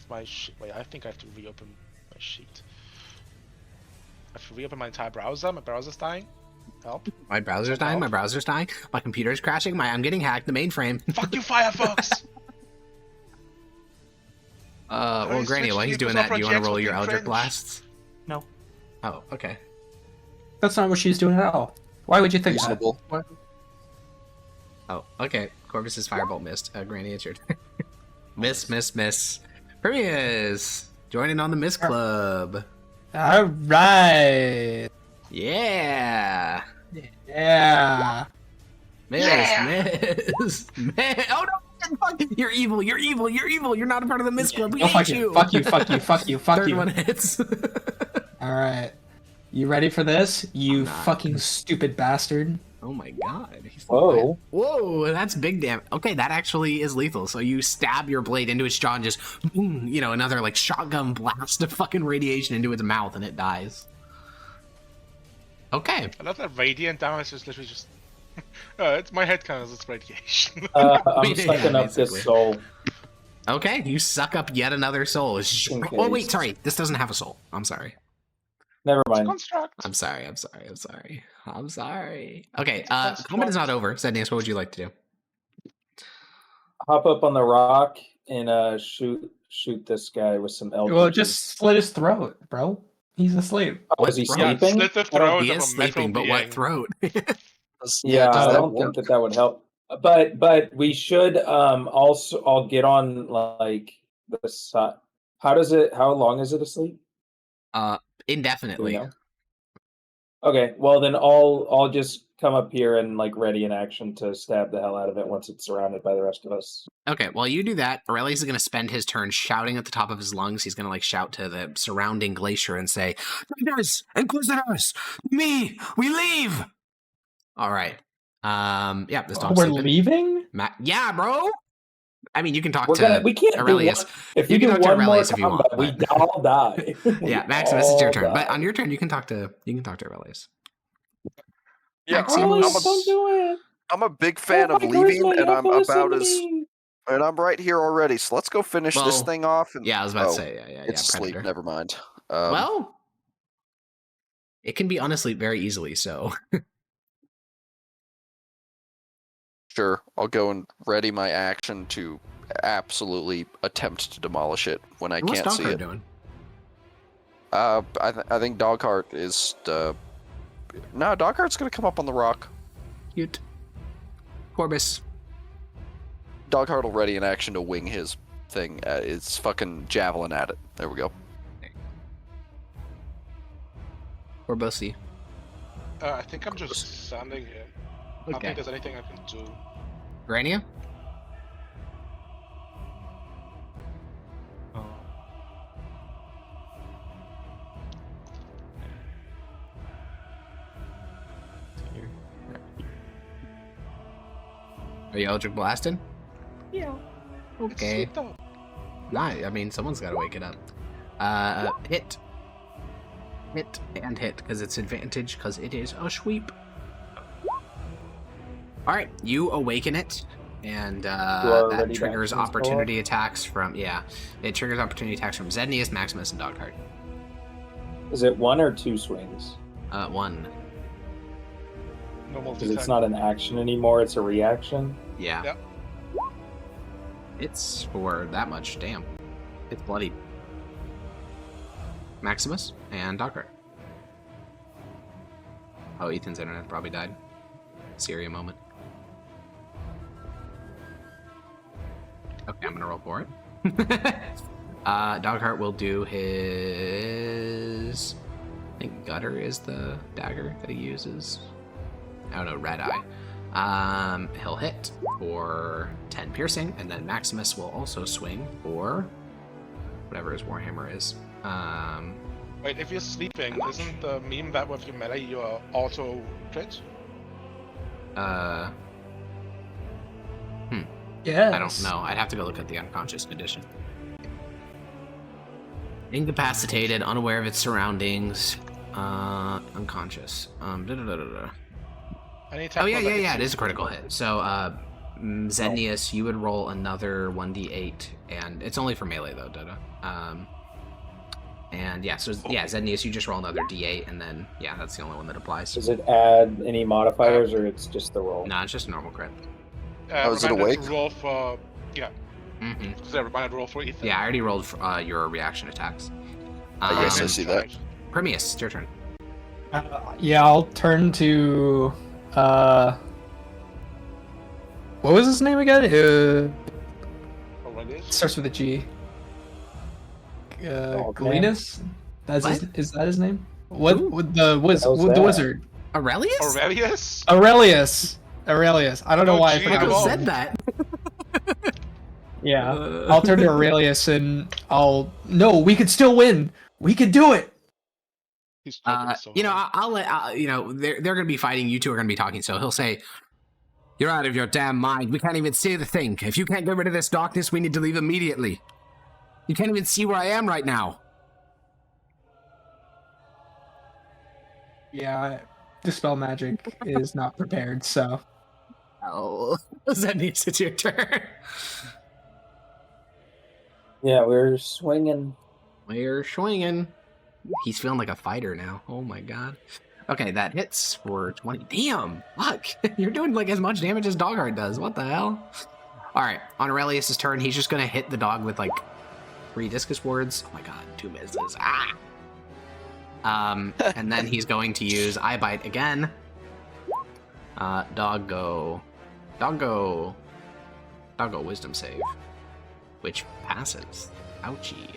Wait, I think I have to reopen my sheet. I have to reopen my entire browser. My browser's dying. Help. My browser's dying. My browser's dying. My computer's crashing. I'm getting hacked. The mainframe. Fuck you, Firefox! Well, Please Granny, switch while to he's doing Microsoft that, do you want to Project roll your with Eldritch cringe. Blasts? No. Oh, okay. That's not what she's doing at all. Why would you think that? Reasonable. Oh, okay. Corvus's Firebolt missed. Granny, it's your turn. Miss. Prius! Joining on the Miss Club. All right. Yeah! Yeah. Miss! Oh no! Fuck. You're evil! You're not a part of the Miss Club! We Oh, hate you! fuck you. Third Fuck you. one hits. All right. You ready for this? You I'm not. fucking stupid bastard. Oh my god. He's Whoa. Whoa, that's big damage. Okay, that actually is lethal. So you stab your blade into its jaw and just, boom, you know, another like shotgun blast of fucking radiation into its mouth and it dies. Okay. I love that radiant damage is literally just. It's my head count as its radiation. I'm Yeah, sucking up basically. this soul. Okay, you suck up yet another soul. In Oh wait, case. sorry. This doesn't have a soul. I'm sorry. Never mind. Construct. I'm sorry. Okay, Construct. combat is not over. Zednius, what would you like to do? Hop up on the rock and shoot this guy with some eldritch. Well, just slit his throat, bro. He's asleep. Oh, is he Bro, Yeah, sleeping? slit the I don't- throat He of is a metal sleeping, but being. what throat? Yeah, does I that don't work? think that would help. But we should also I'll get on like the side. How long is it asleep? Do we Indefinitely. know? Okay, well then I'll just come up here and like ready in action to stab the hell out of it once it's surrounded by the rest of us. Okay, while you do that, Aurelius is going to spend his turn shouting at the top of his lungs. He's going to like shout to the surrounding glacier and say, "Traitors, Inquisitors, me, we leave." All right. Yeah, this dog's We're sleeping. leaving? Yeah, bro. I mean, you can talk We can't Aurelius. do one. If You you can do talk to one more Aurelius if you want, combat, we but- all die. Yeah, Maximus, it's your turn. But on your turn, you can talk to Aurelius. Yeah, Maximus. don't do it. I'm a big fan Oh, of my leaving, charisma, you and have I'm to listen about to as, me. and I'm right here already. So let's go finish this Well, thing off. And, Yeah, I was about oh, to say, yeah, it's asleep. Predator. Never mind. Well, it can be unasleep very easily, so. Sure, I'll go and ready my action to absolutely attempt to demolish it when I What's can't see Doghart it. doing? I think Doghart is no, Doghart's gonna come up on the rock. Cute. Corbus. Doghart will ready in action to wing his thing. It's fucking javelin at it. There we go. Corbusi. I think I'm just standing here. I don't Okay. think there's anything I can do. Grania? Are you Eldritch blasting? Yeah. Okay. It's sweet, Nah, I mean, someone's got to wake it up. Hit. Hit and hit, because it's advantage, because it is a sweep. Alright, you awaken it, and are that ready to triggers action opportunity attacks from, it triggers opportunity attacks from Zednius, Maximus, and Doghart. Is it 1 or 2 swings? 1. Normal Because it's detect. not an action anymore; it's a reaction. Yeah. Yep. It's for that much, damn. It's bloody. Maximus and Doghart. Oh, Ethan's internet probably died. Syria moment. Okay, I'm gonna roll for it. Doghart will do his... I think Gutter is the dagger that he uses. Oh no, Red Eye. He'll hit for 10 piercing, and then Maximus will also swing for whatever his Warhammer is. Wait, if you're sleeping, isn't the meme that with your melee you're auto crit? Yes. I don't know. I'd have to go look at the unconscious condition. Incapacitated, unaware of its surroundings, unconscious. Any attack Oh yeah, roll that yeah, hits it you- is a critical hit. So, Zednius, you would roll another 1d8, and it's only for melee though, Dodo. And yeah, so yeah, Zednius, you just roll another d8, and then yeah, that's the only one that applies. Does it add any modifiers, or it's just the roll? No, it's just a normal crit. Oh, is it reminder to awake? roll for Mm-hmm. so reminder to roll for Ethan. Yeah, I already rolled your reaction attacks. Yes, I Um, see that. Primius, it's your turn. Yeah, I'll turn to what was his name again? Already? Starts with a G. okay. Galenus? What? Is that his name? What Who? with the hell's the that? wizard? Aurelius? Aurelius? Aurelius. I don't know Oh, why I gee, forgot I his well. name. said that. Yeah. I'll turn to Aurelius and no, we could still win. We could do it. He's talking so You know, hard. I'll let you know they're going to be fighting. You two are going to be talking. So he'll say, "You're out of your damn mind. We can't even see the thing. If you can't get rid of this darkness, we need to leave immediately. You can't even see where I am right now." Yeah, Dispel Magic is not prepared, so. Oh, that means it's your turn. Yeah, we're swinging. We're swinging. He's feeling like a fighter now. Oh my god. Okay, that hits for 20. Damn, fuck. You're doing like as much damage as Dogheart does. What the hell? All right, on Aurelius' turn, he's just gonna hit the dog with like 3 discus words. Oh my god, 2 misses. Ah. And then he's going to use Eye Bite again. Doggo Wisdom save, which passes. Ouchie.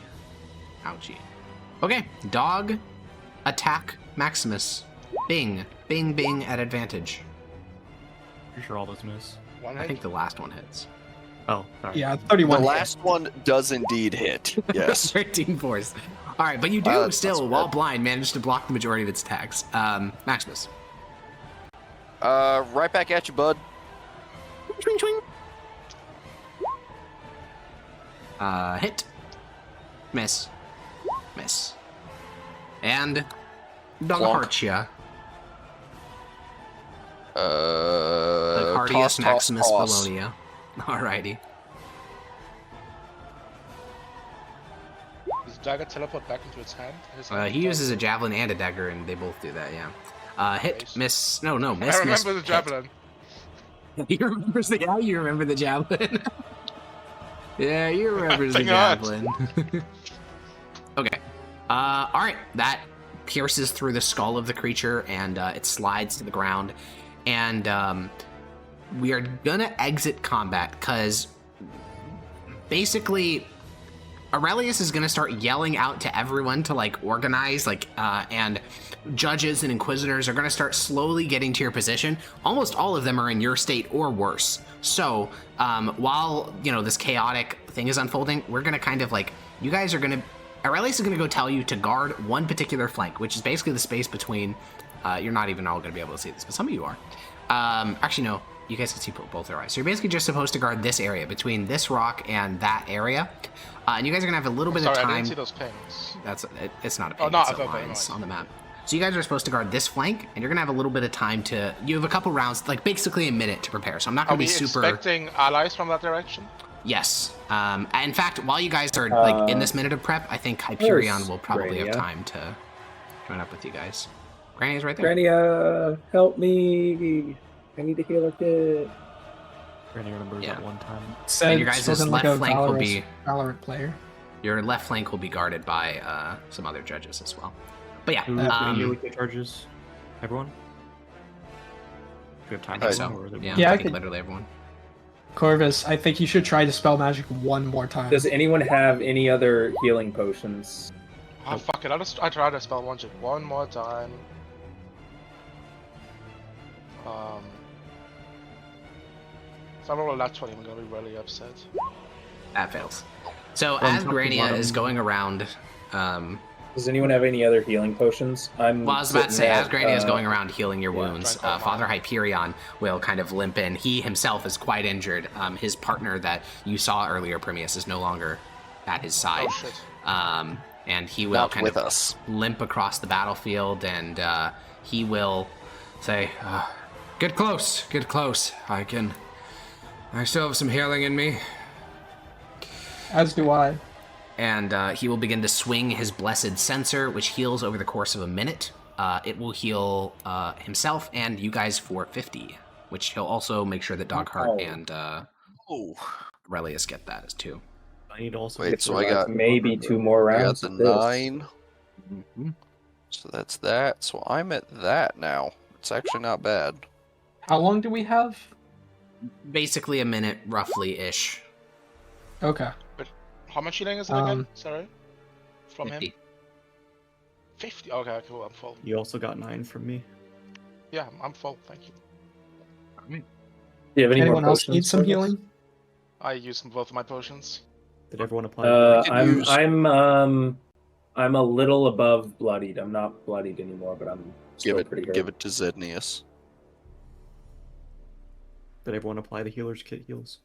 Okay, dog attack Maximus. Bing, bing, bing at advantage. Pretty sure all those miss. One I hit. think the last one hits. Oh, sorry. Yeah, The 31. last one does indeed hit. Yes. 13 force. All right, but you do That's still, bad. while blind, manage to block the majority of its attacks. Maximus. Right back at you, bud. Swing, swing. Hit. Miss. And Doghartia. The Cardius Maximus Bologna. Alrighty. Does dagger teleport back into its hand? He uses a javelin and a dagger, and they both do that, yeah. Hit, Nice. miss. No, miss. I remember miss, the javelin. Hit. He remembers the. Yeah, you remember the javelin. Yeah, you remember the Thank God. javelin. Okay. All right. That pierces through the skull of the creature, and it slides to the ground. And we are gonna exit combat because basically Aurelius is gonna start yelling out to everyone to like organize, and judges and inquisitors are gonna start slowly getting to your position. Almost all of them are in your state or worse. So while this chaotic thing is unfolding, we're gonna kind of like Aurelius is gonna go tell you to guard one particular flank, which is basically the space between. You're not even all gonna be able to see this, but some of you are. Actually, no. You guys can see both their eyes. So you're basically just supposed to guard this area between this rock and that area. And you guys are gonna have a little bit of time. I didn't see those pings. It's not a ping, Oh, no, it's okay, lines nice. on the map. So you guys are supposed to guard this flank, and you're gonna have a little bit of time to. You have a couple rounds, like basically a minute to prepare. So I'm not Are gonna we be super. expecting allies from that direction? Yes. In fact, while you guys are like in this minute of prep, I think Hyperion will probably have Grania? time to join up with you guys. Granny's right there. Grania, help me! I need to heal a kid. Granny remembers Yeah. that one time. Said And your guys' spoken left like a flank will be- Valorant player. Your left flank will be guarded by some other judges as well. But yeah, Who immediately take charges? Everyone? Do we have time? I think for so. one, or is it Yeah, one? Yeah, I I think could- literally everyone. Corvus, I think you should try Dispel Magic one more time. Does anyone have any other healing potions? Oh, fuck it. I try to spell magic one more time. If I roll a nat 20, I'm gonna be really upset. That fails. So From as top to Grania bottom. is going around, Does anyone have any other healing potions? well, I was about to say, as Grania is going around. around healing your yeah, wounds, try and Father Hyperion will kind of limp in. He himself is quite injured. His partner that you saw earlier, Primius, is no longer at his side. Oh shit. And he will Not kind with of us. limp across the battlefield, and he will say, Get close. I still have some healing in me. As do I. and he will begin to swing his Blessed Censer, which heals over the course of a minute. It will heal himself and you guys for 50, which he'll also make sure that Dogheart and Oh. Aurelius get that as too. I need to also Wait, get so the I rest got- of maybe the- 2 more I got rounds. the of this. 9. So that's that. So I'm at that now. It's actually not bad. How long do we have? Basically a minute, roughly-ish. Okay. How much healing is it again? Um, Sorry? From 50. him? 50? Okay, cool, I'm full. You also got 9 from me. Yeah, I'm full, thank you. Do you have any Anyone more else potions need some for this? healing? I used both of my potions. Did everyone apply? Uh, can I'm use- I'm I'm a little above bloodied. I'm not bloodied anymore, but I'm still pretty hurt. Give it to Zednius. Did everyone apply the healer's kit heals?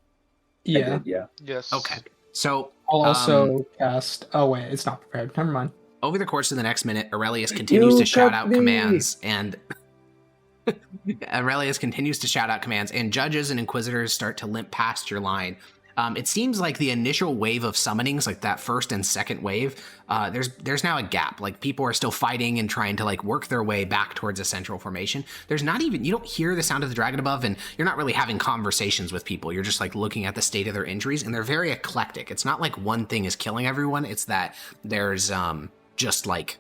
I Yeah. did, yeah. Yes. Okay. So I'll also cast. Oh wait, it's not prepared. Never mind. over the course of the next minute, Aurelius continues to shout out commands, and judges and inquisitors start to limp past your line. It seems like the initial wave of summonings, like that first and second wave, there's now a gap. Like people are still fighting and trying to like work their way back towards a central formation. There's not even, you don't hear the sound of the dragon above, and you're not really having conversations with people. You're just like looking at the state of their injuries, and they're very eclectic. It's not like one thing is killing everyone. It's that there's just like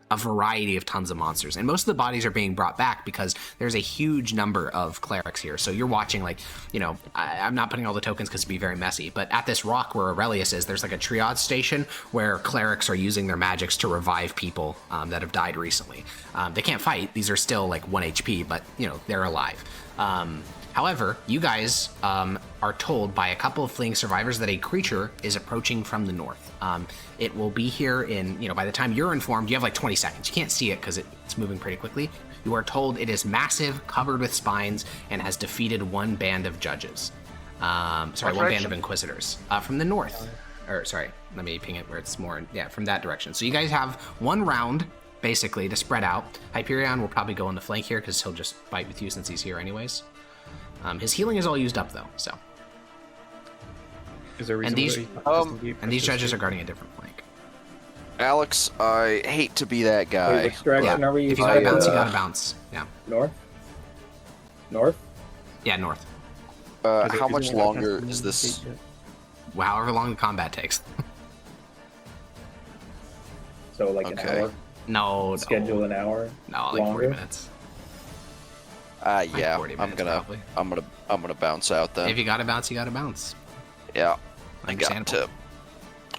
a variety of tons of monsters, and most of the bodies are being brought back because there's a huge number of clerics here. So you're watching, like, you know, I'm not putting all the tokens because it'd be very messy, but at this rock where Aurelius is, there's like a triage station where clerics are using their magics to revive people that have died recently. They can't fight. These are still like 1 HP, but you know, they're alive. However, you guys are told by a couple of fleeing survivors that a creature is approaching from the north. It will be here in, you know, by the time you're informed, you have like 20 seconds. You can't see it because it's moving pretty quickly. You are told it is massive, covered with spines, and has defeated one band of judges. One band of inquisitors from the north. Or sorry, let me ping it where it's more, yeah, from that direction. So you guys have one round, basically, to spread out. Hyperion will probably go on the flank here because he'll just fight with you since he's here anyways. His healing is all used up though, so. Is there a reason and these judges are guarding a different flank. Alex, I hate to be that guy. Wait, which direction are we? If you gotta bounce, you gotta bounce. Yeah. North? North? Yeah, north. How much longer is this? Well, however long the combat takes. So like an hour? No. Schedule an hour? No, like 40 minutes. Yeah, 40 minutes, I'm gonna bounce out then. If you gotta bounce, you gotta bounce. Yeah, I got to.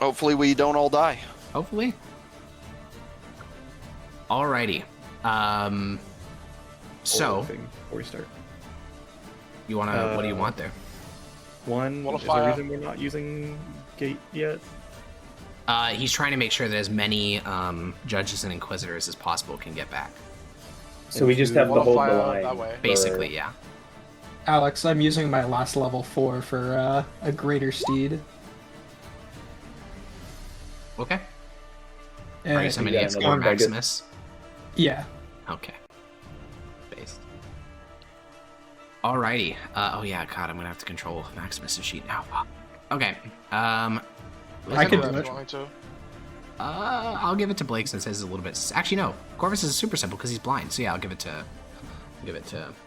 Hopefully we don't all die. Hopefully. Alrighty. So Before we start, you wanna? What do you want there? One, is there a reason we're not using gate yet? He's trying to make sure that as many judges and inquisitors as possible can get back. So we just have to hold the line. That way. Basically, yeah. Alex, I'm using my last level 4 for a greater steed. Okay. And Are you summoning it for Maximus? Yeah. Okay. Based. Alrighty. Oh yeah, God, I'm gonna have to control Maximus's sheet now. Okay. I can do it. I'll give it to Blake since his is a little bit. Actually, no. Corvus is super simple because he's blind. So yeah, I'll give it to.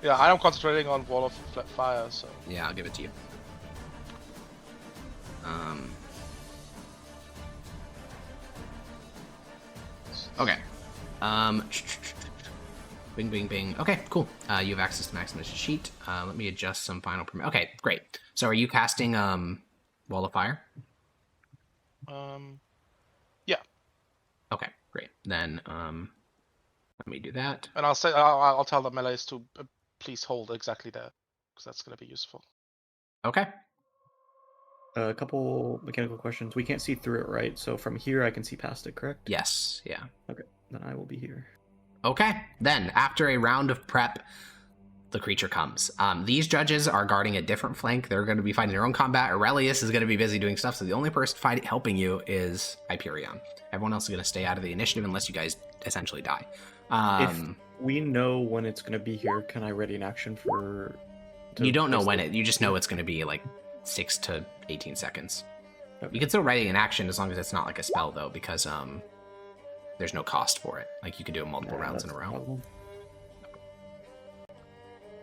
Yeah, I am concentrating on Wall of Fire, so. Yeah, I'll give it to you. Okay. Bing, bing, bing. Okay, cool. You have access to Maximus' sheet. Let me adjust some final permit. Okay, great. So are you casting Wall of Fire? Yeah. Okay, great. Then let me do that. And I'll tell the melees to please hold exactly there, because that's going to be useful. Okay. A couple mechanical questions. We can't see through it, right? So from here, I can see past it, correct? Yes. Yeah. Okay. Then I will be here. Okay. Then, after a round of prep, the creature comes. These judges are guarding a different flank. They're going to be fighting their own combat. Aurelius is going to be busy doing stuff, so the only person helping you is Hyperion. Everyone else is going to stay out of the initiative unless you guys essentially die. If we know when it's going to be here, can I ready an action for... You don't know when you just know it's going to be like 6 to 18 seconds. Okay. You can still ready an action as long as it's not like a spell, though, because there's no cost for it. Like, you can do it multiple rounds in a row.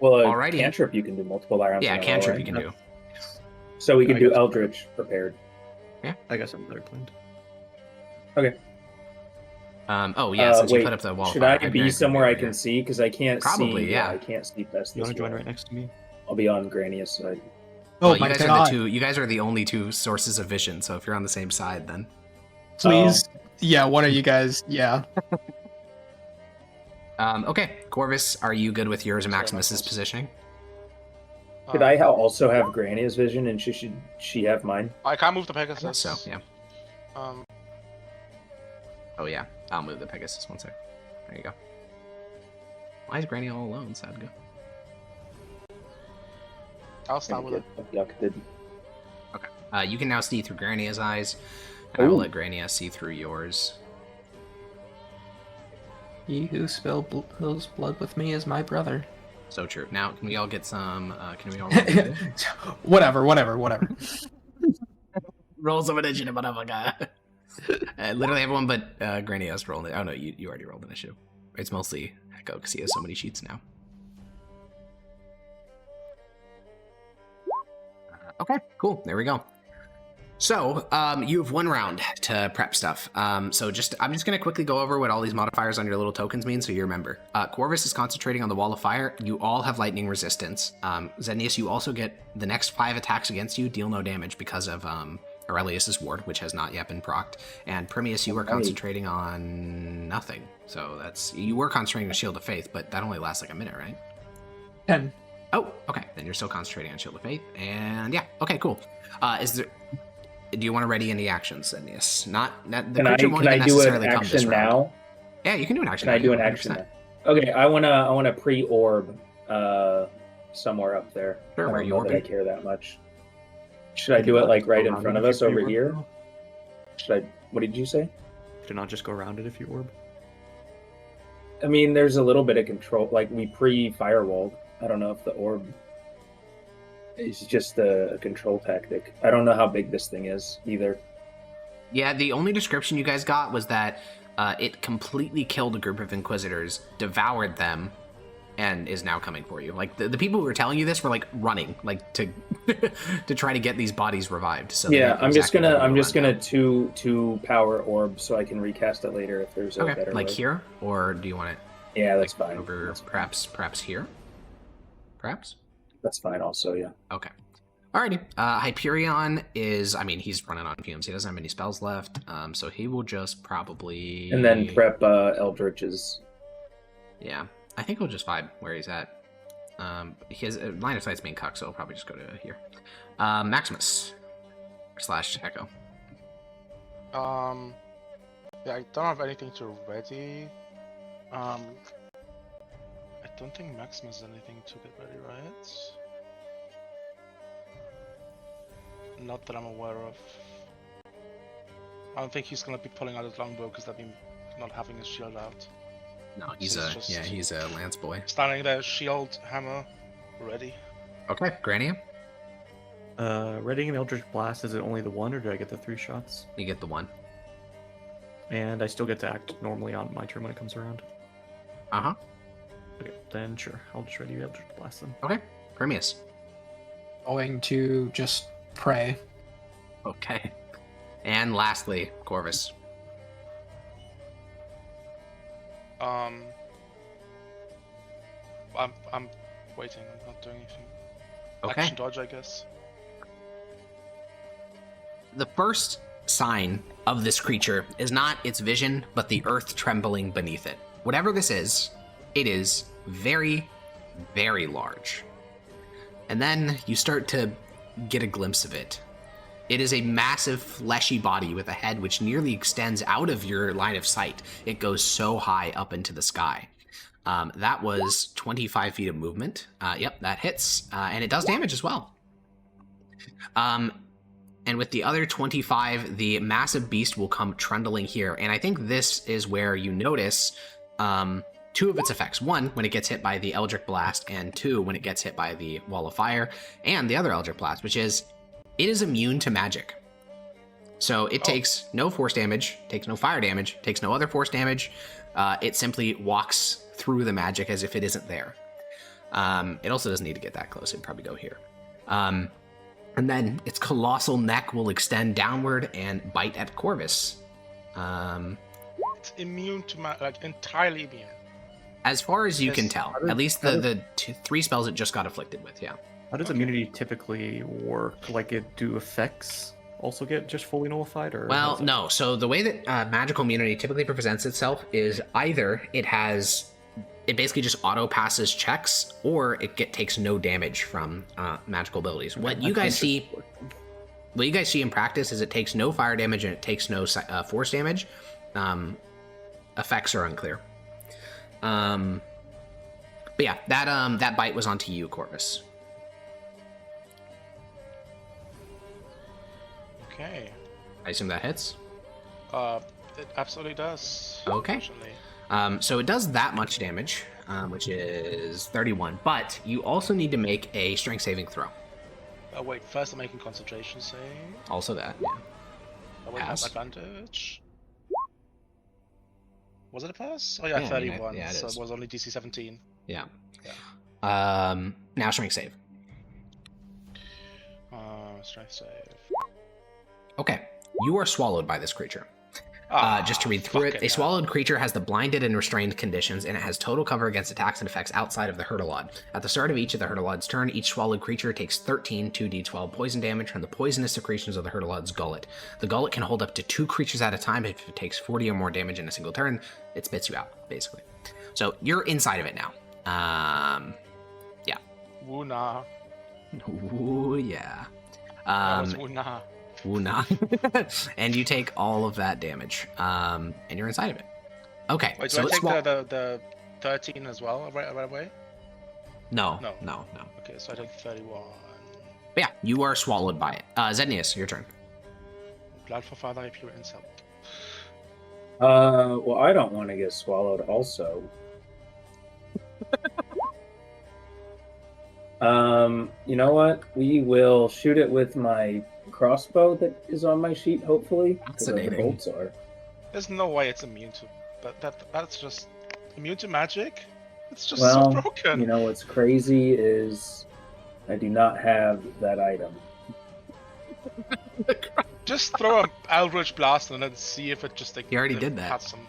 Well, Alrighty. cantrip you can do multiple rounds. Yeah, cantrip you can do. So we can do Eldritch prepared. Yeah, I got something better planned. Okay. Oh yeah, since you put up the wall. Should I be somewhere I can see? Because I can't see. Probably, yeah. I can't see past You this. want to join right next to me? I'll be on Granius side. Oh you my guys god! you guys are the only two sources of vision. So if you're on the same side, then Please, yeah. One of you guys, yeah. Okay, Corvus, are you good with yours and Maximus's positioning? Could I also have Granius vision, and should she have mine? I can't move the Pegasus. So yeah. Oh yeah, I'll move the Pegasus one sec. There you go. Why is Granny all alone? Sad go. I'll start with it. Yuck did. Okay. You can now see through Grania's eyes, and I will let Grania see through yours. He who spills blood with me is my brother. So true. Now, can we all get some? Can we all whatever. roll some initiative, motherfucker? Literally everyone but Grania has rolled it. Oh no, you already rolled initiative. It's mostly Echo because he has so many sheets now. Okay, cool. There we go. So, you have 1 round to prep stuff. I'm just gonna quickly go over what all these modifiers on your little tokens mean so you remember. Corvus is concentrating on the wall of fire. You all have lightning resistance. Xenius, you also get the next 5 attacks against you deal no damage because of Aurelius's ward, which has not yet been procced. And Primius, you are concentrating on nothing. So you were concentrating on Shield of Faith, but that only lasts like a minute, right? 10. Oh, okay. Then you're still concentrating on Shield of Faith. And yeah, okay, cool. Do you want to ready any actions, Xenius? Can I do an action now? Yeah, you can do an action. Can I do an action now? Okay, I wanna pre-orb somewhere up there. Sure, where you orb? I care that much. Should I do it like right in front of us over here? Should I? What did you say? Should not just go around it if you orb. I mean, there's a little bit of control. Like we pre-firewalled. I don't know if the orb is just a control tactic. I don't know how big this thing is either. Yeah, the only description you guys got was that it completely killed a group of Inquisitors, devoured them, and is now coming for you. Like the people who were telling you this were like running, like to to try to get these bodies revived. So yeah, I'm just gonna two power orb so I can recast it later if there's a better like way. Here, or do you want it? Yeah, that's fine. Over that's perhaps here. Perhaps. That's fine. Also, yeah. Okay. Alrighty. Hyperion is, I mean, he's running on fumes. He doesn't have any spells left, so he will just probably. And then prep Eldritch's. Yeah, I think he'll just vibe where he's at. His line of sight's being cucked, so he'll probably just go to here. Maximus / Echo. Yeah, I don't have anything to ready. I don't think Maximus has anything to get ready, right? Not that I'm aware of. I don't think he's gonna be pulling out his longbow because that'd be not having his shield out. No, he's a lance boy. Standing there, shield, hammer, ready. Okay, Grania. Readying an Eldritch Blast, is it only the 1 or do I get the 3 shots? You get the 1. And I still get to act normally on my turn when it comes around? Uh-huh. Okay, then sure. I'll just ready Eldritch Blast then. Okay, Primius. Going to just pray. Okay. And lastly, Corvus. I'm waiting. I'm not doing anything. Okay. Action dodge, I guess. The first sign of this creature is not its vision, but the earth trembling beneath it. Whatever this is, it is very, very large. And then you start to get a glimpse of it. It is a massive fleshy body with a head which nearly extends out of your line of sight. It goes so high up into the sky. That was 25 feet of movement. Yep, that hits. And it does damage as well. And with the other 25, the massive beast will come trundling here. And I think this is where you notice 2 of its effects. 1, when it gets hit by the Eldritch Blast, and 2, when it gets hit by the Wall of Fire, and the other Eldritch Blast, which is, it is immune to magic. So it takes no force damage, takes no fire damage, takes no other force damage. It simply walks through the magic as if it isn't there. It also doesn't need to get that close. It'd probably go here. And then its colossal neck will extend downward and bite at Corvus. It's immune to like entirely immune. As far as you can tell, at least the 3 spells it just got afflicted with, yeah. How does immunity typically work? Like, do effects also get just fully nullified? Or well, no. So the way that magical immunity typically presents itself is either it basically just auto passes checks, or it takes no damage from magical abilities. Okay, what you guys see in practice is it takes no fire damage and it takes no force damage. effects are unclear. But yeah, that bite was onto you, Corvus. Okay. I assume that hits. It absolutely does. Okay. Unfortunately. So it does that much damage, which is 31. But you also need to make a strength saving throw. Oh wait, first I'm making concentration save. Also that, yeah. Oh wait, Pass. have advantage. Was it a pass? Oh yeah, Yeah, I mean, 31. yeah, it so is. it was only DC 17. Yeah. Yeah. Now strength save. Strength save. Okay. You are swallowed by this creature. Just to read through it, fucking a hell. swallowed creature has the blinded and restrained conditions, and it has total cover against attacks and effects outside of the Hurtolod. At the start of each of the Hurtolod's turn, each swallowed creature takes 13 2d12 poison damage from the poisonous secretions of the Hurtolod's gullet. The gullet can hold up to 2 creatures at a time. If it takes 40 or more damage in a single turn, it spits you out, basically. So you're inside of it now. Yeah. Wuna. Ooh, yeah. That was Wuna. Wuna. And you take all of that damage. And you're inside of it. Okay. Wait, do so I it's take small. the 13 as well right away? No. No. Okay, so I take 31. But yeah, you are swallowed by it. Zednius, your turn. Blood for Father, if you insult. Well, I don't want to get swallowed also. You know what? We will shoot it with my crossbow that is on my sheet, hopefully. Because the Fascinating. bolts are. There's no way it's immune to, but that's just immune to magic. It's just Well, so broken. you know what's crazy is I do not have that item. Just throw an Eldritch Blast and then see if it just like. You already did that. Has some...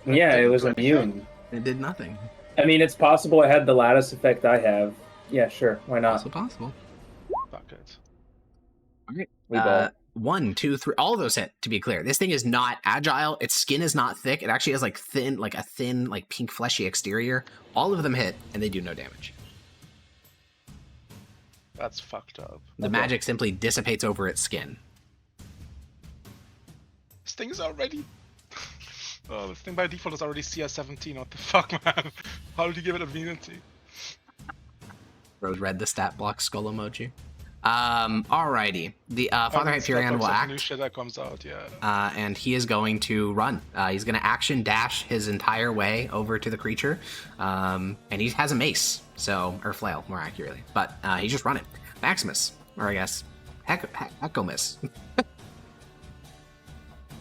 Yeah, it didn't was do anything? immune. It did nothing. I mean, it's possible it had the lattice effect I have. Yeah, sure. Why not? Also possible. Fuck it. Okay. We ball. 1, 2, 3. All of those hit, to be clear. This thing is not agile. Its skin is not thick. It actually has like a thin, like pink fleshy exterior. All of them hit, and they do no damage. That's fucked up. The magic simply dissipates over its skin. This thing is already. Oh, this thing by default is already CS 17. What the fuck, man? How did you give it immunity? Rose read the stat block skull emoji. Alrighty. The Father Hyperion will New act, shit that comes out, yeah. and he is going to run. He's going to action dash his entire way over to the creature, and he has a mace, or flail, more accurately. But he's just running. Maximus, or I guess Echomus.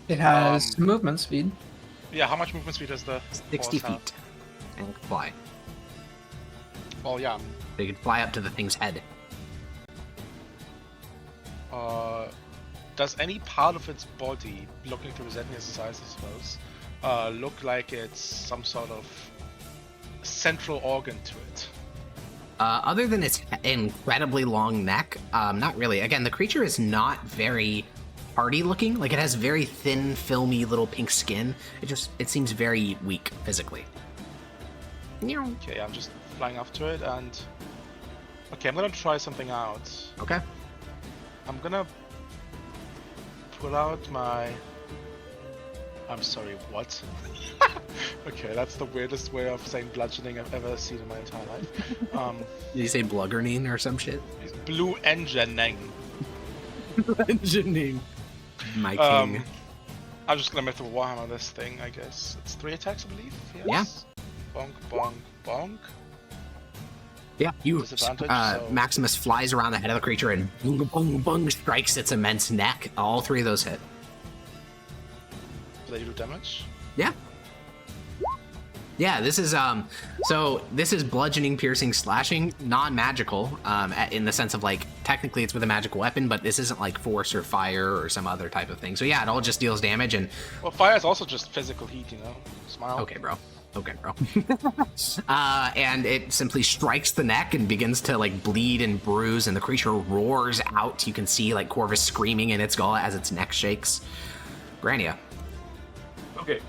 It has movement speed. Yeah, how much movement speed does the 60 horse have? feet, and can fly. Well, yeah. They can fly up to the thing's head. Does any part of its body, looking through Zednius' eyes, I suppose, look like it's some sort of central organ to it? Other than its incredibly long neck, not really. Again, the creature is not very hardy looking. Like, it has very thin, filmy little pink skin. It seems very weak physically. Okay, I'm just flying up to it and... Okay, I'm gonna try something out. Okay. I'm gonna pull out my... I'm sorry, what? Okay, that's the weirdest way of saying bludgeoning I've ever seen in my entire life. Did you say bluggerning or some shit? Blue engineering. Engineering. My king. I'm just gonna Myth of Warhammer this thing, I guess. It's 3 attacks, I believe? Yes? Yeah. Bonk, bonk, bonk. Yeah, Disadvantage, so... Maximus flies around the head of the creature and boom, boom, boom, strikes its immense neck. All 3 of those hit. Do they do damage? Yeah. Yeah, this is this is bludgeoning, piercing, slashing, non-magical, in the sense of like technically it's with a magical weapon, but this isn't like force or fire or some other type of thing. So yeah, it all just deals damage and. Well, fire is also just physical heat, you know. Smile. Okay, bro. And it simply strikes the neck and begins to like bleed and bruise, and the creature roars out. You can see like Corvus screaming in its gullet as its neck shakes. Grania. Okay.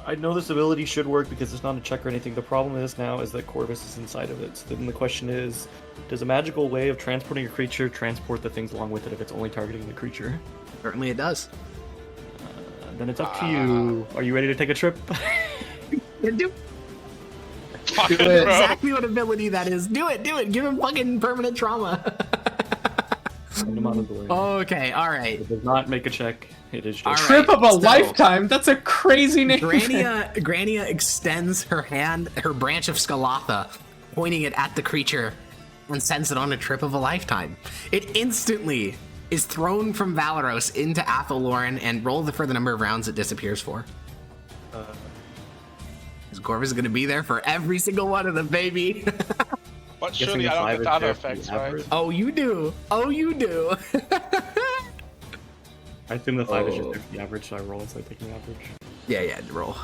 I know this ability should work because it's not a check or anything. The problem is now is that Corvus is inside of it. So then the question is, does a magical way of transporting a creature transport the things along with it if it's only targeting the creature? Certainly it does. Then it's up to you. Are you ready to take a trip? Do Fucking Do it. bro. exactly what ability that is. Do it. Give him fucking permanent trauma. Send him out of the way. Okay, all right. It does not make a check. It is just. All Trip right, of a so- lifetime. That's a crazy name. Grania extends her hand, her branch of Skalatha, pointing it at the creature, and sends it on a trip of a lifetime. It instantly is thrown from Valeros into Athelloren and roll for the number of rounds it disappears for. Corvus is going to be there for every single one of them, baby. But Guessing surely the I don't five get is the other there for the effects, right? average. Oh, you do. I assume the 5 is just Oh. there for the average, so I roll instead of taking the average. Yeah, roll.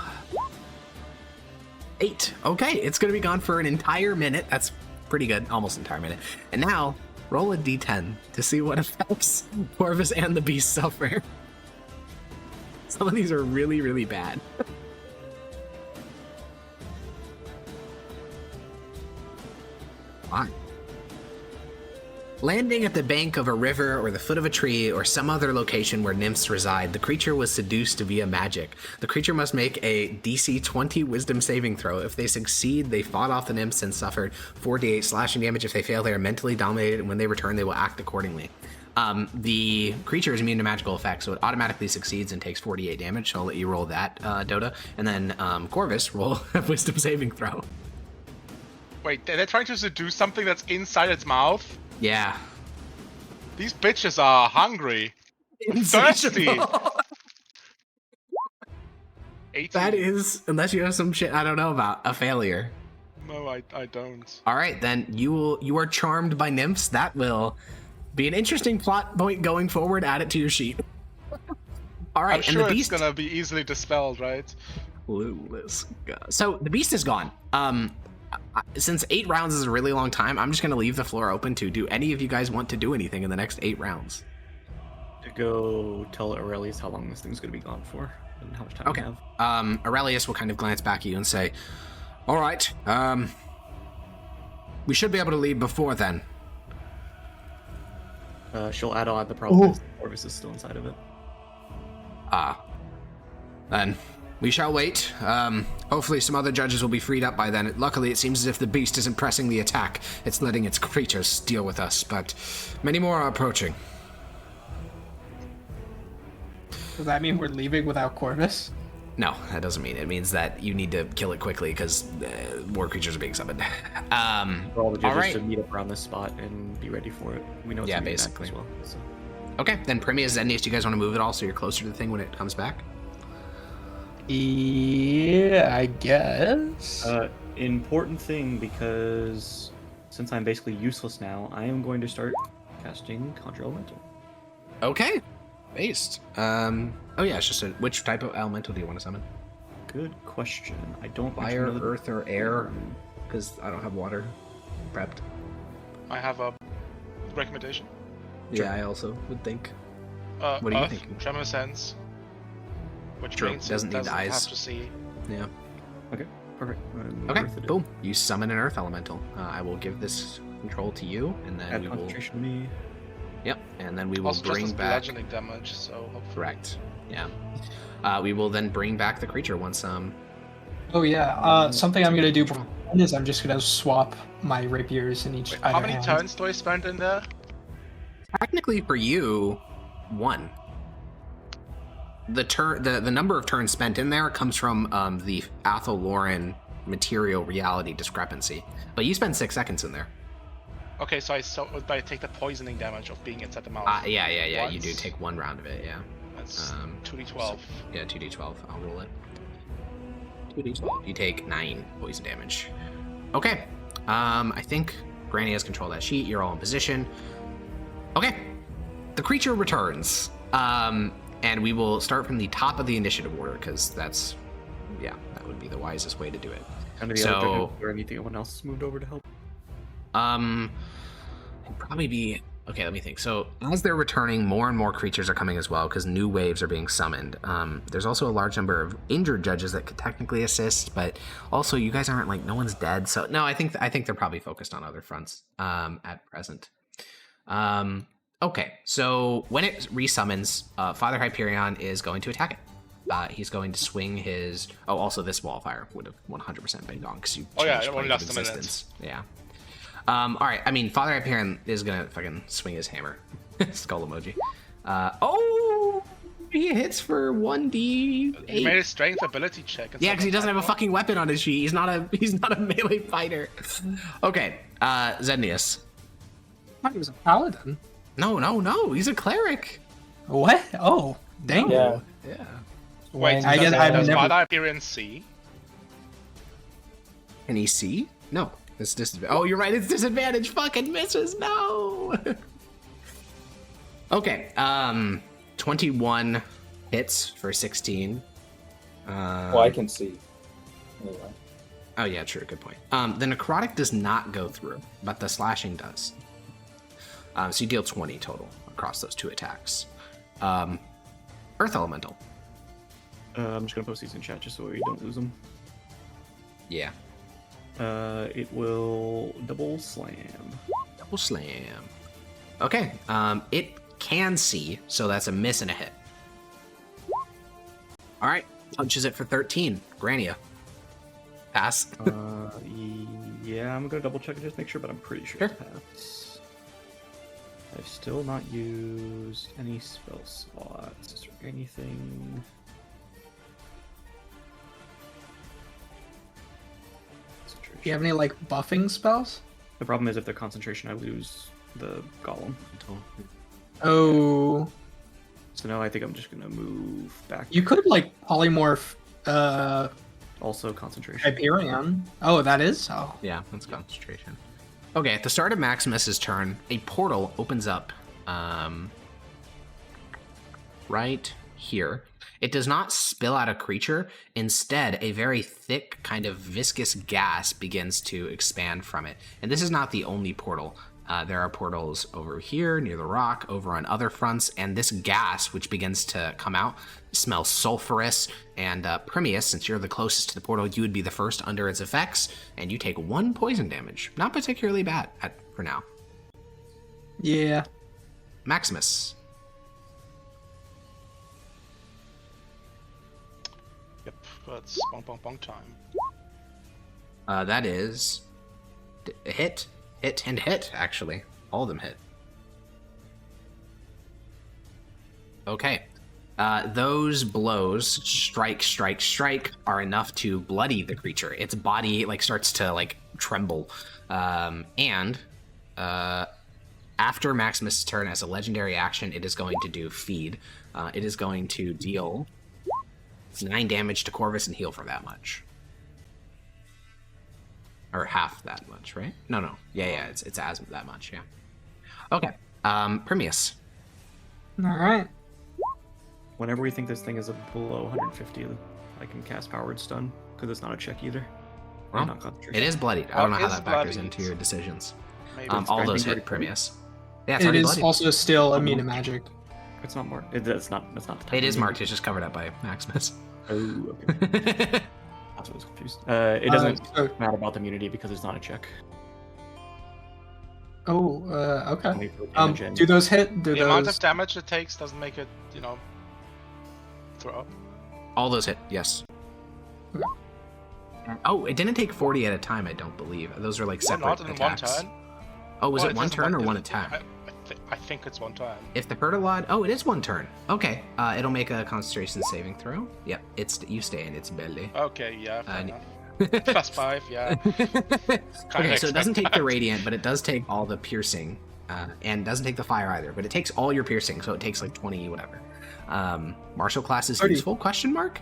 8. Okay, it's going to be gone for an entire minute. That's pretty good. Almost entire minute. And now, roll a d10 to see what effects Corvus and the beast suffer. Some of these are really, really bad. Fine. Landing at the bank of a river or the foot of a tree or some other location where nymphs reside, the creature was seduced via magic. The creature must make a DC 20 wisdom saving throw. If they succeed, they fought off the nymphs and suffered 4d8 slashing damage. If they fail, they are mentally dominated, and when they return, they will act accordingly. The creature is immune to magical effects, so it automatically succeeds and takes 48 damage. So I'll let you roll that, Dota. And then Corvus, roll a wisdom saving throw. Wait, they're trying to seduce something that's inside its mouth? Yeah. These bitches are hungry. Thirsty. 18. That is, unless you have some shit I don't know about, a failure. No, I don't. All right, then you are charmed by nymphs. That will be an interesting plot point going forward. Add it to your sheet. All right, I'm and sure the beast. it's gonna be easily dispelled, right? Clueless. So the beast is gone. Since 8 rounds is a really long time, I'm just gonna leave the floor open to do any of you guys want to do anything in the next 8 rounds. To go tell Aurelius how long this thing's gonna be gone for and how much time Okay. we have. Aurelius will kind of glance back at you and say, "All right. We should be able to leave before then." She'll add on the problem is Corvus is still inside of it. Then we shall wait. Hopefully some other judges will be freed up by then. Luckily, it seems as if the beast isn't pressing the attack. It's letting its creatures deal with us, but many more are approaching. Does that mean we're leaving without Corvus? No, that doesn't mean it. It means that you need to kill it quickly because more creatures are being summoned. For all the judges Alright. to meet up around this spot and be ready for it. We know it's Yeah, gonna be back basically. as well. So. Okay, then Primius, Zendius, do you guys want to move it all so you're closer to the thing when it comes back? Yeah, I guess. Important thing, because since I'm basically useless now, I am going to start casting Conjure Elemental. Okay, based. Oh yeah, it's just which type of elemental do you want to summon? Good question. I don't Fire, actually know the- earth, or air? Because I don't have water prepped. I have a recommendation. Yeah, I also would think. What What are you Earth, thinking? Tremor Sense. Which True, means doesn't it need doesn't eyes. have to see. Yeah. Okay, perfect. Okay, Earth it is. boom. You summon an earth elemental. I will give this control to you, and then Add we will. concentration to me. Yep, and then we will Also, just bring as back. bludgeoning damage, so hopefully. Correct. Yeah. We will then bring back the creature once. Oh yeah. Something I'm gonna do before then is I'm just gonna swap my rapiers in each. Wait, either how many hand. turns do I spend in there? Technically, for you, 1. The number of turns spent in there comes from the Athelloren material reality discrepancy, but you spend 6 seconds in there. Okay, so I take the poisoning damage of being inside the mouth. Yeah. You do Once. take 1 round of it. Yeah. That's Um, 2d12. Yeah, 2d12. I'll roll it. 2d12. You take 9 poison damage. Okay. I think Granny has control of that sheet. You're all in position. Okay. The creature returns. And we will start from the top of the initiative order because that would be the wisest way to do it. And the So- other judges or anyone else has moved over to help. It'd probably be okay. Let me think. So as they're returning, more and more creatures are coming as well because new waves are being summoned. There's also a large number of injured judges that could technically assist, but also you guys aren't like no one's dead. So no, I think they're probably focused on other fronts at present. Okay, so when it resummons, Father Hyperion is going to attack it. he's going to swing his. Oh, also this wall fire would have 100% been gone because you. Oh yeah, changed it only plane of lasts a minute. existence. Yeah. All right. I mean, Father Hyperion is gonna fucking swing his hammer. Skull emoji. Oh, he hits for 1d8. He made a strength ability check. Yeah, because he doesn't have a fucking weapon on his sheet. He's not a melee fighter. Okay, Zednius. I thought he was a paladin. No. He's a cleric. What? Oh, dang. Yeah. Yeah. Wait, I guess I've does never. Father Hyperion see? Can he see? No. It's disadvantage. Oh, you're right. It's disadvantage. Fucking misses. No. Okay. 21 hits for 16. Well, I can see. Anyway. Oh yeah, true. Good point. The necrotic does not go through, but the slashing does. So you deal 20 total across those 2 attacks. Earth Elemental. I'm just gonna post these in chat just so we don't lose them. Yeah. It will double slam. Double slam. Okay. It can see, so that's a miss and a hit. All right. Punches it for 13. Grania. Pass. Yeah, I'm gonna double check and just make sure, but I'm pretty sure it's pass. I've still not used any spell slots. Is there anything? Do you have any like buffing spells? The problem is if they're concentration, I lose the golem. Oh, So now I think I'm just gonna move back. you could like polymorph Also concentration. Hyperion. Oh, that is. Oh, Yeah, that's concentration. Okay, at the start of Maximus's turn, a portal opens up right here. It does not spill out a creature. Instead, a very thick, kind of viscous gas begins to expand from it. And this is not the only portal. There are portals over here, near the rock, over on other fronts, and this gas, which begins to come out, smells sulfurous. And Primius, since you're the closest to the portal, you would be the first under its effects, and you take 1 poison damage. Not particularly bad for now. yeah. Maximus. Yep, that's bonk time. That is hit, and hit, actually. All of them hit. Okay. Those blows, strike, are enough to bloody the creature. Its body starts to tremble. After Maximus' turn, as a legendary action, it is going to do feed. It is going to deal 9 damage to Corvus and heal for that much. Or half that much, right? No. Yeah, it's as that much, yeah. Okay. Primius. All right. Whenever we think this thing is below 150, I can cast Powered Stun, because it's not a check either. Well, Not concentration. it is bloodied. I don't know how Is that factors bloodied. into your decisions. Maybe All those grinding hit pretty Primius. Yeah, it's It already is bloodied. also still immune to magic. It's not marked. It's not the type It of is immunity. marked. It's just covered up by Maximus. Oh, okay. That's what I was confused. It doesn't so- matter about the immunity because it's not a check. Oh, okay. Only for damage and- Do those hit? Do The amount those? of damage it takes doesn't make it, throw up. All those hit, yes. Oh, it didn't take 40 at a time, I don't believe. Those are Or separate not in attacks. one turn. Oh, was Well, it one doesn't turn or matter. one attack? I think it's one turn. If the Pertilod... Oh, it is one turn. Okay. It'll make a concentration saving throw. Yep, you stay in its belly. Okay, yeah, fair Uh, enough. +5, yeah. Okay, so it doesn't take the expect radiant, but it does take all the piercing. And doesn't take the fire either, but it takes all your piercing, so it takes 20 whatever. Martial class is 30. useful, question mark?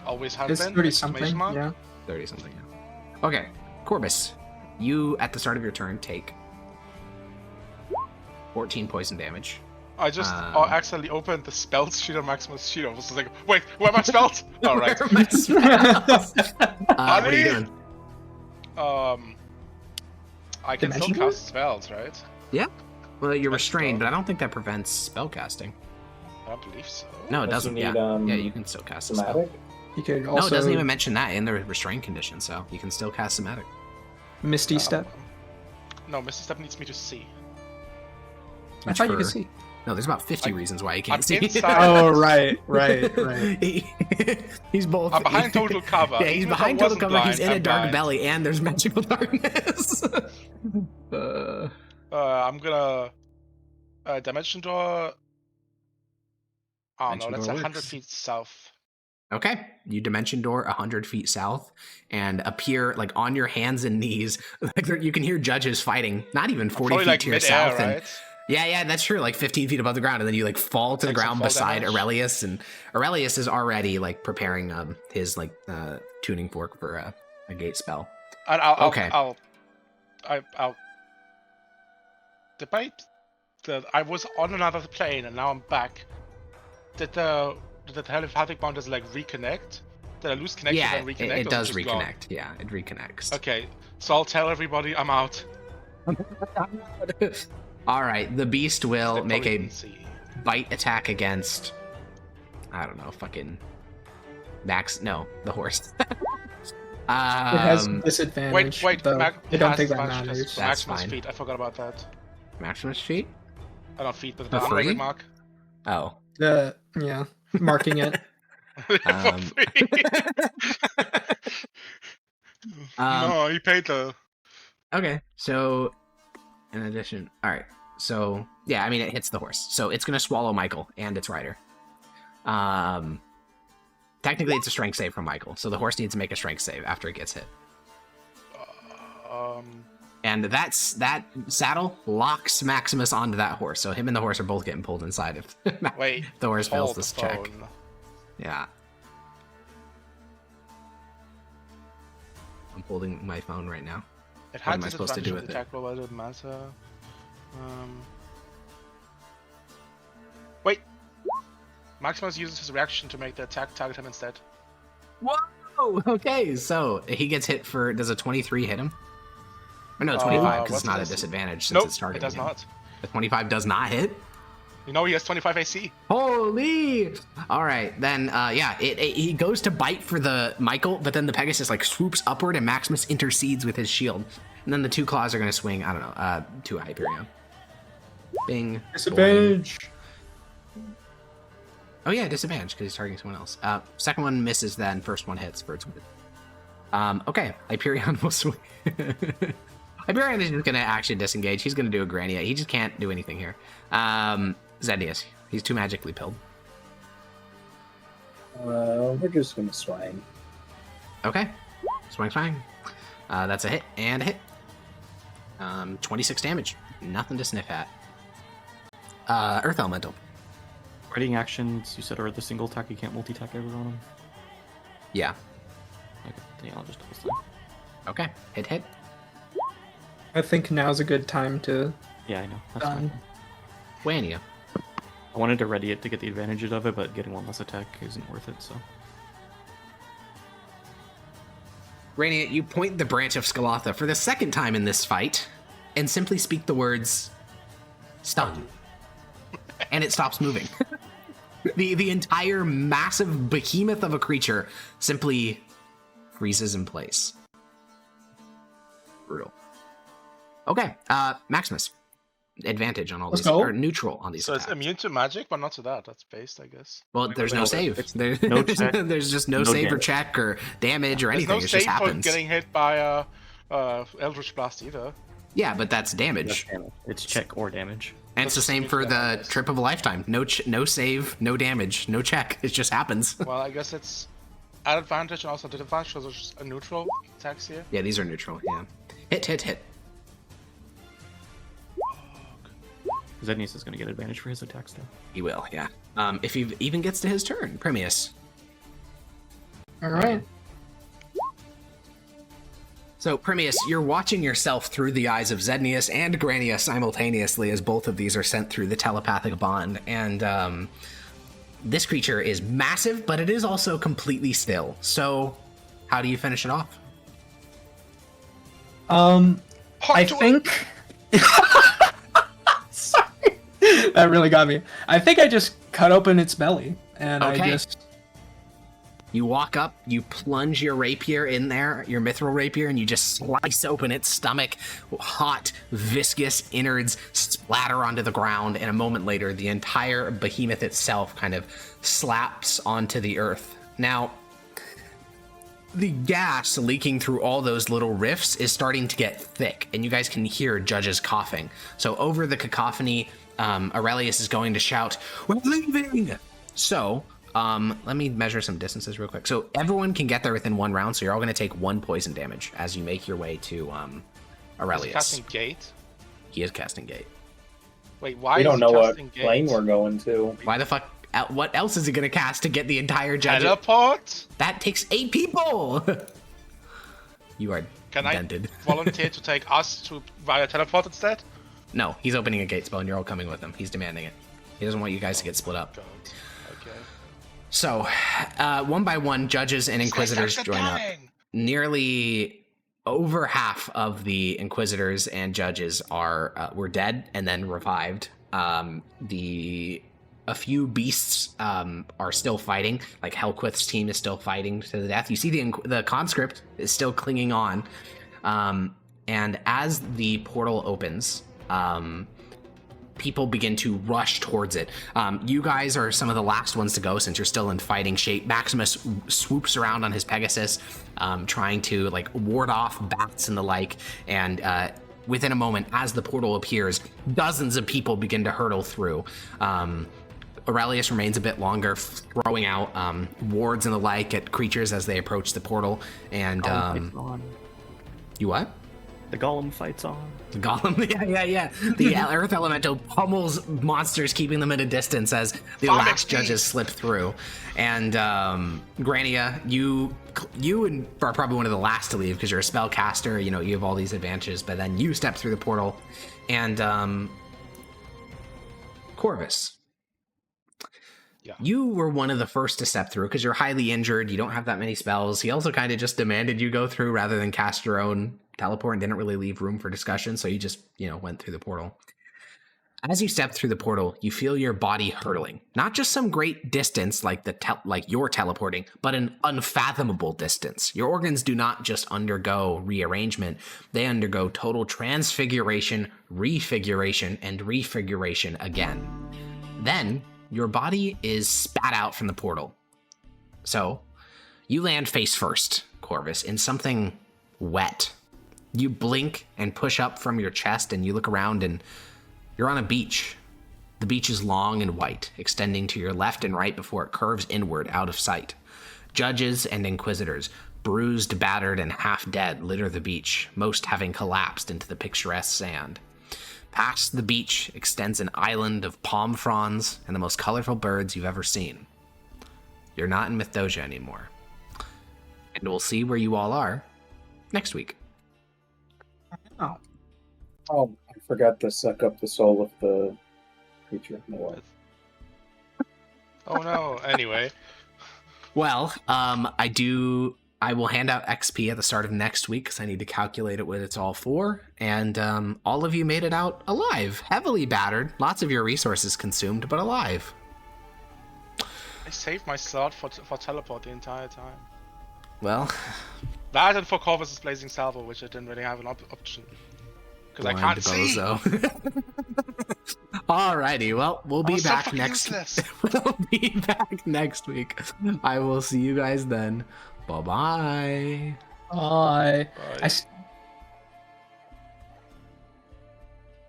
Always have It's been. 30 exclamation something. mark. Yeah. 30 something, yeah. Okay, Corbus, you, at the start of your turn, take 14 poison damage. I just Um, accidentally opened the spells sheet on Maximus' sheet. I was just like, wait, where are my spells? All right. Where are my spells? What are you doing? I can still Dimension cast spells, right? Yeah. Well, you're Let's restrained, go. but I don't think that prevents spellcasting. I don't believe so. No, it Unless doesn't. you need, Yeah, you can still cast a spell. Somatic? You could No, also it doesn't even mention that in the restrained condition, so you can still cast somatic. Misty Step. No, Mr. Step needs me to see. I thought you could see. No, there's about 50 reasons why he can't I'm see. inside. Oh, right. He's both. I'm behind total cover. Yeah, he's Even if I behind total wasn't cover. blind, He's in a I'm dark blind. belly, and there's magical darkness. I'm gonna dimension door. Oh no, Dimension that's door 100 works. feet south. Okay, you dimension door 100 feet south and appear like on your hands and knees. Like you can hear judges fighting, not even 40 Probably feet like to your mid-air, south. And right? yeah, that's true. Like 15 feet above the ground, and then you like fall to the Take some ground fall beside damage. Aurelius, and Aurelius is already like preparing his like tuning fork for a gate spell. And I'll debate that I was on another plane and now I'm back. Did the telepathic bond like reconnect? Did I lose connection Yeah, and reconnect? it or does was it just gone? reconnect. Yeah, it reconnects. Okay, so I'll tell everybody I'm out. All right, the beast will They make probably a didn't see. bite attack against, I don't know, fucking Max. No, the horse. It has Um, disadvantage. Wait, though. Mac, I don't has think that advantage matters. because That's Maximus fine. feet. I forgot about that. Maximus feet? Not feet, but For the free? armor mark. Oh. Yeah, marking it. Um, For free. No, he paid the. Okay, so in addition, all right. So yeah, I mean it hits the horse, so it's gonna swallow Michael and its rider. Technically, it's a strength save from Michael, so the horse needs to make a strength save after it gets hit. And that saddle locks Maximus onto that horse, so him and the horse are both getting pulled inside if Wait. the horse fails hold this the check. phone. Yeah. I'm holding my phone right now. It What had am I supposed to do with it? attack roll, but it doesn't matter. Wait. Maximus uses his reaction to make the attack target him instead. Whoa! Okay, so he gets hit for. Does a 23 hit him? Or no, 25 because what's it's not a this? disadvantage since Nope, it's targeting it does him. not. The 25 does not hit. You know he has 25 AC. Holy! All right, then yeah, he goes to bite for the Michael, but then the Pegasus like swoops upward and Maximus intercedes with his shield, and then the two claws are going to swing. I don't know, to Hyperion. Bing. Disadvantage. Boing. Oh yeah, disadvantage because he's targeting someone else. Second one misses, then first one hits for its win. Okay, Hyperion will swing. Hyperion is just going to actually disengage. He's going to do a Grania. He just can't do anything here. Zedius, he's too magically pilled. We're just gonna swing. Okay, swing. That's a hit and a hit. 26 damage. Nothing to sniff at. Earth Elemental. Readying actions, you said are the single attack, you can't multi-attack every one of them? Yeah. Okay, then I'll just double stun. Okay, hit. I think now's a good time to. Yeah, I know. That's Done. fine. Wania. I wanted to ready it to get the advantages of it, but getting one less attack isn't worth it, so. Rania, you point the branch of Skalatha for the second time in this fight and simply speak the words stun. And it stops moving. The entire massive behemoth of a creature simply freezes in place. Brutal. Okay, Maximus. Advantage on all Let's these, go. or neutral on these So it's attacks. immune to magic, but not to that. That's based, I guess. Well, there's no save. No check. There's just no No save or damage. check or damage or There's anything. no It save just for happens. getting hit by Eldritch Blast either. Yeah, but that's damage. That's damage. It's check or damage. And it's the same for the trip of a lifetime. No save, no damage, no check. It just happens. Well, I guess it's at advantage and also disadvantage, so there's just a neutral attacks here. Yeah, these are neutral. Yeah. Hit. Zednius is going to get advantage for his attacks, though. He will, yeah. If he even gets to his turn, Premius. All right. So, Premius, you're watching yourself through the eyes of Zednius and Grania simultaneously as both of these are sent through the telepathic bond. And this creature is massive, but it is also completely still. So, how do you finish it off? I think. Sorry. That really got me. I think I just cut open its belly and Okay. I just You walk up, you plunge your rapier in there, your mithril rapier, and you just slice open its stomach. Hot, viscous innards splatter onto the ground, and a moment later, the entire behemoth itself kind of slaps onto the earth. Now, the gas leaking through all those little rifts is starting to get thick, and you guys can hear Judges coughing. So over the cacophony, Aurelius is going to shout, "We're leaving!" So, let me measure some distances real quick. So everyone can get there within 1 round, so you're all going to take 1 poison damage as you make your way to Aurelius. Is he casting Gate? He is casting Gate. Wait, why We is don't he know what casting plane Gate? we're going to. Why the fuck? What else is he going to cast to get the entire Judge? Teleport? That takes 8 people! You are Can dented. I volunteer to take us to via teleport instead? No, he's opening a gate spell and you're all coming with him. He's demanding it. He doesn't want you guys to get split up. God. Okay. So, 1 by 1, Judges and Inquisitors join up. Nearly over half of the Inquisitors and Judges were dead and then revived. A few beasts are still fighting, like Helquith's team is still fighting to the death. You see the conscript is still clinging on. And as the portal opens, people begin to rush towards it. You guys are some of the last ones to go since you're still in fighting shape. Maximus swoops around on his Pegasus, trying to like ward off bats and the like. And within a moment, as the portal appears, dozens of people begin to hurtle through. Aurelius remains a bit longer, throwing out wards and the like at creatures as they approach the portal. And you what? The golem fights on. The golem, yeah. The earth elemental pummels monsters, keeping them at a distance as the last Judges slip through. And Grania, you are probably one of the last to leave because you're a spellcaster. You know, you have all these advantages. But then you step through the portal, and Corvus. Yeah. You were one of the first to step through because you're highly injured. You don't have that many spells. He also kind of just demanded you go through rather than cast your own teleport and didn't really leave room for discussion. So you just, went through the portal. As you step through the portal, you feel your body hurtling. Not just some great distance like you're teleporting, but an unfathomable distance. Your organs do not just undergo rearrangement. They undergo total transfiguration, refiguration, and refiguration again. Then your body is spat out from the portal. So, you land face first, Corvus, in something wet. You blink and push up from your chest and you look around and you're on a beach. The beach is long and white, extending to your left and right before it curves inward out of sight. Judges and Inquisitors, bruised, battered, and half dead, litter the beach, most having collapsed into the picturesque sand. Past the beach extends an island of palm fronds and the most colorful birds you've ever seen. You're not in Mithdosica anymore. And we'll see where you all are next week. Oh, I forgot to suck up the soul of the creature in the water. Oh no, anyway. Well, I will hand out XP at the start of next week because I need to calculate it what it's all for. And all of you made it out alive, heavily battered, lots of your resources consumed, but alive. I saved my slot for teleport the entire time. Well, That and for Corvus' Blazing Salvo, which I didn't really have an option. Because I can't see! Alrighty, well, we'll be back next We'll be back next week. I will see you guys then. Bye-bye. Bye. Bye.